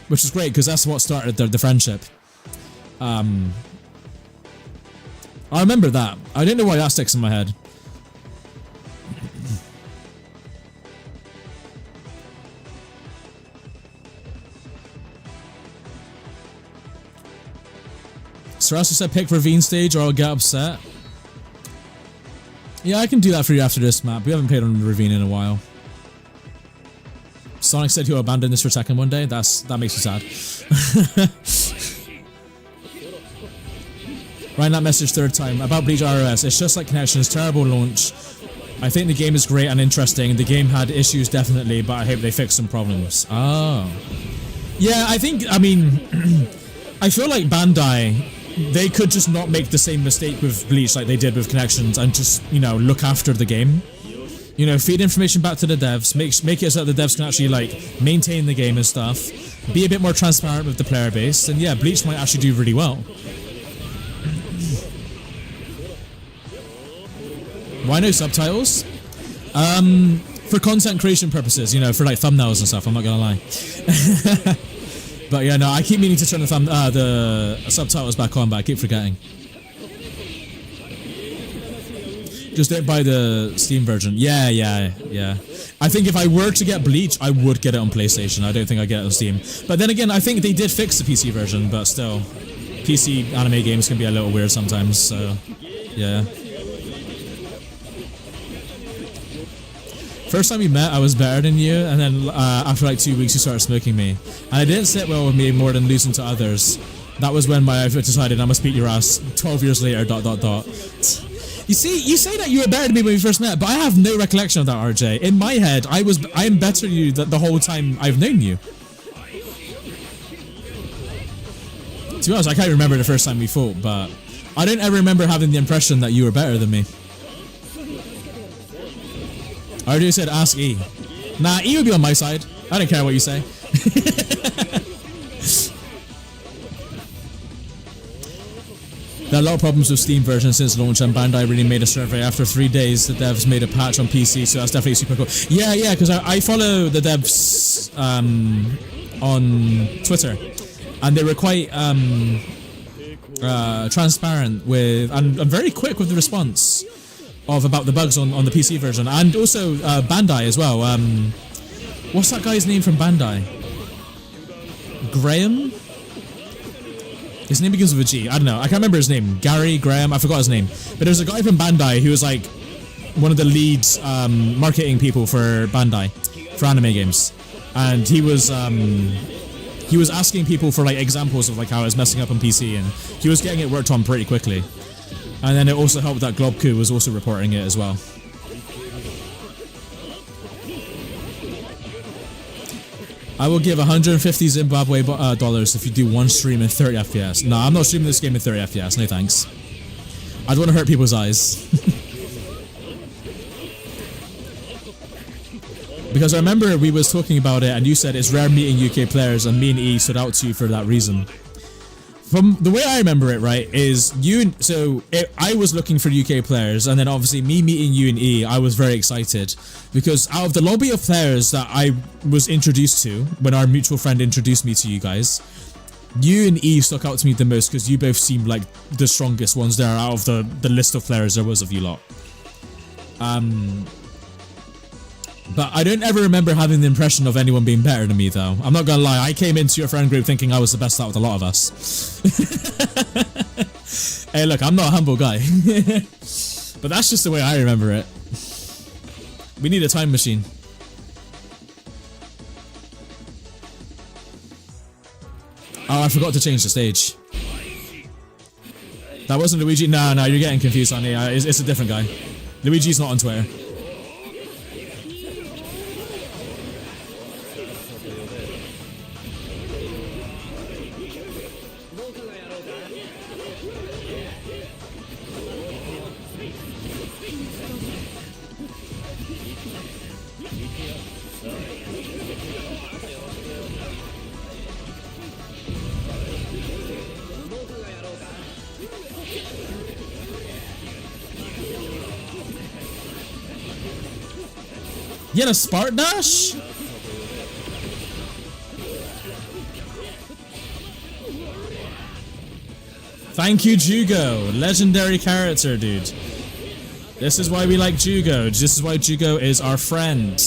which is great because that's what started the friendship. I remember that. I didn't know why that sticks in my head. Sarasu said pick Ravine stage or I'll get upset. Yeah, I can do that for you after this map. We haven't played on Ravine in a while. Sonic said he'll abandon this for Tekken one day. That makes me sad. Writing that message third time. About Bleach RoS. It's just like Connections. Terrible launch. I think the game is great and interesting. The game had issues definitely, but I hope they fix some problems. Oh. Yeah, I mean, I feel like Bandai, they could just not make the same mistake with Bleach like they did with Connections and just, you know, look after the game. You know, feed information back to the devs, make it so that the devs can actually, like, maintain the game and stuff, be a bit more transparent with the player base, and yeah, Bleach might actually do really well. Why no subtitles? For content creation purposes, you know, for like thumbnails and stuff, I'm not gonna lie. But yeah, no, I keep meaning to turn the subtitles back on, but I keep forgetting. Just don't buy the Steam version. Yeah. I think if I were to get Bleach, I would get it on PlayStation. I don't think I'd get it on Steam. But then again, I think they did fix the PC version, but still, PC anime games can be a little weird sometimes, so yeah. First time we met, I was better than you, and then after like 2 weeks, you started smoking me. And it didn't sit well with me more than losing to others. That was when I decided I must beat your ass. 12 years later, ... You see, you say that you were better than me when we first met, but I have no recollection of that, RJ. In my head, I am better than you the whole time I've known you. To be honest, I can't remember the first time we fought, but I don't ever remember having the impression that you were better than me. RJ said, ask E. Nah, E would be on my side. I don't care what you say. There are a lot of problems with Steam version since launch, and Bandai really made a survey after 3 days. The devs made a patch on PC, so that's definitely super cool. Yeah, because I follow the devs on Twitter, and they were quite transparent with and very quick with the response about the bugs on the PC version, and also Bandai as well. What's that guy's name from Bandai? Graham? His name begins with a G. I don't know. I can't remember his name. Gary, Graham, I forgot his name. But there's a guy from Bandai who was like one of the lead marketing people for Bandai for anime games. And he was asking people for like examples of like how it was messing up on PC, and he was getting it worked on pretty quickly. And then it also helped that Globku was also reporting it as well. I will give 150 Zimbabwe dollars if you do one stream in 30 FPS. No, I'm not streaming this game in 30 FPS. No thanks. I don't want to hurt people's eyes. Because I remember we was talking about it and you said it's rare meeting UK players, and me and E stood out to you for that reason. From the way I remember it, right, is I was looking for UK players, and then obviously me meeting you and E, I was very excited because out of the lobby of players that I was introduced to when our mutual friend introduced me to you guys, you and E stuck out to me the most because you both seemed like the strongest ones there out of the list of players there was of you lot. But I don't ever remember having the impression of anyone being better than me, though. I'm not gonna lie, I came into your friend group thinking I was the best out of a lot of us. Hey, look, I'm not a humble guy. But that's just the way I remember it. We need a time machine. Oh, I forgot to change the stage. That wasn't Luigi? No, you're getting confused, honey. It's a different guy. Luigi's not on Twitter. You had a Spartan Dash? Thank you, Jugo. Legendary character, dude. This is why we like Jugo. This is why Jugo is our friend.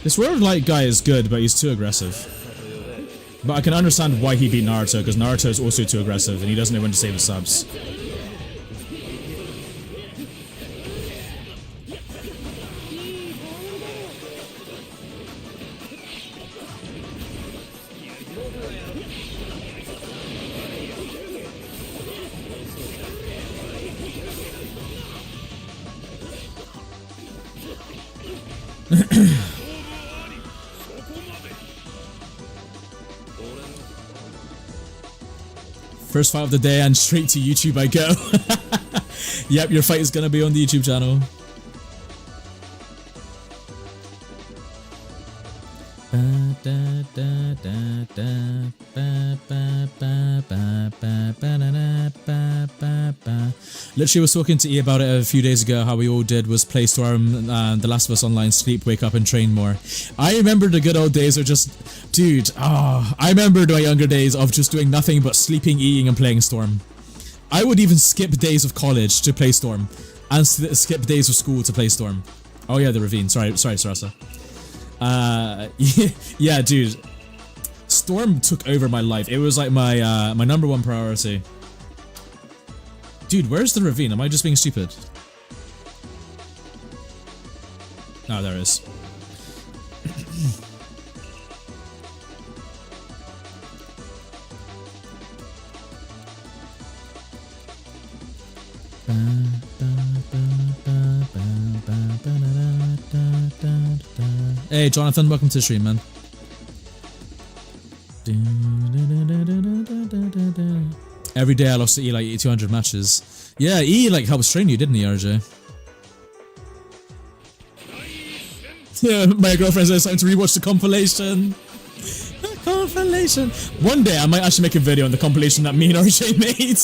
This World Light guy is good, but he's too aggressive. But I can understand why he beat Naruto, because Naruto is also too aggressive, and he doesn't know when to save his subs. First fight of the day and straight to YouTube I go. Yep, your fight is gonna be on the YouTube channel. Literally was talking to E about it a few days ago, how we all did was play Storm, The Last of Us Online, sleep, wake up and train more. I remember the good old days of just, dude, I remember my younger days of just doing nothing but sleeping, eating and playing Storm. I would even skip days of college to play Storm. and skip days of school to play Storm. Oh yeah, the ravine. Sorry, Sarasa. Yeah, dude. Storm took over my life. It was like my my #1 priority. Dude, where's the ravine? Am I just being stupid? Oh, there it is. Hey, Jonathan, welcome to the stream, man. Every day I lost to E like 200 matches. Yeah, E like helped train you, didn't he, RJ? Yeah, my girlfriend says it's time to rewatch the compilation. Compilation. One day I might actually make a video on the compilation that me and RJ made.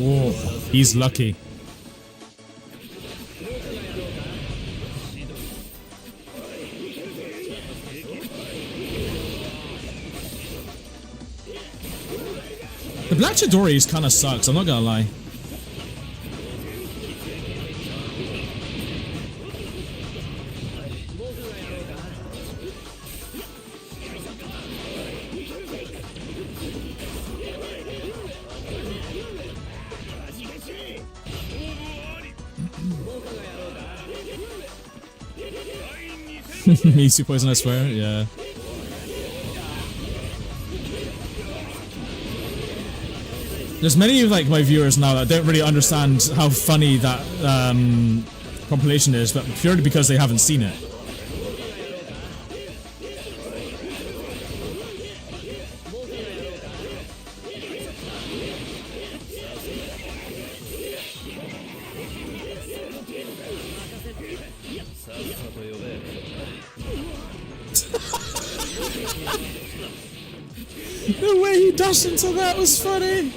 Oh, he's lucky. The Black Chidori's kinda sucks, I'm not gonna lie. Me too, poison, I swear, yeah. There's many of like my viewers now that don't really understand how funny that compilation is, but purely because they haven't seen it. The way he dashed into that was funny.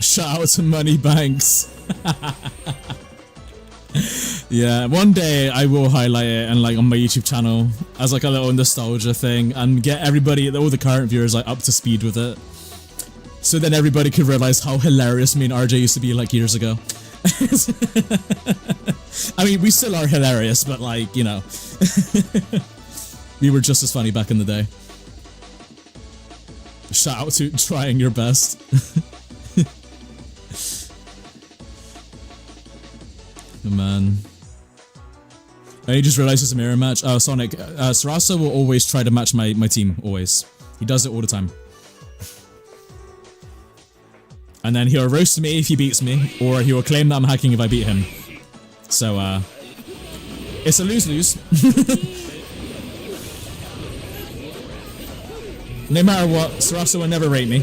Shout out to Money Banks. Yeah, one day I will highlight it and like on my YouTube channel as like a little nostalgia thing and get everybody, all the current viewers, like up to speed with it. So then everybody could realize how hilarious me and RJ used to be like years ago. I mean, we still are hilarious, but like, you know, we were just as funny back in the day. Shout out to trying your best. Oh, man. I just realized it's a mirror match. Oh, Sonic. Sarasa will always try to match my team, always. He does it all the time. And then he'll roast me if he beats me, or he will claim that I'm hacking if I beat him. So, it's a lose-lose. No matter what, Sarasa will never rate me.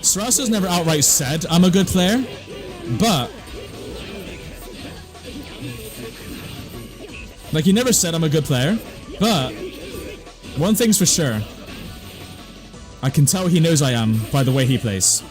Sarasa's never outright said I'm a good player, but like he never said I'm a good player, but one thing's for sure, I can tell he knows I am by the way he plays.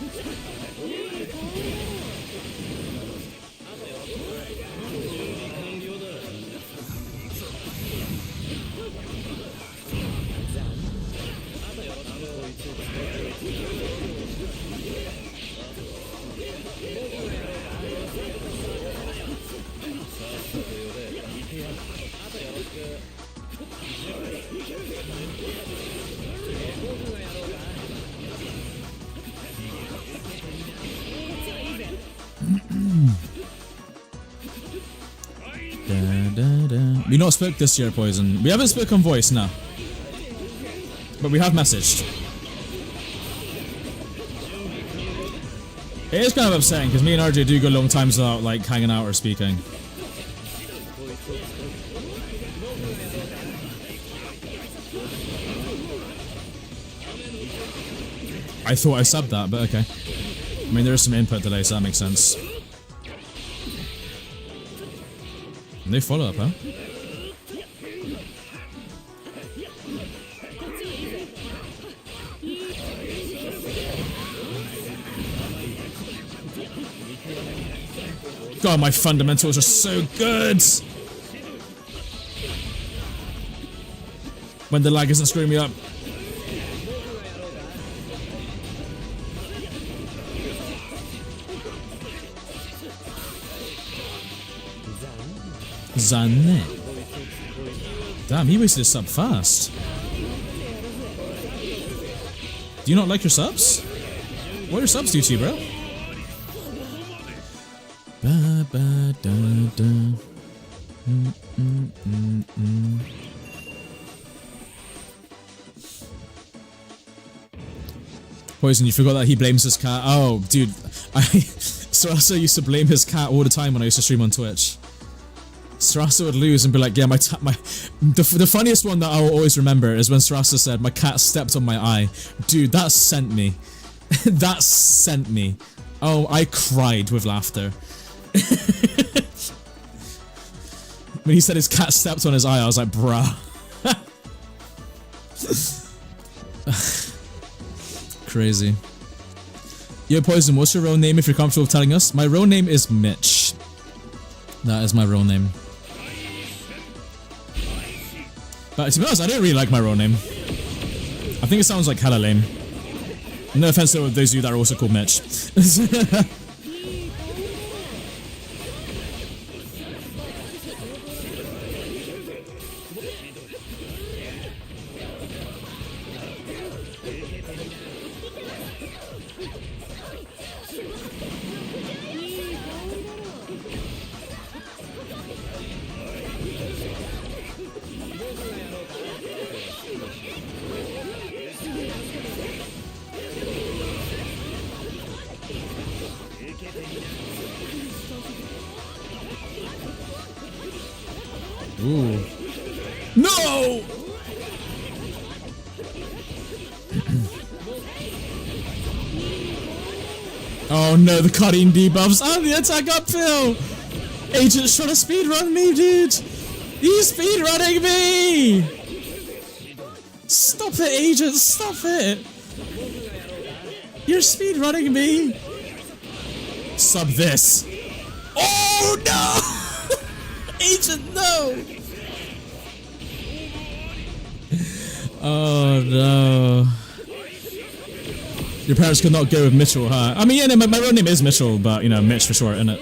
We not spoke this year, Poison. We haven't spoken voice, no. But we have messaged. It is kind of upsetting because me and RJ do go long times without like hanging out or speaking. I thought I subbed that, but okay. I mean, there is some input delay, so that makes sense. And they follow up, huh? God, my fundamentals are so good! When the lag isn't screwing me up. Zane. Damn, he wasted his sub fast. Do you not like your subs? What are your subs do to you, bro? Ba, ba, da, da. Poison, you forgot that he blames his cat. Oh, dude. Sarasa used to blame his cat all the time when I used to stream on Twitch. Sarasa would lose and be like, yeah, the funniest one that I will always remember is when Sarasa said, my cat stepped on my eye. Dude, that sent me. That sent me. Oh, I cried with laughter. When he said his cat stepped on his eye, I was like, bruh. Crazy. Yo, Poison, what's your real name if you're comfortable with telling us? My real name is Mitch. That is my real name. But to be honest, I don't really like my real name. I think it sounds like hella lame. No offense to those of you that are also called Mitch. Ooh. No! Oh no, the cutting debuffs and the attack uphill! Agent's trying to speedrun me, dude! He's speedrunning me! Stop it, Agent, stop it! You're speedrunning me! Sub this. Oh no! Agent, no! Oh no. Your parents could not go with Mitchell, huh? I mean, yeah, no, my real name is Mitchell, but, you know, Mitch for short, innit?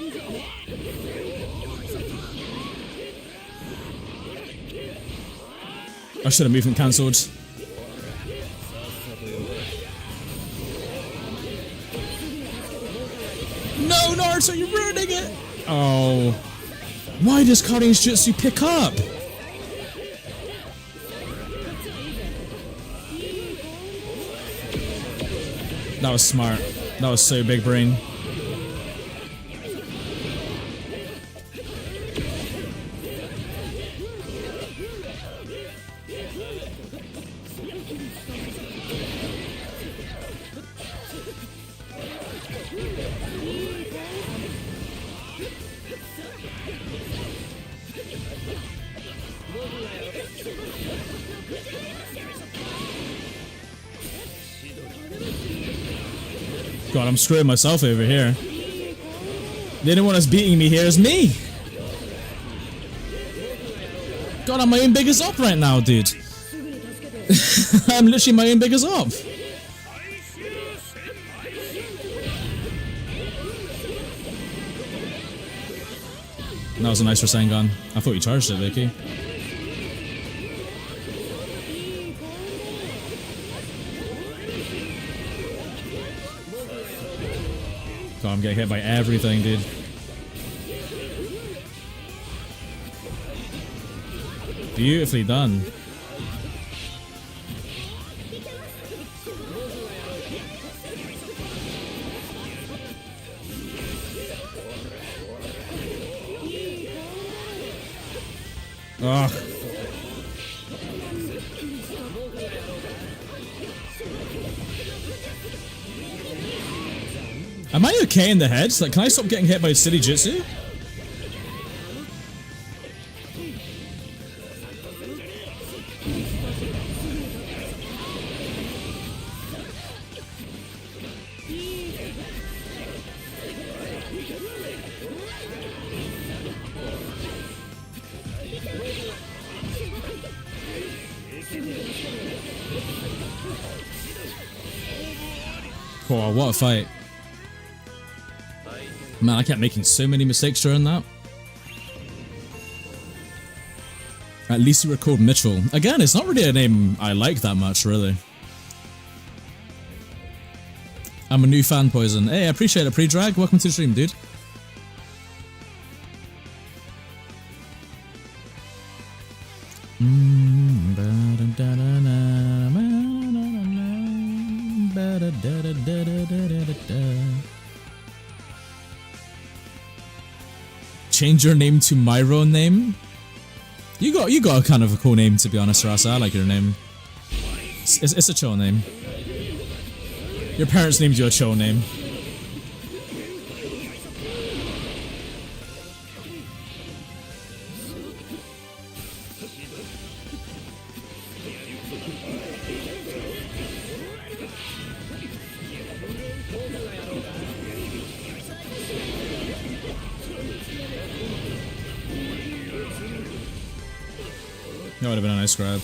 I should have movement cancelled. No, Naruto, you're ruining it! Oh. Why does Karin's Jutsu pick up? That was smart. That was so big brain. God, I'm screwing myself over here. The only one that's beating me here is me. God, I'm my own biggest op right now, dude. I'm literally my own biggest op. That was a nice Rasengan. I thought you charged it, Vicky. God, I'm getting hit by everything, dude. Beautifully done. Ugh. Am I okay in the head? Like, can I stop getting hit by silly jutsu? Oh, what a fight. Man, I kept making so many mistakes during that. At least you were called Mitchell. Again, it's not really a name I like that much, really. I'm a new fan, Poison. Hey, I appreciate it, Pre-Drag. Welcome to the stream, dude. Change your name to my own name? You got a kind of a cool name, to be honest, RoS. I like your name. It's a chill name. Your parents named you a chill name. That would have been a nice grab.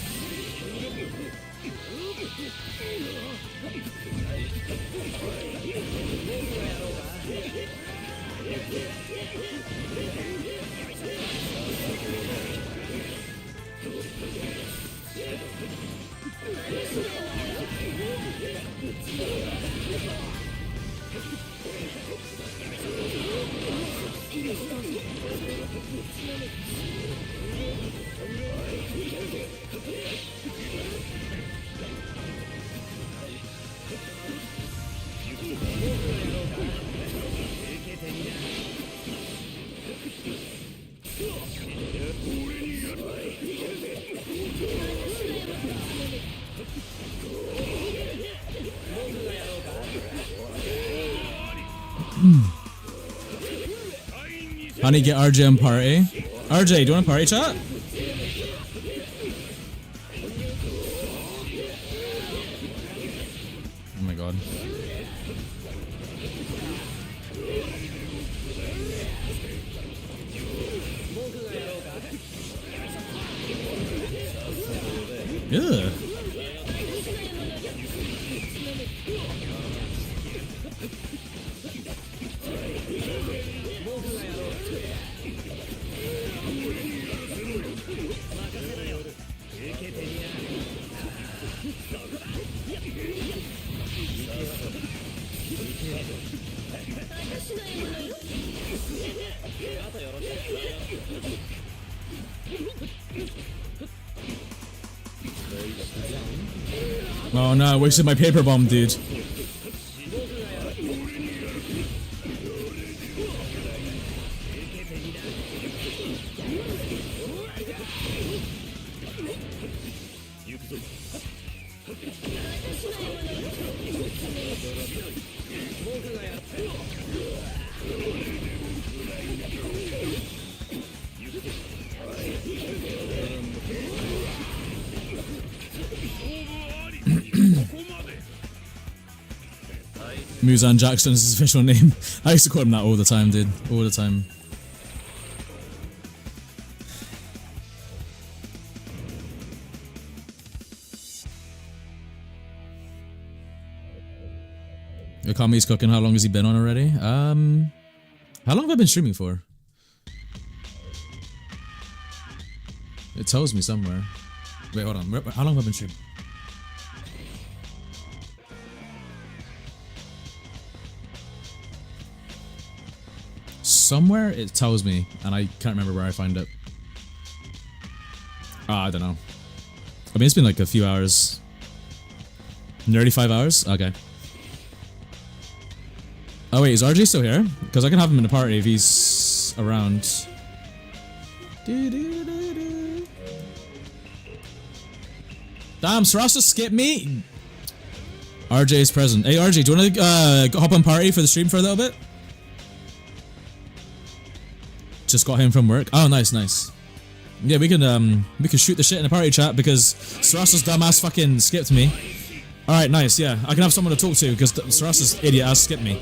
Honey, get RJ on party. RJ, do you want to party chat? Oh my god. Ugh. Oh no, I wasted my paper bomb, dude. Muzan Jackson is his official name. I used to call him that all the time, dude. All the time. Okami's cooking. How long has he been on already? How long have I been streaming for? It tells me somewhere. Wait, hold on. How long have I been streaming? Somewhere it tells me, and I can't remember where I find it. I don't know. I mean, it's been like a few hours. Nearly 5 hours? Okay. Oh wait, is RJ still here? Because I can have him in the party if he's around. Damn, Sarasa skipped me! RJ is present. Hey RJ, do you want to hop on party for the stream for a little bit? Just got him from work. Oh, nice, nice. Yeah, we can shoot the shit in the party chat because Sarasa's dumbass fucking skipped me. Alright, nice, yeah. I can have someone to talk to because Sarasa's idiot ass skipped me.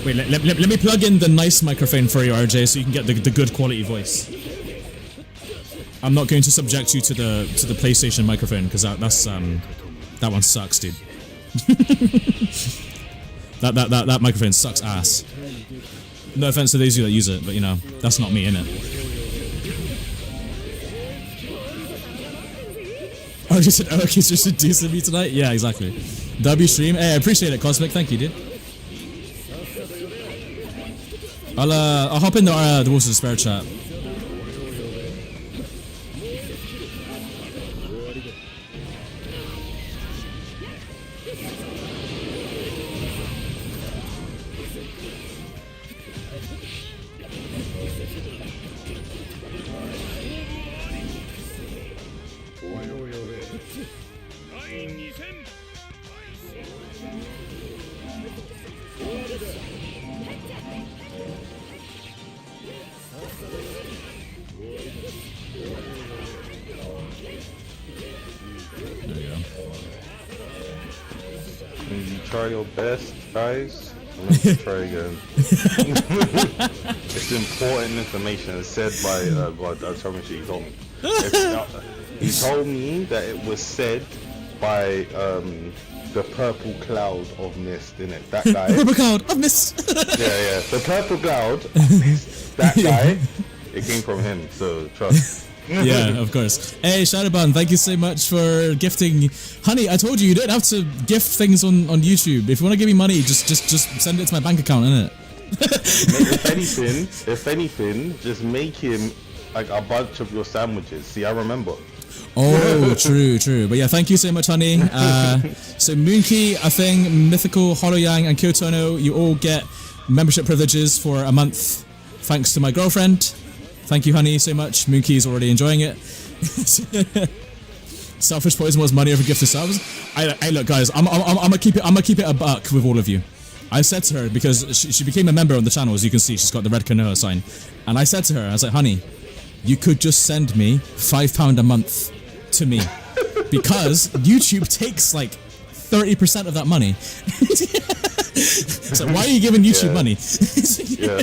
Wait, let me plug in the nice microphone for you, RJ, so you can get the good quality voice. I'm not going to subject you to the PlayStation microphone because that one sucks, dude. that microphone sucks ass. No offense to those of you that use it, but you know that's not me, innit? RJ said, "Oh, okay, so you should do some me tonight." Yeah, exactly. W stream. Hey, I appreciate it, Cosmic. Thank you, dude. I'll hop in the Wolves of Despair chat. Try your best, guys. Let's try again. It's important information. It's said by God. I promise you, he told me. He told me that it was said by the purple cloud of mist, innit? That guy. Purple cloud of mist. Yeah. The purple cloud of mist. That guy. It came from him. So trust. Yeah, of course. Hey, Shadowban, thank you so much for gifting. Honey, I told you don't have to gift things on YouTube. If you want to give me money, just send it to my bank account, innit? If anything, just make him like a bunch of your sandwiches. See, I remember. Oh, true. But yeah, thank you so much, honey. So Moonkey, I think, Mythical, Holoyang, and Kyotono, you all get membership privileges for a month, thanks to my girlfriend. Thank you, honey, so much. Moonkey is already enjoying it. Selfish Poison was money over gift of subs. I look, guys, I'm gonna keep it a buck with all of you. I said to her, because she became a member on the channel, as you can see, she's got the red Konoha sign. And I said to her, I was like, honey, you could just send me £5 a month to me. Because YouTube takes like 30% of that money. So why are you giving YouTube money? Yeah.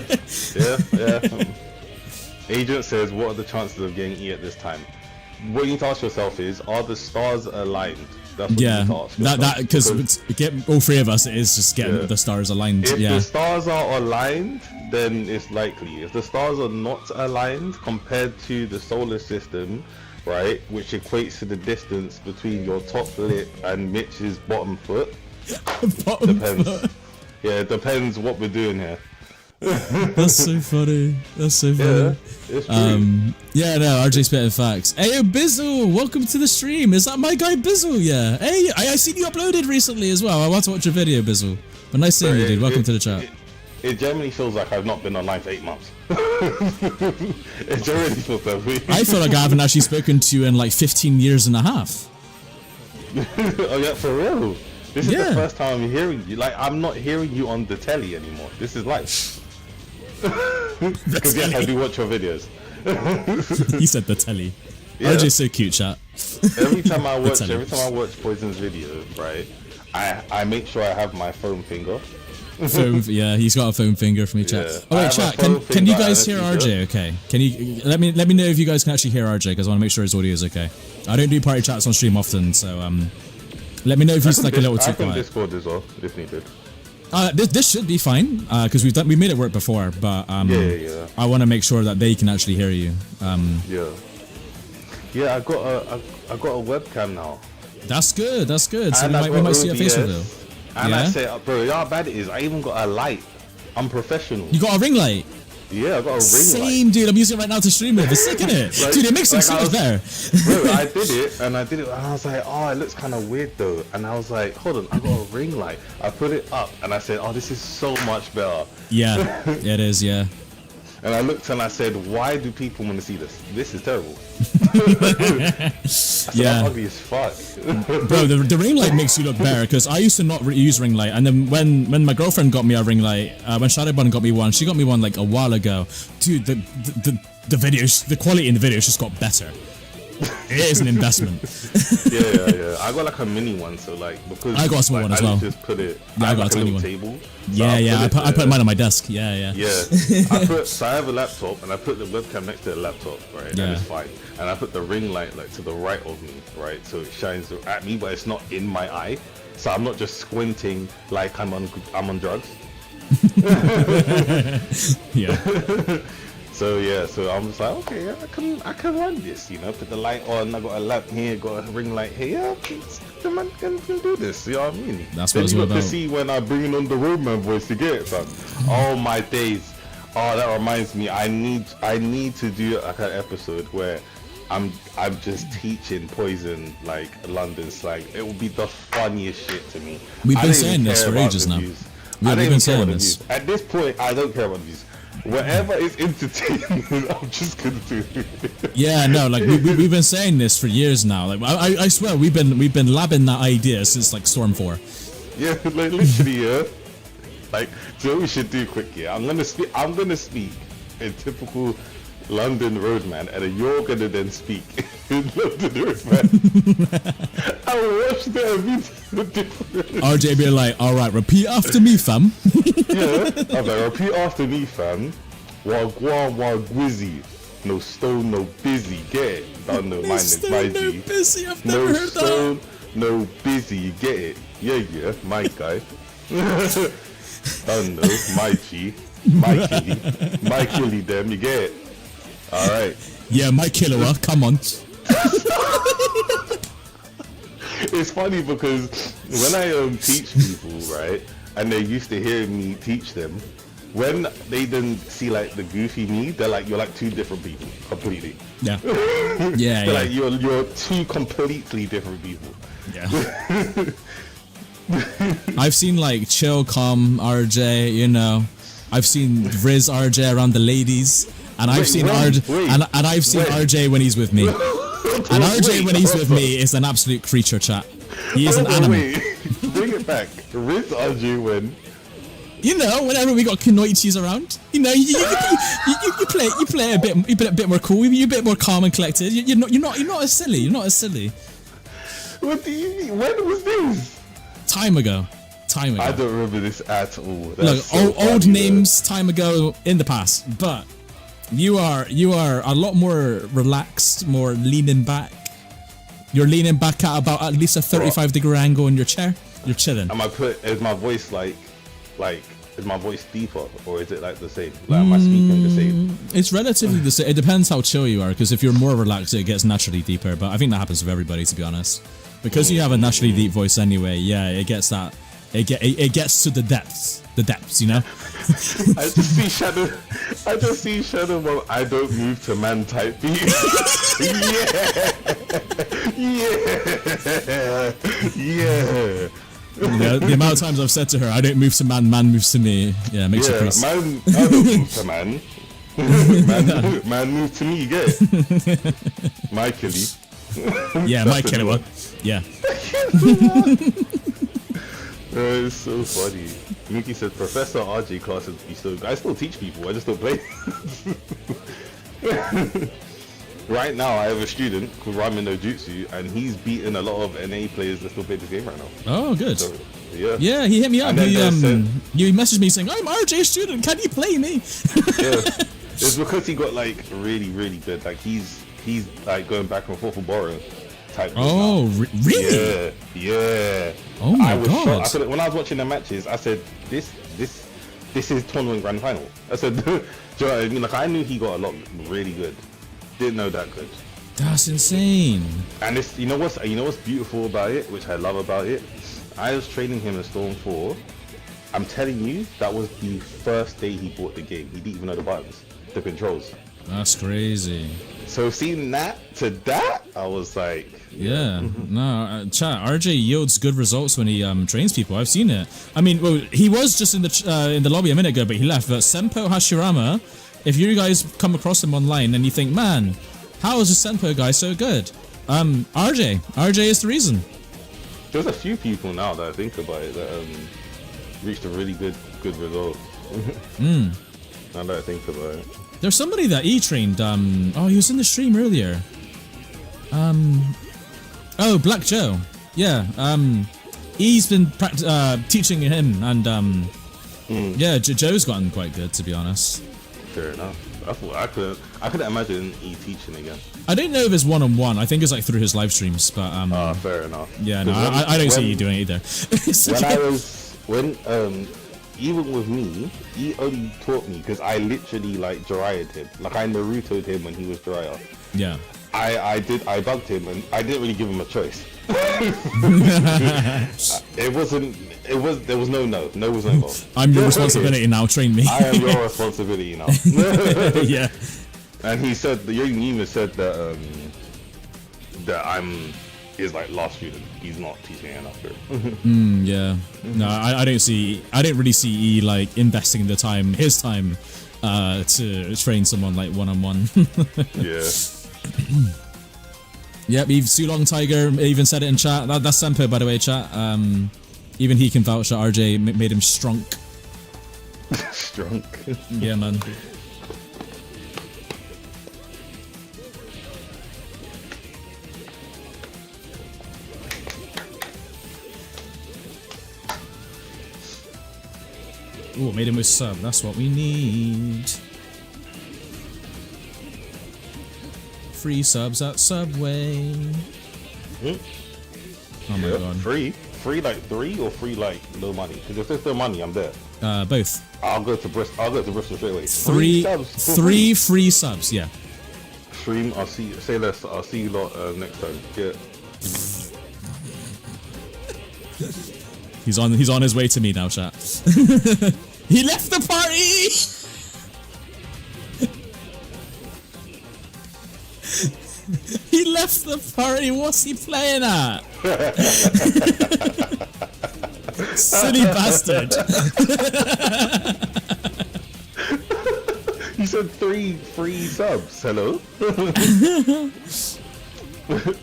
Agent says, what are the chances of getting E at this time? What you need to ask yourself is, are the stars aligned? That's what you need to ask yourself. Because get all three of us, it is just getting the stars aligned. If the stars are aligned, then it's likely. If the stars are not aligned compared to the solar system, right, which equates to the distance between your top lip and Mitch's bottom foot, depends. Yeah, it depends what we're doing here. That's so funny. That's so funny. Yeah, it's true. Yeah, no, RJ spitting facts. Hey, Bizzle, welcome to the stream. Is that my guy Bizzle? Yeah. Hey, I seen you uploaded recently as well. I want to watch your video, Bizzle. But nice seeing you, dude. Welcome to the chat. It generally feels like I've not been online for 8 months. It generally feels that way. I feel like I haven't actually spoken to you in like 15 years and a half. Oh yeah, for real. This is the first time I'm hearing you. Like, I'm not hearing you on the telly anymore. This is live. Because yes, I do watch your videos. He said the telly. Yeah. RJ's so cute, chat. Every time I watch Poison's video, right, I make sure I have my foam finger. Yeah, he's got a foam finger for me, chat. Yeah. Oh wait, chat, can you guys hear RJ? Okay, can you let me know if you guys can actually hear RJ, because I want to make sure his audio is okay. I don't do party chats on stream often, so let me know if he's like a little too quiet. I can Discord as well if needed. This should be fine because we made it work before, but I want to make sure that they can actually hear you. Yeah, I got a webcam now. That's good. That's good. So And we might see a face reveal. And Yeah? I said, bro, you know how bad it is? I even got a light. I'm professional. You got a ring light? Yeah, I got a ring Same, light. dude. I'm using it right now to stream it. It's sick, innit? Like- Dude, it makes it like so I much was- better. Bro, I did it, and I was like, oh, it looks kind of weird though. And I was like, hold on, I got a ring light. I put it up, and I said, oh, this is so much better. Yeah, it is, yeah. And I looked and I said, why do people want to see this? This is terrible. I said, Yeah. I'm ugly as fuck. Bro, the ring light makes you look better because I used to not use ring light, and then when my girlfriend got me a ring light, when Shadowbun got me one, she got me one like a while ago. Dude, the videos, the quality in the videos just got better. It is an investment. yeah. I got like a mini one, so like because I got a small one as well. I just put it. Yeah, I got like a tiny little one. table. So Yeah, I put there. mine on my desk. Yeah. Yeah, so I have a laptop and I put the webcam next to the laptop, right? Yeah. And it's fine. And I put the ring light like to the right of me, right? So it shines at me, but it's not in my eye. So I'm not just squinting like I'm on drugs. Yeah. So yeah, so I'm just like, okay, yeah, I can run this, you know. Put the light on. I got a lamp here, got a ring light here. Yeah, the man can do this. You know what I mean? That's then what it's you all got to about. see when I bring on the roadman voice to get it, fam. Oh my days. Oh, that reminds me. I need to do like an episode where I'm just teaching Poison like London slang. It would be the funniest shit to me. We've I been don't even saying this care for about ages the now. views. Yeah, I don't we've even been care saying about the this. views. At this point, I don't care about the views. Whatever is entertaining, I'm just gonna do it. Yeah, no, like we've been saying this for years now. Like I swear we've been labbing that idea since like Storm 4. Yeah, like literally, yeah. Like, so what we should do quick, yeah. I'm gonna speak in typical London roadman, and then you're gonna then speak in London roadman. I watched that video. RJ be like, all right, repeat after me, fam. Yeah, I'm like, repeat after me, fam. Wagwan wagwizzy. No stone, no busy. Get it? Don't know, mine is my No G. busy. I've No never heard stone, no busy. You get it? Yeah, my guy. Don't know, my G. My killie, them. You get it? All right. that. Yeah, my killer. Come on. It's funny because when I teach people, right, and they're used to hearing me teach them, when they then see like the goofy me, they're like, you're like two different people completely. Yeah. They're Yeah. like you're two completely different people. Yeah. I've seen like chill, calm RJ. You know, I've seen Riz RJ around the ladies, and I've Wait, seen when? RJ, Wait. and I've seen Wait. RJ when he's with me. And RJ when he's with me is an absolute creature, chat. He is an animal. Wait, bring it back. Riz RJ when? You know, whenever we got Kunoichis around, you know, you play a bit more cool. You're a bit more calm and collected. You're not as silly. You're not as silly. What do you mean? When was this? Time ago. I don't remember this at all. Look, That's so old funny, names time ago in the past, but you are a lot more relaxed, more leaning back. You're leaning back at least a 35-degree angle in your chair. You're chilling. Is my voice like is my voice deeper or is it like the same? Like am I speaking the same? It's relatively the same. It depends how chill you are, because if you're more relaxed, it gets naturally deeper. But I think that happens with everybody, to be honest. Because you have a naturally deep voice anyway, yeah, it gets that. It gets to the depths, you know. I just see Shadow Mom, I don't move to man type beat. Yeah. The amount of times I've said to her, I don't move to man, man moves to me. Yeah, it makes you crazy. Man, I don't move to man. man move to me, you get it? My killie. Yeah, my killer one. Yeah. It's so funny. Mickey said, Professor RJ classes be so good. I still teach people, I just don't play. Right now, I have a student called Ramen no Jutsu, and he's beaten a lot of NA players that still play this game right now. Oh, good. So, yeah. Yeah, he hit me up. And then He messaged me saying, "I'm RJ's student. Can you play me?" Yeah. It's because he got like really, really good. Like he's like going back and forth with Boro type. Oh, really? Yeah. Oh my I was god. shocked. I said, when I was watching the matches, I said, this is tournament grand final. I said, do you know what I mean? Like I knew he got a lot really good. Didn't know that good. That's insane. And it's you know what's beautiful about it, which I love about it. I was training him in Storm 4. I'm telling you, that was the first day he bought the game. He didn't even know the buttons, the controls. That's crazy. So seeing that to that, I was like, yeah. No, chat. RJ yields good results when he trains people. I've seen it. I mean, well, he was just in the lobby a minute ago, but he left. But Senpo Hashirama, if you guys come across him online and you think, man, how is this Senpo guy so good? RJ is the reason. There's a few people now that I think about it that reached a really good result. Now that I think about it. There's somebody that he trained. He was in the stream earlier. Black Joe. Yeah. He's been teaching him, and yeah, Joe's gotten quite good, to be honest. Fair enough. I couldn't imagine E teaching again. I don't know if it's one-on-one. I think it's like through his live streams, but fair enough. Yeah, no, I don't see you doing it either. Even with me, he only taught me because I literally like Jiraiya'd him. Like I Naruto'd him when he was Jiraiya. Yeah. I bugged him and I didn't really give him a choice. There was no involved. I'm your responsibility now, train me. I am your responsibility now. Yeah. And he said, the young Nima said that I'm his like last student. He's not teaching enough here. Yeah. No, I didn't really see E like investing his time to train someone like one-on-one. Yeah. Yep, Sulong Tiger even said it in chat. That's Senpo, by the way, chat. Even he can vouch that RJ made him strong. Strong. Yeah, man. Ooh, made him with sub. That's what we need. Free subs at Subway. Oh my god. Free like 3 or free like no money? Because if there's no money, I'm there. Both. I'll go to Bristol straight away. Three free subs. Yeah. Stream. I'll see. Say less. I'll see you lot next time. Yeah. He's on his way to me now, chat. He left the party. He left the party. What's he playing at? Silly bastard. You said 3 free subs. Hello.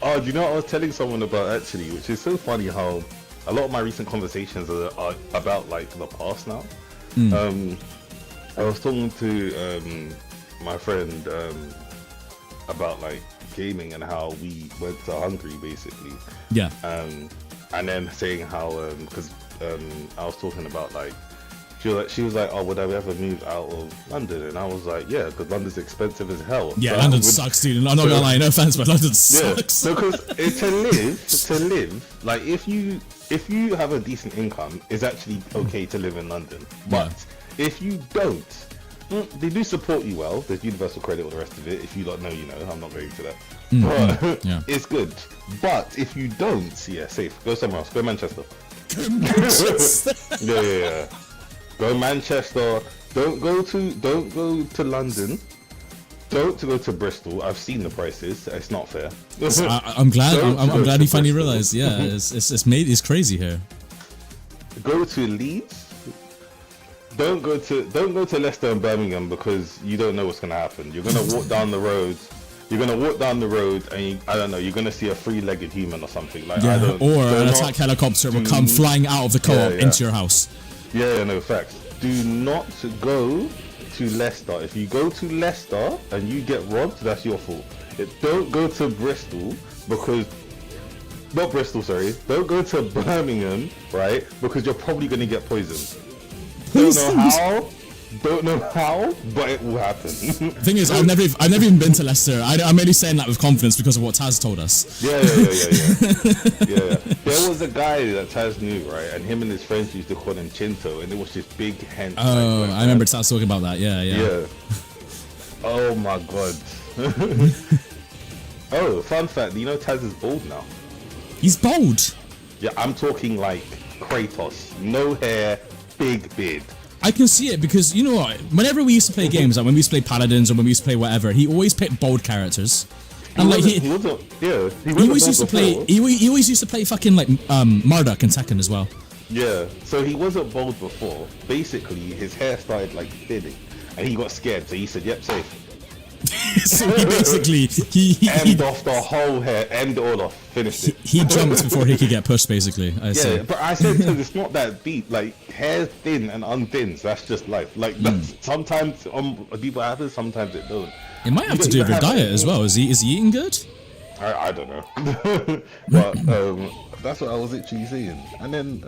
Oh, do you know what I was telling someone about actually, which is so funny how a lot of my recent conversations are about like the past now. I was talking to my friend about like gaming and how we went to Hungary basically. Yeah. And then saying how because I was talking about like she was like, oh, would I ever move out of London? And I was like, yeah, because London's expensive as hell. Yeah, so London sucks, dude. I'm not gonna lie, no offense, but London sucks. Yeah, because to live, like if you have a decent income, it's actually okay to live in London. But if you don't, they do support you well. There's universal credit, all the rest of it. If you don't know, you know. I'm not going to that. But it's good. But if you don't, yeah, safe. Go somewhere else. Go Manchester. Go Manchester. Yeah. Go Manchester. Don't go to London. Don't go to Bristol. I've seen the prices. It's not fair. I'm glad. I'm glad you finally realized. Yeah, it's crazy here. Go to Leeds. Don't go to Leicester and Birmingham because you don't know what's gonna happen. You're gonna walk down the road. And I don't know. You're gonna see a 3-legged human or something like. Yeah, or an attack helicopter will come flying out of the co-op into your house. Yeah, no facts. Do not go to Leicester. If you go to Leicester and you get robbed, that's your fault. Don't go to Bristol because. Not Bristol, sorry. Don't go to Birmingham, right? Because you're probably gonna get poisoned. Don't know how, but it will happen. The thing is, I've never even been to Leicester. I'm only saying that with confidence because of what Taz told us. Yeah. There was a guy that Taz knew, right? And him and his friends used to call him Chinto, and it was this big hench. Oh, I remember Taz talking about that. Yeah. Oh my god. Oh, fun fact, you know Taz is bald now? He's bald. Yeah, I'm talking like Kratos. No hair, big beard. I can see it because, you know what, whenever we used to play games, like when we used to play Paladins or when we used to play whatever, he always picked bold characters. And like he always used to play. He always used to play fucking like Marduk and Tekken as well. Yeah, so he wasn't bald before. Basically, his hair started like thinning, and he got scared. So he said, "Yep, safe." So he basically end off the whole hair, end all off, finished it. He jumped before he could get pushed. Basically, I see. Yeah, but I said to him, it's not that deep. Like hair thin and unthins, that's just life. Like that's, sometimes people happen, sometimes it don't. It might have to do with your diet as well. Is he eating good? I don't know, but that's what I was actually saying. And then,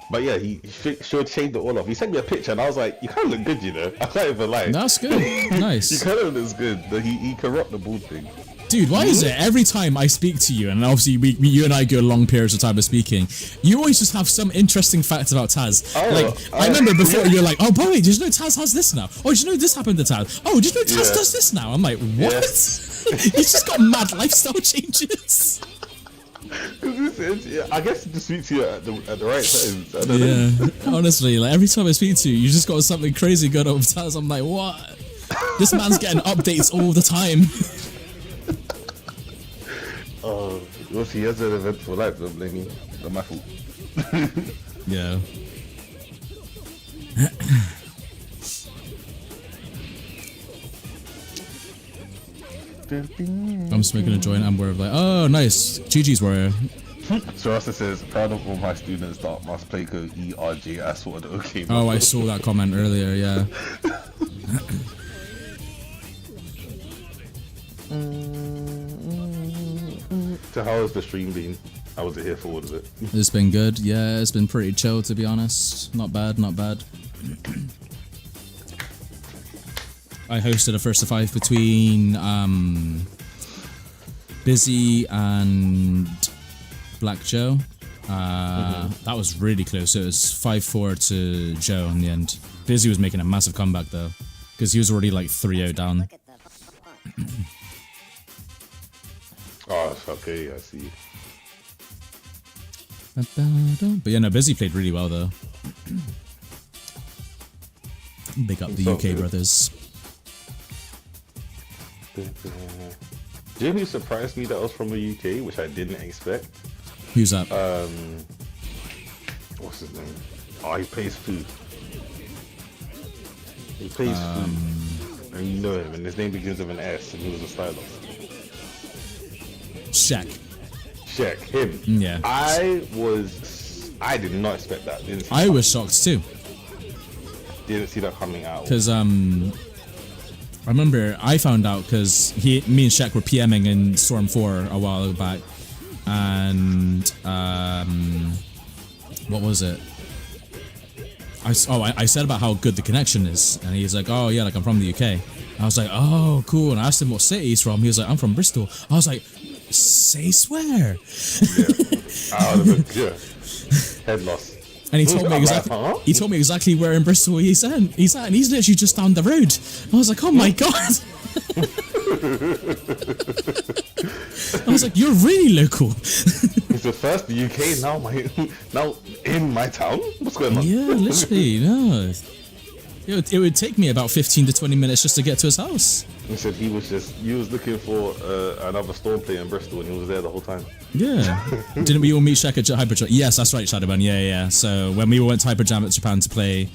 but yeah, he sure shaved it all off. He sent me a picture, and I was like, "You kind of look good, you know." I can't even lie. That's good. Nice. He kind of looks good. He can rock the bald thing. Dude, why is it every time I speak to you, and obviously you and I go long periods of time of speaking, you always just have some interesting facts about Taz. I remember before you're like, oh boy, did you know Taz has this now? Oh, did you know this happened to Taz? Oh, did you know Taz does this now? I'm like, what? Yeah. He's just got mad lifestyle changes. I guess to speak to you at the right times. I don't know. Honestly, like every time I speak to you, you just got something crazy going on with Taz. I'm like, what? This man's getting updates all the time. Oh, well, he has an eventful life, don't blame me. Not my fault. Yeah. I'm smoking a joint. I'm worried like, oh, nice. GG's warrior. So Rasta says, proud of all my students that must play code ERJ. I saw the okay. Oh, I saw that comment earlier. Yeah. So how has the stream been? How was it here for all of it? It's been good. Yeah, it's been pretty chill to be honest. Not bad, not bad. I hosted a first to 5 between Busy and Black Joe. That was really close. It was 5-4 to Joe in the end. Busy was making a massive comeback though, because he was already like 3-0 down. Oh, okay, I see. But yeah, no, Busy played really well though. Big up the UK brothers. Do you know who surprised me that was from the UK, which I didn't expect? Who's that? What's his name? Oh, he plays food. He plays food. And you know him, and his name begins with an S, and he was a stylist. Shaq, him. Yeah. I did not expect that. I was shocked too. Didn't see that coming out. Because I remember I found out because me and Shaq were PMing in Storm 4 a while back, and what was it? I said about how good the connection is, and he's like, oh yeah, like I'm from the UK. I was like, oh cool, and I asked him what city he's from. He was like, I'm from Bristol. I was like, say swear. Yeah. Head loss. And he told me exactly. Huh? He told me exactly where in Bristol he's at, and he's literally just down the road. I was like, oh my god. I was like, you're really local. He's the first UK now in my town. What's going on? Yeah, literally, no. It would take me about 15 to 20 minutes just to get to his house. He said he was looking for another Storm player in Bristol, and he was there the whole time. Yeah. Didn't we all meet Shaq at Hyperjam? Yes, that's right, Shadowban. Yeah. So when we went to Hyperjam at Japan to play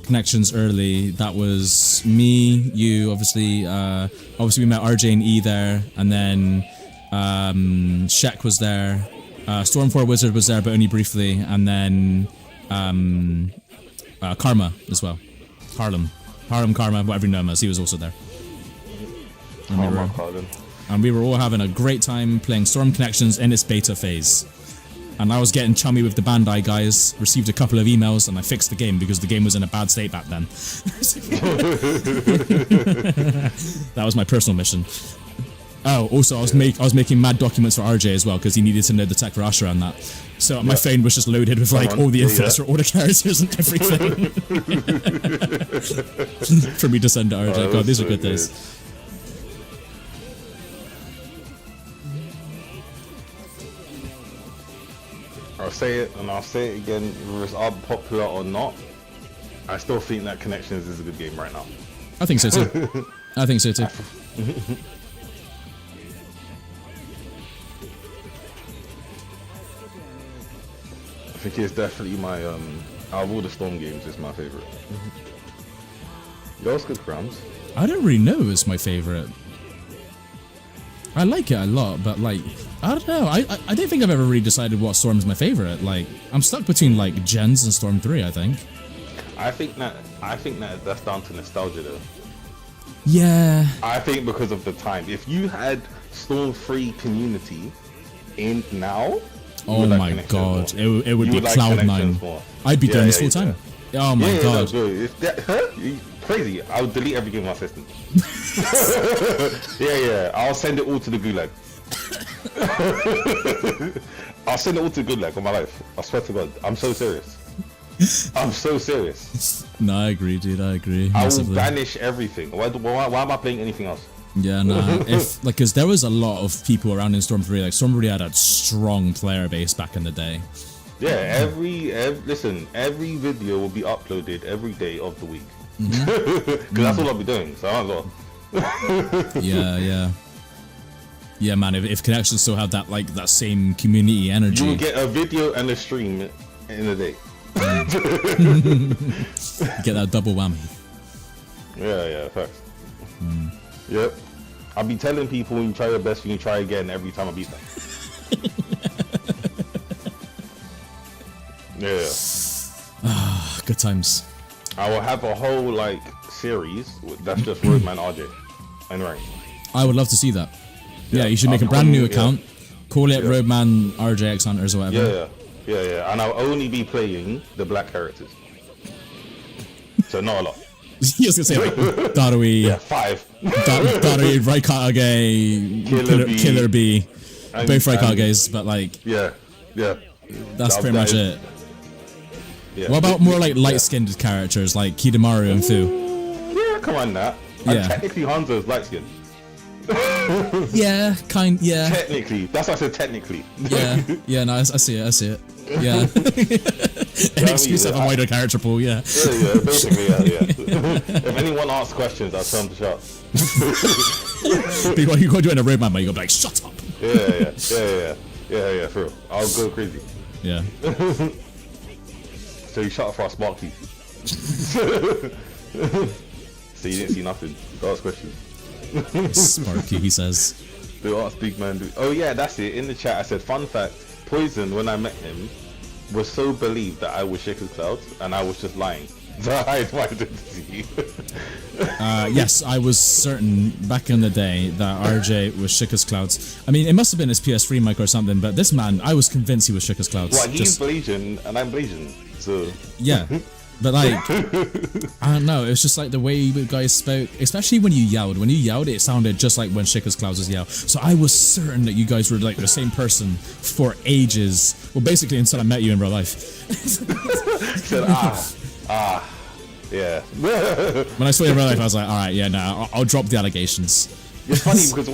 Connections early, that was me, you, obviously. Obviously, we met RJ and E there, and then Shaq was there. Storm 4 Wizard was there, but only briefly, and then Karma as well. Karma, whatever you know him as, he was also there. And we were all having a great time playing Storm Connections in its beta phase. And I was getting chummy with the Bandai guys, received a couple of emails, and I fixed the game because the game was in a bad state back then. That was my personal mission. Oh, also, I was making mad documents for RJ as well because he needed to know the tech for Asher and that. So my phone was just loaded with like all the infos for all the characters and everything for me to send to RJ. God, these are good days. say it and I'll say it again, whether it's unpopular or not, I still think that Connections is a good game right now. I think so too. I think so too. I think it's definitely my out of all the Storm games, it's my favorite. Yours good, Crams. I don't really know it's my favorite. I like it a lot, but like, I don't know. I don't think I've ever really decided what Storm's my favorite. Like, I'm stuck between like Gens and Storm 3, I think. I think that that's down to nostalgia though. Yeah. I think because of the time. If you had Storm 3 community in now, oh my god, it would be like Cloud9. I'd be doing this full time. Oh my god. You crazy. I would delete every game on my system. yeah. I'll send it all to the gulag. I'll send it all to the gulag on my life. I swear to God. I'm so serious. I'm so serious. No, I agree, dude. I agree. I Massively. will banish everything. Why am I playing anything else? Yeah, nah. If like, cause there was a lot of people around in Storm 3. Like, Storm 3 had a strong player base back in the day. Yeah, every every video will be uploaded every day of the week. Because that's all I'll be doing. So I might as well. Yeah, man. If Connections still had that like that same community energy, you will get a video and a stream in a day. Get that double whammy. Yeah, facts. Yep. I'll be telling people when you try your best, you can try again every time I beat them. Yeah. Good times. I will have a whole like series that's just Roadman RJ and rank. I would love to see that. Yeah, you should make a brand new account, call it Roadman RJX Hunters or whatever. Yeah. And I'll only be playing the black characters. So not a lot. You was gonna say like Darui. Yeah, 5. Darui, Raikage, Killer B. Both Raikages, but like yeah. That's pretty much it. Yeah. What about more like light-skinned characters like Kidomaru and Fu? Yeah, come on now. And technically Hanzo's light skinned. Yeah. Technically. That's why I said technically. Yeah, no, I see it. Yeah. An excuse to have a wider character pool, yeah. Yeah, basically, yeah. If anyone asks questions, I'll tell them to shut up. People, you go doing a roadman, you go like, shut up. Yeah, for real. I'll go crazy. Yeah. So you shut up for a Sparky. So you didn't see nothing. Ask questions. Sparky, he says. They ask big man. Oh yeah, that's it. In the chat, I said, fun fact: Poison, when I met him, was so believed that I was Shaker's Clouds, and I was just lying. To hide my identity. Yes, I was certain back in the day that RJ was Shika's Clouds. I mean, it must have been his PS3 mic or something, but this man, I was convinced he was Shika's Clouds. Well, he's Blasian, and I'm Blasian, so... Yeah, but like, I don't know, it's just like the way you guys spoke, especially when you yelled. When you yelled, it sounded just like when Shika's Clouds was yelled. So I was certain that you guys were like the same person for ages. Well, basically until I met you in real life. Said, yeah. When I saw you in real life, I was like, all right, yeah, no, I'll drop the allegations. It's funny because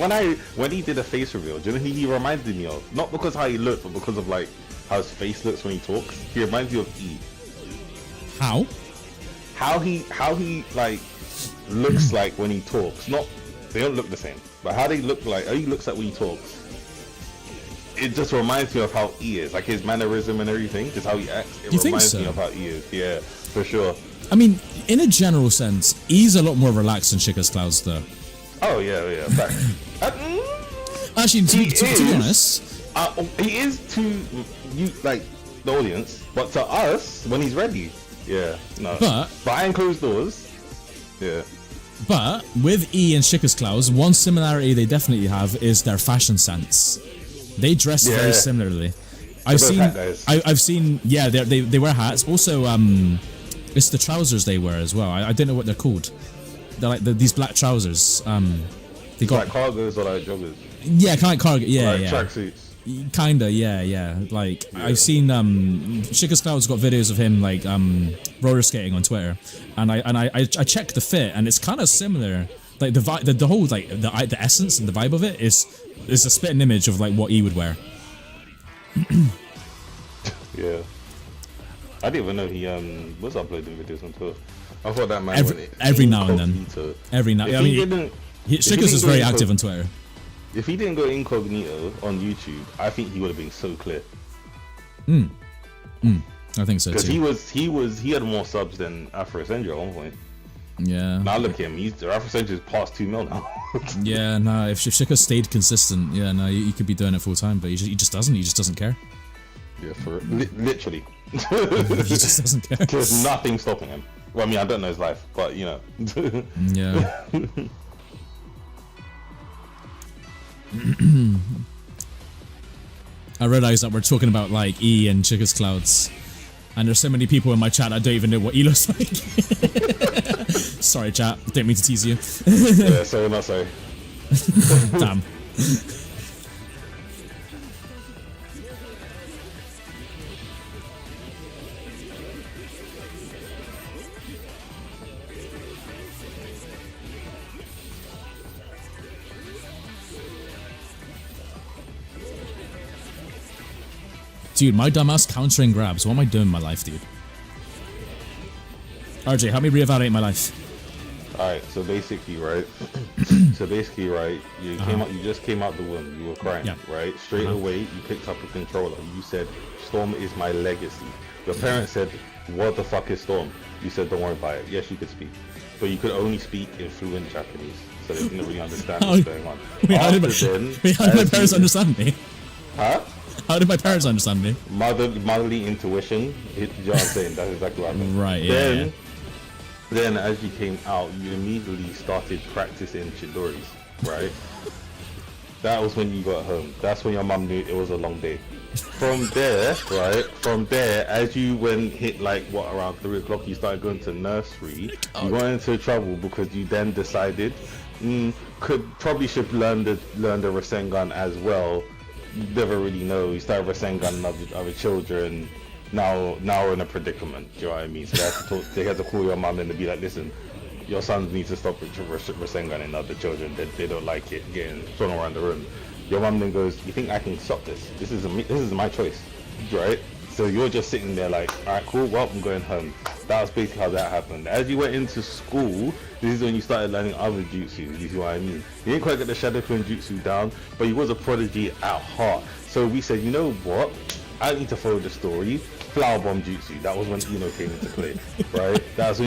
when he did a face reveal, do you know who he reminded me of? Not because how he looked, but because of like how his face looks when he talks. He reminds you of E. How? How he like looks like when he talks. Not they don't look the same, but how they look like, how he looks like when he talks. It just reminds me of how E is, like his mannerism and everything, just how he acts. It reminds me of how E is. Yeah, for sure. I mean, in a general sense, E's a lot more relaxed than Shika's Clouds, though. Oh yeah. Actually, to be honest, he is to you, like the audience, but to us, when he's ready, but behind closed doors, But with E and Shika's Clouds, one similarity they definitely have is their fashion sense. They dress very similarly. I've seen, they wear hats. Also, it's the trousers they wear as well. I don't know what they're called. They're like these black trousers. They got like cargos or like joggers. Yeah, kind of like cargo. Yeah, like yeah. Tracksuits. Kinda, yeah. Like I've seen Shika's Clouds got videos of him like roller skating on Twitter, and I checked the fit, and it's kind of similar. Like the whole like the essence and the vibe of it is a spitting image of like what he would wear. Yeah. I didn't even know he was uploading videos on Twitter. I thought that man every now and then. Every now. I mean, Shikus is very active on Twitter. If he didn't go incognito on YouTube, I think he would have been so clear. I think so too. Because he had more subs than Afro Sendra at one point. Yeah. Now look at him. Afro Sendra is past 2 mil now. Yeah, no. If Shikus stayed consistent, yeah, no, he could be doing it full time, but he just doesn't. He just doesn't care. Yeah, literally. He just doesn't care. There's nothing stopping him. Well, I mean, I don't know his life, but you know. Yeah. I realized that we're talking about like E and Chica's clouds, and there's so many people in my chat I don't even know what E looks like. Sorry, chat. Didn't mean to tease you. Yeah, sorry, not sorry. Damn. Dude, my dumbass countering grabs. What am I doing in my life, dude? RJ, help me reevaluate my life. Alright, so basically, right? You just came out the womb. You were crying, right? Straight away, you picked up a controller. You said, "Storm is my legacy." Your parents said, "What the fuck is Storm?" You said, "Don't worry about it." Yes, you could speak, but you could only speak in fluent Japanese, so they didn't really understand what's going on. How did my parents understand me? Huh? How did my parents understand me? Motherly intuition. You know what I'm saying? That's exactly what happened. Right, yeah. Then as you came out, you immediately started practicing Chidoris, right? That was when you got home. That's when your mum knew it was a long day. From there, as you hit like around 3 o'clock, you started going to nursery. You got into trouble because you then decided, probably should learn the Rasengan as well. You never really know. You started Rasengan other children. Now we're in a predicament. Do you know what I mean? So they had to call your mum and be like, "Listen, your sons need to stop Rasengan and other children. They don't like it getting thrown around the room." Your mum then goes, "You think I can stop this? This is my choice, right?" So you're just sitting there like, "Alright, cool. Well, I'm going home." That was basically how that happened. As you went into school, this is when you started learning other jutsus. You see what I mean? You didn't quite get the Shadow Clone jutsu down, but you was a prodigy at heart. So we said, you know what? I need to follow the story. Flower Bomb Jutsu. That was when Ino came into play, right? That is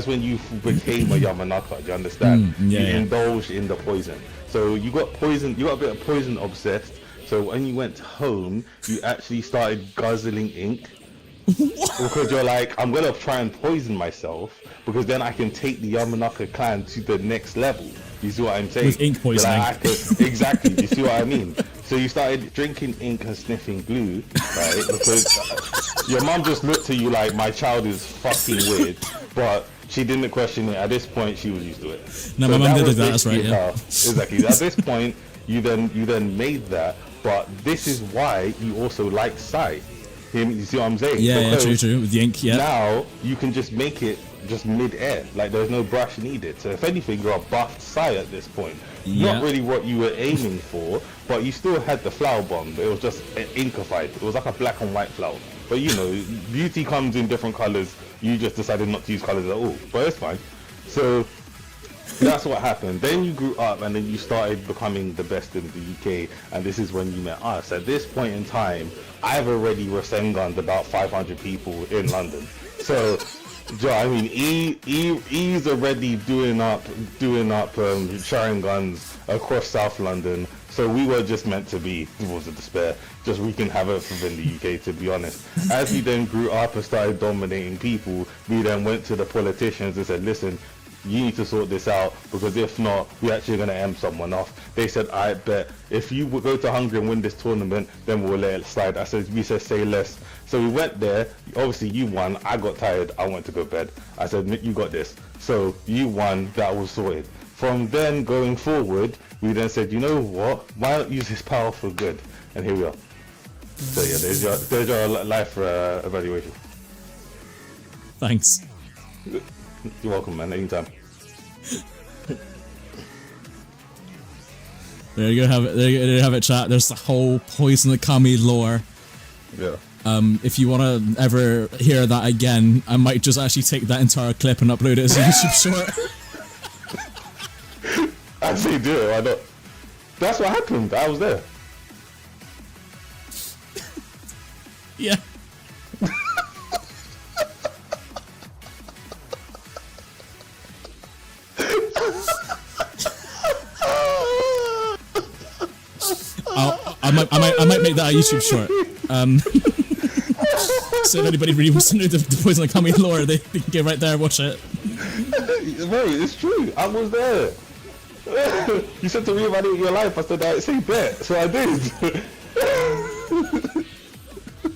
when you became a Yamanaka. Do you understand? You indulged in the poison. So you got poison. You got a bit of poison obsessed. So when you went home, you actually started guzzling ink. Because you're like, I'm gonna try and poison myself because then I can take the Yamanaka clan to the next level. You see what I'm saying? With ink poisoning. Exactly. You see what I mean? So you started drinking ink and sniffing glue, right? Because your mom just looked at you like, my child is fucking weird, but she didn't question it. At this point, she was used to it. No, so my mom did that. That's right. Yeah. Exactly. At this point, you then made that, but this is why you also like Sai. You see what I'm saying? Yeah, true. With the ink, yeah. Now you can just make it just mid-air, like there's no brush needed. So if anything, you're a buffed Sai at this point. Not really what you were aiming for, but you still had the flower bomb, but it was just inkified. It was like a black and white flower. But you know, beauty comes in different colors. You just decided not to use colors at all, but it's fine. So that's what happened. Then you grew up and then you started becoming the best in the UK, and this is when you met us. At this point in time, I've already Rasengan'd about 500 people in London. So, I mean, E's already doing up Sharingans across South London. So we were just meant to be Walls of Despair. Just wreaking havoc within the UK, to be honest. As we then grew up and started dominating people, we then went to the politicians and said, "Listen, you need to sort this out, because if not, we're actually going to end someone off." They said, "I bet if you would go to Hungary and win this tournament, then we'll let it slide." We said, "Say less." So we went there. Obviously, you won. I got tired. I went to go bed. I said, "Nick, you got this." So you won. That was sorted. From then going forward, we then said, "You know what? Why not use this power for good?" And here we are. So yeah, there's your life evaluation. Thanks. You're welcome, man. Anytime. There you go. Have it. There you have it, chat. There's the whole Poison Okami lore. Yeah. If you want to ever hear that again, I might just actually take that entire clip and upload it as a YouTube short. Actually, do it. Why not? That's what happened. I was there. Yeah. I might make that a YouTube short. So if anybody really wants to know the Poison Okami lore, they can get right there and watch it. Mate, it's true. I was there. You said to reevaluate your life. I said, I say bet. So I did.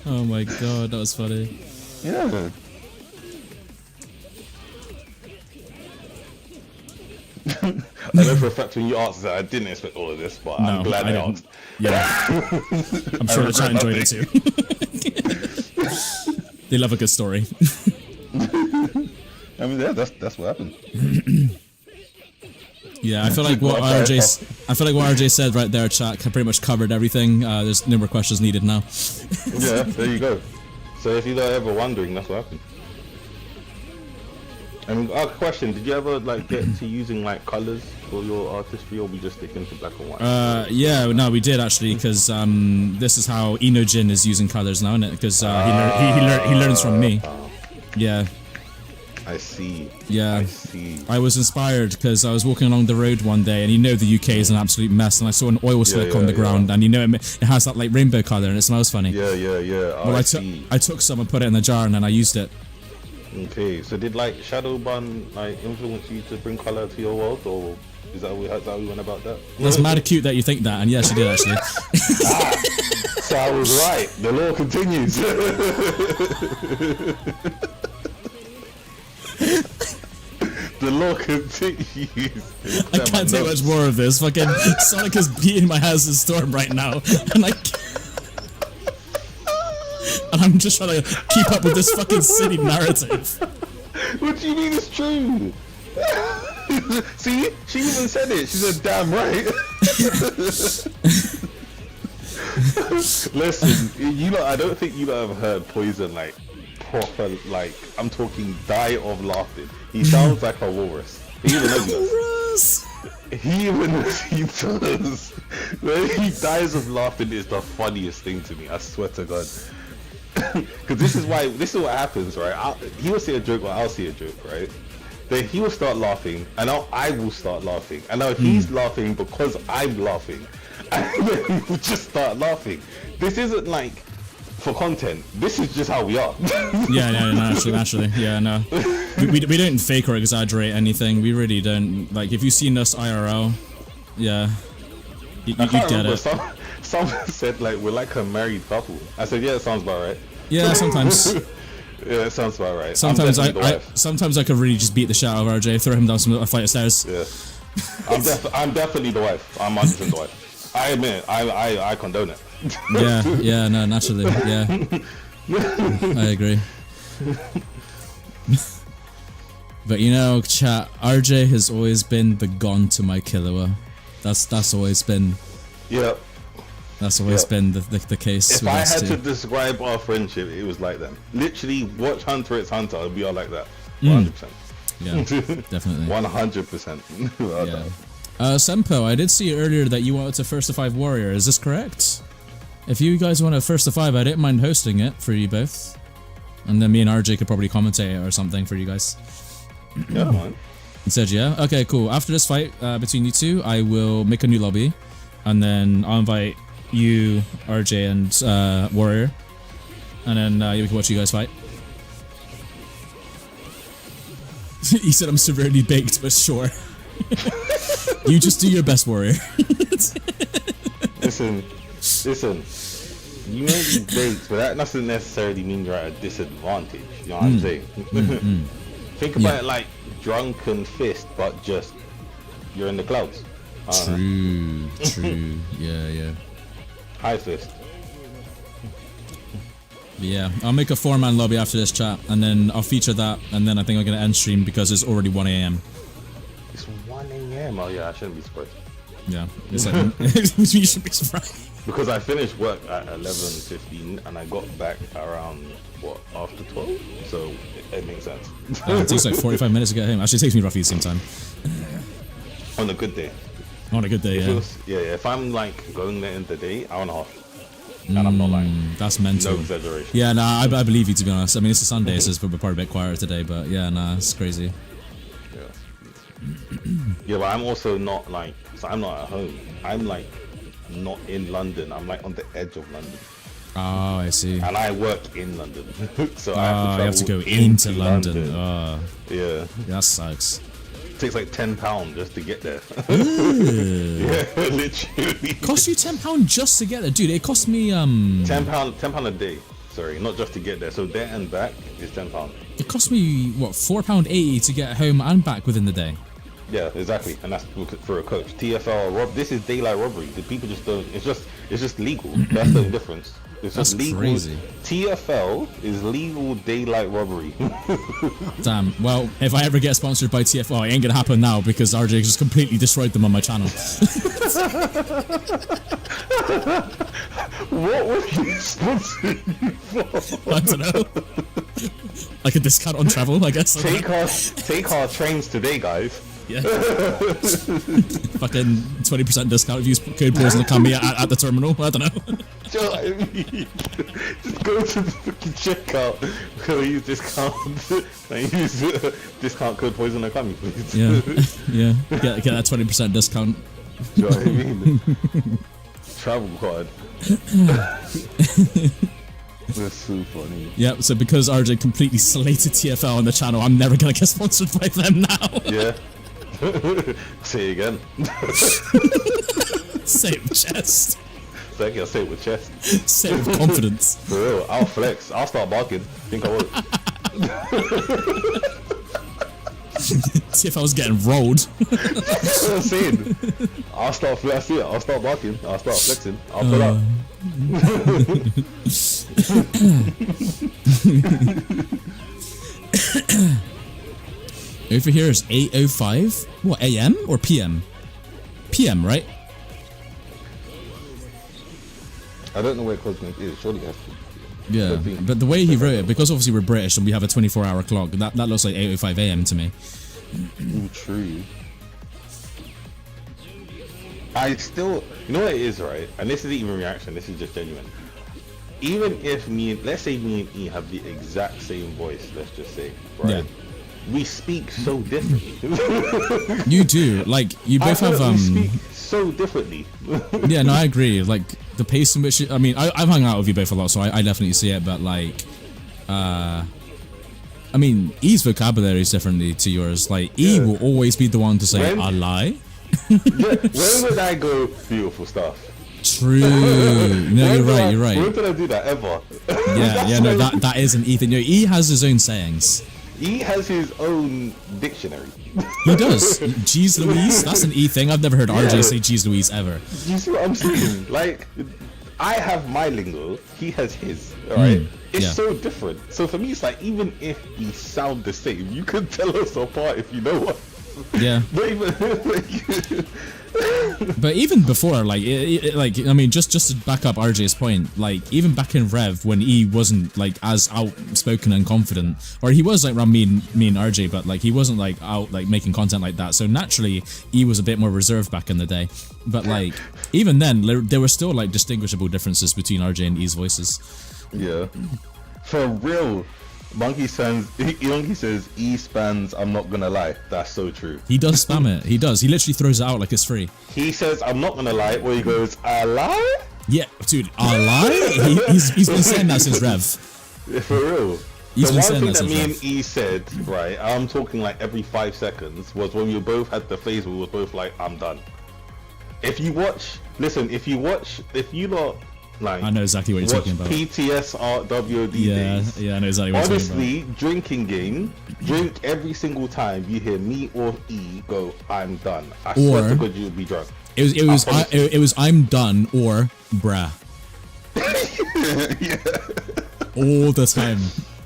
Oh my god, that was funny. Yeah. I know for a fact when you asked that I didn't expect all of this, but I'm glad I asked. Yeah. I'm sure the chat enjoyed it too. They love a good story. I mean, yeah, that's what happened. Yeah, I feel like what RJ said right there, chat, pretty much covered everything. There's no more questions needed now. Yeah, there you go. So if you're ever wondering, that's what happened. And question: did you ever like get to using like colors for your artistry, or we just sticking to black and white? Yeah, no, we did actually, because this is how Inojin is using colors now, isn't it? Because he learns from me. Yeah. I see. Yeah. I see. I was inspired because I was walking along the road one day, and the UK is an absolute mess, and I saw an oil slick on the ground, and it has that like rainbow color, and it smells funny. Yeah. Well, I took some and put it in the jar, and then I used it. Okay, so did like Shadowban like influence you to bring color to your world, or is that how we went about that? That's mad cute that you think that, and yes, you did actually. So I was right. The law continues. The law continues. I can't take much more of this. Fucking Sonic is beating my house in storm right now, and I'm just trying to keep up with this fucking city narrative. What do you mean it's true? See, she even said it. She said, "Damn right." Listen, I don't think you have heard Poison like proper, like I'm talking die of laughter. He sounds like a walrus. He even knows he does. He even knows he does. When he dies of laughter, it's the funniest thing to me. I swear to God. Because this is what happens, right? He will say a joke or I'll say a joke, right? Then he will start laughing, and now I will start laughing, and now he's laughing because I'm laughing, and then we'll just start laughing. This isn't like for content. This is just how we are. Yeah, naturally. Yeah, no. We don't fake or exaggerate anything. We really don't. Like, if you've seen us IRL, yeah, you get it. Someone said like we're like a married couple. I said, yeah, it sounds about right. Yeah, sometimes. Yeah, it sounds about right. Sometimes I could really just beat the shit out of RJ, throw him down a flight of stairs. Yeah, I'm definitely the wife. I'm 100% the wife. I admit, I condone it. Yeah, no, naturally, yeah. I agree. But chat, RJ has always been the gon to my Killua. That's always been. Yeah. That's always been the case. If I had to describe our friendship, it was like that. Literally, watch Hunter x Hunter, it'll be all like that. 100%. Yeah, definitely. 100%. Yeah. Sempo, I did see earlier that you wanted to first to 5 warrior. Is this correct? If you guys want a first to 5, I didn't mind hosting it for you both, and then me and RJ could probably commentate it or something for you guys. Yeah, man. He said, yeah. Okay, cool. After this fight between you two, I will make a new lobby, and then I'll invite you, RJ, and Warrior, and then we can watch you guys fight. He said I'm severely baked, but sure. You just do your best, Warrior. Listen. You may be baked, but that doesn't necessarily mean you're at a disadvantage. You know what I'm saying? Think about it like drunken fist, but just you're in the clouds. True. Yeah. High fist. Yeah, I'll make a 4-man lobby after this chat, and then I'll feature that, and then I think I'm gonna end stream because it's already 1 AM. It's 1 AM. Oh yeah, I shouldn't be surprised. Yeah, it's like you should be surprised. Because I finished work at 11:15 and I got back around what after 12, so it makes sense. It takes like 45 minutes to get home. Actually, it takes me roughly the same time. On a good day. On a good day, yeah. Yeah. If I'm like going there in the day, hour and a half. And I'm not lying. That's mental. No exaggeration. Yeah, nah, I believe you, to be honest. I mean, it's a Sunday, so it's probably a bit quieter today, but yeah, nah, it's crazy. Yeah, but I'm also not like, so I'm not at home. I'm like not in London. I'm like on the edge of London. Oh, I see. And I work in London. So you have to go into London. Yeah. That sucks. It takes like £10 just to get there. Yeah, literally. Cost you £10 just to get there, dude. It cost me £10 a day. Sorry, not just to get there. So there and back is £10. It cost me what, £4.80 to get home and back within the day. Yeah, exactly, and that's for a coach. TFL, this is daylight robbery. The people just don't. It's just legal. That's the difference. It's That's just legal. crazy. TFL is legal daylight robbery. Damn. Well, if I ever get sponsored by TFL, it ain't gonna happen now because RJ just completely destroyed them on my channel. What was you sponsoring you for? I don't know. Like a discount on travel, I guess. Take our trains today, guys. Yeah. Fucking 20% discount if you use code poison Okami at the terminal. I don't know. Just go to the fucking checkout. Go use discount and use discount code poison Okami, please. Yeah. Get that 20% discount. Do you know what I mean? Travel card. That's so funny. Yeah, so because RJ completely slated TFL on the channel, I'm never gonna get sponsored by them now. Yeah. Say it again. Say it with chest. Thank you, I'll say it with chest. Say it with confidence. For real, I'll flex. I'll start barking. Think I would. TFL's getting rolled. That's what I'm saying. I'll start barking. I'll start flexing. I'll pull up. Over here is 8:05. What, AM or PM? PM, right? I don't know where Cosmic is. Surely it has to. Yeah, but the way he wrote it, because obviously we're British and we have a 24-hour clock, that looks like 8:05 AM to me. Ooh, true. I still, you know what it is, right? And this isn't even reaction. This is just genuine. Even if let's say me and E have the exact same voice, let's just say, right? Yeah. We speak so differently. You do, like, you both have we speak so differently. Yeah, no, I agree. Like the pace in which, I mean, I've hung out with you both a lot, so I definitely see it. But like, I mean, E's vocabulary is differently to yours. Like, E will always be the one to say a lie. Yeah, when would I go beautiful stuff? True. No, you're right. You're right. When did I do that ever? Yeah, no, that is an Ethan. You know, E has his own sayings. He has his own dictionary. He does. Jeez Louise, that's an E thing. I've never heard RJ say Jeez Louise ever. You see what I'm saying? Like, I have my lingo, he has his, alright? It's so different. So for me, it's like, even if we sound the same, you can tell us apart if you know what. Yeah. But even before, like, I mean, just to back up RJ's point, like, even back in Rev, when E wasn't, like, as outspoken and confident, or he was, like, around me and RJ, but, like, he wasn't, like, out, like, making content like that, so naturally, E was a bit more reserved back in the day. But, like, even then, there were still, like, distinguishable differences between RJ and E's voices. Yeah. For real. Monkey says E spans I'm not gonna lie. That's so true. He does spam it. He does. He literally throws it out like it's free. He says I'm not gonna lie, where he goes, I lie? Yeah, dude, I lie? He's been saying that since Rev. Yeah, for real. He's the been one saying thing that that me Rev. and E said, right, I'm talking like every 5 seconds, was when we both had the phase where we were both like, I'm done. If you lot like, I know exactly what you're talking about. PTSRWD days. Yeah, I know exactly what you're talking Honestly, drinking game, drink every single time you hear me or E go, I'm done. I swear to God you'll be drunk. It was I'm done or bruh. Yeah. All the time.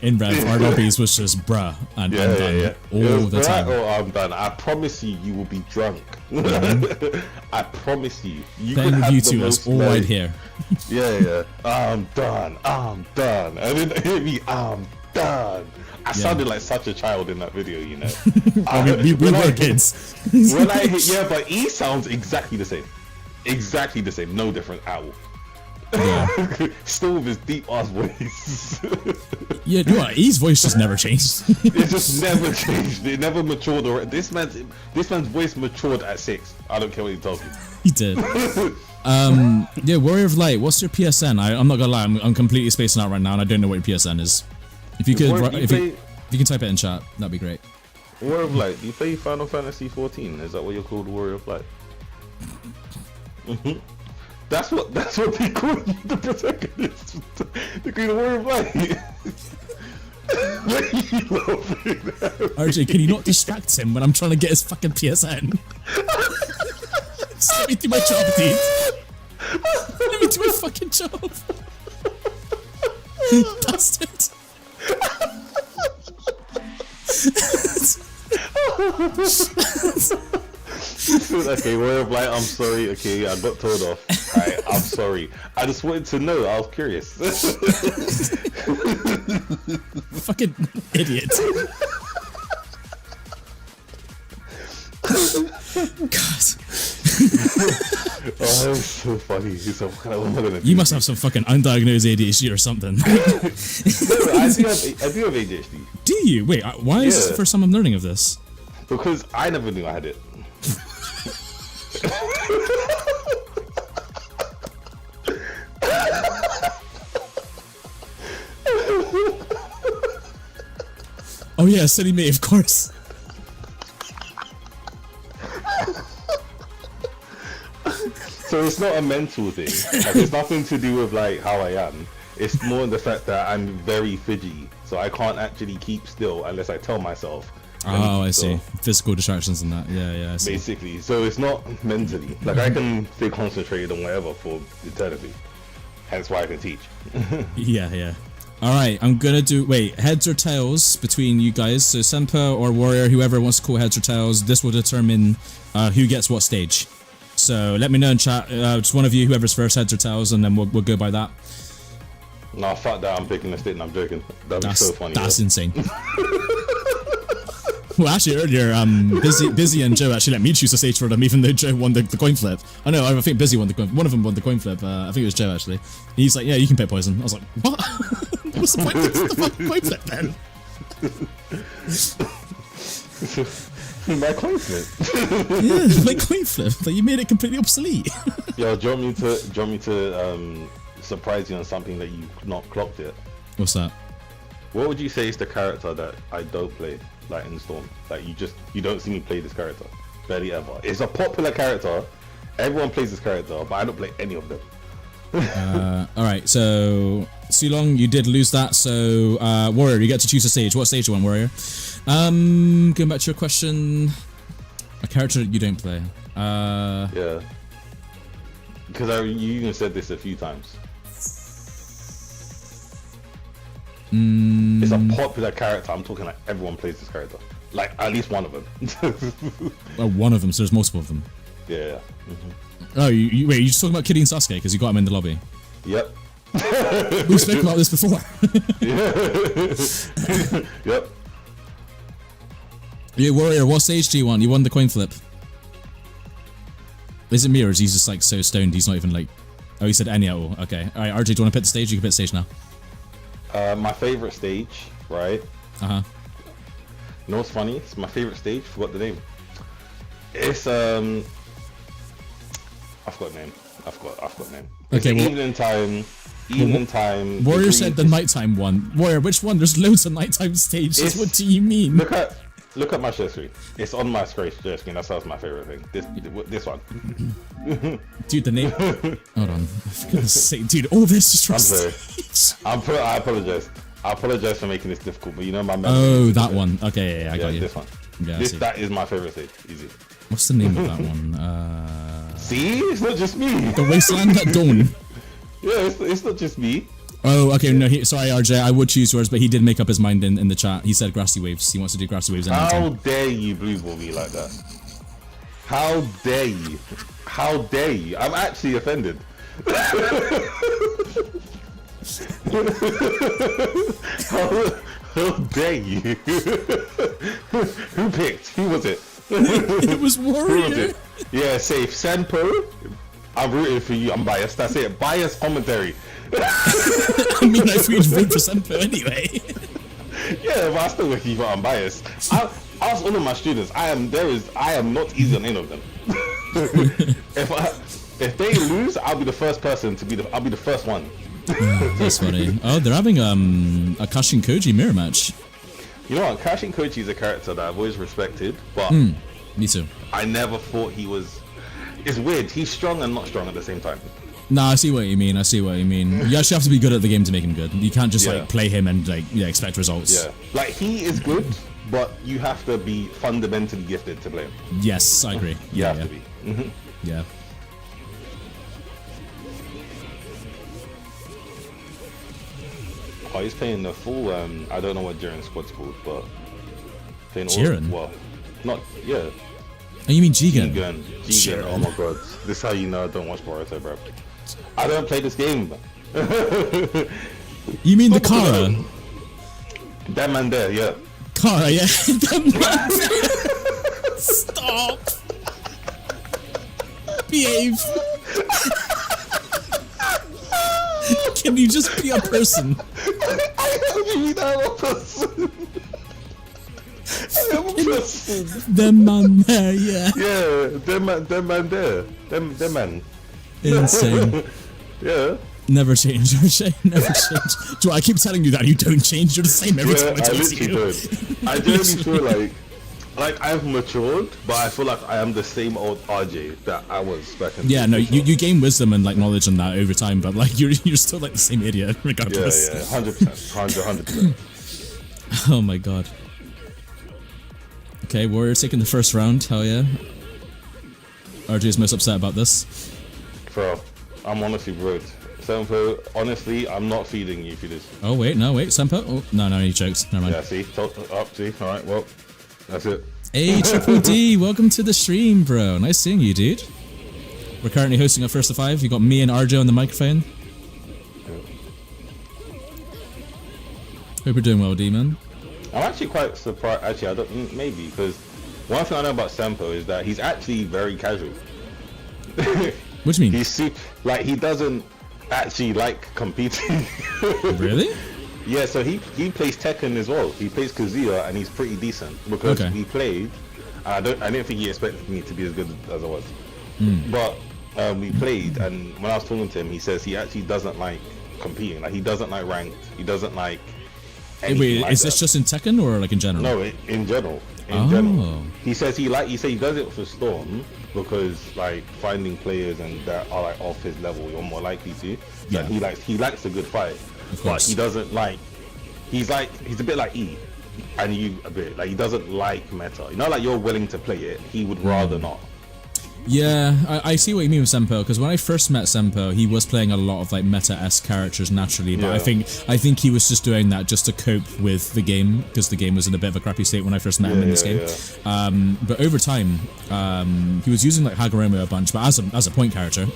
In Rev, our lobbies was just bruh and I'm done all the time. Oh, I'm done. I promise you, you will be drunk. I promise you. Playing with you two, that's all I'd hear. Yeah. I'm done. And then hear me, I'm done. I sounded like such a child in that video, you know. We were kids. When I hit, but he sounds exactly the same. Exactly the same, no different at all. Yeah. Still with his deep ass voice. Yeah, you know what? His voice just never changed. It just never changed. It never matured. Or this man's voice matured at 6. I don't care what he tells me. He did. Yeah, Warrior of Light. What's your PSN? I'm not gonna lie. I'm completely spacing out right now, and I don't know what your PSN is. If you could, if you can type it in chat, that'd be great. Warrior of Light. Do you play Final Fantasy 14? Is that what you're called, Warrior of Light? That's what they call you, the protagonist. They call you the Warrior of Light. RJ, can you not distract him when I'm trying to get his fucking PSN? Just let me do my job, dude. Let me do my fucking job. Bastard. Okay, Warrior of Light, I'm sorry. Okay, I got told off. Alright, I'm sorry. I just wanted to know. I was curious. Fucking idiot. God. Oh, that was so funny. So, what am I gonna do? You must have some fucking undiagnosed ADHD or something. No, I do have ADHD. Do you? Wait, why is this the first time I'm learning of this? Because I never knew I had it. Oh yeah, silly me, of course. So it's not a mental thing. Like, it's nothing to do with like how I am. It's more the fact that I'm very fidgety, so I can't actually keep still unless I tell myself. Oh, I see. Physical distractions and that. Yeah, I see. Basically, so it's not mentally. Like I can stay concentrated on whatever for eternity. Hence why I can teach. Yeah. Alright, I'm gonna do, wait, heads or tails between you guys. So Senpa or Warrior, whoever wants to call heads or tails, this will determine who gets what stage. So let me know in chat, just one of you, whoever's first, heads or tails, and then we'll go by that. Nah, fuck that, I'm picking a stick and I'm joking. That'd be so funny. That's insane. Well, actually, earlier, Busy and Joe actually let me choose a stage for them, even though Joe won the coin flip. I know, I think Busy won the coin. One of them won the coin flip. I think it was Joe actually. He's like, yeah, you can pick poison. I was like, what? What's the point of the fucking coin flip then? My coin flip. Yeah, my coin flip. Like you made it completely obsolete. Yo, do you want me to surprise you on something that you've not clocked yet? What's that? What would you say is the character that I don't play, like in Storm? Like you don't see me play this character, barely ever. It's a popular character. Everyone plays this character, but I don't play any of them. All right, so Sulong, you did lose that. So Warrior, you get to choose a stage. What stage do you want, Warrior? Going back to your question, a character that you don't play. Yeah, because you even said this a few times. It's a popular character. I'm talking like everyone plays this character. Like at least one of them. Well, one of them. So there's multiple of them. Yeah. Oh, wait, you're just talking about Kitty and Sasuke because you got him in the lobby. Yep. We've spoken about this before. Yep. Yeah, Warrior, what stage do you want? You won the coin flip. Is it me or is he just like so stoned he's not even like... Oh, he said any at all. Okay. Alright, RJ, do you want to pick the stage? You can pick the stage now. My favorite stage, right? Uh-huh. You know what's funny? It's my favorite stage. Forgot the name. It's I forgot the name. I forgot the name. It's okay, well, evening time. Warrior said the nighttime one. Warrior, which one? There's loads of nighttime stages. What do you mean? Look at my share screen. It's on my share screen. That's my favorite thing. This one. Dude, the name. Hold on. For goodness sake, dude, all this is just. I'm sorry. I apologize. I apologize for making this difficult, but you know my memory. Oh, that one. Okay, yeah, I got you. This one. Yeah, that is my favorite stage. Easy. What's the name of that one? See, it's not just me. The Wasteland at Dawn. Yeah, it's not just me. Oh, okay. No, sorry, RJ. I would choose yours, but he did make up his mind in the chat. He said grassy waves. He wants to do grassy waves. How dare you blue ball me like that? How dare you? How dare you? I'm actually offended. How dare you? Who picked? Who was it? It was Warrior. Who was it? Yeah, safe. Senpo, I'm rooting for you. I'm biased. That's it. Biased commentary. I mean, I would vote for Senpo anyway. Yeah, but I still will keep it unbiased. I ask all of my students. I am not easy on any of them. If they lose, I'll be the first person to be I'll be the first one. That's funny. Oh, they're having a Kashin Koji mirror match. You know what? Kashin Koji is a character that I've always respected, but Me too. I never thought he was. It's weird. He's strong and not strong at the same time. Nah, I see what you mean. You actually have to be good at the game to make him good. You can't just like play him and expect results. Yeah, like he is good, but you have to be fundamentally gifted to play him. Yes, I agree. You have to be. Yeah. Oh, he's playing the full. I don't know what Jiren's squad's called, but playing Jiren? Well, not yeah. Oh, you mean Jigen? Jigen. Oh my god, this is how you know I don't watch Naruto, bro. I don't play this game. You mean the Kara? That man there, yeah. Kara, yeah. That man there. Stop. Behave. Can you just be a person? I don't mean I'm a person. I'm a person. The man there, yeah. Yeah, them man there. Them man. Insane. Yeah. Never change, O'Shea. Never change. Do I keep telling you that you don't change? You're the same every time I talk to you. Don't. I genuinely feel like I've matured, but I feel like I am the same old RJ that I was back in. Yeah, no, you gain wisdom and like knowledge and that over time, but like you're still like the same idiot regardless. Yeah, 100%. Oh my god. Okay, Warrior taking the first round. Hell yeah. RJ is most upset about this. Bro, I'm honestly rude. Senpo, honestly, I'm not feeding you for this. Oh wait, Senpo. Oh no, he chokes. Never mind. Yeah, see, up, see. All right, well, that's it. Hey, Triple D, welcome to the stream, bro. Nice seeing you, dude. We're currently hosting a first of 5. You got me and RJ on the microphone. Hope you're doing well, D, man. I'm actually quite surprised. Actually, I don't. Maybe because one thing I know about Senpo is that he's actually very casual. What do you mean? He's super. Like he doesn't actually like competing. Really? Yeah, so he plays Tekken as well. He plays Kazuya and he's pretty decent because we played. I didn't think he expected me to be as good as I was. But we played, and when I was talking to him, he says he actually doesn't like competing. Like he doesn't like ranked. He doesn't like. Wait, like is this just in Tekken or like in general? No, in general. In general. He says he does it for Storm because like finding players and that are like off his level, you're more likely to. Yeah. He likes a good fight. But he doesn't like. He's a bit like E, and you a bit like he doesn't like meta. You know, like you're willing to play it. He would rather not. Yeah, I see what you mean with Senpo, because when I first met Senpo, he was playing a lot of like meta-esque characters naturally, but I think he was just doing that just to cope with the game, because the game was in a bit of a crappy state when I first met him in this game. But over time, he was using like Hagoromo a bunch, but as a point character.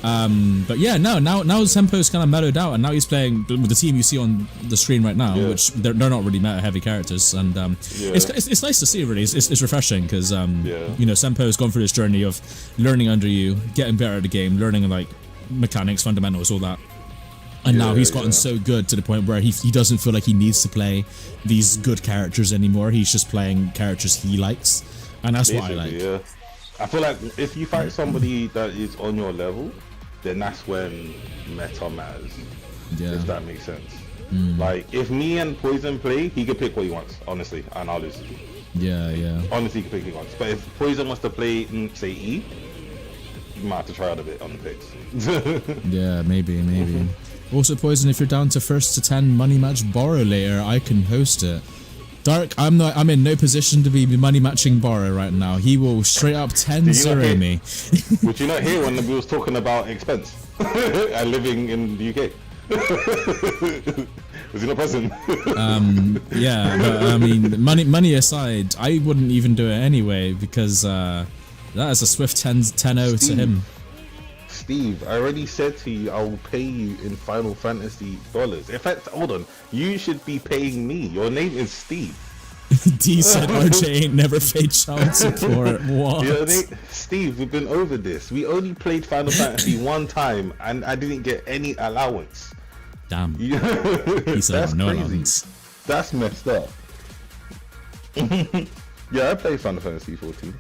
But yeah, now Senpo's kind of mellowed out, and now he's playing with the team you see on the screen right now, which they're not really meta-heavy characters, and it's nice to see. Really, it's refreshing because you know, Senpo's gone through this journey of learning under you, getting better at the game, learning like mechanics, fundamentals, all that, and now he's gotten so good to the point where he doesn't feel like he needs to play these good characters anymore. He's just playing characters he likes, and that's what I like. Yeah, I feel like if you fight somebody that is on your level, then that's when meta matters. Yeah. If that makes sense. Like if me and Poison play, he can pick what he wants, honestly, and I'll lose. Yeah. Honestly, he can pick what he wants. But if Poison wants to play, say E, you might have to try out a bit on the picks. Yeah, maybe. Also, Poison, if you're down to 1st to 10 money match borrow later, I can host it. Dark, I'm in no position to be money matching Borrow right now. He will straight up 10-0 me. Would you not hear when we was talking about expense and living in the UK? Was he not present? Yeah, but I mean, money aside, I wouldn't even do it anyway because that is a swift 10-0 to him. Steve, I already said to you I will pay you in Final Fantasy dollars. In fact, hold on, you should be paying me. Your name is Steve. D said RJ ain't never paid child support. What? You know what I mean? Steve, we've been over this. We only played Final Fantasy one time and I didn't get any allowance. Damn. He said no allowance. That's messed up. Yeah, I played Final Fantasy 14.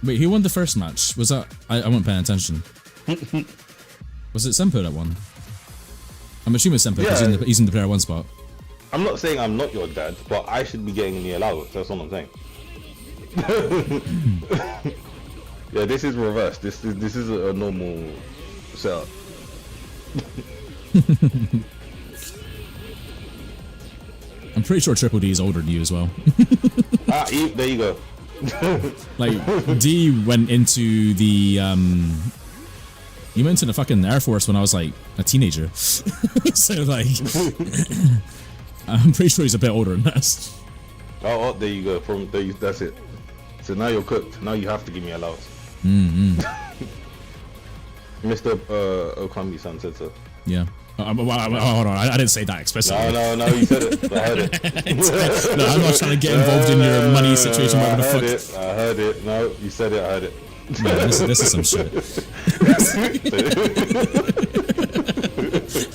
Wait, who won the first match? Was that... I wasn't paying attention. Was it Senpu that won? I'm assuming Senpu because he's in the player 1 spot. I'm not saying I'm not your dad, but I should be getting the allowance. That's all I'm saying. Yeah, this is reversed. This is a normal setup. I'm pretty sure Triple D is older than you as well. There you go. Like, D went into the he went into the fucking Air Force when I was like a teenager. So like I'm pretty sure he's a bit older than us. Oh, there you go. From there, that's it. So now you're cooked. Now you have to give me allowance. Mr. Okami-san said so. Yeah. Hold on, I didn't say that explicitly. No, you said it. I heard it. No, I'm not trying to get involved in your money situation. I heard it. No, you said it. I heard it. No, this is some shit.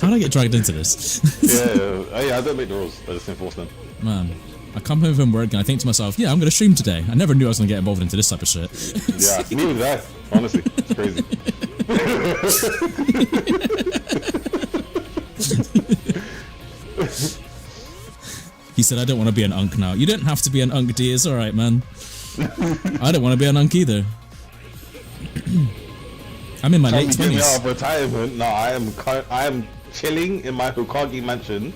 How did I get dragged into this? Yeah, I don't make the rules. I just enforce them. Man, I come home from work and I think to myself, yeah, I'm going to stream today. I never knew I was going to get involved into this type of shit. Yeah, neither did I. Honestly, it's crazy. He said, I don't want to be an unk now. You don't have to be an unk, D. It's alright, man. I don't want to be an unk either. I'm in my late 20s. Out of retirement. No, I am chilling in my Okami mansion,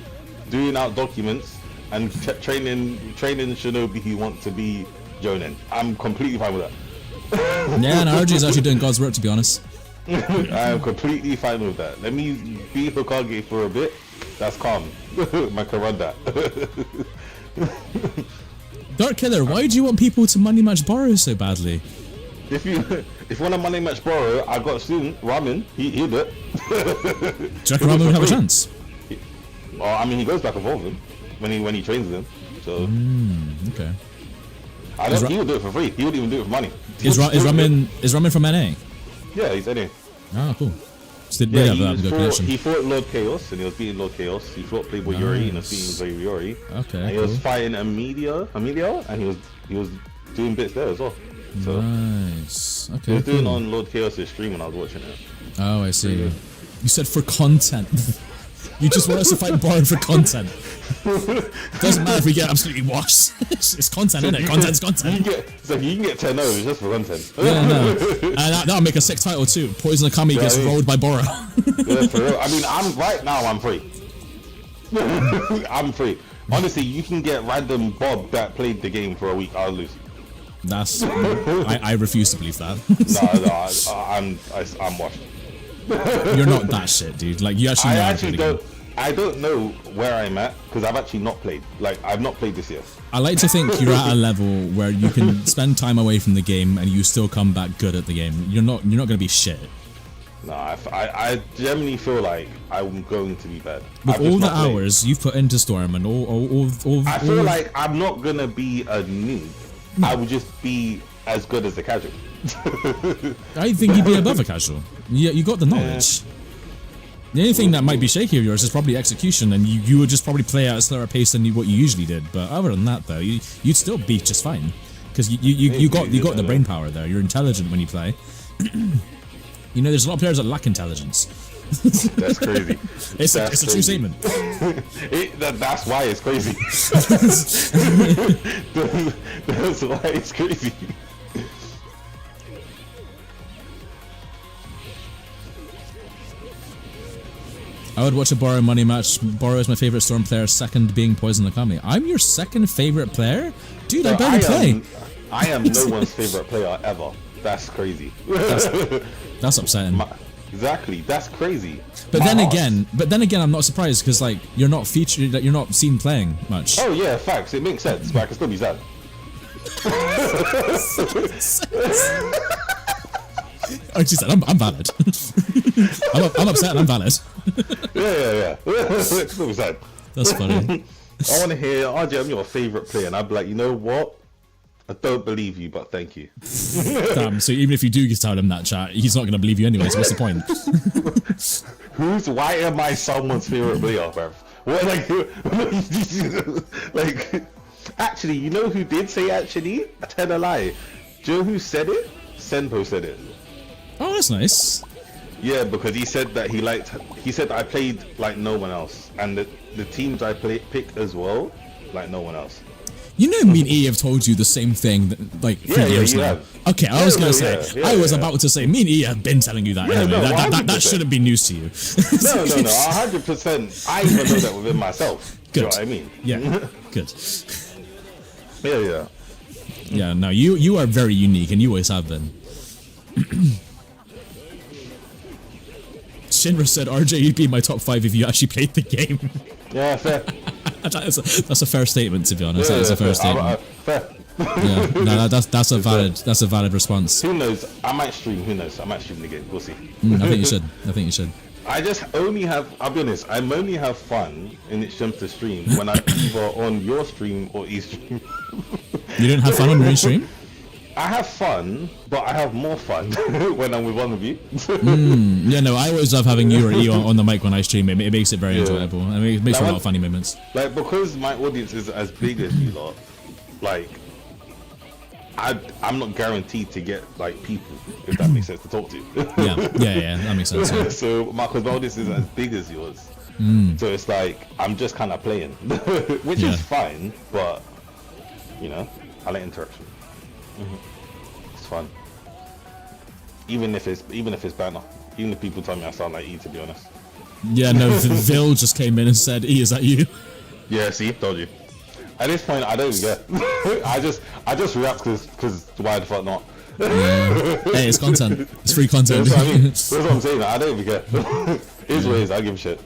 doing out documents and training shinobi who want to be Jonin. I'm completely fine with that. Yeah, and RJ is actually doing God's work, to be honest. I am completely fine with that. Let me be Hokage for a bit. That's calm. My Karanda. Dark Killer, why do you want people to money match Borrow so badly? If you want to money match Borrow, I got a student, Ramen. He'll do it. Do you reckon Ramen would have a chance? Well, I mean, he goes back and forth with him when he trains them. So. Okay. He would do it for free. He would even do it for money. Is Ramen from NA? Yeah, he's NA. Oh, cool. So he fought Lord Chaos and he was beating Lord Chaos. He fought Playboy Yuri and was beating Playboy Yuri. Okay. And he was fighting Emilio, and he was doing bits there as well. So nice. Okay. He was doing on Lord Chaos' stream when I was watching it. Oh, I see. You said for content. You just want us to fight Borrow for content. Doesn't matter if we get absolutely washed. It's content, isn't it? Content's content. You can get 10 overs just for content. Yeah, no. And that'll make a sick title too. Poison Okami gets rolled by Borrow. Yeah, for real. I mean, I'm free. I'm free. Honestly, you can get random Bob that played the game for a week. I'll lose. I refuse to believe that. No, I'm washed. You're not that shit, dude. Like, you actually I don't know where I'm at because I've actually not played. Like, I've not played this year. I like to think you're at a level where you can spend time away from the game and you still come back good at the game. You're not gonna be shit. No, I generally feel like I'm going to be bad. With all the hours you've put into Storm and all I feel like I'm not gonna be a noob. I would just be as good as the casual. I think you'd be above a casual. Yeah, you got the knowledge. The only thing that might be shaky of yours is probably execution, and you would just probably play at a slower pace than what you usually did. But other than that, though, you'd still be just fine because you got the brain power there. You're intelligent when you play. You know, there's a lot of players that lack intelligence. That's crazy. It's a true statement. That's why it's crazy. That's why it's crazy. I would watch a Borrow money match. Borrow is my favorite Storm player, second being Poison Okami. I'm your second favorite player? Dude, I barely play. I am no one's favorite player ever. That's crazy. That's upsetting. Exactly. That's crazy. But then again, I'm not surprised because like you're not featured, like, you're not seen playing much. Oh yeah, facts. It makes sense, but I can still be sad. Oh, she said, I'm valid. I'm upset and I'm valid. Yeah. Still be sad. That's funny. I want to hear, RJ, I'm your favorite player, and I'd be like, you know what? I don't believe you, but thank you. Damn, so even if you do tell him that, chat, he's not going to believe you anyway, so what's the point? Why am I someone's favorite player, bruv? What, like, actually, you know who did say actually? I tell a lie. Do you know who said it? Senpo said it. Oh, that's nice. Yeah, because he said that he said that I played like no one else, and the teams I picked as well, like no one else. You know, me and E have told you the same thing, like 3 years now. Have. Okay, I was gonna say, I was about to say, me and E have been telling you that anyway. No, that shouldn't be news to you. No, 100%. I even know that within myself. Good. Do you know what I mean? Yeah, good. Yeah. Yeah, no, you are very unique, and you always have been. Shinra said, RJ, you'd be in my top 5 if you actually played the game. Yeah, fair. That's a fair statement, to be honest. That's a fair statement. Fair. Yeah, no, that's a valid response. Who knows? I might stream. Who knows? I might stream the game. We'll see. I think you should. I just only have. I'll be honest. I only have fun in it jumps to stream when I'm either on your stream or E stream. You didn't have fun on your stream? I have fun, but I have more fun when I'm with one of you. Yeah, no, I always love having you or E on the mic when I stream. It makes it very enjoyable. I mean, it makes for a lot of funny moments. Like, because my audience is as big as you lot, like, I'm not guaranteed to get like people, if that makes sense, to talk to. yeah, that makes sense. Yeah. So my audience is as big as yours, so it's like I'm just kind of playing, which is fine, but you know, I like interaction. It's fun. Even if it's banter. Even if people tell me I sound like E, to be honest. Yeah, no, Vil just came in and said, E, is that you? Yeah, see, told you. At this point, I don't even care. I just react because why the fuck not? Hey, it's content. It's free content. That's what I mean. That's what I'm saying. I don't even care. His ways, I give a shit.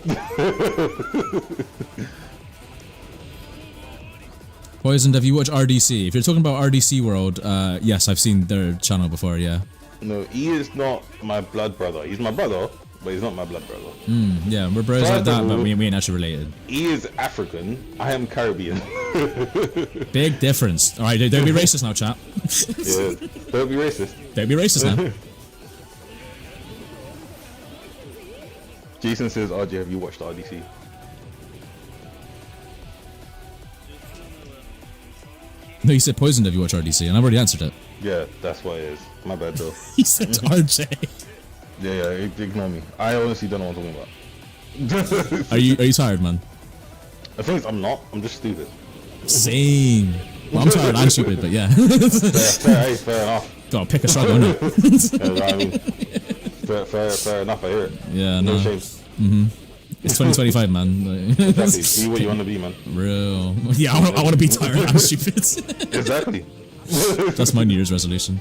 Poisoned, have you watched RDC? If you're talking about RDC World, yes, I've seen their channel before, yeah. No, he is not my blood brother. He's my brother, but he's not my blood brother. Yeah, we're brothers like that, but we ain't actually related. He is African. I am Caribbean. Big difference. Alright, don't be racist now, chat. Yeah, don't be racist. Don't be racist now. Jason says, RJ, have you watched RDC? No, you said Poisoned, have you watched RDC? And I've already answered it. Yeah, that's what it is. My bad, though. He said RJ. Yeah, ignore me. I honestly don't know what I'm talking about. Are you tired, man? The thing is, I'm not. I'm just stupid. Same. Well, I'm tired and stupid, but yeah. Fair enough. Gotta pick a struggle, innit? Yeah, I mean, fair enough, I hear it. Yeah, no shame. It's 2025, man. Exactly. Be what you want to be, man. Real. Yeah, I want to be tired and stupid. Exactly. That's my New Year's resolution.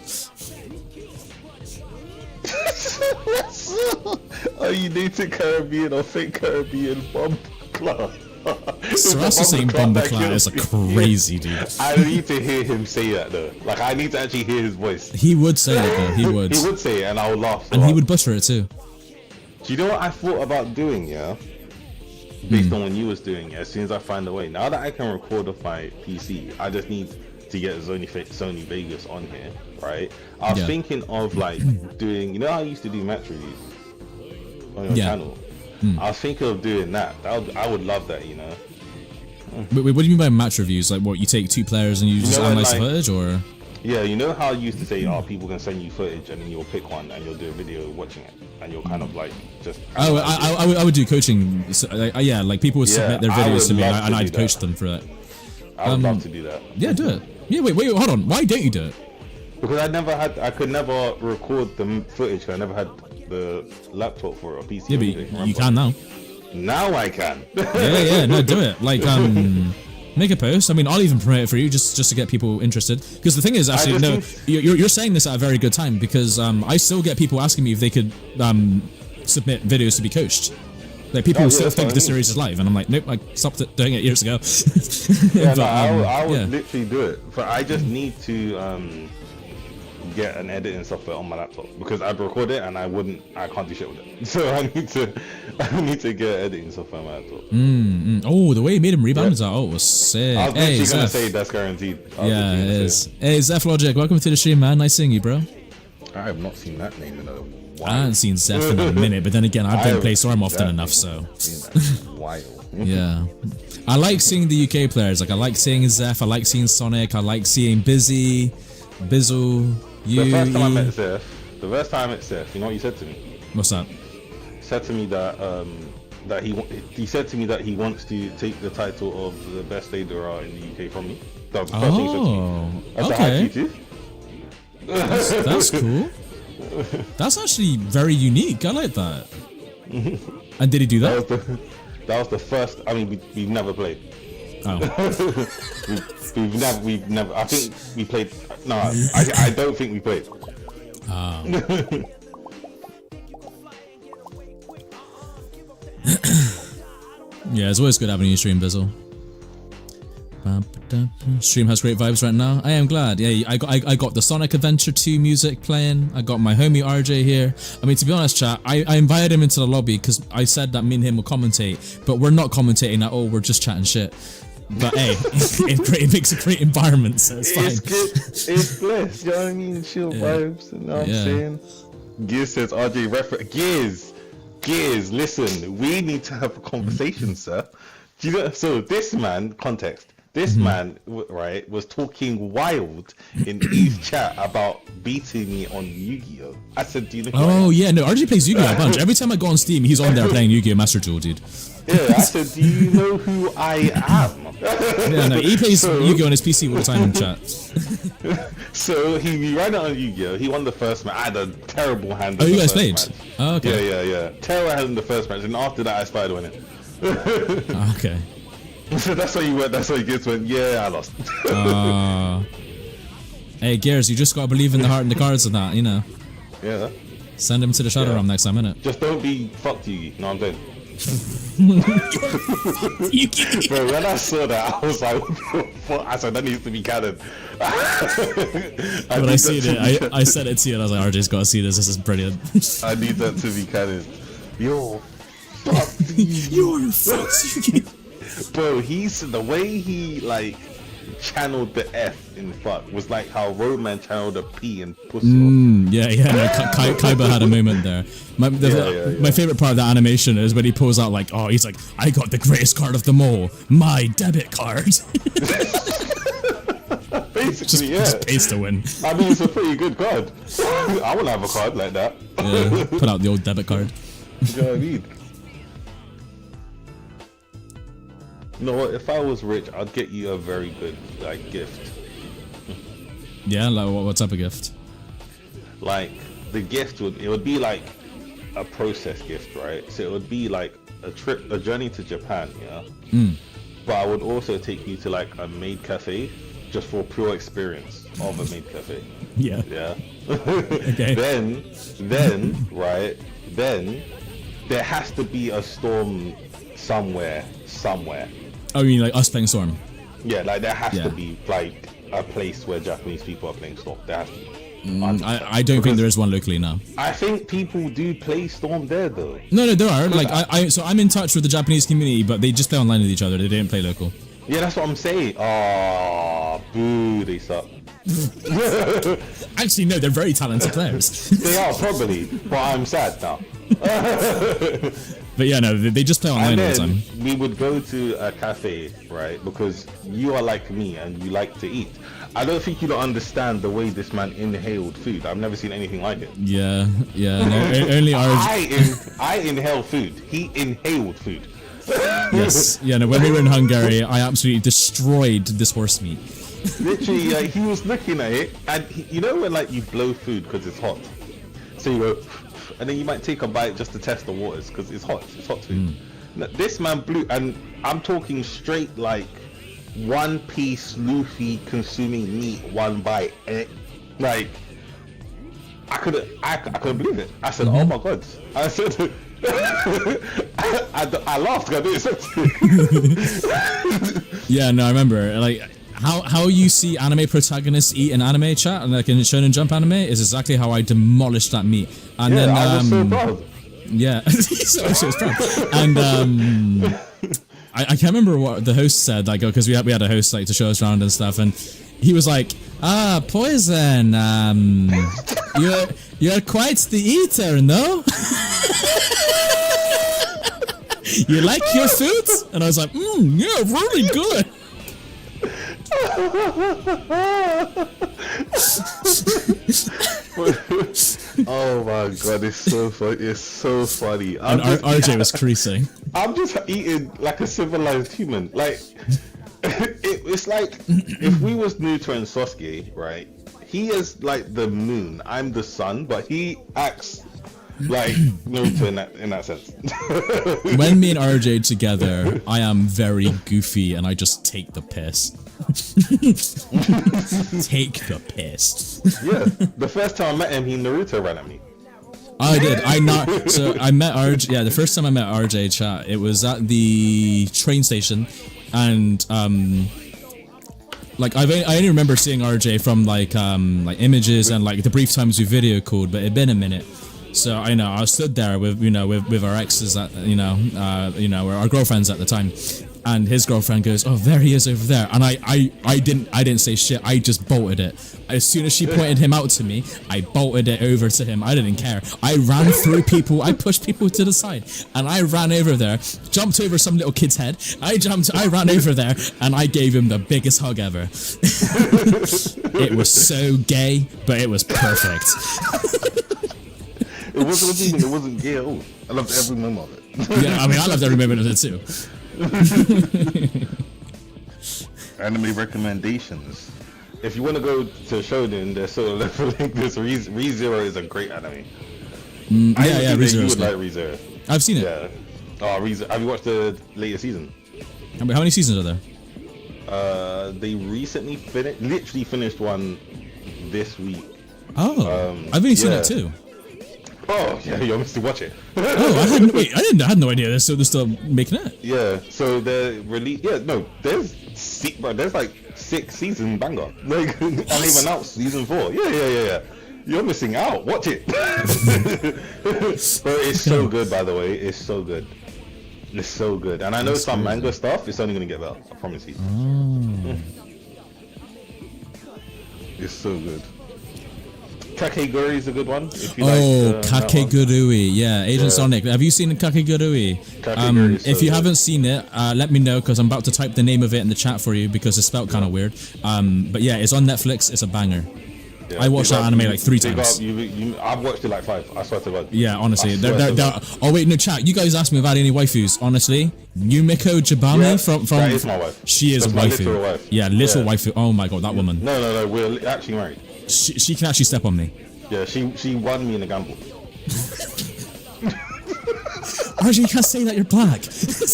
Are you dating Caribbean or fake Caribbean bomb club? Sarasa saying Bumbleclad is a crazy dude. I need to hear him say that though. Like, I need to actually hear his voice. He would say it though. He would. He would say it, and I would laugh. So and he would butcher it too. Do you know what I thought about doing? Yeah. Based on what you was doing. Yeah. As soon as I find a way. Now that I can record off my PC, I just need to get Sony Vegas on here, right? I was thinking of like doing. You know how I used to do match reviews on your channel. I was thinking of doing that. I would love that, you know. Wait, what do you mean by match reviews? Like what, you take two players and you just analyze the footage, or? Yeah, you know how I used to say, oh, people can send you footage and then you'll pick one and you'll do a video watching it and you'll kind of like just... Oh, I would do coaching. So, yeah, like people would submit their videos to me and I'd coach them for it. I would love to do that. Yeah, do it. Yeah, wait, hold on. Why don't you do it? Because I could never record the footage because I never had the laptop for a PC. Yeah, but you can now. Now I can. yeah, no, do it. Like, make a post. I mean, I'll even promote it for you just to get people interested. Because the thing is, actually, no, you're saying this at a very good time because I still get people asking me if they could submit videos to be coached. Like people still think the series is live, and I'm like, nope, I stopped doing it years ago. Yeah, But, I would literally do it, but I just need to get an editing software on my laptop because I'd record it and I can't do shit with it. So I need to get editing software on my laptop. Oh, the way he made him rebound is it was sick. I was literally gonna say that's guaranteed. Yeah, it is. Hey, Zeph Logic, welcome to the stream, man. Nice seeing you, bro. I have not seen that name in a while. I haven't seen Zeph in a minute, but then again, I don't play Storm often enough, so. Yeah. I like seeing the UK players. Like, I like seeing Zeph, I like seeing Sonic, I like seeing Busy, Bizzle, you. The first time I met Zeph, you know what he said to me? What's that? He said to me that he said to me that he wants to take the title of the best ADR in the UK from me. That was the first thing he said to me. Okay. Too. That's cool. That's actually very unique. I like that. And did he do that? That was the first. I mean, we've never played. Oh. we've never. I think we played. No, I don't think we played. Oh. Yeah, it's always good having you stream, Bizzle. Stream has great vibes right now. I am glad. Yeah, I got the Sonic Adventure 2 music playing. I got my homie RJ here. I mean, to be honest, chat, I invited him into the lobby because I said that me and him will commentate, but we're not commentating at all. We're just chatting shit. But hey, it makes a great environment, so it's fine. It's good. It's blessed. You know what I mean? Chill vibes. You know what I'm saying? Gears says RJ reference. Gears. Listen, we need to have a conversation, sir. Do you know? So this man, context. This man, right, was talking wild in Eve's chat about beating me on Yu-Gi-Oh! I said, do you know who I am? Yeah, no, RJ plays Yu-Gi-Oh! a bunch. Every time I go on Steam, he's on there playing Yu-Gi-Oh! Master Duel, dude. Yeah, I said, do you know who I am? Yeah, no, he plays Yu-Gi-Oh! On his PC all the time in chat. So he ran out on Yu-Gi-Oh! He won the first match. I had a terrible hand. Oh, you guys played? Oh, okay. Yeah. Terrible hand in the first match, and after that, I started winning. Okay. So that's why you went. That's why Gears went. Yeah, I lost. Hey, Gears, you just gotta believe in the heart and the cards and that, you know. Yeah. Send him to the Shadow Realm next time, innit? Just don't be fucked, Yugi. No, I'm dead. Bro, when I saw that, I was like, what? I said, that needs to be canon. When I see it, I said it to you and I was like, RJ's gotta see this. This is brilliant. I need that to be canon. You're fucked. You're fucked. Bro, the way he like channeled the F in fuck was like how Roman channeled a P in pussy. Yeah. No, Kaiba had a moment there. My favorite part of that animation is when he pulls out like, oh, he's like, I got the greatest card of them all, my debit card. Basically, just pays to win. I mean, it's a pretty good card. I want to have a card like that. Yeah, put out the old debit card. You know what I mean? You know what? If I was rich, I'd get you a very good like gift. Yeah, like what type of gift? Like the gift would be like a process gift, right? So it would be like a journey to Japan, yeah. But I would also take you to like a maid cafe, just for pure experience of a maid cafe. Yeah. Yeah. Okay. Then there has to be a storm somewhere. Oh, you mean like us playing Storm? Yeah, like there has to be like a place where Japanese people are playing Storm. There has to be. I don't think there is one locally now. I think people do play Storm there though. No, there are. Like so I'm in touch with the Japanese community, but they just play online with each other. They don't play local. Yeah, that's what I'm saying. Oh, boo, they suck. Actually, no, they're very talented players. They are probably, but I'm sad now. But yeah, no, they just play online all the time. We would go to a cafe, right? Because you are like me and you like to eat. I don't think you don't understand the way this man inhaled food. I've never seen anything like it. Yeah. No, only I inhale food. He inhaled food. Yes. Yeah, no, when we were in Hungary, I absolutely destroyed this horse meat. Literally, like, he was looking at it, and you know when like you blow food because it's hot, so you go, and then you might take a bite just to test the waters because it's hot food. Now, this man blew, and I'm talking straight like one piece Luffy consuming meat, one bite, like I couldn't believe it. I said, oh my god. I said, I laughed. I didn't expect it. Yeah, no, I remember. Like, how you see anime protagonists eat in anime chat, and like in Shonen Jump anime, is exactly how I demolished that meat. And Yeah, then, I was so proud. yeah, so she was proud. And I can't remember what the host said, like, because we had a host like to show us around and stuff, and he was like, Poison, you're quite the eater, no? You like your food? And I was like, yeah, really good. Oh my god, it's so funny. It's so funny. And RJ was creasing. I'm just eating like a civilized human. Like, it's like if we was Naruto and Sasuke, right? He is like the moon. I'm the sun, but he acts like Naruto in that sense. When me and RJ together, I am very goofy and I just take the piss. Take the piss. Yeah, the first time I met him, Naruto ran at me. I did. So I met RJ. Yeah, the first time I met RJ chat, it was at the train station, and like I only remember seeing RJ from like images and like the brief times we video called, but it'd been a minute. So I stood there with with our exes at our girlfriends at the time, and his girlfriend goes, "Oh, there he is over there," and I didn't say shit. I just bolted it. As soon as she pointed him out to me, I bolted it over to him. I didn't care. I ran through people. I pushed people to the side, and I ran over there, jumped over some little kid's head. I ran over there, and I gave him the biggest hug ever. It was so gay, but it was perfect. It wasn't gay at all. I loved every moment of it. Yeah, I mean, I loved every moment of it too. Anime recommendations. If you want to go to Shonen, there's sort of leveling. This ReZero is a great anime. Yeah, ReZero. You would like ReZero. I've seen it. Yeah. Oh, ReZero. Have you watched the latest season? How many seasons are there? They recently literally finished one this week. Oh, I've only seen it too. Oh yeah, you must watch it. Oh, I had no idea they're still making it. Yeah, so they're there's like 6 season banger. Like, and they've announced season 4. Yeah. You're missing out. Watch it. But it's so good, by the way. It's so good. It's so good. And I know some manga stuff. It's only gonna get better. I promise you. It's so good. Kakegurui is a good one. If you Kakegurui, yeah, Agent Sonic. Have you seen Kakegurui? If you haven't seen it, let me know, because I'm about to type the name of it in the chat for you, because it's spelled kind of weird. But yeah, it's on Netflix. It's a banger. Yeah, I watched that anime like 3 times. I've watched it like 5. I swear to God. Yeah, honestly. Oh wait, no, chat. You guys asked me about any waifus. Honestly, Yumiko Jabami from that is my wife. She is a waifu. Wife. Yeah, little waifu. Oh my God, that woman. No, we're actually married. She can actually step on me. Yeah, she won me in a gamble. RJ, you can't say that you're black.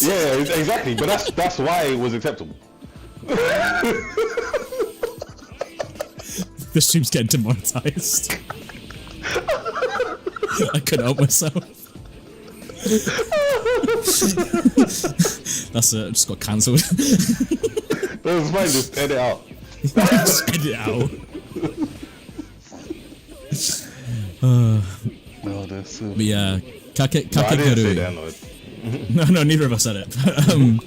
Yeah, exactly. But that's why it was acceptable. The stream's getting demonetized. I couldn't help myself. That's it. Just got cancelled. That's fine. Just edit it out. Just edit it out. No, that's so. But yeah, Kakegurui. No, neither of us said it. Hold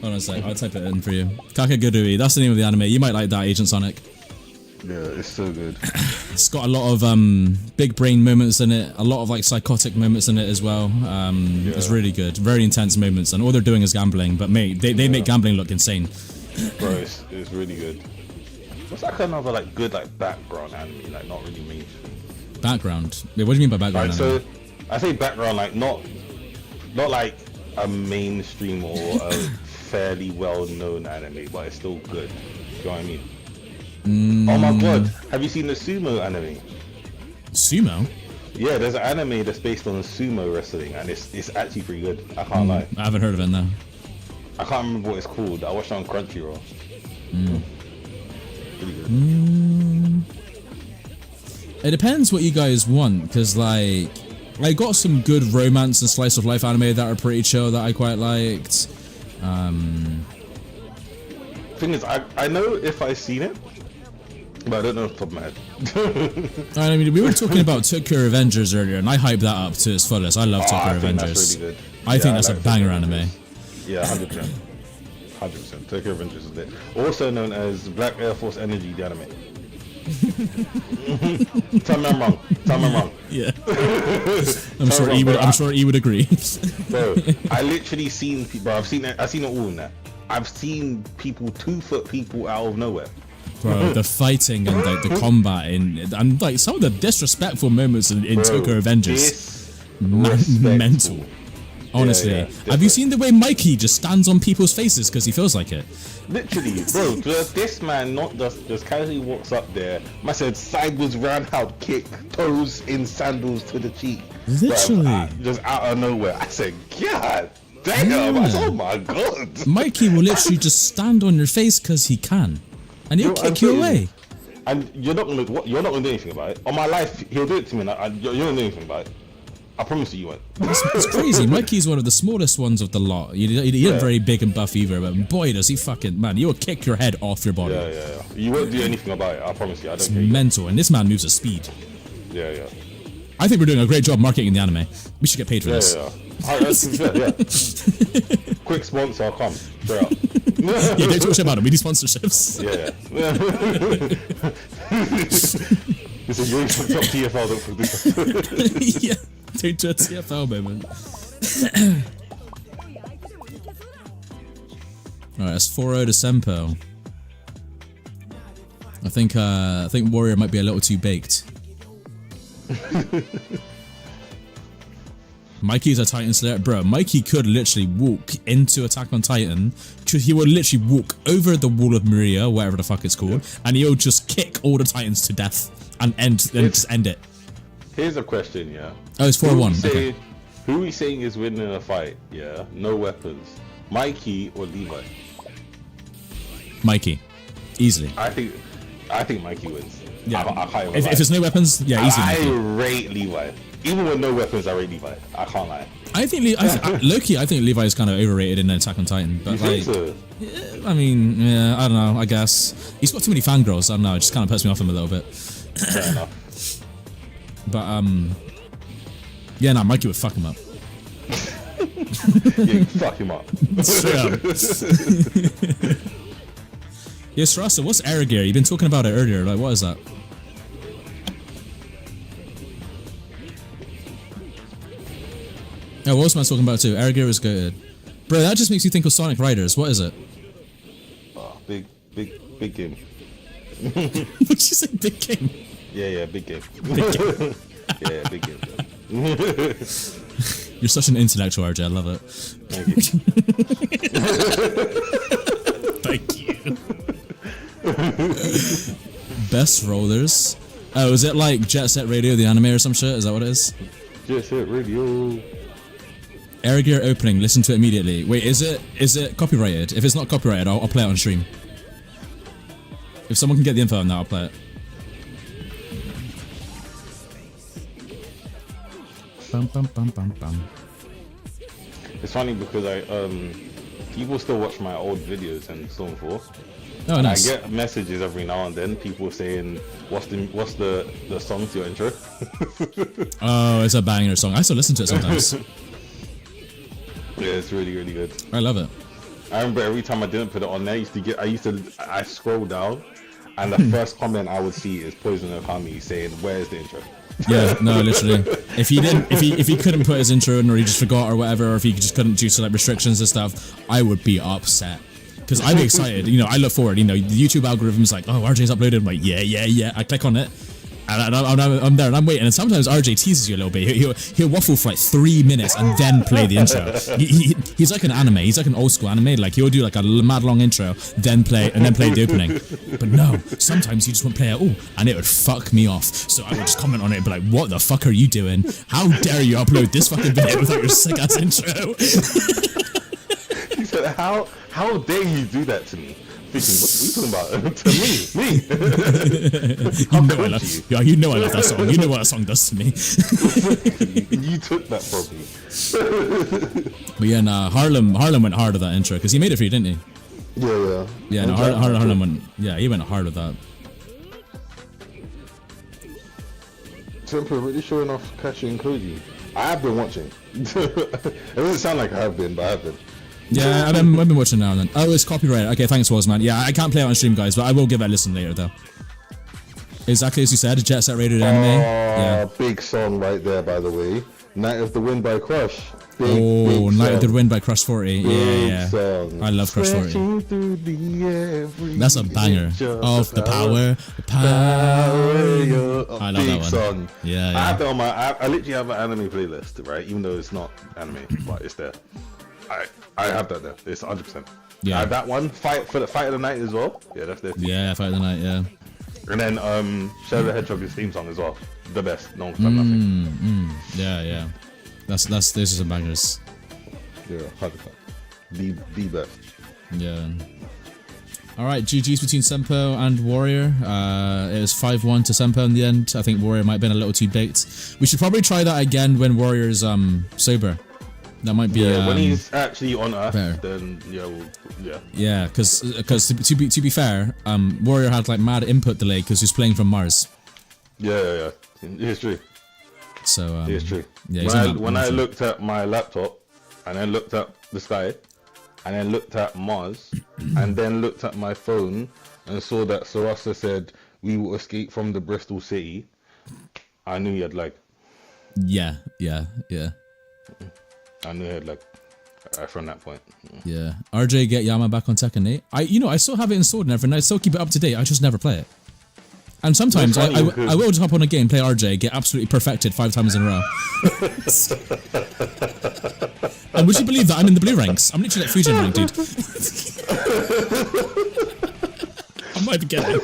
on a sec. I'll type it in for you. Kakegurui. That's the name of the anime. You might like that, Agent Sonic. Yeah, it's so good. It's got a lot of big brain moments in it, a lot of like psychotic moments in it as well. It's really good, very intense moments, and all they're doing is gambling. But mate, they make gambling look insane. Bro, it's really good. What's that kind of like good like background anime, like not really mainstream? Background? Wait, what do you mean by background? Right, so I say background like not like a mainstream or a fairly well-known anime, but it's still good. You know what I mean? Oh my God! Have you seen the sumo anime? Sumo? Yeah, there's an anime that's based on sumo wrestling, and it's actually pretty good. I can't lie. I haven't heard of it now. I can't remember what it's called. I watched it on Crunchyroll. Pretty good. It depends what you guys want, because like I got some good romance and slice of life anime that are pretty chill that I quite liked. Thing is, I know if I seen it, but I don't know off the top of my head. I mean, we were talking about Tokyo Revengers earlier, and I hyped that up to its fullest. I love Tokyo I think Revengers. that's really good. I think that's like a banger Tokyo anime. Revengers. Yeah, 100%. 100%. Tokyo Revengers is lit. Also known as Black Air Force Energy, the anime. Tell me I'm wrong. Tell me I'm wrong. Yeah. I'm sure he would agree. Bro, I literally seen people. I've seen it all in that. I've seen people 2-foot people out of nowhere. Bro, the fighting and like the combat and like some of the disrespectful moments in Tokyo Revengers, mental. Honestly, Yeah, have you seen the way Mikey just stands on people's faces because he feels like it? Literally, bro, this man not just casually walks up there. Man said sideways roundhouse kick, toes in sandals to the cheek. Literally. Bro, just out of nowhere. I said, God damn! I said, oh my God. Mikey will literally just stand on your face because he can, and he'll kick you away. And you're not gonna do anything about it. On my life, he'll do it to me. And you're not gonna do anything about it. I promise you won't. It's crazy. Mikey's one of the smallest ones of the lot. He isn't very big and buff either, but boy does he fucking, man, he'll kick your head off your body. Yeah. You won't do anything about it. I promise you. I don't care. It's mental, and this man moves at speed. Yeah. I think we're doing a great job marketing the anime. We should get paid for this. Yeah. Quick sponsor, I'll come. Straight up. Yeah, don't talk shit about it. We need sponsorships. Yeah. Listen, you're top TFL, don't forget. Yeah, don't do a TFL moment. Alright, that's 4-0 to Senpo. I think Warrior might be a little too baked. Mikey's a Titan Slayer. Bro, Mikey could literally walk into Attack on Titan. He would literally walk over the wall of Maria, whatever the fuck it's called, and he'll just kick all the Titans to death and just end it. Here's a question, yeah. Oh, it's 4-1. Okay. Who are we saying is winning a fight, yeah? No weapons. Mikey or Levi? Mikey. Easily. I think Mikey wins. Yeah. I can't if there's no weapons, yeah, easily. I rate Levi. Even with no weapons, I rate Levi. I can't lie. I think Loki. I think Levi is kind of overrated in Attack on Titan. But You think so? I mean, yeah, I don't know. I guess he's got too many fangirls. I don't know. It just kind of puts me off him a little bit. Fair enough. But yeah, no, Mikey would fuck him up. Yeah, fuck him up. Yeah, Strasser, what's air gear? You've been talking about it earlier. Like, what is that? Oh, what was I talking about too? Air gear is good. Bro, that just makes you think of Sonic Riders. What is it? Oh, big game. What did you say? Big game? Yeah, big game. Big game. Yeah, big game. You're such an intellectual, RJ. I love it. Thank you. Thank you. Best rollers. Oh, is it like Jet Set Radio, the anime or some shit? Is that what it is? Jet Set Radio. Air gear opening. Listen to it immediately. Wait, is it copyrighted? If it's not copyrighted, I'll play it on stream. If someone can get the info on that, I'll play it. Bum, bum, bum, bum, bum. It's funny because people still watch my old videos and so on forth. Oh, and nice. I get messages every now and then, people saying, "What's the song to your intro?" Oh, it's a banger song. I still listen to it sometimes. Yeah, it's really, really good. I love it. I remember every time I didn't put it on there, I scroll down, and the first comment I would see is Poison Okami saying, "Where's the intro?" Yeah, no, literally. If he couldn't put his intro in, or he just forgot, or whatever, or if he just couldn't due to like restrictions and stuff, I would be upset. Because I'm excited, I look forward, the YouTube algorithm's like, oh, RJ's uploaded, I'm like, yeah, I click on it, and I'm there, and I'm waiting, and sometimes RJ teases you a little bit, he'll waffle for like 3 minutes, and then play the intro. He's like an anime, he's like an old school anime, like he'll do like a mad long intro, then play the opening. But no, sometimes he just won't play at all, and it would fuck me off, so I would just comment on it and be like, what the fuck are you doing? How dare you upload this fucking video without your sick ass intro? He said, how dare you do that to me? Thinking, what are you talking about? To me. You know I love. Yeah, you know I love that song. You know what that song does to me. You took that from me. But yeah, nah, Harlem went hard with that intro because he made it for you, didn't he? Yeah. Yeah, no, Harlem went. Yeah, he went hard with that. Temper really showing off Kashi and Koji. I have been watching. It doesn't sound like I have been, but I have been. Yeah, I've been watching now and then. Oh, it's copyright. Okay, thanks, Wozman. Yeah, I can't play it on stream, guys, but I will give it a listen later, though. Exactly as you said, Jet Set rated anime. Yeah. Big song right there, by the way. Night of the Wind by Crush. Big Night of the song. Wind by Crush 40. Yeah. Song. I love Crush 40. That's a banger. Of the power. I love that one. Song. Yeah. I have that on my. I literally have an anime playlist, right? Even though it's not anime, but it's there. I have that there. It's 100%. Yeah. I have that one. Fight of the Night as well. Yeah, that's there. Yeah, Fight of the Night. Yeah. And then Shadow the Hedgehog's theme song as well. The best. No one's done nothing. Yeah. Those are some bangers. Yeah, 100%. The best. Yeah. Alright, GG's between Senpo and Warrior. It was 5-1 to Senpo in the end. I think Warrior might have been a little too baked. We should probably try that again when Warrior's sober. That might be when he's actually on Earth, fair. then Yeah, because to be fair, Warrior had like mad input delay because he's playing from Mars. Yeah. It's true. So It's true. Yeah, when I looked at my laptop, and then looked at the sky, and then looked at Mars, and then looked at my phone, and saw that Sarasa said we will escape from the Bristol city, I knew he had like. Yeah. I knew he had like. From that point. Yeah. RJ, get Yama back on Tekken 8. I still have it installed and everything. I still keep it up to date. I just never play it. And sometimes I will just hop on a game, play RJ, get absolutely perfected 5 times in a row. And would you believe that I'm in the blue ranks? I'm literally like Fujin rank, dude. I might be getting it.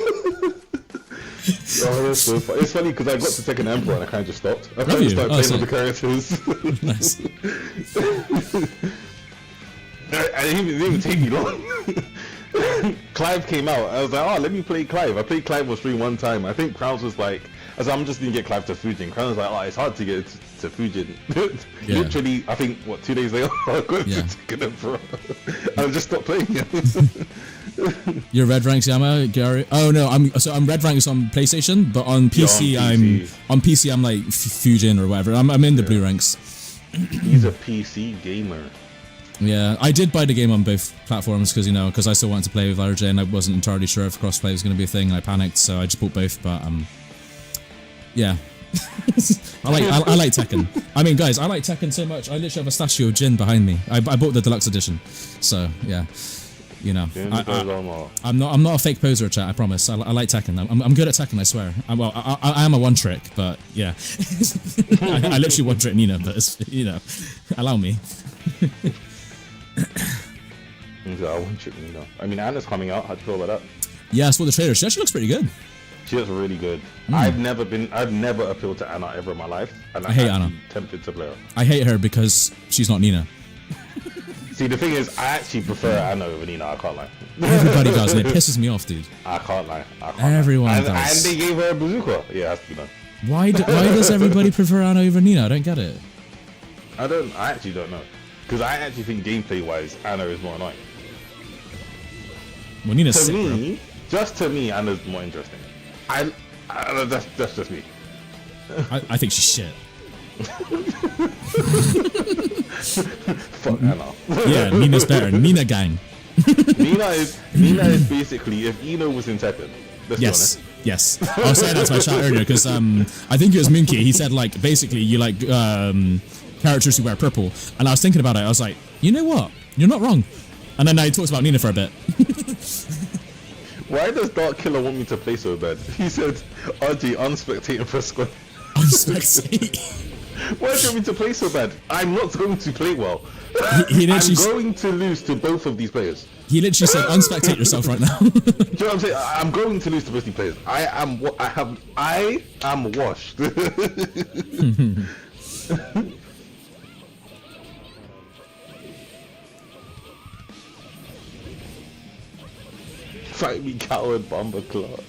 Oh, that's so funny. It's funny because I got to Tekken Emperor and I kind of just stopped. I Have you? started playing with the characters. Nice. And it didn't even take me long. Clive came out. I was like, let me play Clive. I played Clive on stream one time. I think Krauss was like, I'm just gonna get Clive to Fujin. Krauss was like, it's hard to get to Fujin. Yeah. Literally, I think what 2 days later, I got to Tekken Emperor. I just stopped playing it. You're red ranks, Yama, Gary. Oh no, I'm red ranks on PlayStation, but on PC, I'm like Fujin or whatever. I'm in the blue ranks. He's a PC gamer. Yeah, I did buy the game on both platforms because I still wanted to play with RJ and I wasn't entirely sure if crossplay was going to be a thing. And I panicked, so I just bought both. But yeah, I like Tekken. I mean, guys, I like Tekken so much. I literally have a statue of Jin behind me. I bought the deluxe edition, so yeah. I'm not a fake poser, chat. I promise. I like Tekken. I'm good at Tekken. I swear. I am a one trick, but yeah. I literally one trick Nina, but it's, allow me. I mean, Anna's coming out. How'd you feel about that? Yeah, I saw the trailer. She actually looks pretty good. She looks really good. I've never appealed to Anna ever in my life, and I hate Anna. Tempted to play her. I hate her because she's not Nina. See, the thing is, I actually prefer Anna over Nina. I can't lie. Everybody does, and it pisses me off, dude. I can't lie. Everyone does. And they gave her a bazooka. Yeah, it has to be done. Why does everybody prefer Anna over Nina? I don't get it. I actually don't know. Because I actually think gameplay-wise, Anna is more annoying. Well, Nina's sick, bro. Just to me, Anna's more interesting. That's just me. I think she's shit. Fuck Anna. Yeah, Nina's better. Nina gang. Nina is basically if Ino was in Tekken. Yes. I was saying that to my chat earlier because I think it was Moonki. He said like basically you like characters who wear purple, and I was thinking about it. I was like, you know what? You're not wrong. And then I talked about Nina for a bit. Why does Dark Killer want me to play so bad? He said, RG, unspectator press square. Unspectator? Why do you want me to play so bad? I'm not going to play well. I'm going to lose to both of these players. He literally said, unspectate yourself right now. Do you know what I'm saying? I'm going to lose to both these players. I am washed. Powered bomber clock.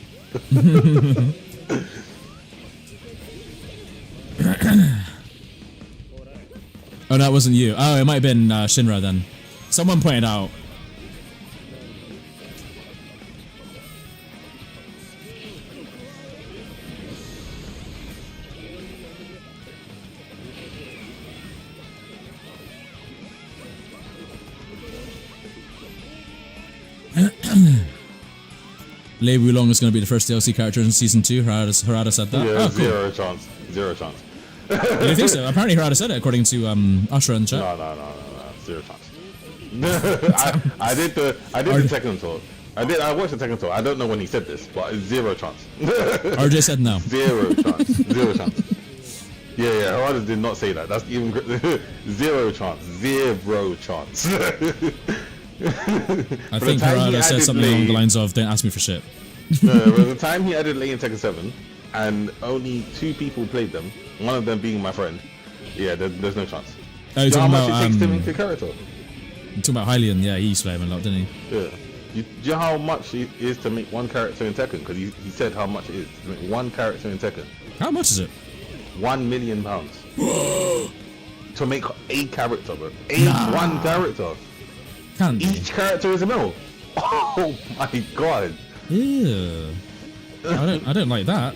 Oh, that wasn't you. Oh, it might have been Shinra then. Someone pointed out. Lei Wulong is going to be the first DLC character in season 2. Harada said that. Yeah, Oh, cool. zero chance. Zero chance. You don't think so? Apparently Harada said it according to Ashra in chat. No. Zero chance. I did the Tekken talk. I watched the Tekken talk. I don't know when he said this, but it's zero chance. RJ said no. Zero chance. Zero chance. Yeah. Harada did not say that. That's even zero chance. Zero chance. I think Harada said something along the lines of "Don't ask me for shit." By the time he added Lei in Tekken 7, and only 2 people played them, one of them being my friend. Yeah, there's no chance. Oh, you're Do you know talking how much about, it takes to make a character? You're talking about Hylian, yeah, he used to play him a lot, didn't he? Yeah. Do you know how much it is to make one character in Tekken? Because he said how much it is to make one character in Tekken. How much is it? £1 million. To make a character, bro. One character. Can't be. Each character is a mil. Oh my god. Yeah. I don't like that.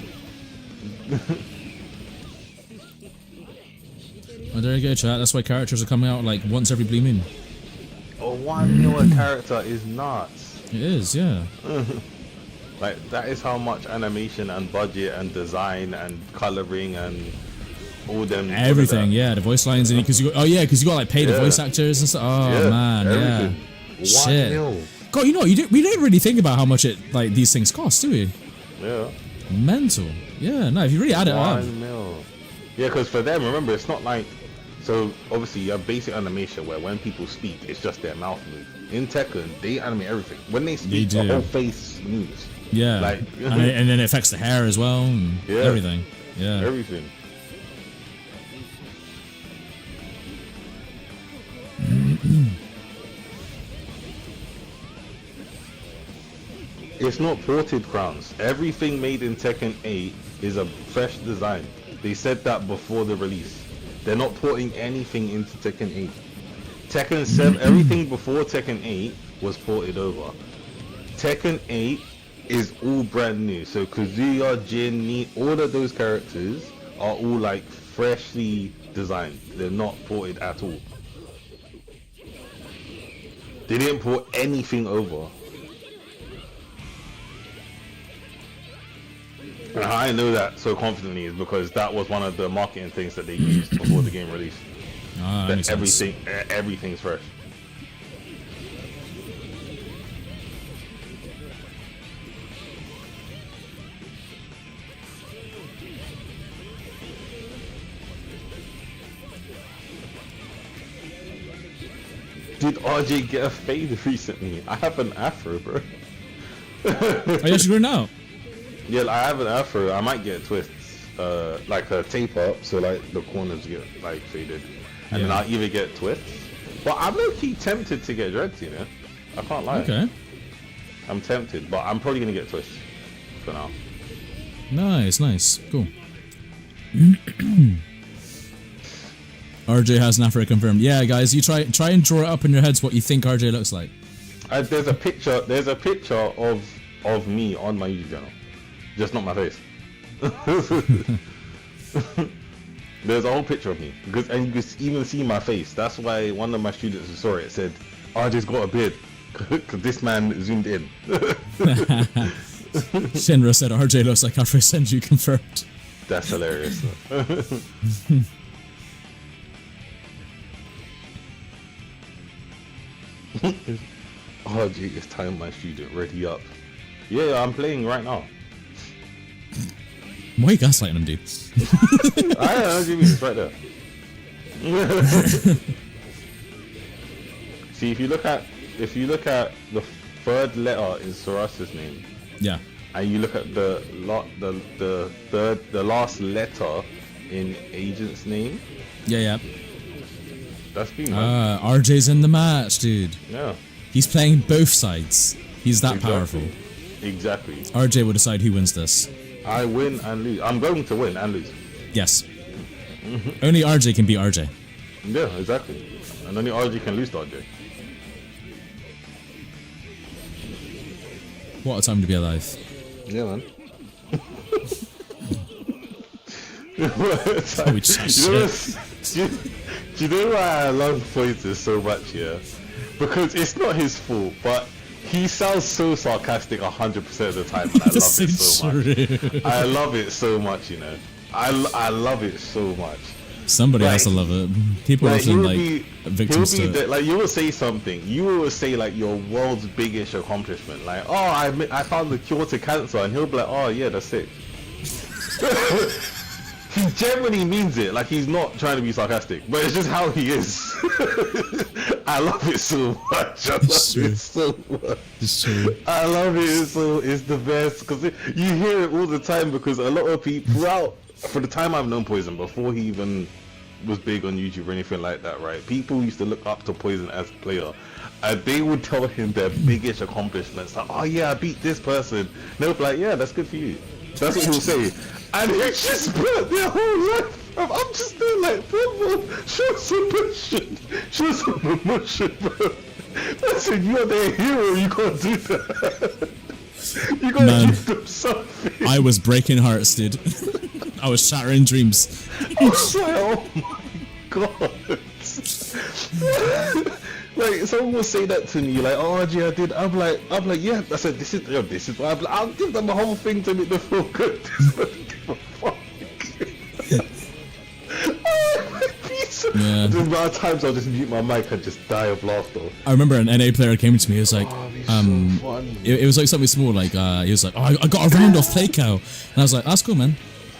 Well, there you go, chat. That's why characters are coming out like once every blue moon. A 1 mil a character is nuts. It is, yeah. Like, that is how much animation and budget and design and coloring and all them. Everything, yeah. The voice lines, because you got like pay the voice actors and stuff. Oh man, everything. yeah. Shit. 1 mil. God, we don't really think about how much these things cost, do we? Yeah. Mental. Yeah, no, if you really add it up. 1 mil. Yeah, because for them, remember, it's not like, so obviously you have basic animation where when people speak, it's just their mouth move. In Tekken, they animate everything. When they speak, the whole face moves. Yeah. Like, and then it affects the hair as well and everything. Yeah. Everything. It's not ported crowns. Everything made in Tekken 8 is a fresh design. They said that before the release. They're not porting anything into Tekken 8. Tekken 7, everything before Tekken 8 was ported over. Tekken 8 is all brand new. So Kazuya, Jin, Ni, all of those characters are all like freshly designed. They're not ported at all. They didn't port anything over. And how I know that so confidently is because that was one of the marketing things that they used before the game released. That makes sense. Everything's fresh. Did RJ get a fade recently? I have an afro, bro. Oh, yeah, she's growing out. Yeah, I have an afro. I might get twists, like a tape up, so like the corners get like faded, and then I'll either get twists. But I'm low-key tempted to get dreads, you know. I can't lie. Okay. I'm tempted, but I'm probably gonna get twists for now. Nice, cool. RJ has an afro confirmed. Yeah, guys, you try and draw it up in your heads what you think RJ looks like. There's a picture of me on my YouTube channel. Just not my face. There's a whole picture of me, and you can even see my face. That's why one of my students who saw it said, "RJ's got a beard," because this man zoomed in. Shinra said RJ looks like Afro Senju confirmed. That's hilarious. RJ is telling my student, ready up. Yeah, I'm playing right now. Why are you gaslighting him, dude? I don't know, Jimmy, it's right there. See, if you look at the third letter in Soras's name, yeah, and you look at the last letter in Agent's name, yeah, that's me, man. RJ's in the match, dude. Yeah, he's playing both sides. He's that powerful. Exactly. RJ will decide who wins this. I win and lose. I'm going to win and lose. Yes. Only RJ can beat RJ. Yeah, exactly. And only RJ can lose to RJ. What a time to be alive. Yeah, man. Holy shit. Do you know why I love Poison so much, yeah? Because it's not his fault, but he sounds so sarcastic 100% of the time, and I love it so much. I love it so much, you know. I love it so much. Somebody has to love it. People are often like victims to it. Like, you will say something. You will say like your world's biggest accomplishment, like, oh, I found the cure to cancer, and he'll be like, oh yeah, that's it. He genuinely means it. Like, he's not trying to be sarcastic, but it's just how he is. I love it so much. I love it so much. It's true. I love it so. It's the best because you hear it all the time. Because a lot of people for the time I've known Poison, before he even was big on YouTube or anything like that, right? People used to look up to Poison as a player, and they would tell him their biggest accomplishments. Like, oh yeah, I beat this person. And they'll be like, yeah, that's good for you. That's what he'll say. And he just burnt their whole life. I'm just there like, bro, show some emotion. Show some emotion, bro. Listen, you're their hero. You can't do that. You gotta give them something. I was breaking hearts, dude. I was shattering dreams. I was like, oh my god. Like, someone will say that to me, like, oh, gee, I did. I'm like, yeah. I said, this is why I'll give them the whole thing to make them feel good. Yeah. There's a lot of times I'll just mute my mic and just die of laughter. I remember an NA player came to me. He was like, so funny. It was like something small. Like, he was like, oh, I got a round off play cow, and I was like, that's cool, man.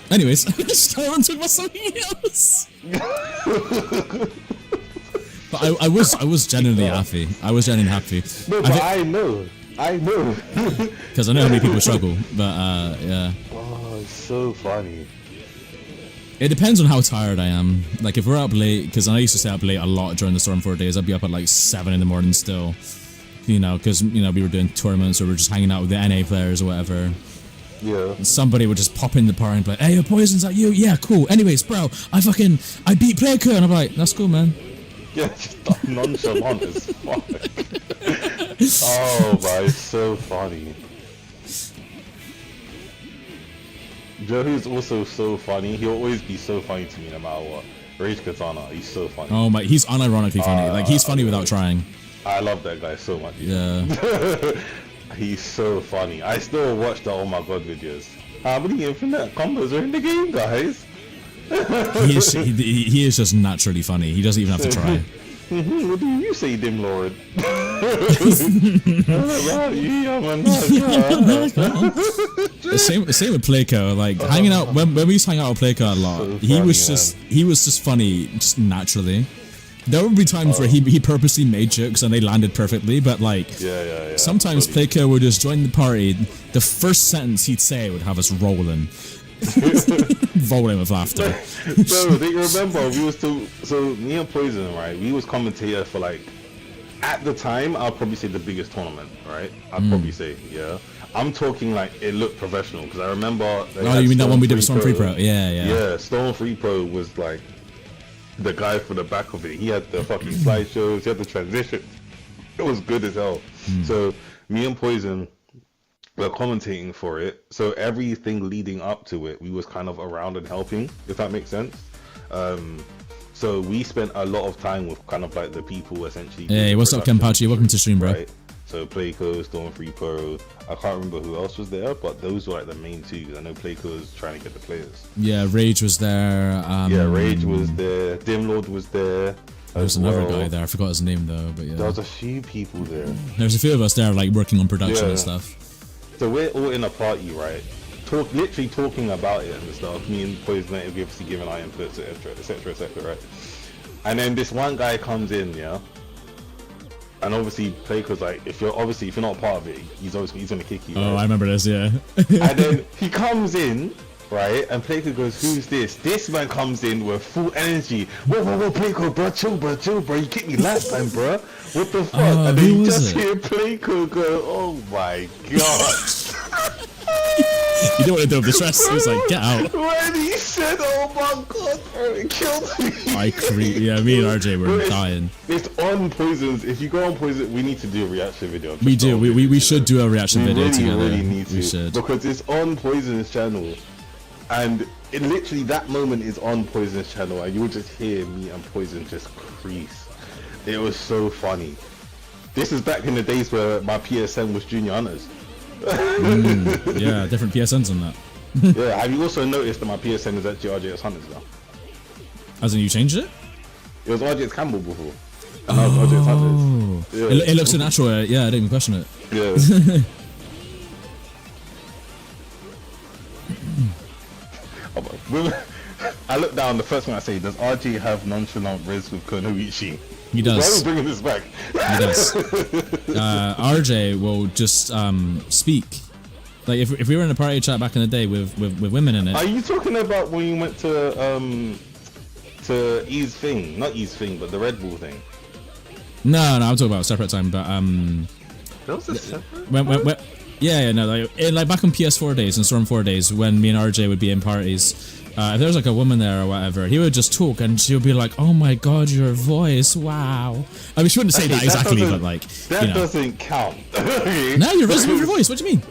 Anyways, I just started on talking about something else. But I was genuinely happy. I was genuinely happy. No, but I know. Because I know how many people struggle. But yeah. Oh, it's so funny. It depends on how tired I am. Like, if we're up late, because I used to stay up late a lot during the Storm 4 days. I'd be up at like 7 in the morning still. You know, because, you know, we were doing tournaments or we were just hanging out with the NA players or whatever. Yeah. Somebody would just pop in the party and be like, hey, your Poison's at you? Yeah, cool. Anyways, bro, I beat Playco. And I'm like, that's cool, man. Yeah, just nonchalant as fuck. Oh, man, it's so funny. Joe, who's also so funny, he'll always be so funny to me no matter what. Rage Katana, he's so funny. Oh my, he's unironically funny. Like, he's funny without trying. I love that guy so much. Yeah. He's so funny. I still watch the Oh My God videos. How many infinite combos are in the game, guys? he is just naturally funny. He doesn't even have to try. What do you say, Dim Lord? Same with Playco. Like, hanging out when we used to hang out with Playco a lot, So he was just funny, just naturally. There would be times where he purposely made jokes and they landed perfectly, but like sometimes Playco would just join the party. The first sentence he'd say would have us rolling. Rolling with laughter. Bro, do you remember we was so me and Poison, right? We was commentator for like, at the time I'll probably say the biggest tournament, right? I'd probably say, yeah. I'm talking like it looked professional because I remember. Oh, you mean that one we did with Storm 3 Pro? Yeah. Yeah, Storm 3 Pro was like the guy for the back of it. He had the fucking slideshows. He had the transition. It was good as hell. So me and Poison were commentating for it. So everything leading up to it, we was kind of around and helping, if that makes sense. So we spent a lot of time with kind of like the people essentially. Hey, what's up, Kenpachi? Welcome to stream, bro. Right. So Playco, Storm 3 Pro. I can't remember who else was there, but those were like the main two. I know Playco was trying to get the players. Yeah, Rage was there. Rage was there. Dimlord was there. There was another guy there. I forgot his name though, but yeah. There was a few people there. There's a few of us there, like working on production and stuff. So we're all in a party, right? Literally talking about it and stuff. Me and Poison Native obviously giving our inputs, etc., right? And then this one guy comes in, yeah. And obviously, Playco's like, if you're not part of it, he's gonna kick you. Oh, right? I remember this, yeah. And then he comes in, right? And Playco goes, "Who's this?" This man comes in with full energy. Whoa, Playco, bro, chill, bro. You kicked me last time, bro. What the fuck? And then you just hear Playco go, "Oh my god." You don't want to deal with the stress. He was like, get out. When he said, "Oh my god, bro, it killed me." Yeah, me and RJ were Bro, dying. It's on Poisons. If you go on Poison, we need to do a reaction video. We do. We should do a reaction video together. We really need to. We should. Because it's on Poison's channel. And it literally, that moment is on Poison's channel. And you'll just hear me and Poison just crease. It was so funny. This is back in the days where my PSN was Junior Hunters. Yeah, different PSNs on that. Yeah, have you also noticed that my PSN is actually RJS Hunters now? As in you changed it? It was RJS Campbell before. And now it's RJS Hunters. Yeah. It looks so natural. Yeah, I didn't even question it. Yeah. I look down, the first one I say, does RJ have nonchalant riz with Konoichi? He does. Why are we bringing this back? He does. RJ will just speak. Like if we were in a party chat back in the day with women in it. Are you talking about when you went to E's thing? Not E's thing, but the Red Bull thing? No, I'm talking about a separate time. But That was a separate? when yeah, no, like back on PS4 days and Storm 4 days when me and RJ would be in parties. If there was like a woman there or whatever, he would just talk and she would be like, "Oh my god, your voice, wow." I mean, she wouldn't say that exactly, but like that doesn't count. No, you're raising your voice. What do you mean?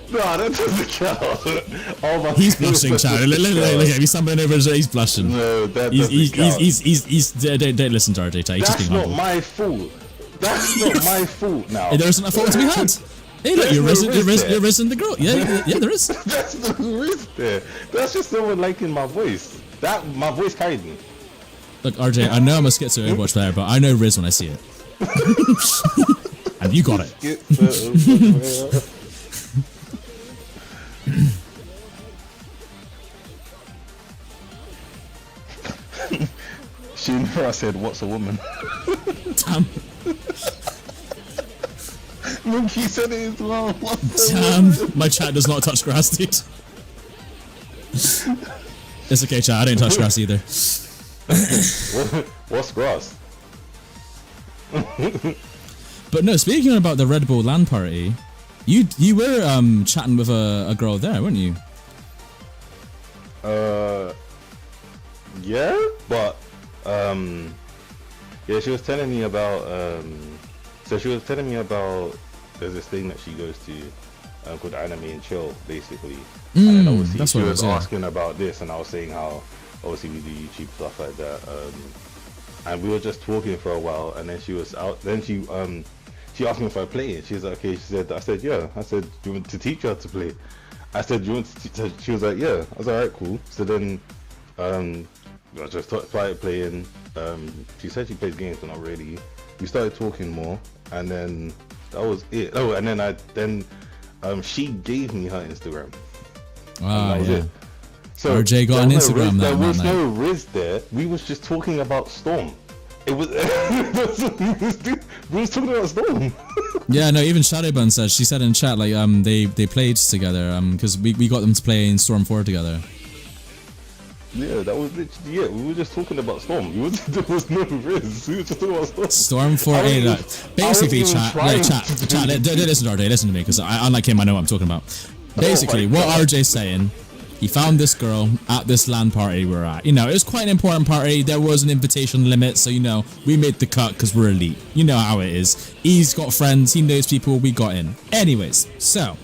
No, that doesn't count. Oh my he's blushing, Chad. Look at him. He's stumbling over his. He's blushing. No, that doesn't count. He's don't listen to RJ. He's That's not my fault. That's not my fault now. There isn't a fault to be had. Hey, look, you're risen the girl. Yeah, there is. That's no risk there. That's just someone liking my voice. My voice carried me. Look, RJ, I know I'm a schizo Overwatch player, but I know Riz when I see it. And you got it. She knew I said, "What's a woman?" Damn. Look, he said it as well. Damn, my chat does not touch grass, dude. It's okay, chat. I don't touch grass either. What's grass? But no, speaking about the Red Bull LAN party, you were chatting with a girl there, weren't you? Yeah, but yeah, she was telling me about there's this thing that she goes to called Anime and Chill, basically. And then obviously that's she what was it was, asking about this, and I was saying how obviously we do YouTube stuff like that. And we were just talking for a while, and then she was out. Then she asked me if I play. She was like, okay. She said, I said, yeah. I said, do you want to teach her how to play? I said, do you want to she was like, yeah. I was like, alright, cool. So then I just started playing. She said she plays games, but not really. We started talking more, and then that was it. Oh, and then she gave me her Instagram. Wow, yeah. It. So RJ got an Instagram there was night. no Riz there. We was just talking about Storm. It was we was talking about Storm. Yeah, no, even Shadowbun said, she said in chat, like, they played together, because we got them to play in Storm 4 together. Yeah, that was literally it. We were just talking about Storm. There was no Riz. We were just talking about Storm. Storm 4A, basically, chat, don't listen to RJ, listen to me, because unlike him, I know what I'm talking about. Basically, what RJ's saying, he found this girl at this LAN party we're at. You know, it was quite an important party. There was an invitation limit, so, you know, we made the cut because we're elite. You know how it is. He's got friends, he knows people, we got in. Anyways, so,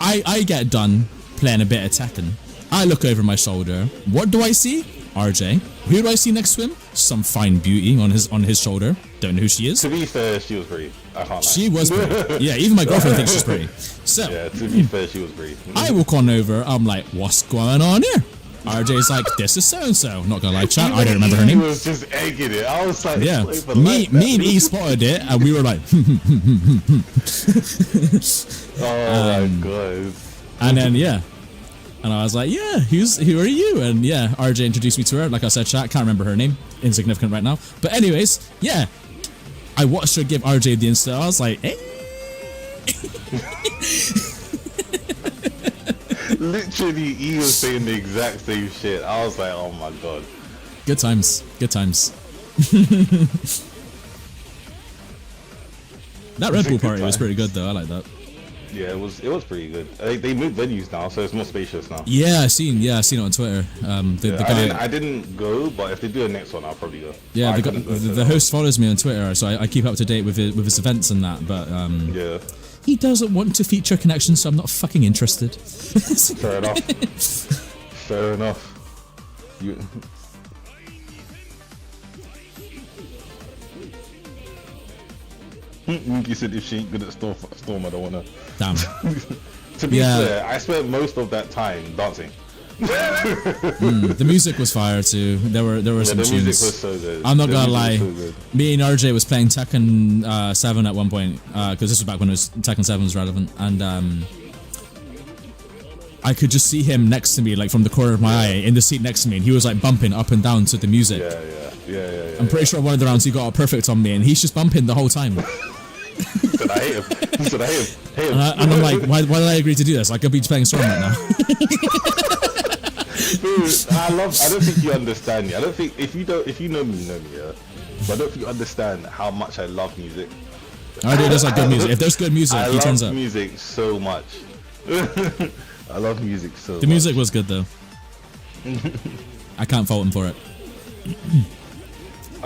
I get done playing a bit of Tekken. I look over my shoulder. What do I see? RJ. Who do I see next to him? Some fine beauty on his shoulder. Don't know who she is. To be fair, she was pretty. I can't lie. She was pretty. Yeah, even my girlfriend thinks she's pretty. So, yeah, to be fair, she was pretty. I walk on over. I'm like, what's going on here? RJ's like, this is so-and-so. Not gonna lie, chat. I don't remember her name. He was just egging it. I was like, yeah. Me and E spotted it, and we were like, oh my god. And then, yeah. And I was like, yeah, who are you? And yeah, RJ introduced me to her. Like I said, chat, can't remember her name. Insignificant right now. But anyways, yeah. I watched her give RJ the Insta. I was like, hey. Literally, he was saying the exact same shit. I was like, oh my god. Good times. Good times. That Red Bull party was pretty good though. I like that. Yeah, it was pretty good. They moved venues now, so it's more spacious now. Yeah, I seen it on Twitter. The guy. I didn't go, but if they do a next one, I'll probably go. Yeah, the host follows me on Twitter, so I keep up to date with his events and that. But yeah, he doesn't want to feature Connection, so I'm not fucking interested. Fair enough. Fair enough. You. Minky said if she ain't good at Storm, I don't wanna. Damn. To be fair, I spent most of that time dancing. The music was fire too. There were some the tunes. music was so good. I'm not gonna lie. So Me and RJ was playing Tekken 7 at one point because this was back when Tekken 7 was relevant, and I could just see him next to me, like from the corner of my eye, in the seat next to me, and he was like bumping up and down to the music. Yeah. I'm pretty sure one of the rounds he got a perfect on me, and he's just bumping the whole time. He said I hate him. He said I hate him. And I'm like, why did I agree to do this? Like, I could be playing Storm right now. Dude, I don't think you understand me. I don't think if you know me, yeah. But I don't think you understand how much I love music. RJ does like good music. If there's good music, he turns up. I love music so much. I love music so much. The music was good though. I can't fault him for it.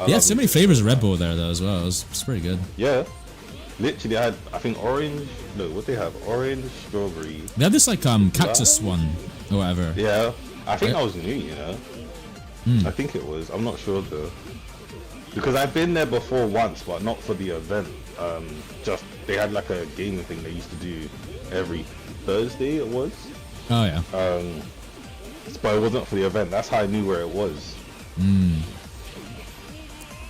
Yeah, so many flavors of Red Bull there though as well. It was pretty good. Yeah. Literally, I think orange. No, what they have? Orange, strawberry. They had this like cactus one or whatever. Yeah, I think that was new. You know, I think it was. I'm not sure though, because I've been there before once, but not for the event. Just they had like a gaming thing they used to do every Thursday. It was. Oh yeah. But it wasn't for the event. That's how I knew where it was.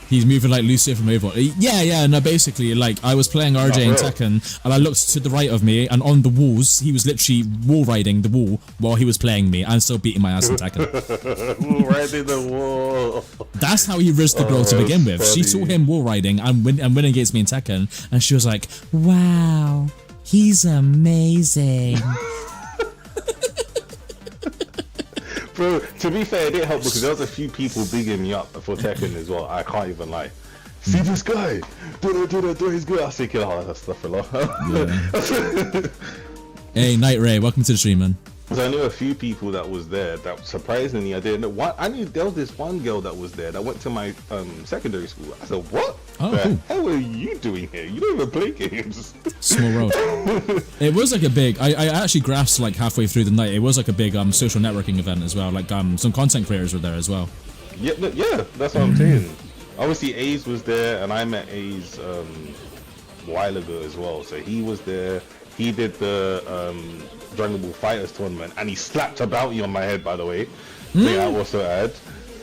He's moving like Lucio from Overwatch. Yeah, no, basically, like, I was playing RJ in Tekken, and I looked to the right of me, and on the walls, he was literally wall riding the wall while he was playing me, and still beating my ass in Tekken. Wall riding the wall. That's how he risked the girl to begin with. Funny. She saw him wall riding and winning against me in Tekken, and she was like, wow, he's amazing. Bro, to be fair, it didn't help because there was a few people bigging me up for Tekken as well. I can't even lie. See this guy? Do he's good. I was thinking, oh, that's stuff a lot. Hey, Night Ray, welcome to the stream, man. Because I knew a few people that was there that surprisingly I didn't know. What I knew there was this one girl that was there that went to my secondary school. I said, what? Oh, the cool. hell are you doing here? You don't even play games. Small world. It was like a big. I actually grasped like halfway through the night. It was like a big social networking event as well. Like some content creators were there as well. Yeah, that's what I'm saying. Obviously, A's was there, and I met A's a while ago as well. So he was there. He did the Dragon Ball Fighters tournament, and he slapped a bounty on my head. By the way, thing I also add.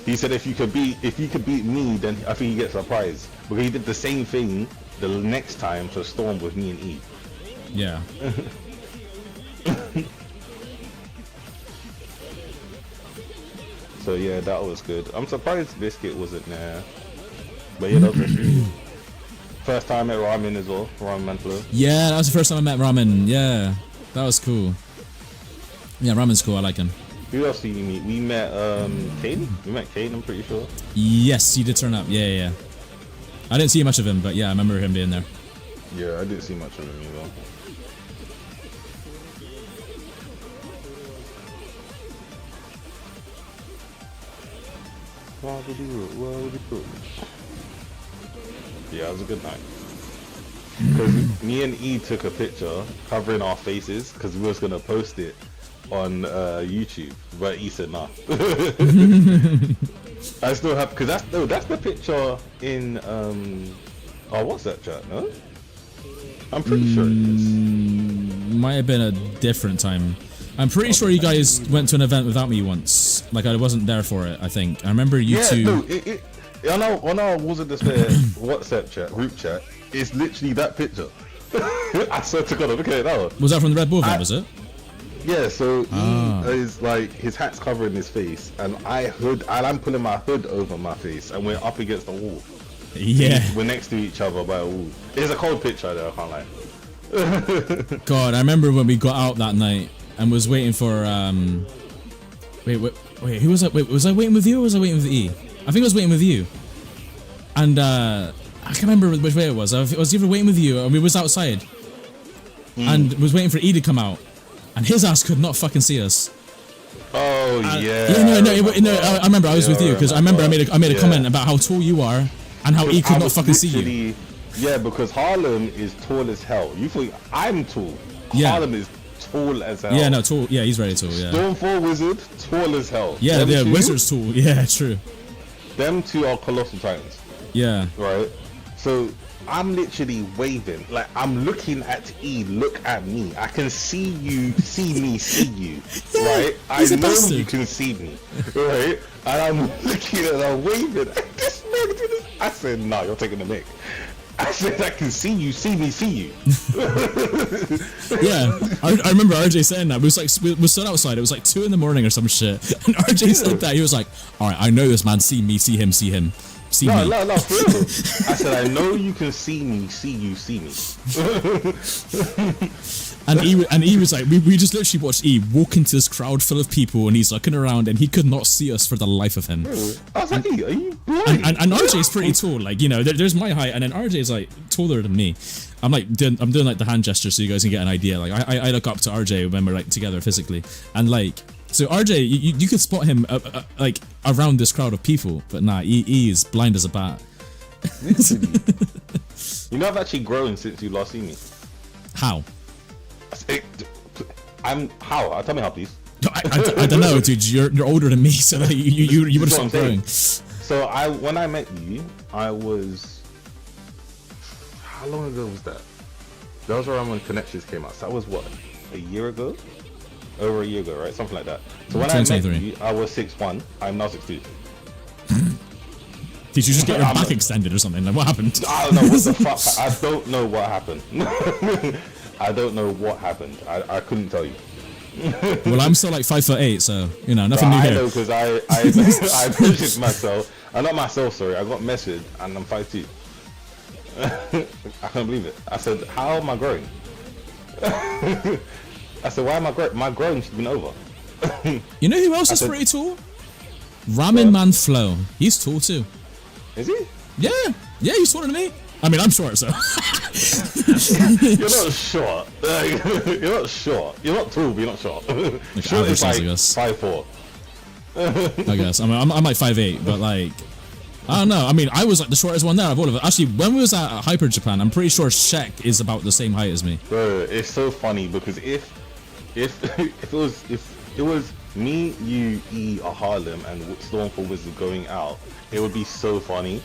He said if you could beat me, then I think he gets a prize. Because he did the same thing the next time to Storm with me and E. Yeah. So yeah, that was good. I'm surprised Biscuit wasn't there. But yeah, that was good. First time at Ramen as well, Ramen Flow. Yeah, that was the first time I met Ramen. Yeah, that was cool. Yeah, Ramen's cool. I like him. Who else did you meet? We met Kane. We met Kane, I'm pretty sure. Yes, he did turn up. Yeah. I didn't see much of him, but yeah, I remember him being there. Yeah, I didn't see much of him either. Yeah, it was a good night. Because me and E took a picture covering our faces because we was gonna post it on YouTube, but E said nah. I still have because that's the picture in our WhatsApp chat. No, I'm pretty sure it is. Might have been a different time. I'm pretty sure you guys went to an event without me once. Like I wasn't there for it. I think I remember you two. No, on our wasn't this WhatsApp chat, group chat. It's literally that picture. I swear to God, look at it now. Was that from the Red Bull event? Was it? Yeah, so he is like his hat's covering his face, and I'm pulling my hood over my face, and we're up against the wall. Yeah, we're next to each other by a wall. It's a cold picture though, I can't lie. God, I remember when we got out that night and was waiting for wait, who was that? Wait, was I waiting with you or was I waiting with E? I think I was waiting with you. And I can't remember which way it was. I was either waiting with you or we was outside. and was waiting for E to come out, and his ass could not fucking see us. Oh yeah. Yeah, no. I remember I was with you because I remember I made a comment about how tall you are and how E could not fucking see you. Yeah, because Harlem is tall as hell. You think I'm tall? Yeah. Harlem is tall as hell. Yeah, no, tall. Yeah, he's very tall. Yeah. Stormfall Wizard, tall as hell. Yeah, the Wizard's tall. Yeah, true. Them two are colossal titans. Yeah. Right. So I'm literally waving, like I'm looking at E. Look at me. I can see you. See me. See you. Right. I know bastard. you can see me. Right. And I'm looking and I'm waving. And this man did this. I said, "Nah, you're taking the mic." I said, I can see you, see me, see you. Yeah, I remember RJ saying that. We was like, we stood outside. It was like 2 a.m. or some shit. And RJ said that. He was like, "All right, I know this man. See me, see him, see him, see me." No, for real. I said, I know you can see me, see you, see me. And he was like, we just literally watched E walk into this crowd full of people, and he's looking around, and he could not see us for the life of him. I was like, are you blind? And RJ's pretty tall, like, you know, there's my height, and then RJ's like taller than me. I'm doing like the hand gesture so you guys can get an idea. Like I look up to RJ when we're like together physically, and like, so RJ, you could spot him like around this crowd of people, but nah, E is blind as a bat. You know, I've actually grown since you last seen me. How? Tell me how, please. I don't know, dude. You're older than me, so like, you would have stopped growing. So when I met you, I was, how long ago was that? That was around when Connections came out. So that was what, a year ago? Over a year ago, right? Something like that. So when I met you, I was 6'1". I'm now 6'2". Did you just get your back extended or something? Like, what happened? I don't know what the fuck. I don't know what happened. I don't know what happened. I couldn't tell you. Well, I'm still like 5'8", so you know, nothing new here. I know, because I measured myself. Not myself, sorry. I got measured and I'm 5'2". I can't believe it. I said, how am I growing? I said, why am I growing? My growing's been over. You know who else is pretty tall? Ramen Man Flo. He's tall too. Is he? Yeah, he's taller than me. I mean, I'm short, so. You're not short. You're not short. You're not tall, but you're not short. Short is like 5'4". I guess. I'm like 5'8", but like, I don't know. I mean, I was like the shortest one there of all of it. Actually, when we was at Hyper Japan, I'm pretty sure Shek is about the same height as me. Bro, it's so funny because if it was me, you, E, or Harlem, and Stormfall was going out, it would be so funny.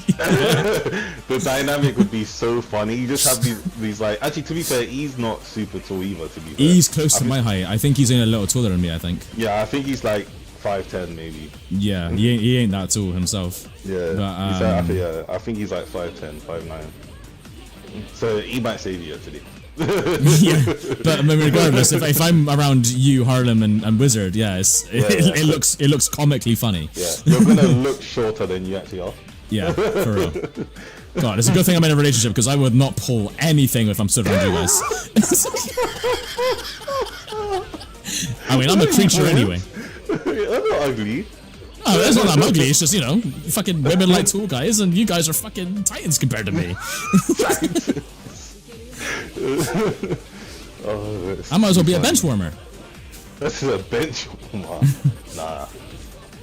The dynamic would be so funny. You just have these like, actually, to be fair, E's not super tall either, to be fair. E's close to my height. I think he's a little taller than me, I think. Yeah, I think he's like 5'10" maybe. Yeah, he ain't that tall himself. Yeah, but, I think he's like 5'10", 5'9". So he might save you today. Yeah, but I mean, regardless, if I'm around you, Harlem, and Wizard, it looks comically funny. Yeah, you're gonna look shorter than you actually are. Yeah, for real. God, it's a good thing I'm in a relationship because I would not pull anything if I'm stood around you guys. I mean, I'm a creature anyway. I'm not ugly. Oh, it's not that I'm ugly. It's just, you know, fucking women like tall guys, and you guys are fucking titans compared to me. I might as well be a bench warmer. This is a bench warmer. Nah,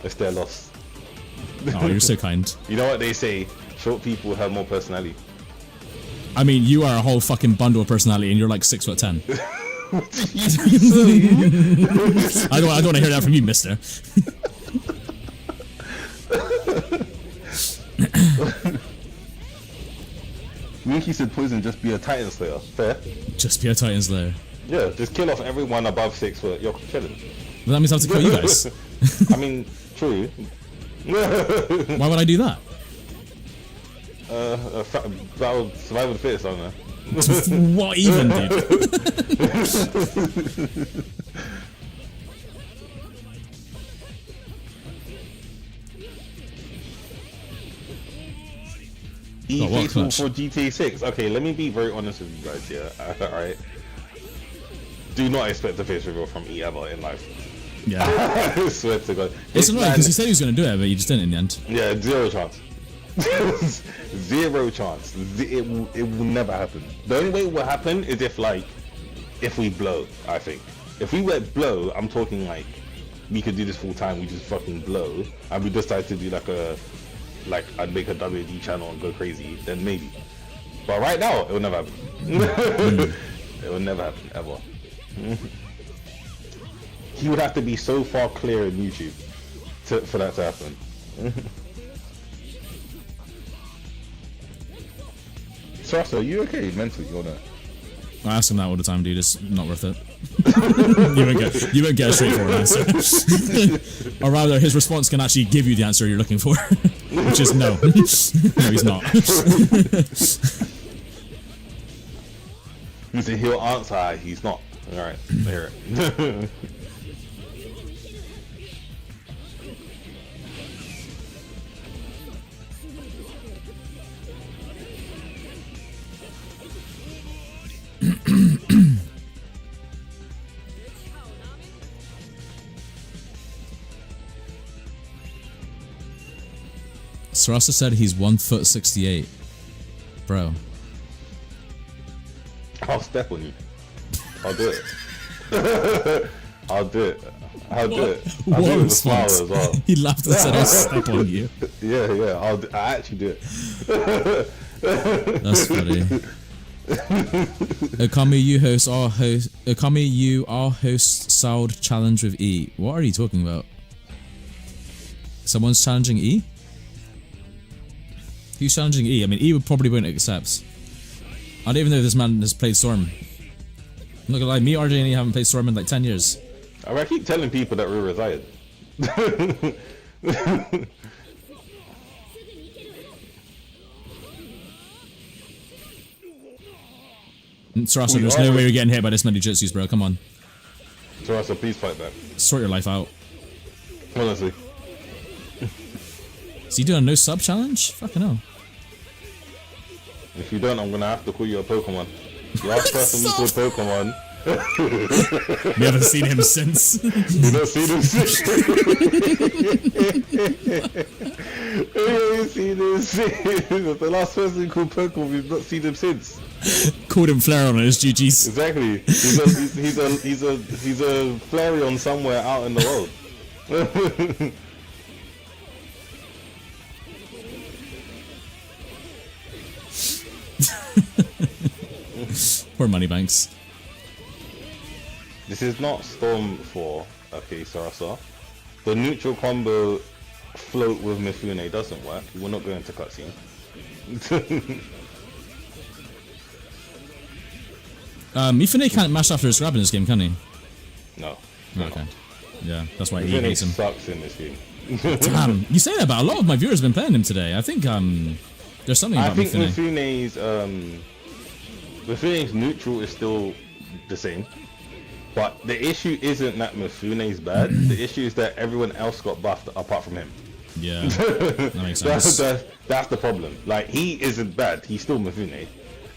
it's their loss. Oh, you're so kind. You know what they say? Short people have more personality. I mean, you are a whole fucking bundle of personality, and you're like 6'10". What do you say? I don't want to hear that from you, mister. Minky said poison, just be a Titan Slayer. Fair. Just be a Titan Slayer. Yeah, just kill off everyone above 6 foot. You're chilling. Well, that means I have to kill you guys. I mean, true. Why would I do that? Battle survival of the fittest, I don't know. What even, dude? faithful for GTA 6. Okay, let me be very honest with you guys here. Alright. Do not expect a face reveal from E ever in life. Yeah. I swear to God. It's annoying because he said he was going to do it, but he just didn't in the end. Yeah, zero chance. Zero chance. It will never happen. The only way it will happen is if, like, if we blow, I think. If we went blow, I'm talking like we could do this full time. We just fucking blow, and we decide to do like I'd make a WD channel and go crazy. Then maybe. But right now, it will never happen. It will never happen ever. He would have to be so far clear in YouTube for that to happen. Trust, are you okay mentally or not? I ask him that all the time, dude. It's not worth it. you won't get a straightforward answer. Or rather, his response can actually give you the answer you're looking for, which is no. No, he's not. He'll answer, he's not. Alright, I hear it. Sarasa said he's 1'68". Bro. I'll step on you. I'll do it. I'll do it. I'll do it. I'll do it with a smile as well. He laughed and said I'll step on you. Yeah, I'll actually do it. That's funny. Okami, you are host Sound challenge with E. What are you talking about? Someone's challenging E? Who's challenging E? I mean, E would probably won't accept. I don't even know if this man has played Storm. I'm not gonna lie, me, RJ, and E haven't played Storm in like 10 years. I keep telling people that we're retired. Sarasa, there's no way you're getting hit by this many jutsus, bro. Come on. Sarasa, please fight back. Sort your life out. Honestly. Is he doing a no sub challenge? Fucking hell. If you don't, I'm gonna have to call you a Pokemon. Last person we called Pokemon. We haven't seen him since. We've not seen him since. We haven't seen him since. The last person we called Pokemon, we've not seen him since. Called him Flareon on his GG's. Exactly. He's a Flareon somewhere out in the world. Poor Moneybanks. This is not Storm 4, okay, Sarasa. The neutral combo float with Mifune doesn't work. We're not going to cutscene. Mifune can't mash after his grab in this game, can he? No. Okay. Yeah, that's why he Mifune hates him. sucks in this game. Damn, you say that, but a lot of my viewers have been playing him today. I think there's something about Mifune. Mifune's neutral is still the same. But the issue isn't that Mifune's bad. The issue is that everyone else got buffed apart from him. Yeah, that makes sense. That's the problem. Like, he isn't bad. He's still Mifune.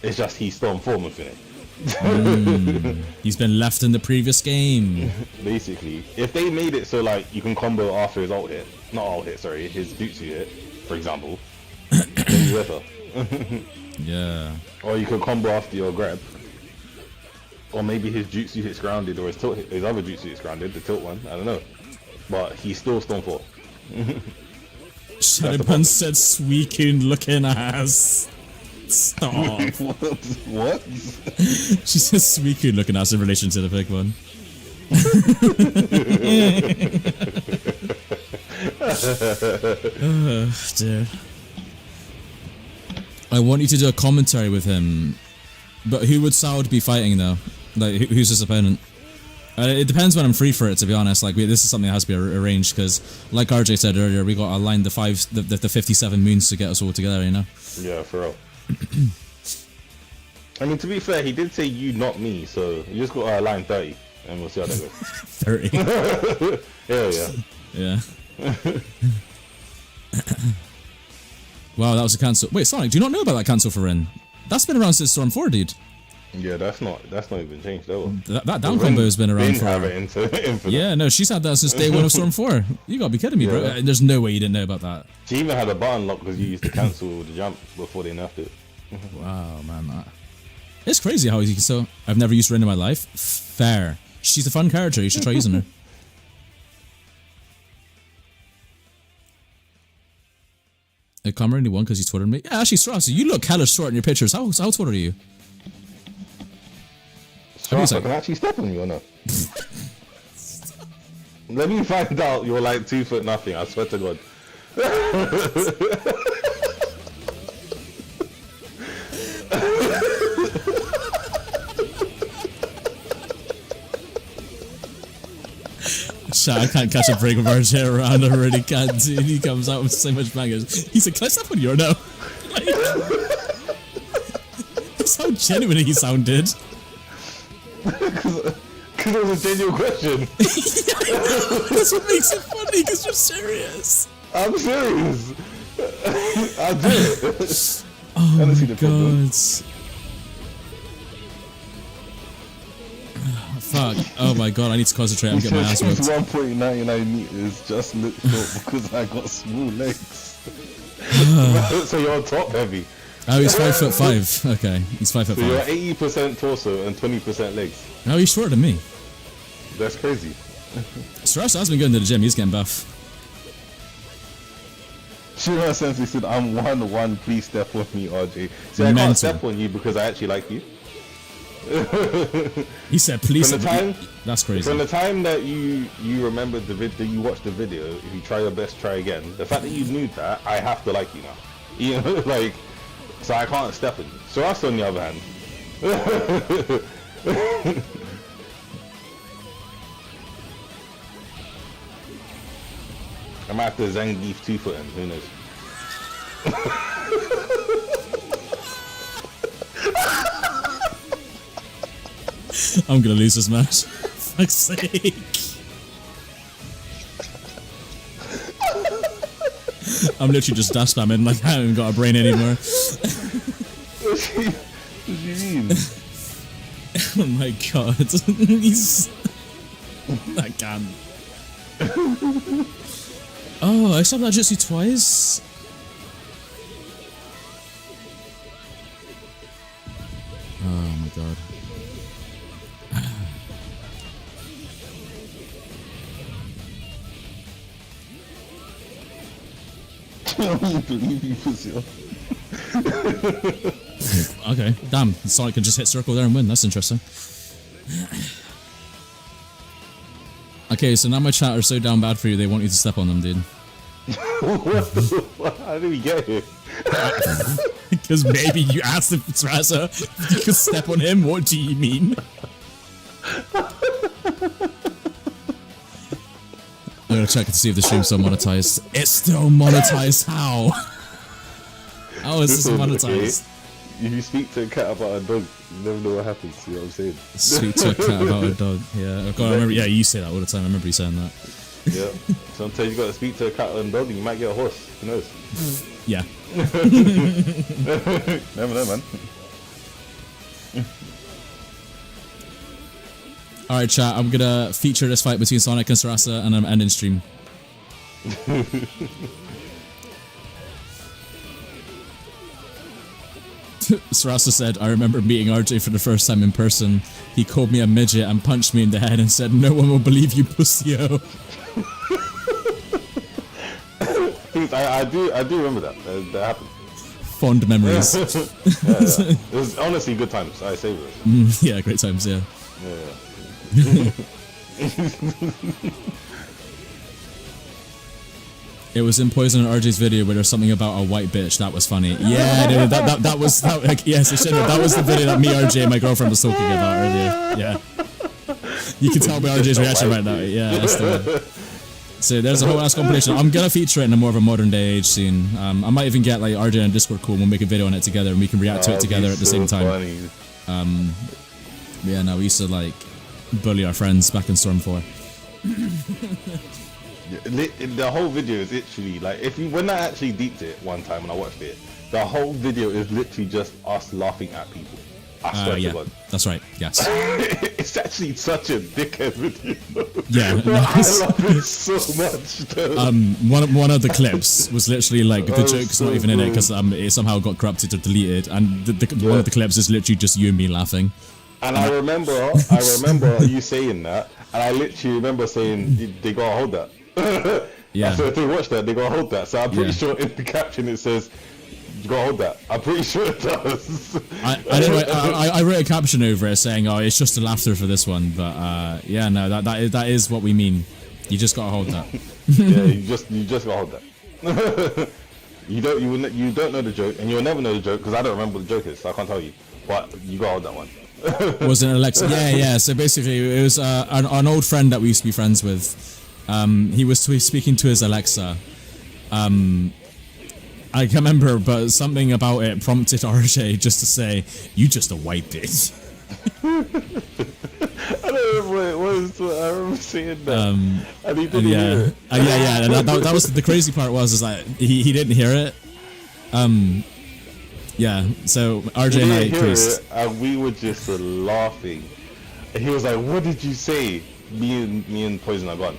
It's just he's Storm 4 Mifune. He's been left in the previous game. Basically, if they made it so like you can combo after his ult hit, not ult hit, sorry, his jutsu hit, for example, then he's better. Yeah. Or you could combo after your grab. Or maybe his jutsu hits grounded, or his other jutsu hits grounded, the tilt one, I don't know. But he's still Storm 4. Shadowpan said Suicune looking ass. Stop. What? She says Suicune looking ass in relation to the big one. Oh, dear. I want you to do a commentary with him. But who would Saud be fighting though? Like, who's his opponent? It depends when I'm free for it, to be honest. Like, this is something that has to be arranged because, like RJ said earlier, we got to align the 57 moons to get us all together, you know? Yeah, for real. I mean, to be fair, he did say you, not me, so you just got to align 30, and we'll see how that goes. 30. Hell yeah. Yeah. Wow, that was a cancel. Wait, Sonic, do you not know about that cancel for Ren? That's been around since Storm 4, dude. Yeah, that's not even changed though. That down combo has been around for. Yeah, no, she's had that since day one of Storm 4. You gotta be kidding me, bro. There's no way you didn't know about that. She even had a button lock because you used to cancel the jump before they nerfed it. Wow, man, It's crazy how you can still. I've never used Rin in my life. Fair. She's a fun character. You should try using her. Okami only won because you Twittered me. Yeah, actually, Sarasa, you look hella short in your pictures. How tall are you? Sarasa, can I actually step on you or not? Let me find out you're like 2 foot nothing. I swear to God. Shit, I can't catch a break of RJ around. I really can't, dude. He comes out with so much bangers. He said, can I step on you or no? Like, that's how genuine he sounded. Because it was a genuine question. Yeah, that's what makes it funny, because you're serious. I'm serious. I do it. Oh my god. Fuck. Oh my god, I need to concentrate. I'm getting my ass whipped. 1.99 meters just look short because I got small legs. So you're top heavy. Oh, he's 5'5". Okay, he's 5'5". So you're 80% torso and 20% legs. No, he's shorter than me. That's crazy. Sarasa has been going to the gym. He's getting buff. Shira Sensei said, I'm 1-1, please step on me, RJ. See, I can't step on you because I actually like you. He said, please. From the time, that's crazy. From the time that you remembered the video, you watched the video, if you try your best, try again. The fact that you knew that, I have to like you now. You know, like, so I can't step on you. So us on the other hand. I might have to Zangief 2-foot him, who knows? I'm gonna lose this match. For fuck's sake. I'm literally just dash spamming like I haven't got a brain anymore. What do you mean? Oh my god. He's... I can't. Oh, I saw that jutsu twice? Oh my god. I don't believe you, pussy. Okay, damn. Sonic can just hit circle there and win. That's interesting. Okay, so now my chat are so down bad for you, they want you to step on them, dude. What the fuck? How did we get here? Because maybe you asked if Trasa if you could step on him. What do you mean? I'm gonna check to see if the stream's still monetized. It's still monetized. How? How is this monetized? Okay. If you speak to a cat about a dog, you never know what happens. You know what I'm saying? Speak to a cat about a dog. Yeah, God, I remember. Yeah, you say that all the time. I remember you saying that. Yeah. Sometimes you gotta speak to a cat and a dog, and you might get a horse. Who knows? Yeah. Never know, man. Alright, chat, I'm gonna feature this fight between Sonic and Sarasa, and I'm ending stream. Sarasa said, I remember meeting RJ for the first time in person. He called me a midget and punched me in the head and said, no one will believe you, pussy-o. I do remember that. That happened. Fond memories. Yeah. It was honestly good times. I saved it. Yeah, great times, yeah. Yeah. It was in Poison and RJ's video where there's something about a white bitch. That was funny. Yeah, dude, that was like, yes, it should have. That was the video that me, RJ, and my girlfriend was talking about earlier. Yeah, you can tell by RJ's reaction right now. Yeah, that's the one. So there's a whole ass compilation. I'm gonna feature it in a more of a modern day age scene. I might even get like RJ and Discord cool. And we'll make a video on it together, and we can react to it together at the same time. Funny. Yeah, no, we used to like bully our friends back in Storm 4. The whole video is literally like, when I actually deeped it one time when I watched it, the whole video is literally just us laughing at people. I swear Yeah, to God. that's right. Yes. It's actually such a dickhead video. Yeah, But I love it so much. Though. one of the clips was literally like the Oh, joke's so not even in it good. because it somehow got corrupted or deleted, and one of the clips is literally just you and me laughing. And I remember you saying that, and I literally remember saying they gotta hold that. Yeah. So if they watch that, they gotta hold that. So I'm pretty Yeah. sure in the caption it says you gotta hold that. I'm pretty sure it does. I wrote a caption over it saying, "Oh, it's just a laughter for this one," but yeah, no, that is what we mean. You just gotta hold that. Yeah, you just gotta hold that. you don't know the joke, and you'll never know the joke because I don't remember what the joke is, so I can't tell you. But you gotta hold that one. Was it Alexa? Yeah. So basically, it was an old friend that we used to be friends with. He was speaking to his Alexa. I can't remember, but something about it prompted RJ just to say, "You just a white bitch." I don't remember what it was, but I remember saying that. And he didn't yeah, hear it. yeah. And that was the crazy part is like he didn't hear it. Yeah. So RJ and I Hear creased. it, and we were just laughing. And he was like, "What did you say?" Me and Poison are gone.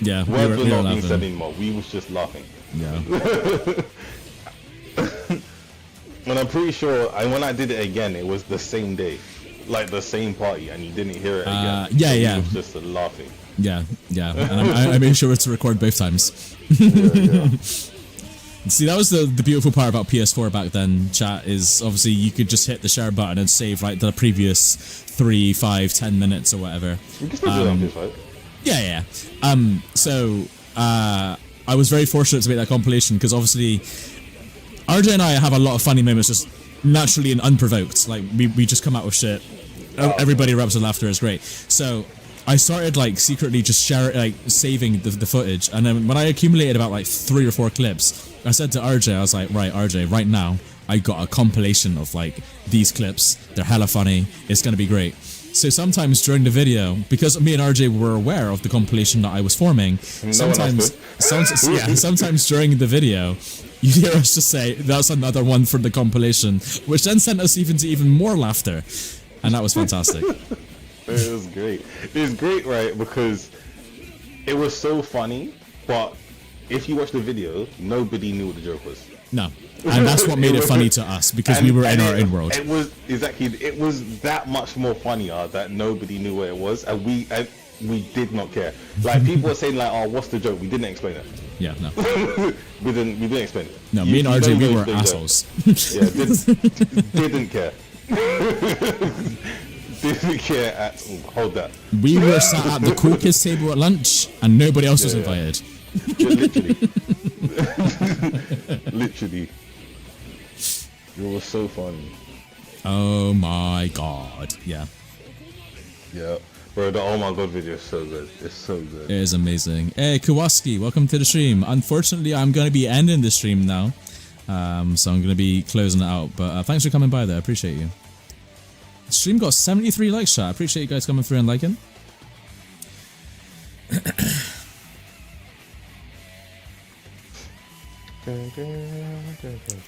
Yeah, we Words were were not being laughing. said anymore. We was just laughing. Yeah. And I'm pretty sure, and when I did it again, it was the same day, like the same party, and you didn't hear it again. Yeah, So we yeah. was just laughing. Yeah. And I made sure to record both times. Yeah. See, that was the beautiful part about PS4 back then, chat, is obviously you could just hit the share button and save like the previous 3, 5, 10 minutes or whatever. You can still do that on PS5. Yeah. So I was very fortunate to make that compilation because obviously RJ and I have a lot of funny moments just naturally and unprovoked. Like we just come out with shit. Everybody erupts with laughter. Is great. So I started like secretly just saving the footage, and then when I accumulated about like 3 or 4 clips, I said to RJ, I was like, right, RJ, right now I got a compilation of like these clips. They're hella funny. It's gonna be great. So sometimes during the video, because me and RJ were aware of the compilation that I was forming, sometimes during the video, you hear us just say, "That's another one for the compilation," which then sent us even more laughter, and that was fantastic. It was great. It was great, right? Because it was so funny, but if you watch the video, nobody knew what the joke was. No, and that's what made it funny to us because we were in our own world. It was that much more funnier that nobody knew what it was, and we did not care. Like people were saying, like, "Oh, what's the joke?" We didn't explain it. Yeah, no. we didn't explain it. No, me and RJ, don't we know were the assholes. Yeah, didn't care. Didn't care at all. Hold that. We were sat at the cool kids table at lunch, and nobody else was invited. Literally. It was so funny. Oh my god! Yeah, Yeah. Bro, the oh my god video is so good. It's so good. it is amazing. Hey, Kowalski, welcome to the stream. Unfortunately, I'm gonna be ending the stream now, so I'm gonna be closing it out. But thanks for coming by there. I appreciate you. The stream got 73 likes, chat. I appreciate you guys coming through and liking.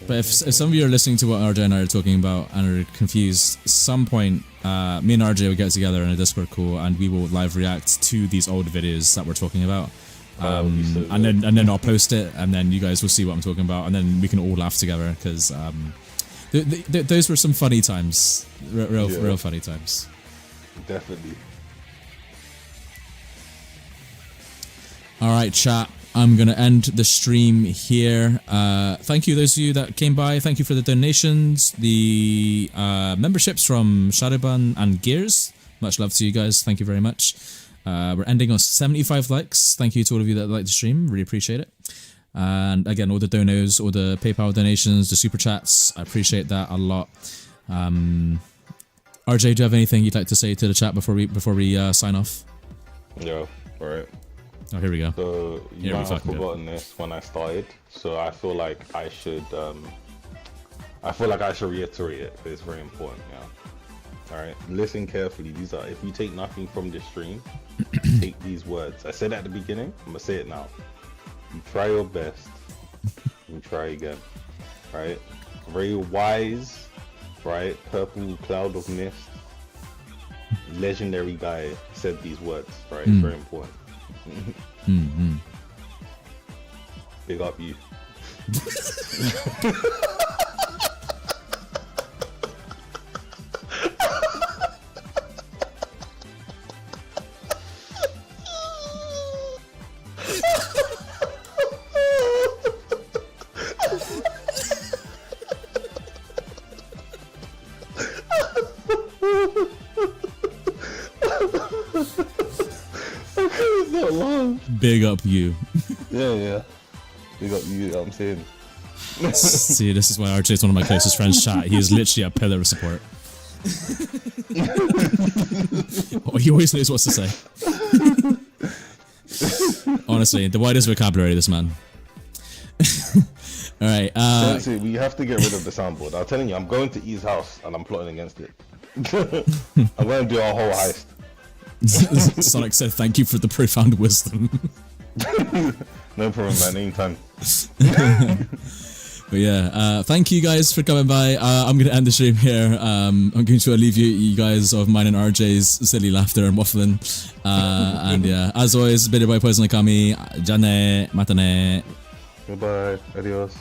But if some of you are listening to what RJ and I are talking about and are confused, at some point, me and RJ will get together in a Discord call and we will live react to these old videos that we're talking about. And then I'll post it, and then you guys will see what I'm talking about, and then we can all laugh together because those were some funny times, real funny times. Definitely. All right, chat. I'm gonna end the stream here. Thank you, those of you that came by. Thank you for the donations, the memberships from Shadowban and Gears. Much love to you guys. Thank you very much. We're ending on 75 likes. Thank you to all of you that like the stream. Really appreciate it. And again, all the donos, all the PayPal donations, the super chats. I appreciate that a lot. RJ, do you have anything you'd like to say to the chat before we sign off? Yeah. All right. Oh, here we go. So you might have forgotten this when I started. So I feel like I should reiterate it. But it's very important. Yeah. All right. Listen carefully. These are, if you take nothing from this stream, take these words. I said at the beginning. I'm gonna say it now. You try your best. You try again. All right. Very wise right? Purple cloud of mist. Legendary guy said these words, right? It's very important. Big up you. It's not long. Big up you. Yeah. Big up you, I'm saying. See, this is why RJ is one of my closest friends. Chat. He is literally a pillar of support. Oh, he always knows what to say. Honestly, the widest vocabulary, this man. All right. Seriously, we have to get rid of the soundboard. I'm telling you, I'm going to E's house and I'm plotting against it. I'm going to do our whole heist. Sonic said, "Thank you for the profound wisdom." No problem, man. Anytime. But yeah, thank you guys for coming by. I'm going to end the stream here. I'm going to leave you guys of mine and RJ's silly laughter and waffling. And yeah, as always, been by Poison Okami. Jane, matane. Goodbye. Adios.